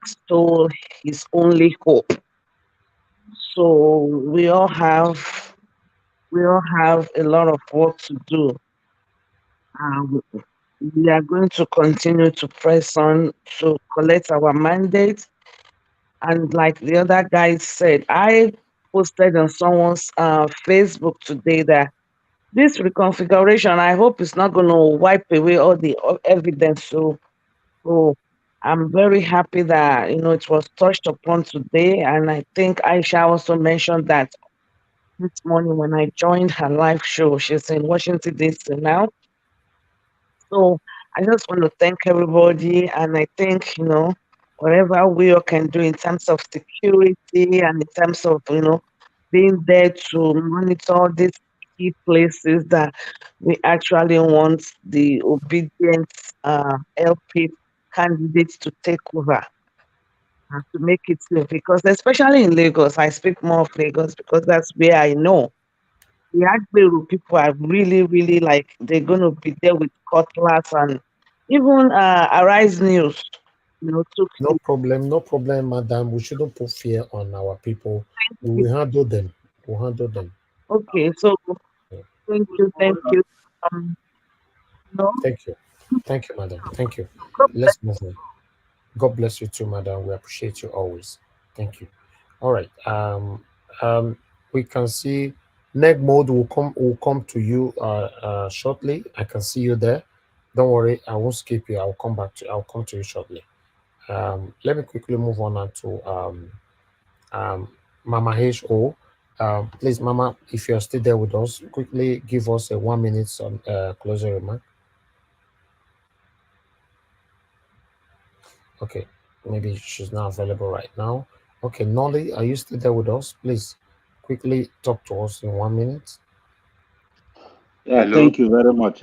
stole his only hope. So we all have a lot of work to do. We are going to continue to press on to collect our mandate. And like the other guys said, I posted on someone's Facebook today that this reconfiguration, I hope it's not going to wipe away all the evidence. So I'm very happy that it was touched upon today, and I think Aisha also mentioned that this morning when I joined her live show. She's in Washington D.C. now. So I just want to thank everybody, and I think whatever we all can do in terms of security and in terms of being there to monitor these key places that we actually want the obedient LP candidates to take over and to make it safe. Because especially in Lagos, I speak more of Lagos because that's where I know the Agberu people are really, really like they're going to be there with cutlass, and even Arise News, took No problem, madam. We shouldn't put fear on our people. We will handle them. We'll handle them. Okay, so thank you. Thank you, madam. Thank you. Let's move on. God bless you too, madam. We appreciate you always. Thank you. All right. We can see Neg mode will come to you shortly. I can see you there. Don't worry, I won't skip you. I'll come to you shortly. Let me quickly move on now to Mama H.O. Please, Mama, if you're still there with us, quickly give us a 1 minute closing remark. Okay, maybe she's not available right now. Okay, Nolly, are you still there with us? Please, quickly talk to us in 1 minute. Yeah, Hello? thank you very much.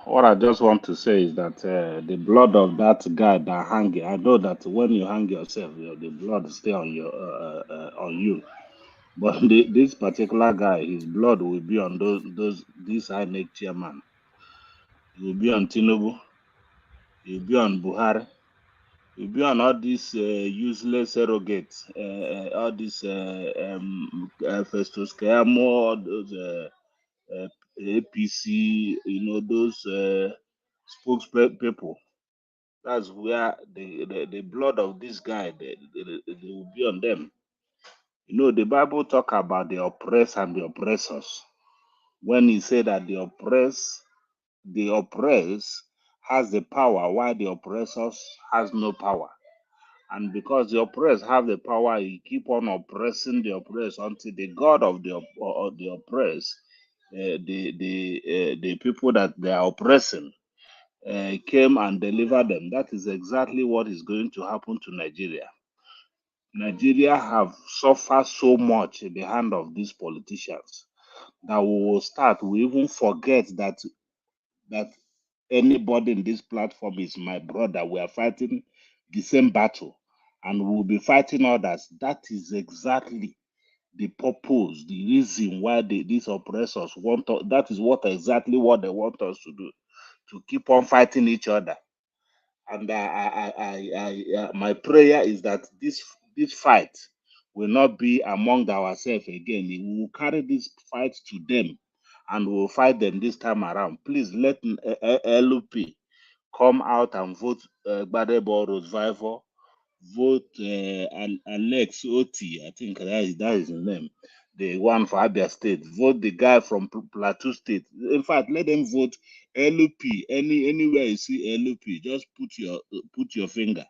What I just want to say is that the blood of that guy that hang, I know that when you hang yourself, the blood stay on on you. But this particular guy, his blood will be on this INEC chairman. It will be on Tinubu. It will be on Buhari. It will be on all these useless surrogates, all these Festus Keyamo, all those APC, those spokespeople. That's where the blood of this guy, they will be on them. The Bible talk about the oppressed and the oppressors. When he said that the oppressed has the power, while the oppressors has no power. And because the oppressed have the power, he keep on oppressing the oppressed until the God of the oppressed, the people that they are oppressing, came and delivered them. That is exactly what is going to happen to Nigeria. Nigeria have suffered so much in the hand of these politicians that we even forget that anybody in this platform is my brother. We are fighting the same battle, and we will be fighting others. That is exactly the purpose, the reason why these oppressors want us. That is exactly what they want us to do, to keep on fighting each other. And my prayer is that this fight will not be among ourselves again. We will carry this fight to them, and we'll fight them this time around. Please let LP come out and vote Gbadebo Revival, vote Alex Oti, I think that is his name, the one for Abia State. Vote the guy from Plateau State. In fact, let them vote LP. Anywhere you see LP, just put your finger.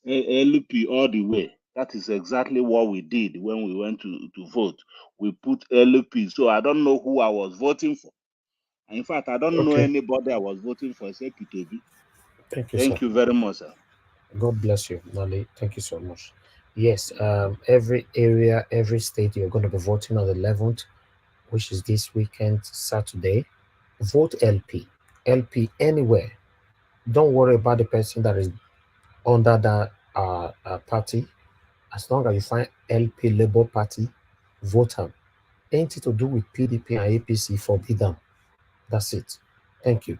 LP all the way. That is exactly what we did when we went to vote. We put LP. So I don't know who I was voting for. In fact, I don't know anybody I was voting for except P2B. Thank you very much, sir. God bless you, Nali. Thank you so much. Yes, every area, every state, you're going to be voting on the 11th, which is this weekend, Saturday. Vote LP. LP anywhere. Don't worry about the person that is under that party. As long as you find LP Labour Party, vote them. Anything to do with PDP and APC, forbid them. That's it. Thank you.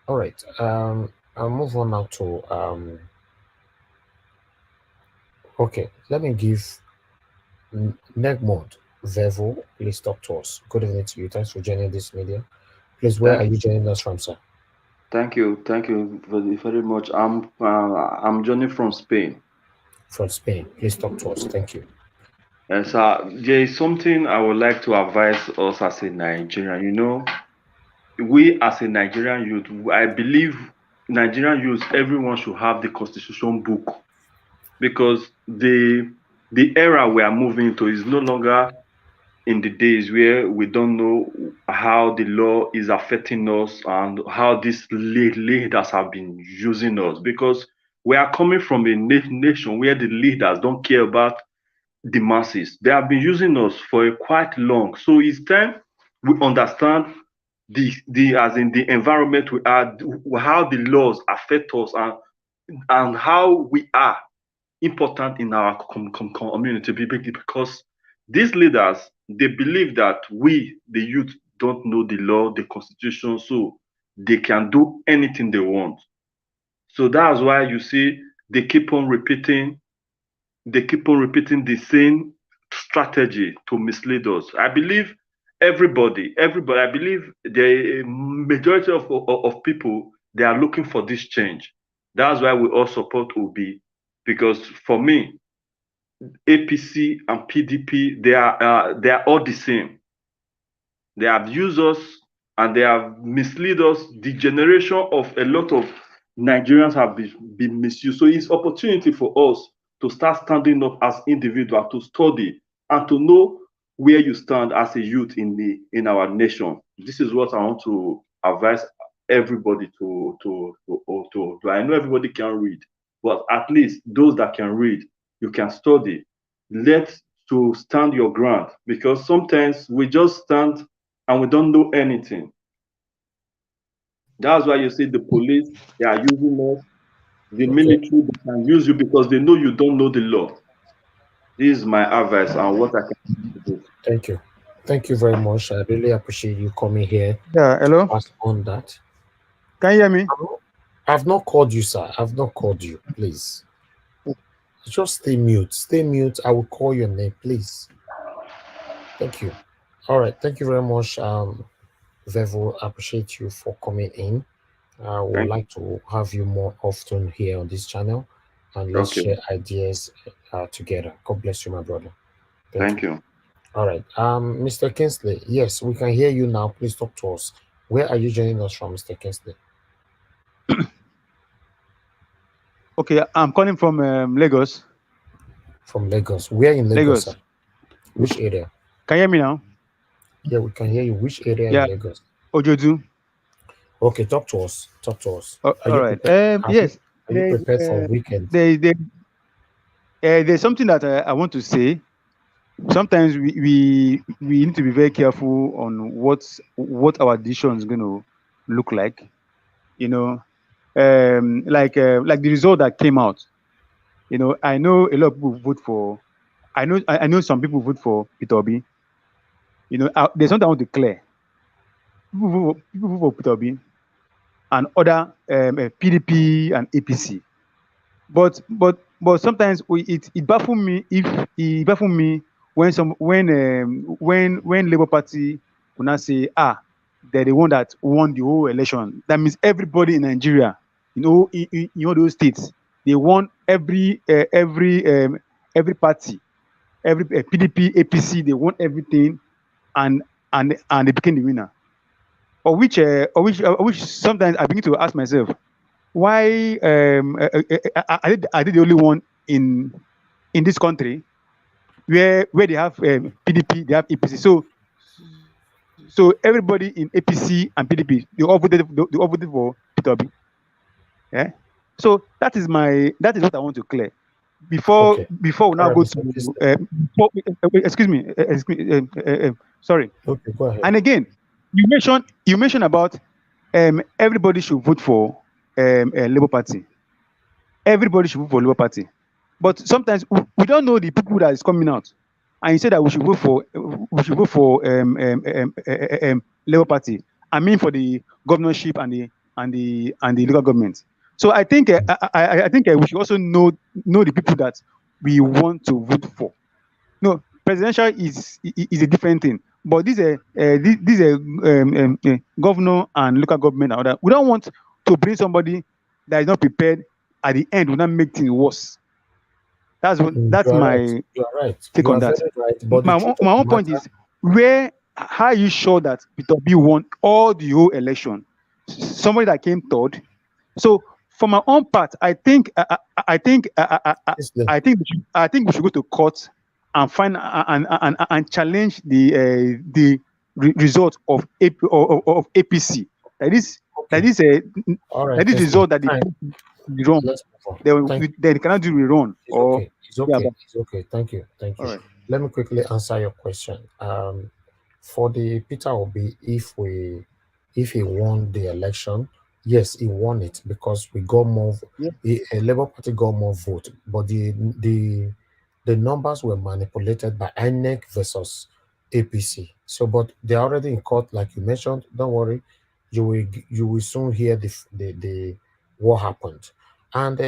All right. I'll move on now to okay. Let me give Negmod Vevo. Please talk to us. Good evening to you. Thanks for joining this media. Please, where are you joining us from, sir? Thank you very much. I'm joining from Spain. From Spain. Please talk to us. Thank you. So there is something I would like to advise us as a Nigerian. You know, we as a Nigerian youth, I believe Nigerian youth, everyone should have the constitution book, because the era we are moving into is no longer in the days where we don't know how the law is affecting us and how these leaders have been using us, because we are coming from a nation where the leaders don't care about the masses. They have been using us for a quite long. So it's time we understand the as in the environment we are, how the laws affect us, and how we are important in our community, because these leaders, they believe that we the youth don't know the law, the constitution, so they can do anything they want. So that's why you see they keep on repeating the same strategy to mislead us. I believe everybody, I believe the majority of people, they are looking for this change. That's why we all support Obi, because for me, APC and PDP, they are all the same. They have used us and they have misled us. The generation of a lot of Nigerians have been misused. So it's opportunity for us to start standing up as individuals, to study and to know where you stand as a youth in our nation. This is what I want to advise everybody to do. I know everybody can read, but at least those that can read, you can study. Let's to stand your ground, because sometimes we just stand and we don't know anything. That's why you see the police, they are using us. The military, they can use you because they know you don't know the law. This is my advice and what I can do. Thank you. Thank you very much. I really appreciate you coming here. Yeah, hello. Pass on that. Can you hear me? I've not called you, sir. I've not called you. Please. Just stay mute. Stay mute. I will call your name, please. Thank you. All right. Thank you very much. Vevo, appreciate you for coming in. I would like to have you more often here on this channel, and let's share ideas together. God bless you, my brother. Thank you. All right. Mr. Kinsley, yes, we can hear you now. Please talk to us. Where are you joining us from, Mr. Kinsley? Okay, I'm calling from Lagos. From Lagos. Where in Lagos? Lagos. Which area? Can you hear me now? Yeah, we can hear you. Which area in Lagos? Ojodu. Okay, talk to us. Talk to us. All right. Yes. Are you prepared for weekend? There's something that I want to say. Sometimes we need to be very careful on what our decision is going to look like. You know, like the result that came out. You know, I know a lot of people vote for. I know some people vote for Peter Obi. You know, there's something I want to clear. People vote for Peter Obi and other PDP and APC. But sometimes it baffles me when Labour Party will not say they're the one that won the whole election. That means everybody in Nigeria, in all those states, they won every party, every PDP, APC, they won everything, and they became the winner. Or which sometimes I begin to ask myself, why are they the only one in this country where they have PDP, they have APC. So everybody in APC and PDP, they all voted for Peter Obi. Yeah. So that is what I want to clear. Before we now go to excuse me, sorry. Okay, go ahead. And again, you mentioned about everybody should vote for Labour Party. Everybody should vote for Labour Party. But sometimes we don't know the people that is coming out. And you say that we should vote for Labour Party. I mean for the governorship and the local government. So I think we should also know the people that we want to vote for. No, presidential is a different thing. But this governor and local government and other. We don't want to bring somebody that is not prepared. At the end, will not make things worse. That's my You are right. take You on are that. very right. But My the truth of own the point matter, is, how are you sure that Peter B won all the whole election? Somebody that came third. So for my own part, I think we should go to court and find and challenge the result of APC. That is all right, this Kingsley. result that Fine. they wrong. Let's move on. They cannot do rerun. It's okay. It's Yeah, okay. It's okay. Thank you. Thank you. all right. Let me quickly answer your question. For the Peter Obi, if he won the election, yes, he won it because we got more. Yeah. A Labour Party got more vote, but the numbers were manipulated by INEC versus APC. So, but they're already in court, like you mentioned. Don't worry, you will soon hear the what happened. And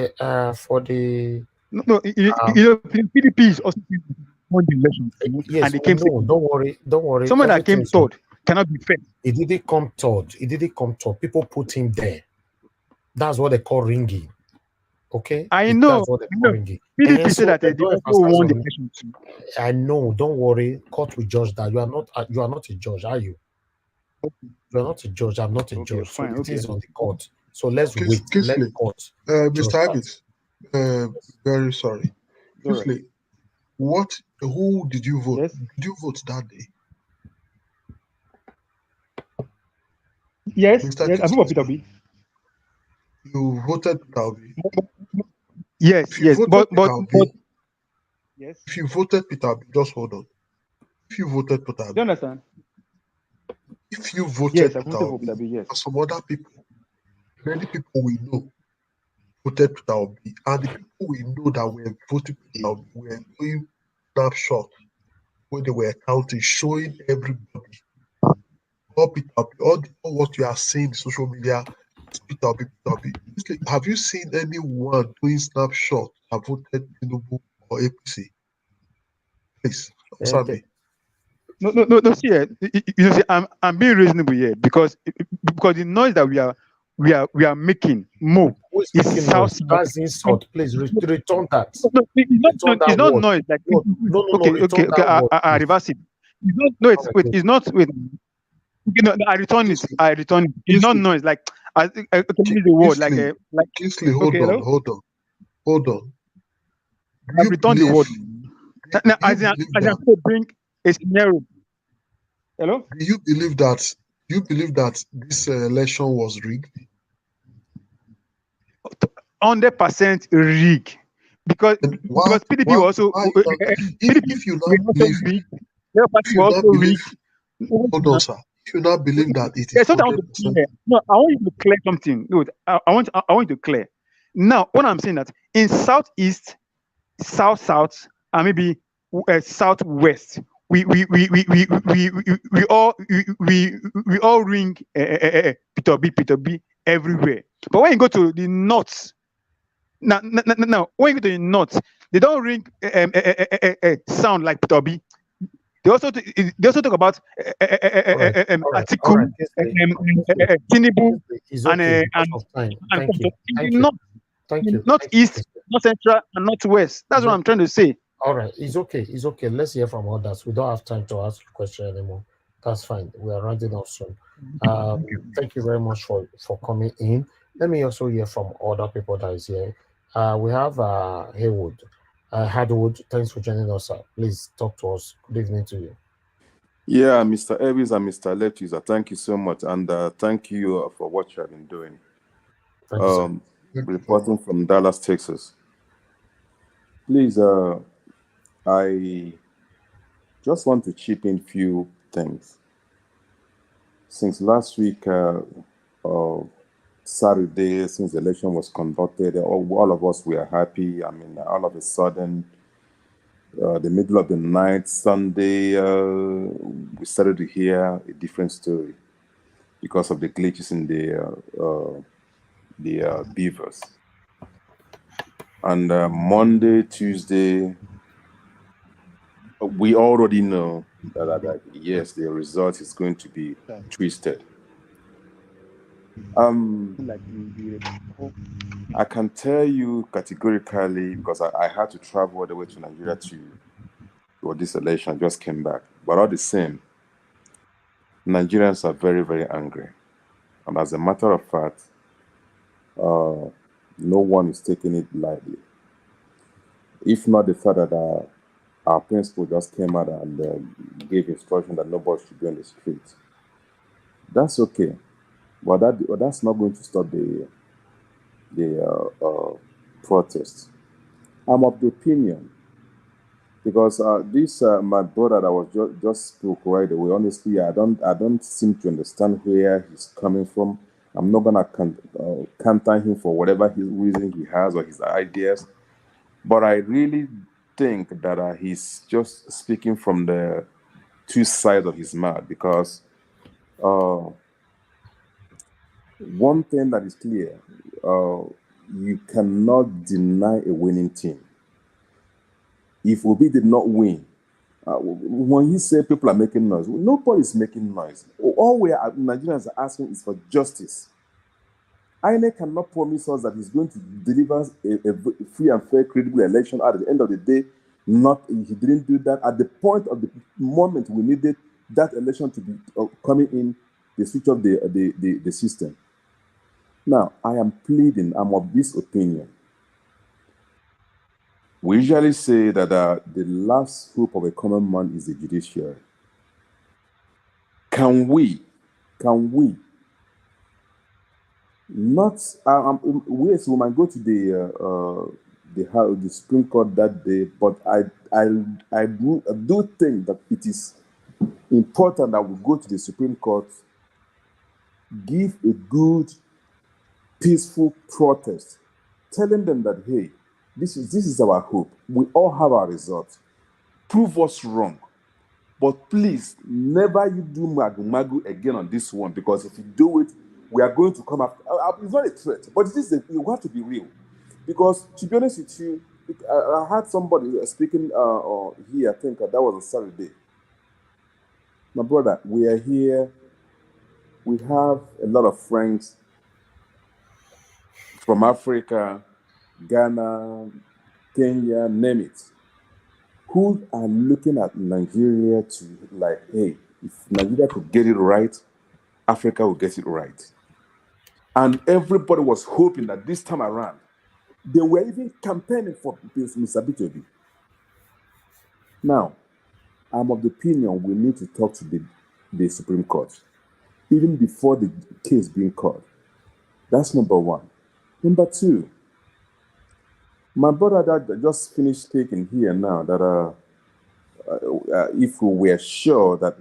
for the No, PDP is also won the election, yes, and they came second. don't worry. Someone that came third cannot be fair. It didn't come third. People put him there. That's what they call ringing. Okay, I know. That's what they call ringing. PDP said that they also won the election too. I know. Don't worry. Court will judge that. You are not a judge, are you? You are not a judge. I'm not a judge. Fine, so it is on the court. So let's wait. Kingsley, let the court. Mr. Abbott, very sorry. Kingsley, who did you vote? Yes. Did you vote that day? Yes, I voted for Peter B. You voted Peter B. Yes, but yes. If you voted Peter B, just hold on. If you voted Peter B, do you understand? If you voted yes, I voted for Peter B, yes. Some other people, many people we know voted Peter B, and the people we know that were voting Peter B were doing snapshot when they were counting, showing everybody all Peter B, all what you are seeing in social media is Peter B. Have you seen anyone doing snapshot that voted Tinubu or APC? Please, answer me. No. See, you see, I'm being reasonable here because the noise that we are making more is South. That's insult. Please return that. No, it's not noise. Like okay. I reverse it. It's not. I return it. It's not noise. Like I use the word like Kingsley, hold on. I return the word. Now, as I bring a scenario. Hello? Do you believe that this election was rigged? 100% rigged. Because PDP also if you not believe, hold on, sir. If you not believe that it is 100%. No, I want you to clear something. No, I want you to clear. Now, what I'm saying that in Southeast, South, and maybe Southwest, we all ring Peter B everywhere. But when you go to the North, now when you go to the North, they don't ring sound like Peter B. They also talk about Atiku, Tinubu, and Northeast, North Central, and Northwest. That's what I'm trying to say. All right, it's okay. Let's hear from others. We don't have time to ask a question anymore. That's fine. We are rounding off soon. Thank you very much for coming in. Let me also hear from other people that is here. We have Haywood. Hadwood, thanks for joining us. Please talk to us. Good evening to you. Yeah, Mr. Elvis and Mr. Leftuser, thank you so much. And thank you for what you have been doing. Reporting from Dallas, Texas. Please, I just want to chip in a few things. Since last week, Saturday, since the election was conducted, all of us were happy. I mean, all of a sudden, the middle of the night, Sunday, we started to hear a different story because of the glitches in the BVAS. And Monday, Tuesday, we already know that yes, the result is going to be twisted. Like the I can tell you categorically because I had to travel all the way to Nigeria for this election. Just came back, but all the same, Nigerians are very, very angry, and as a matter of fact, no one is taking it lightly. If not the fact that our principal just came out and gave instruction that nobody should be on the street, that's okay, but that's not going to stop the protest. I'm of the opinion because this my brother that was just spoke right away. Honestly, I don't seem to understand where he's coming from. I'm not gonna counter him for whatever his reason he has or his ideas, but I really think that he's just speaking from the two sides of his mouth because one thing that is clear, you cannot deny a winning team. If Obi did not win, when he said people are making noise, nobody is making noise. All we are Nigerians are asking is for justice. INEC cannot promise us that he's going to deliver a free and fair, credible election. At the end of the day, he didn't do that. At the point of the moment we needed that election to be coming in, they switch off the system. Now, I am pleading, I'm of this opinion. We usually say that the last hope of a common man is the judiciary. Can we not? We might go to the Supreme Court that day, but I do think that it is important that we go to the Supreme Court, give a good, peaceful protest, telling them that hey, this is our hope. We all have our results. Prove us wrong. But please, never you do magu again on this one, because if you do it, we are going to come up. It's not a threat, but you have to be real. Because to be honest with you, I had somebody speaking here, I think that was on Saturday. My brother, we are here. We have a lot of friends from Africa, Ghana, Kenya, name it, who are looking at Nigeria to like, hey, if Nigeria could get it right, Africa will get it right. And everybody was hoping that this time around, they were even campaigning for Mr. Bitobi. Now, I'm of the opinion we need to talk to the Supreme Court, even before the case being called. That's number one. Number two, my brother that just finished speaking here now that if we were sure that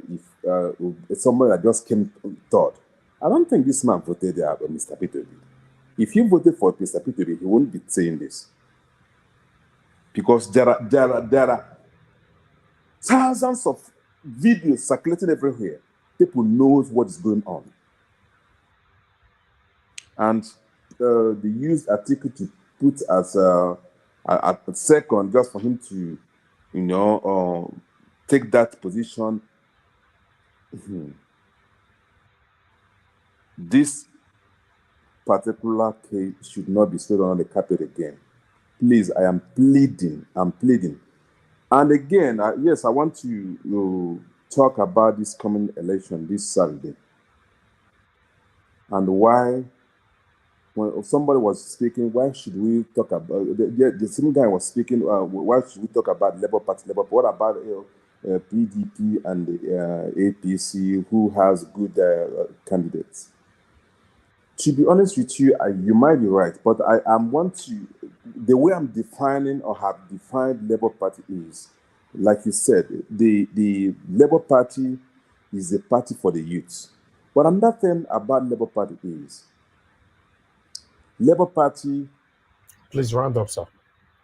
if somebody that just came third, I don't think this man voted Mr. Bitobi. If he voted for Mr. Bitobi, he wouldn't be saying this. Because there are thousands of videos circulating everywhere. People knows what is going on. And they used Atiku to put as a second just for him to, take that position. This particular case should not be swept on the carpet again. Please, I am pleading. And again, yes, I want to talk about this coming election this Saturday. And why, when somebody was speaking, why should we talk about, the same guy was speaking, why should we talk about Labour Party? What about PDP and the APC, who has good candidates? To be honest with you, you might be right, but the way I'm defining or have defined Labour Party is, like you said, the Labour Party is a party for the youth. But another thing about Labour Party is, Labour Party... Please round up, sir.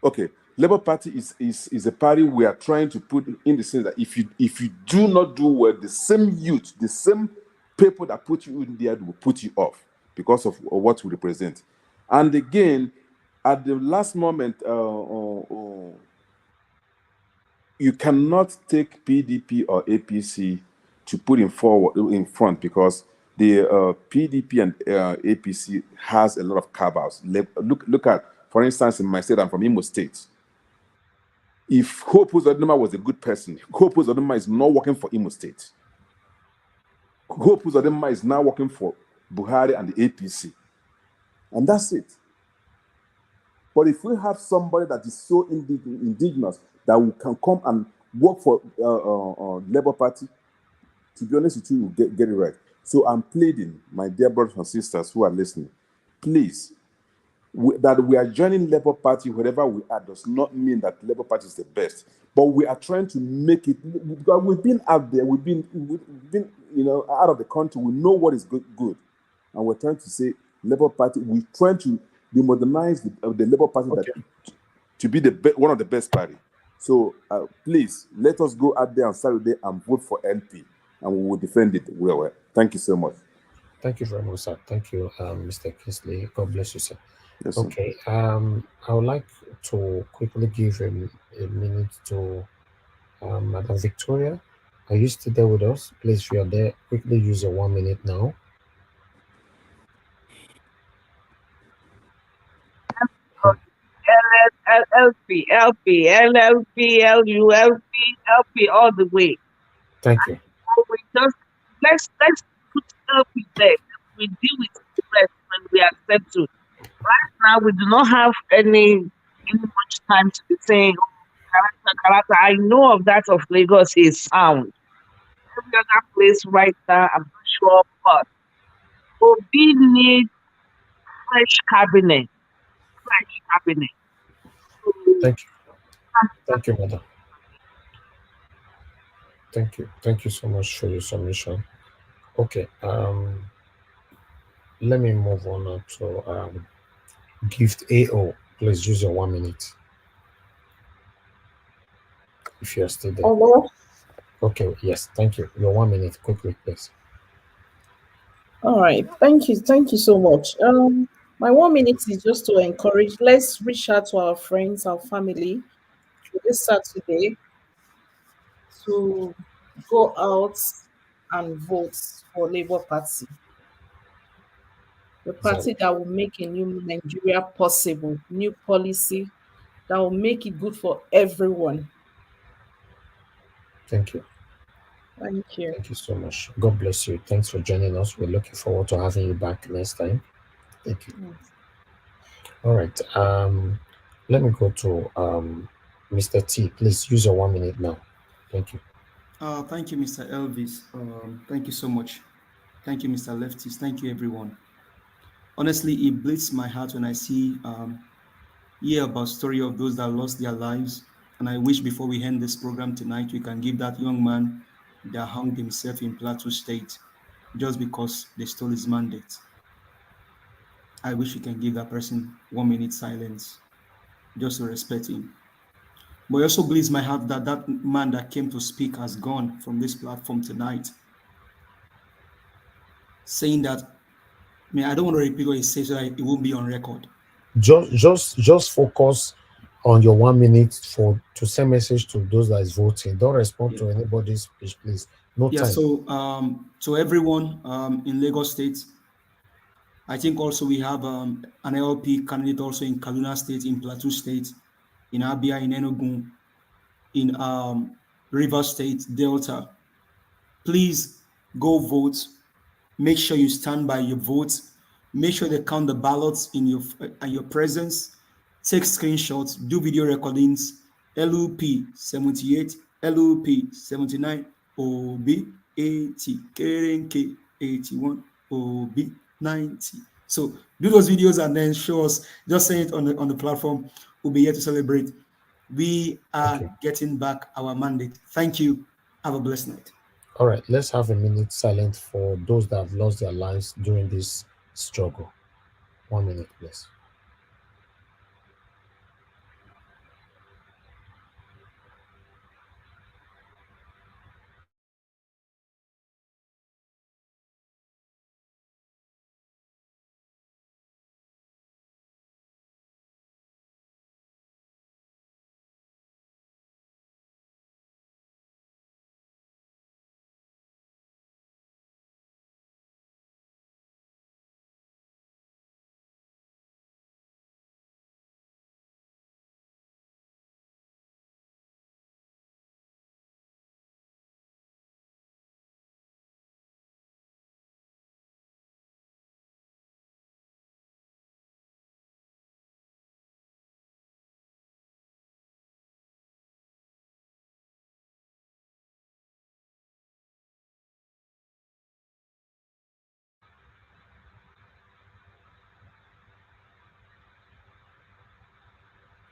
Okay. Labour Party is a party we are trying to put in the sense that if you do not do well, the same youth, the same people that put you in there will put you off because of what we represent. And again, at the last moment, you cannot take PDP or APC to put in front, because the PDP and APC has a lot of carve-outs. Look at, for instance, in my state, I'm from Imo State. If Hope Uzodinma was a good person, Hope Uzodinma is not working for Imo State. Hope Uzodinma is now working for Buhari and the APC. And that's it. But if we have somebody that is so indigenous that we can come and work for Labour Party, to be honest with you, we'll get it right. So I'm pleading, my dear brothers and sisters who are listening, please, that we are joining Labour Party wherever we are does not mean that Labour Party is the best. But we are trying to make it, because we've been out there, we've been out of the country, we know what is good. And we're trying to say, Labour Party, we're trying to modernize the Labour Party to be one of the best party. So please, let us go out there on Saturday and vote for LP, and we will defend it well. Thank you so much. Thank you very much, sir. Thank you, Mr. Kingsley. God bless you, sir. Yes, okay. I would like to quickly give a minute to Madam Victoria. Are you still there with us? Please, if you are there, quickly use your 1 minute now. LP, LP all the way. Thank you. We just let's put LP there. We deal with stress when we are settled. Right now, we do not have any much time to be saying character. I know of that of Lagos is sound. Every other place right now, I'm not sure, but Obi needs fresh cabinet. Thank you. Thank you, madam. Thank you so much for your submission. Okay. Let me move on now to Gift AO. Please use your 1 minute. If you're still there. Hello. Okay, yes, thank you. Your 1 minute, quickly, please. All right, thank you so much. My 1 minute is just to encourage. Let's reach out to our friends, our family, this Saturday to go out and vote for Labour Party, the party that will make a new Nigeria possible, new policy that will make it good for everyone. Thank you. Thank you. Thank you so much. God bless you. Thanks for joining us. We're looking forward to having you back next time. Thank you. Yes. All right. Let me go to Mr. T. Please use your 1 minute now. Thank you. Thank you, Mr. Elvis. Thank you so much. Thank you, Mr. Lefties. Thank you, everyone. Honestly, it bleeds my heart when I hear about story of those that lost their lives. And I wish before we end this program tonight, we can give that young man that hung himself in Plateau State just because they stole his mandate. I wish we can give that person 1 minute silence just to respect him. But it also bleeds my heart that that man that came to speak has gone from this platform tonight, saying that, I don't want to repeat what he says so that it won't be on record. Just focus on your 1 minute to send message to those that is voting. Don't respond to anybody's speech, please. No time. So to everyone in Lagos State, I think also we have an LP candidate also in Kaduna State, in Plateau State, in Abia, in Enugu, in River State, Delta. Please go vote. Make sure you stand by your votes. Make sure they count the ballots in your presence. Take screenshots, do video recordings. LUP 78, LUP 79, OB 80, KRNK 81, OB 90. So do those videos and then show us. Just say it on the platform. We'll be here to celebrate. We are getting back our mandate. Thank you. Have a blessed night. All right, let's have a minute silent for those that have lost their lives during this struggle. 1 minute, please.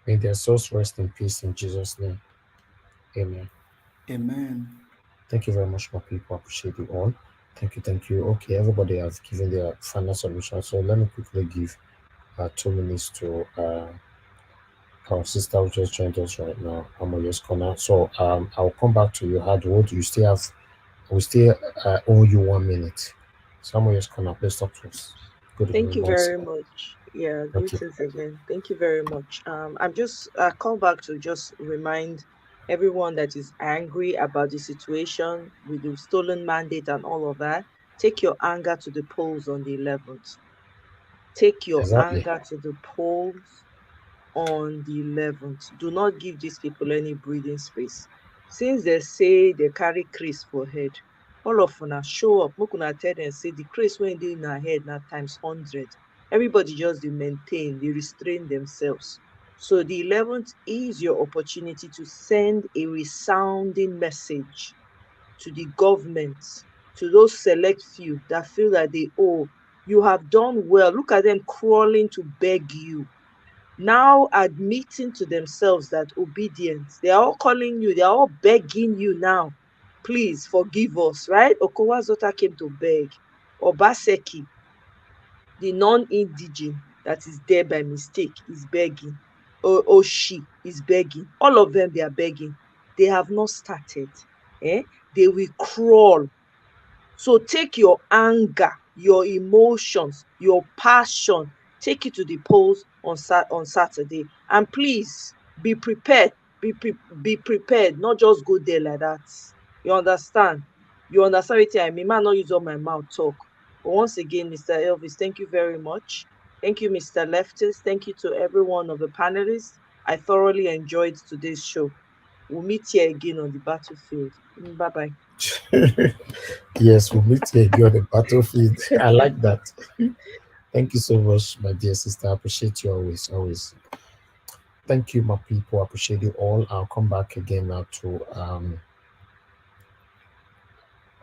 May their souls rest in peace in Jesus' name. Amen. Amen. Thank you very much, my people. I appreciate you all. Thank you, thank you. Okay, everybody has given their final submission. So let me quickly give 2 minutes to our sister who just joined us right now, Amoye's Corner. So I'll come back to you, Hardwood. You still have, we still owe you 1 minute. So Amoye's Corner, please talk to us. Good Thank evening, you once. very much. Yeah, Okay. greetings again. Thank you very much. I'm just call back to just remind everyone that is angry about the situation with the stolen mandate and all of that. Take your anger to the polls on the 11th. Take your Exactly. anger to the polls on the 11th. Do not give these people any breathing space. Since they say they carry Chris for head, all of una show up. Make una tell them say the Chris wey dey in her head na times 100. Everybody just dey maintain, they restrain themselves. So the 11th is your opportunity to send a resounding message to the government, to those select few that feel that they owe. You have done well. Look at them crawling to beg you, now admitting to themselves that obedience, they are all calling you, they are all begging you now, please forgive us, right? Okowazota came to beg. Obaseki, the non-indigene that is there by mistake, is begging. Oshi is begging. All of them, they are begging. They have not started. They will crawl. So take your anger, your emotions, your passion, take it to the polls on Saturday. And please be prepared. Be prepared, not just go there like that. You understand? You understand what I mean? I not use all my mouth talk. But once again, Mr. Elvis, thank you very much. Thank you, Mr. Leftist. Thank you to every one of the panelists. I thoroughly enjoyed today's show. We'll meet here again on the battlefield. Bye-bye. Yes, we'll meet you again on the battlefield. I like that. Thank you so much, my dear sister. I appreciate you always, always. Thank you, my people. I appreciate you all. I'll come back again now to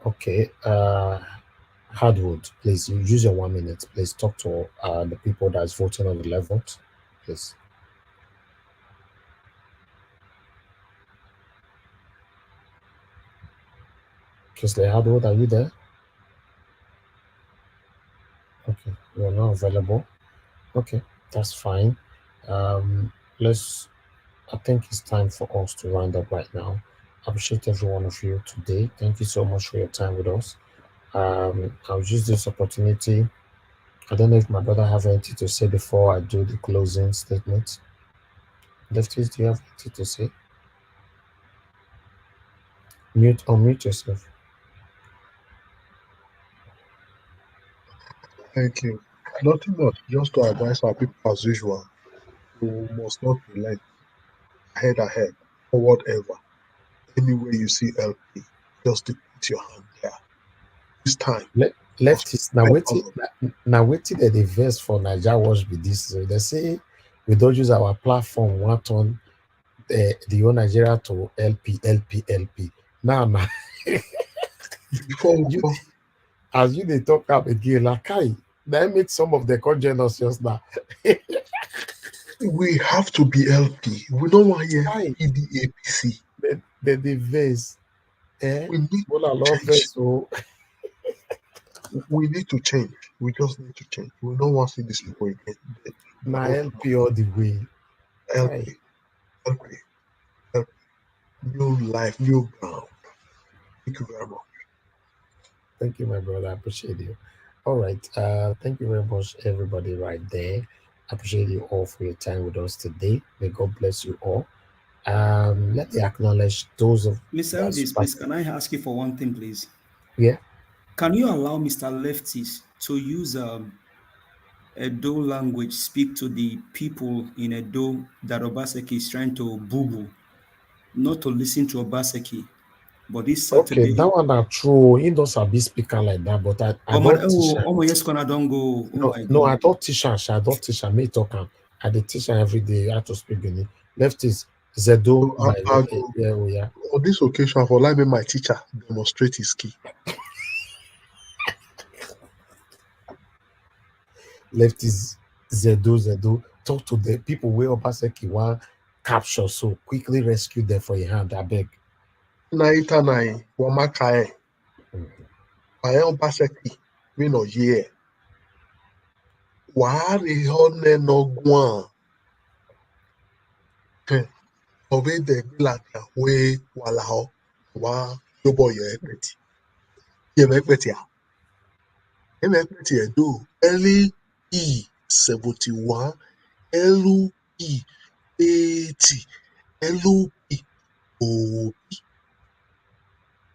okay. Hardwood, please, you use your 1 minute. Please talk to the people that's voting on the 11th, please. Kisley Hardwood, are you there? Okay, you're not available. Okay, that's fine. Let's. I think it's time for us to round up right now. I appreciate every one of you today. Thank you so much for your time with us. I'll use this opportunity. I don't know if my brother have anything to say before I do the closing statement. Lefties, do you have anything to say? Unmute yourself. Thank you. Nothing much, just to advise our people as usual. You must not relent. Ahead, or whatever. Anywhere you see LP, just to put your hand there. This time. Leftists now waiting that the verse for Niger Watch be this. So they say we don't use our platform one on the whole Nigeria to LP. Now before as you they talk up again, like they make some of the congeners just now. We have to be LP. We don't want to hear EDAPC. The verse. We need to change. We need to change. We just need to change. We don't want to see these people again. Now LP all the way. LP. New life, new ground. Thank you very much. Thank you, my brother. I appreciate you. All right. Thank you very much, everybody, right there. I appreciate you all for your time with us today. May God bless you all. Let me acknowledge those of Mr. Elvis, please, can I ask you for one thing, please? Yeah. Can you allow Mr. Leftis to use Edo language, speak to the people in Edo that Obaseki is trying to boo-boo, not to listen to Obaseki? But this Saturday, okay, that one are true. He doesn't be speaking like that, but I don't teach her. Yes, I don't go. No, I don't teach her. I don't teach her. Me talk her. I teach her every day how to speak Benin. Left is Zedo. Yeah. On this occasion, for let me my teacher demonstrate his key. Left is Zedo. Talk to the people where Obaseki want capture. So quickly rescue them for your hand, I beg. Naita nai wamakae. Pael baseki wino ye. Wari hone no guan. Obe de bilaka we walao. Wa yobo ye equity. Ye equity ya. Ye equity ya do. LE 71. LE 80. LE. Oh.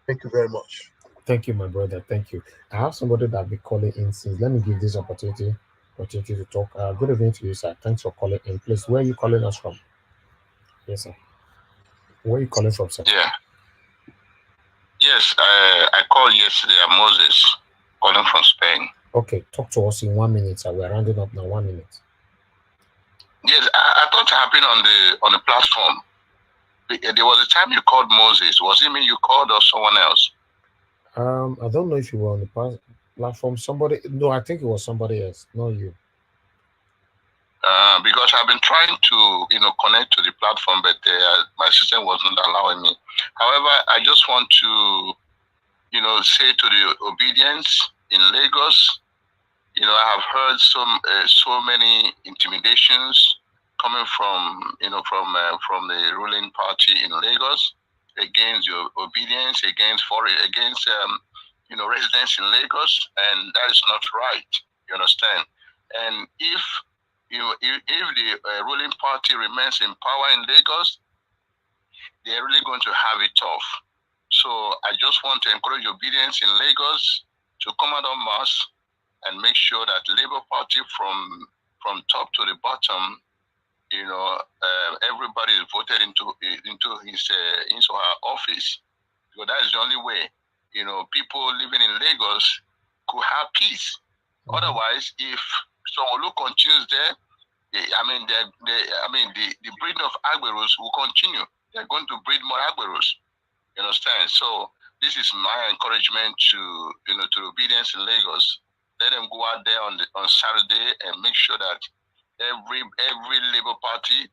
Thank you very much. Thank you, my brother. Thank you. I have somebody that be calling in since. Let me give this opportunity to talk. Good evening to you, sir. Thanks for calling in. Please, where are you calling us from? Yes, sir. Where are you calling from, sir? Yeah. Yes, I called yesterday. I'm Moses, calling from Spain. Okay, talk to us in 1 minute, sir. We're rounding up now. 1 minute. Yes, I thought I've been on the platform. There was a time you called Moses. Was it me you called or someone else? I don't know if you were on the platform. Somebody, no, I think it was somebody else, not you. Because I've been trying to, connect to the platform, but my system wasn't allowing me. However, I just want to, say to the obedience in Lagos, I have heard so many intimidations coming from, from the ruling party in Lagos against your obedience, against residents in Lagos, and that is not right. You understand? And if the ruling party remains in power in Lagos, they're really going to have it tough. So I just want to encourage obedience in Lagos to come out en masse and make sure that Labour Party from top to the bottom, everybody is voted into his or her office, because that is the only way, people living in Lagos could have peace. Otherwise, if Sanwo-Olu continues there, the breeding of Agberos will continue. They're going to breed more Agberos. You understand? So this is my encouragement to to obedience in Lagos. Let them go out there on Saturday and make sure that every Labour Party,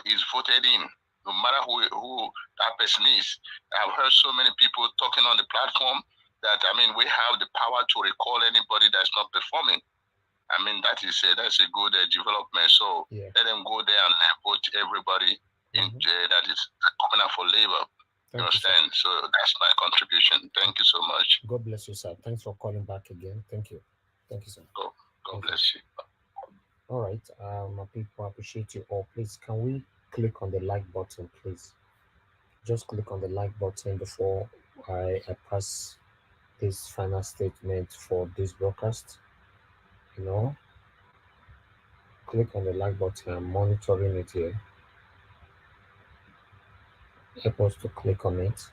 is voted in, no matter who that person is. I've heard so many people talking on the platform that we have the power to recall anybody that's not performing. That's a good development. So let them go there and vote everybody that is coming out for Labour. You understand? So that's my contribution. Thank you so much. God bless you, sir. Thanks for calling back again. Thank you. Thank you, sir. God bless you. All right. People appreciate you all. Please, can we click on the like button, please? Just click on the like button before I pass this final statement for this broadcast. Click on the like button. I'm monitoring it here. Help us to click on it.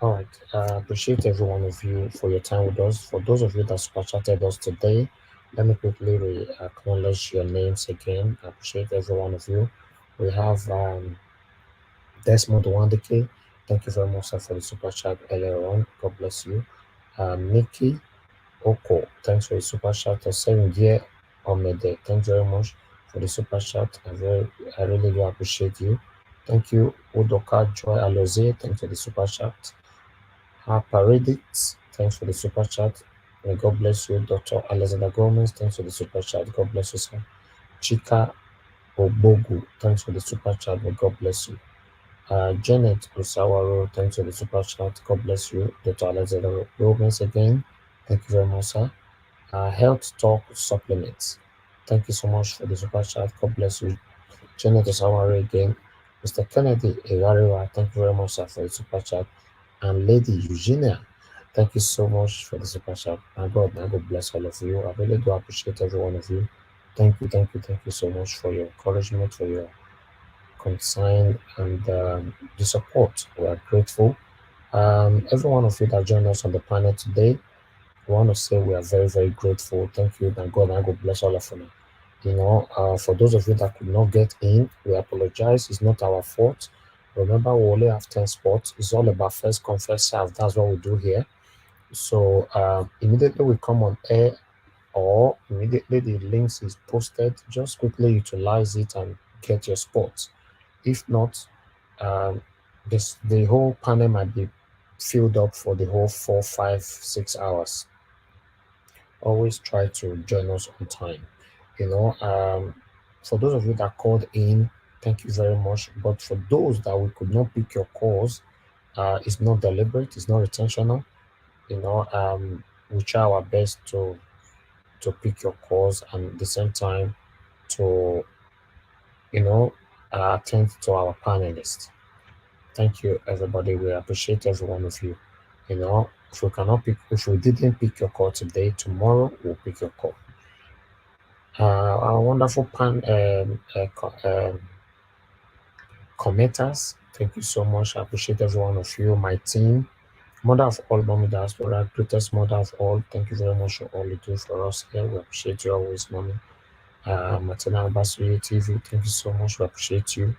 All right. Appreciate every one of you for your time with us. For those of you that super chatted us today, let me quickly acknowledge your names again. I appreciate every one of you. We have Desmond Wandike. Thank you very much, sir, for the super chat earlier on. God bless you. Nikki Oko, thanks for the super chat. Serengie Omede, thanks very much for the super chat. I really do appreciate you. Thank you, Udoka Joy Aloze. Thanks for the super chat. Paradix, thanks for the super chat. May God bless you. Dr. Alexander Gomez, thanks for the super chat. God bless you, sir. Chika Obogu, thanks for the super chat. May God bless you. Janet Usawaro, thanks for the super chat. God bless you. Dr. Alexander Gomez again. Thank you very much, sir. Health Talk Supplements. Thank you so much for the super chat. God bless you. Janet Usawaro again. Mr. Kennedy Egariwa, thank you very much, sir, for the super chat. And Lady Eugenia, thank you so much for the super chat. My God bless all of you. I really do appreciate every one of you. Thank you so much for your encouragement, for your concern, and the support. We are grateful. Every one of you that joined us on the panel today, I want to say we are very, very grateful. Thank you, and God bless all of you. For those of you that could not get in, we apologize. It's not our fault. Remember, we only have 10 spots. It's all about first come, first serve. That's what we do here. So immediately we come on air or immediately the links is posted, just quickly utilize it and get your spots. If not, the whole panel might be filled up for the whole 4, 5, 6 hours. Always try to join us on time. For those of you that called in, thank you very much. But for those that we could not pick your calls, it's not deliberate, it's not intentional. We try our best to pick your calls and at the same time to attend to our panelists. Thank you, everybody. We appreciate every one of you. If we didn't pick your call today, tomorrow we'll pick your call. Our wonderful commenters, thank you so much. I appreciate every one of you. My team, mother of all, mommy diaspora, greatest mother of all. Thank you very much for all you do for us here. We appreciate you always, mommy. Martina Ambassador TV, thank you so much. We appreciate you.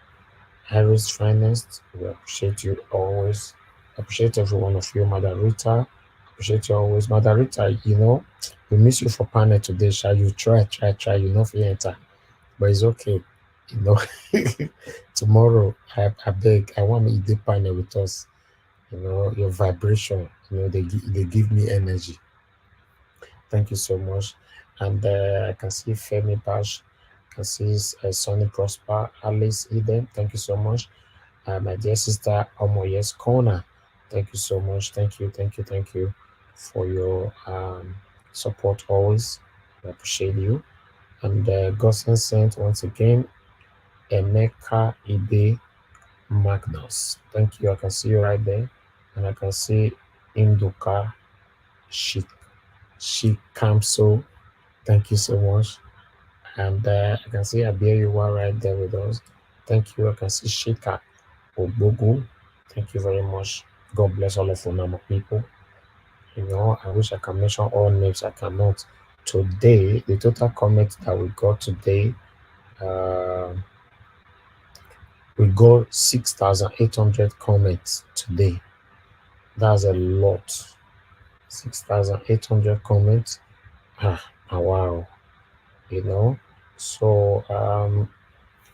Harris Finest, we appreciate you always. Appreciate every one of you. Mother Rita, appreciate you always. Mother Rita, we miss you for panel today. Shall you try? If you enter, but it's okay. Tomorrow, I beg, I want me to do panel with us. Your vibration, they give me energy. Thank you so much. And I can see Femi Bash, I can see Sonny Prosper, Alice Eden. Thank you so much. My dear sister Omoyes Kona, thank you so much. Thank you for your support always. I appreciate you. And Gosen Saint once again, Emeka Ibe Magnus. Thank you. I can see you right there. And I can see Induka Shikamso. Thank you so much. And I can see Abia, you are right there with us. Thank you. I can see Shika Obogu. Thank you very much. God bless all of Unama people. I wish I can mention all names. I cannot. Today, the total comments that we got today, we got 6,800 comments today. That's a lot. 6,800 comments. Wow. So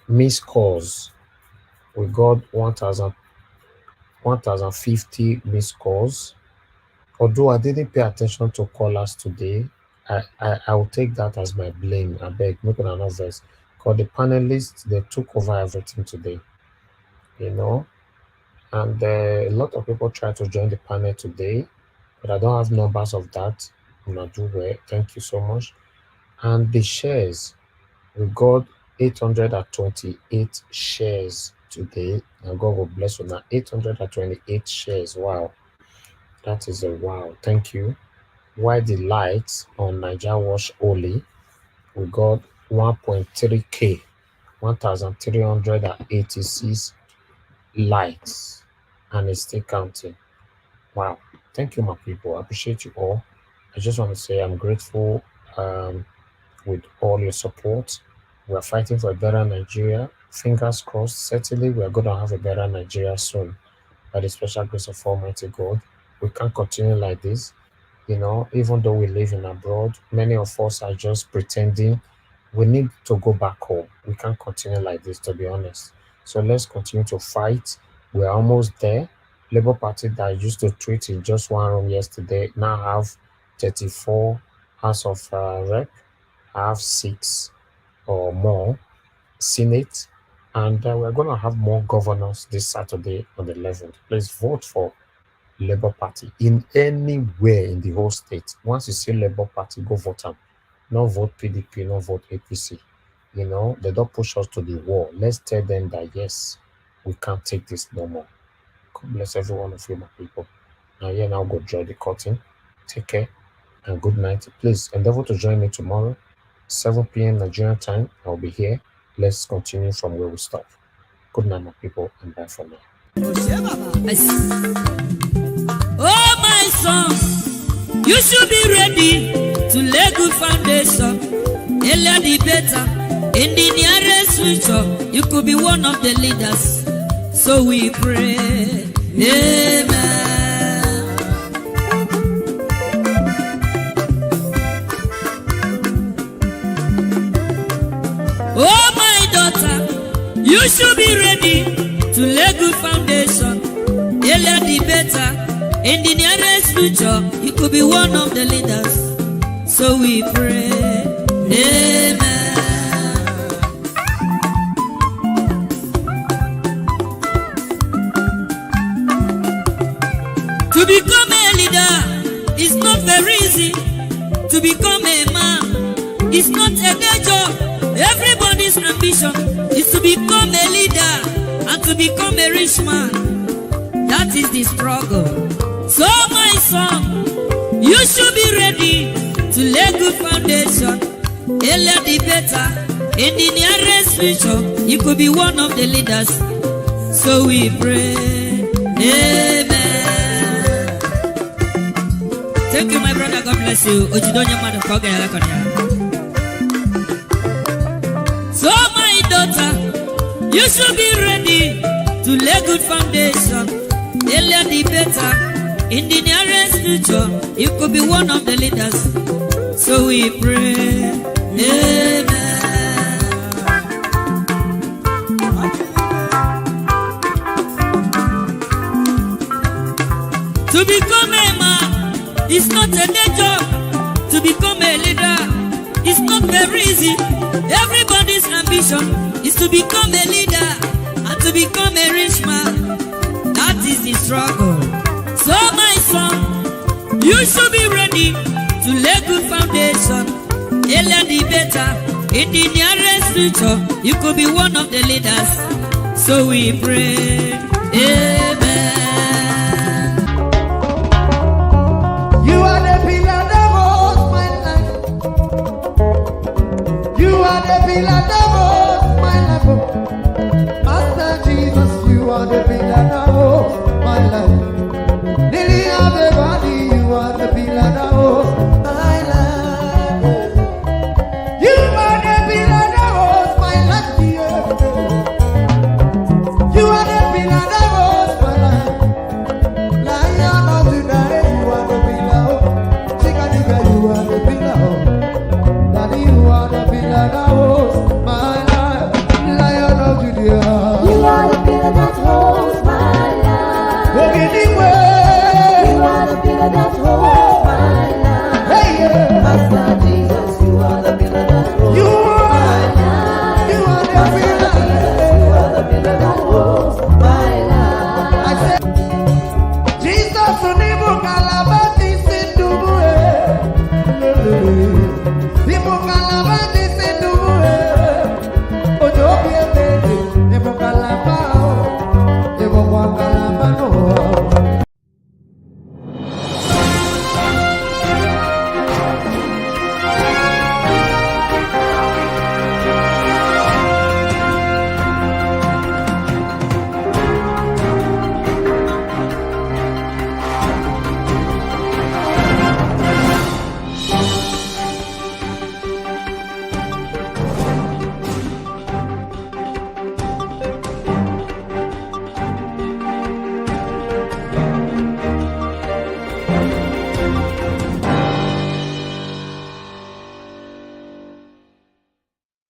missed calls. We got 1,050 missed calls. Although I didn't pay attention to callers today, I will take that as my blame. I beg, make an another. Because the panelists, they took over everything today. And a lot of people try to join the panel today, but I don't have numbers of that. I'm not do well. Thank you so much. And the shares, we got 828 shares today. And God will bless you now. 828 shares. Wow. That is a wow. Thank you. Why the likes on Niger Watch only, we got 1.3K, 1,386 likes, and it's still counting. Wow. Thank you, my people. I appreciate you all. I just want to say I'm grateful with all your support. We're fighting for a better Nigeria. Fingers crossed. Certainly, we're going to have a better Nigeria soon. By the special grace of Almighty God, we can't continue like this. Even though we live in abroad, many of us are just pretending. We need to go back home. We can't continue like this, to be honest. So let's continue to fight. We're almost there. Labour Party that used to treat in just one room yesterday now have 34 House of Rep. I have 6 or more Senate, and we're going to have more governors this Saturday on the 11th. Please vote for Labour Party in anywhere in the whole state. Once you see Labour Party, go vote them. No vote PDP, no vote APC. They don't push us to the wall. Let's tell them that yes, we can't take this no more. God bless every one of you, my people. Now go draw the curtain. Take care and good night. Please endeavor to join me tomorrow, 7 p.m. Nigerian time. I'll be here. Let's continue from where we stop. Good night, my people, and bye for now. Oh, my son, you should be ready to lay good foundation. Earlier the better. In the nearest future, you could be one of the leaders. So we pray. Amen. Oh, my daughter, you should be ready In the nearest future, you could be one of the leaders. So we pray, amen. To become a leader is not very easy. To become a man is not a day job. Everybody's ambition is to become a leader and to become a rich man. That is the struggle. So my son, you should be ready to lay good foundation. Earlier the better. In the nearest future, you could be one of the leaders. So we pray, amen. Thank you, my brother. God bless you. So my daughter, you should be ready to lay good foundation. Earlier the better. In the nearest future, you could be one of the leaders. So we pray, amen. To become a man is not a day job. To become a leader is not very easy. Everybody's ambition is to become a leader and to become a rich man. That is the struggle. So my son, you should be ready to lay good foundation. Earlier the better. In the nearest future, you could be one of the leaders. So we pray, amen. You are the pillar that holds my life. You are the pillar that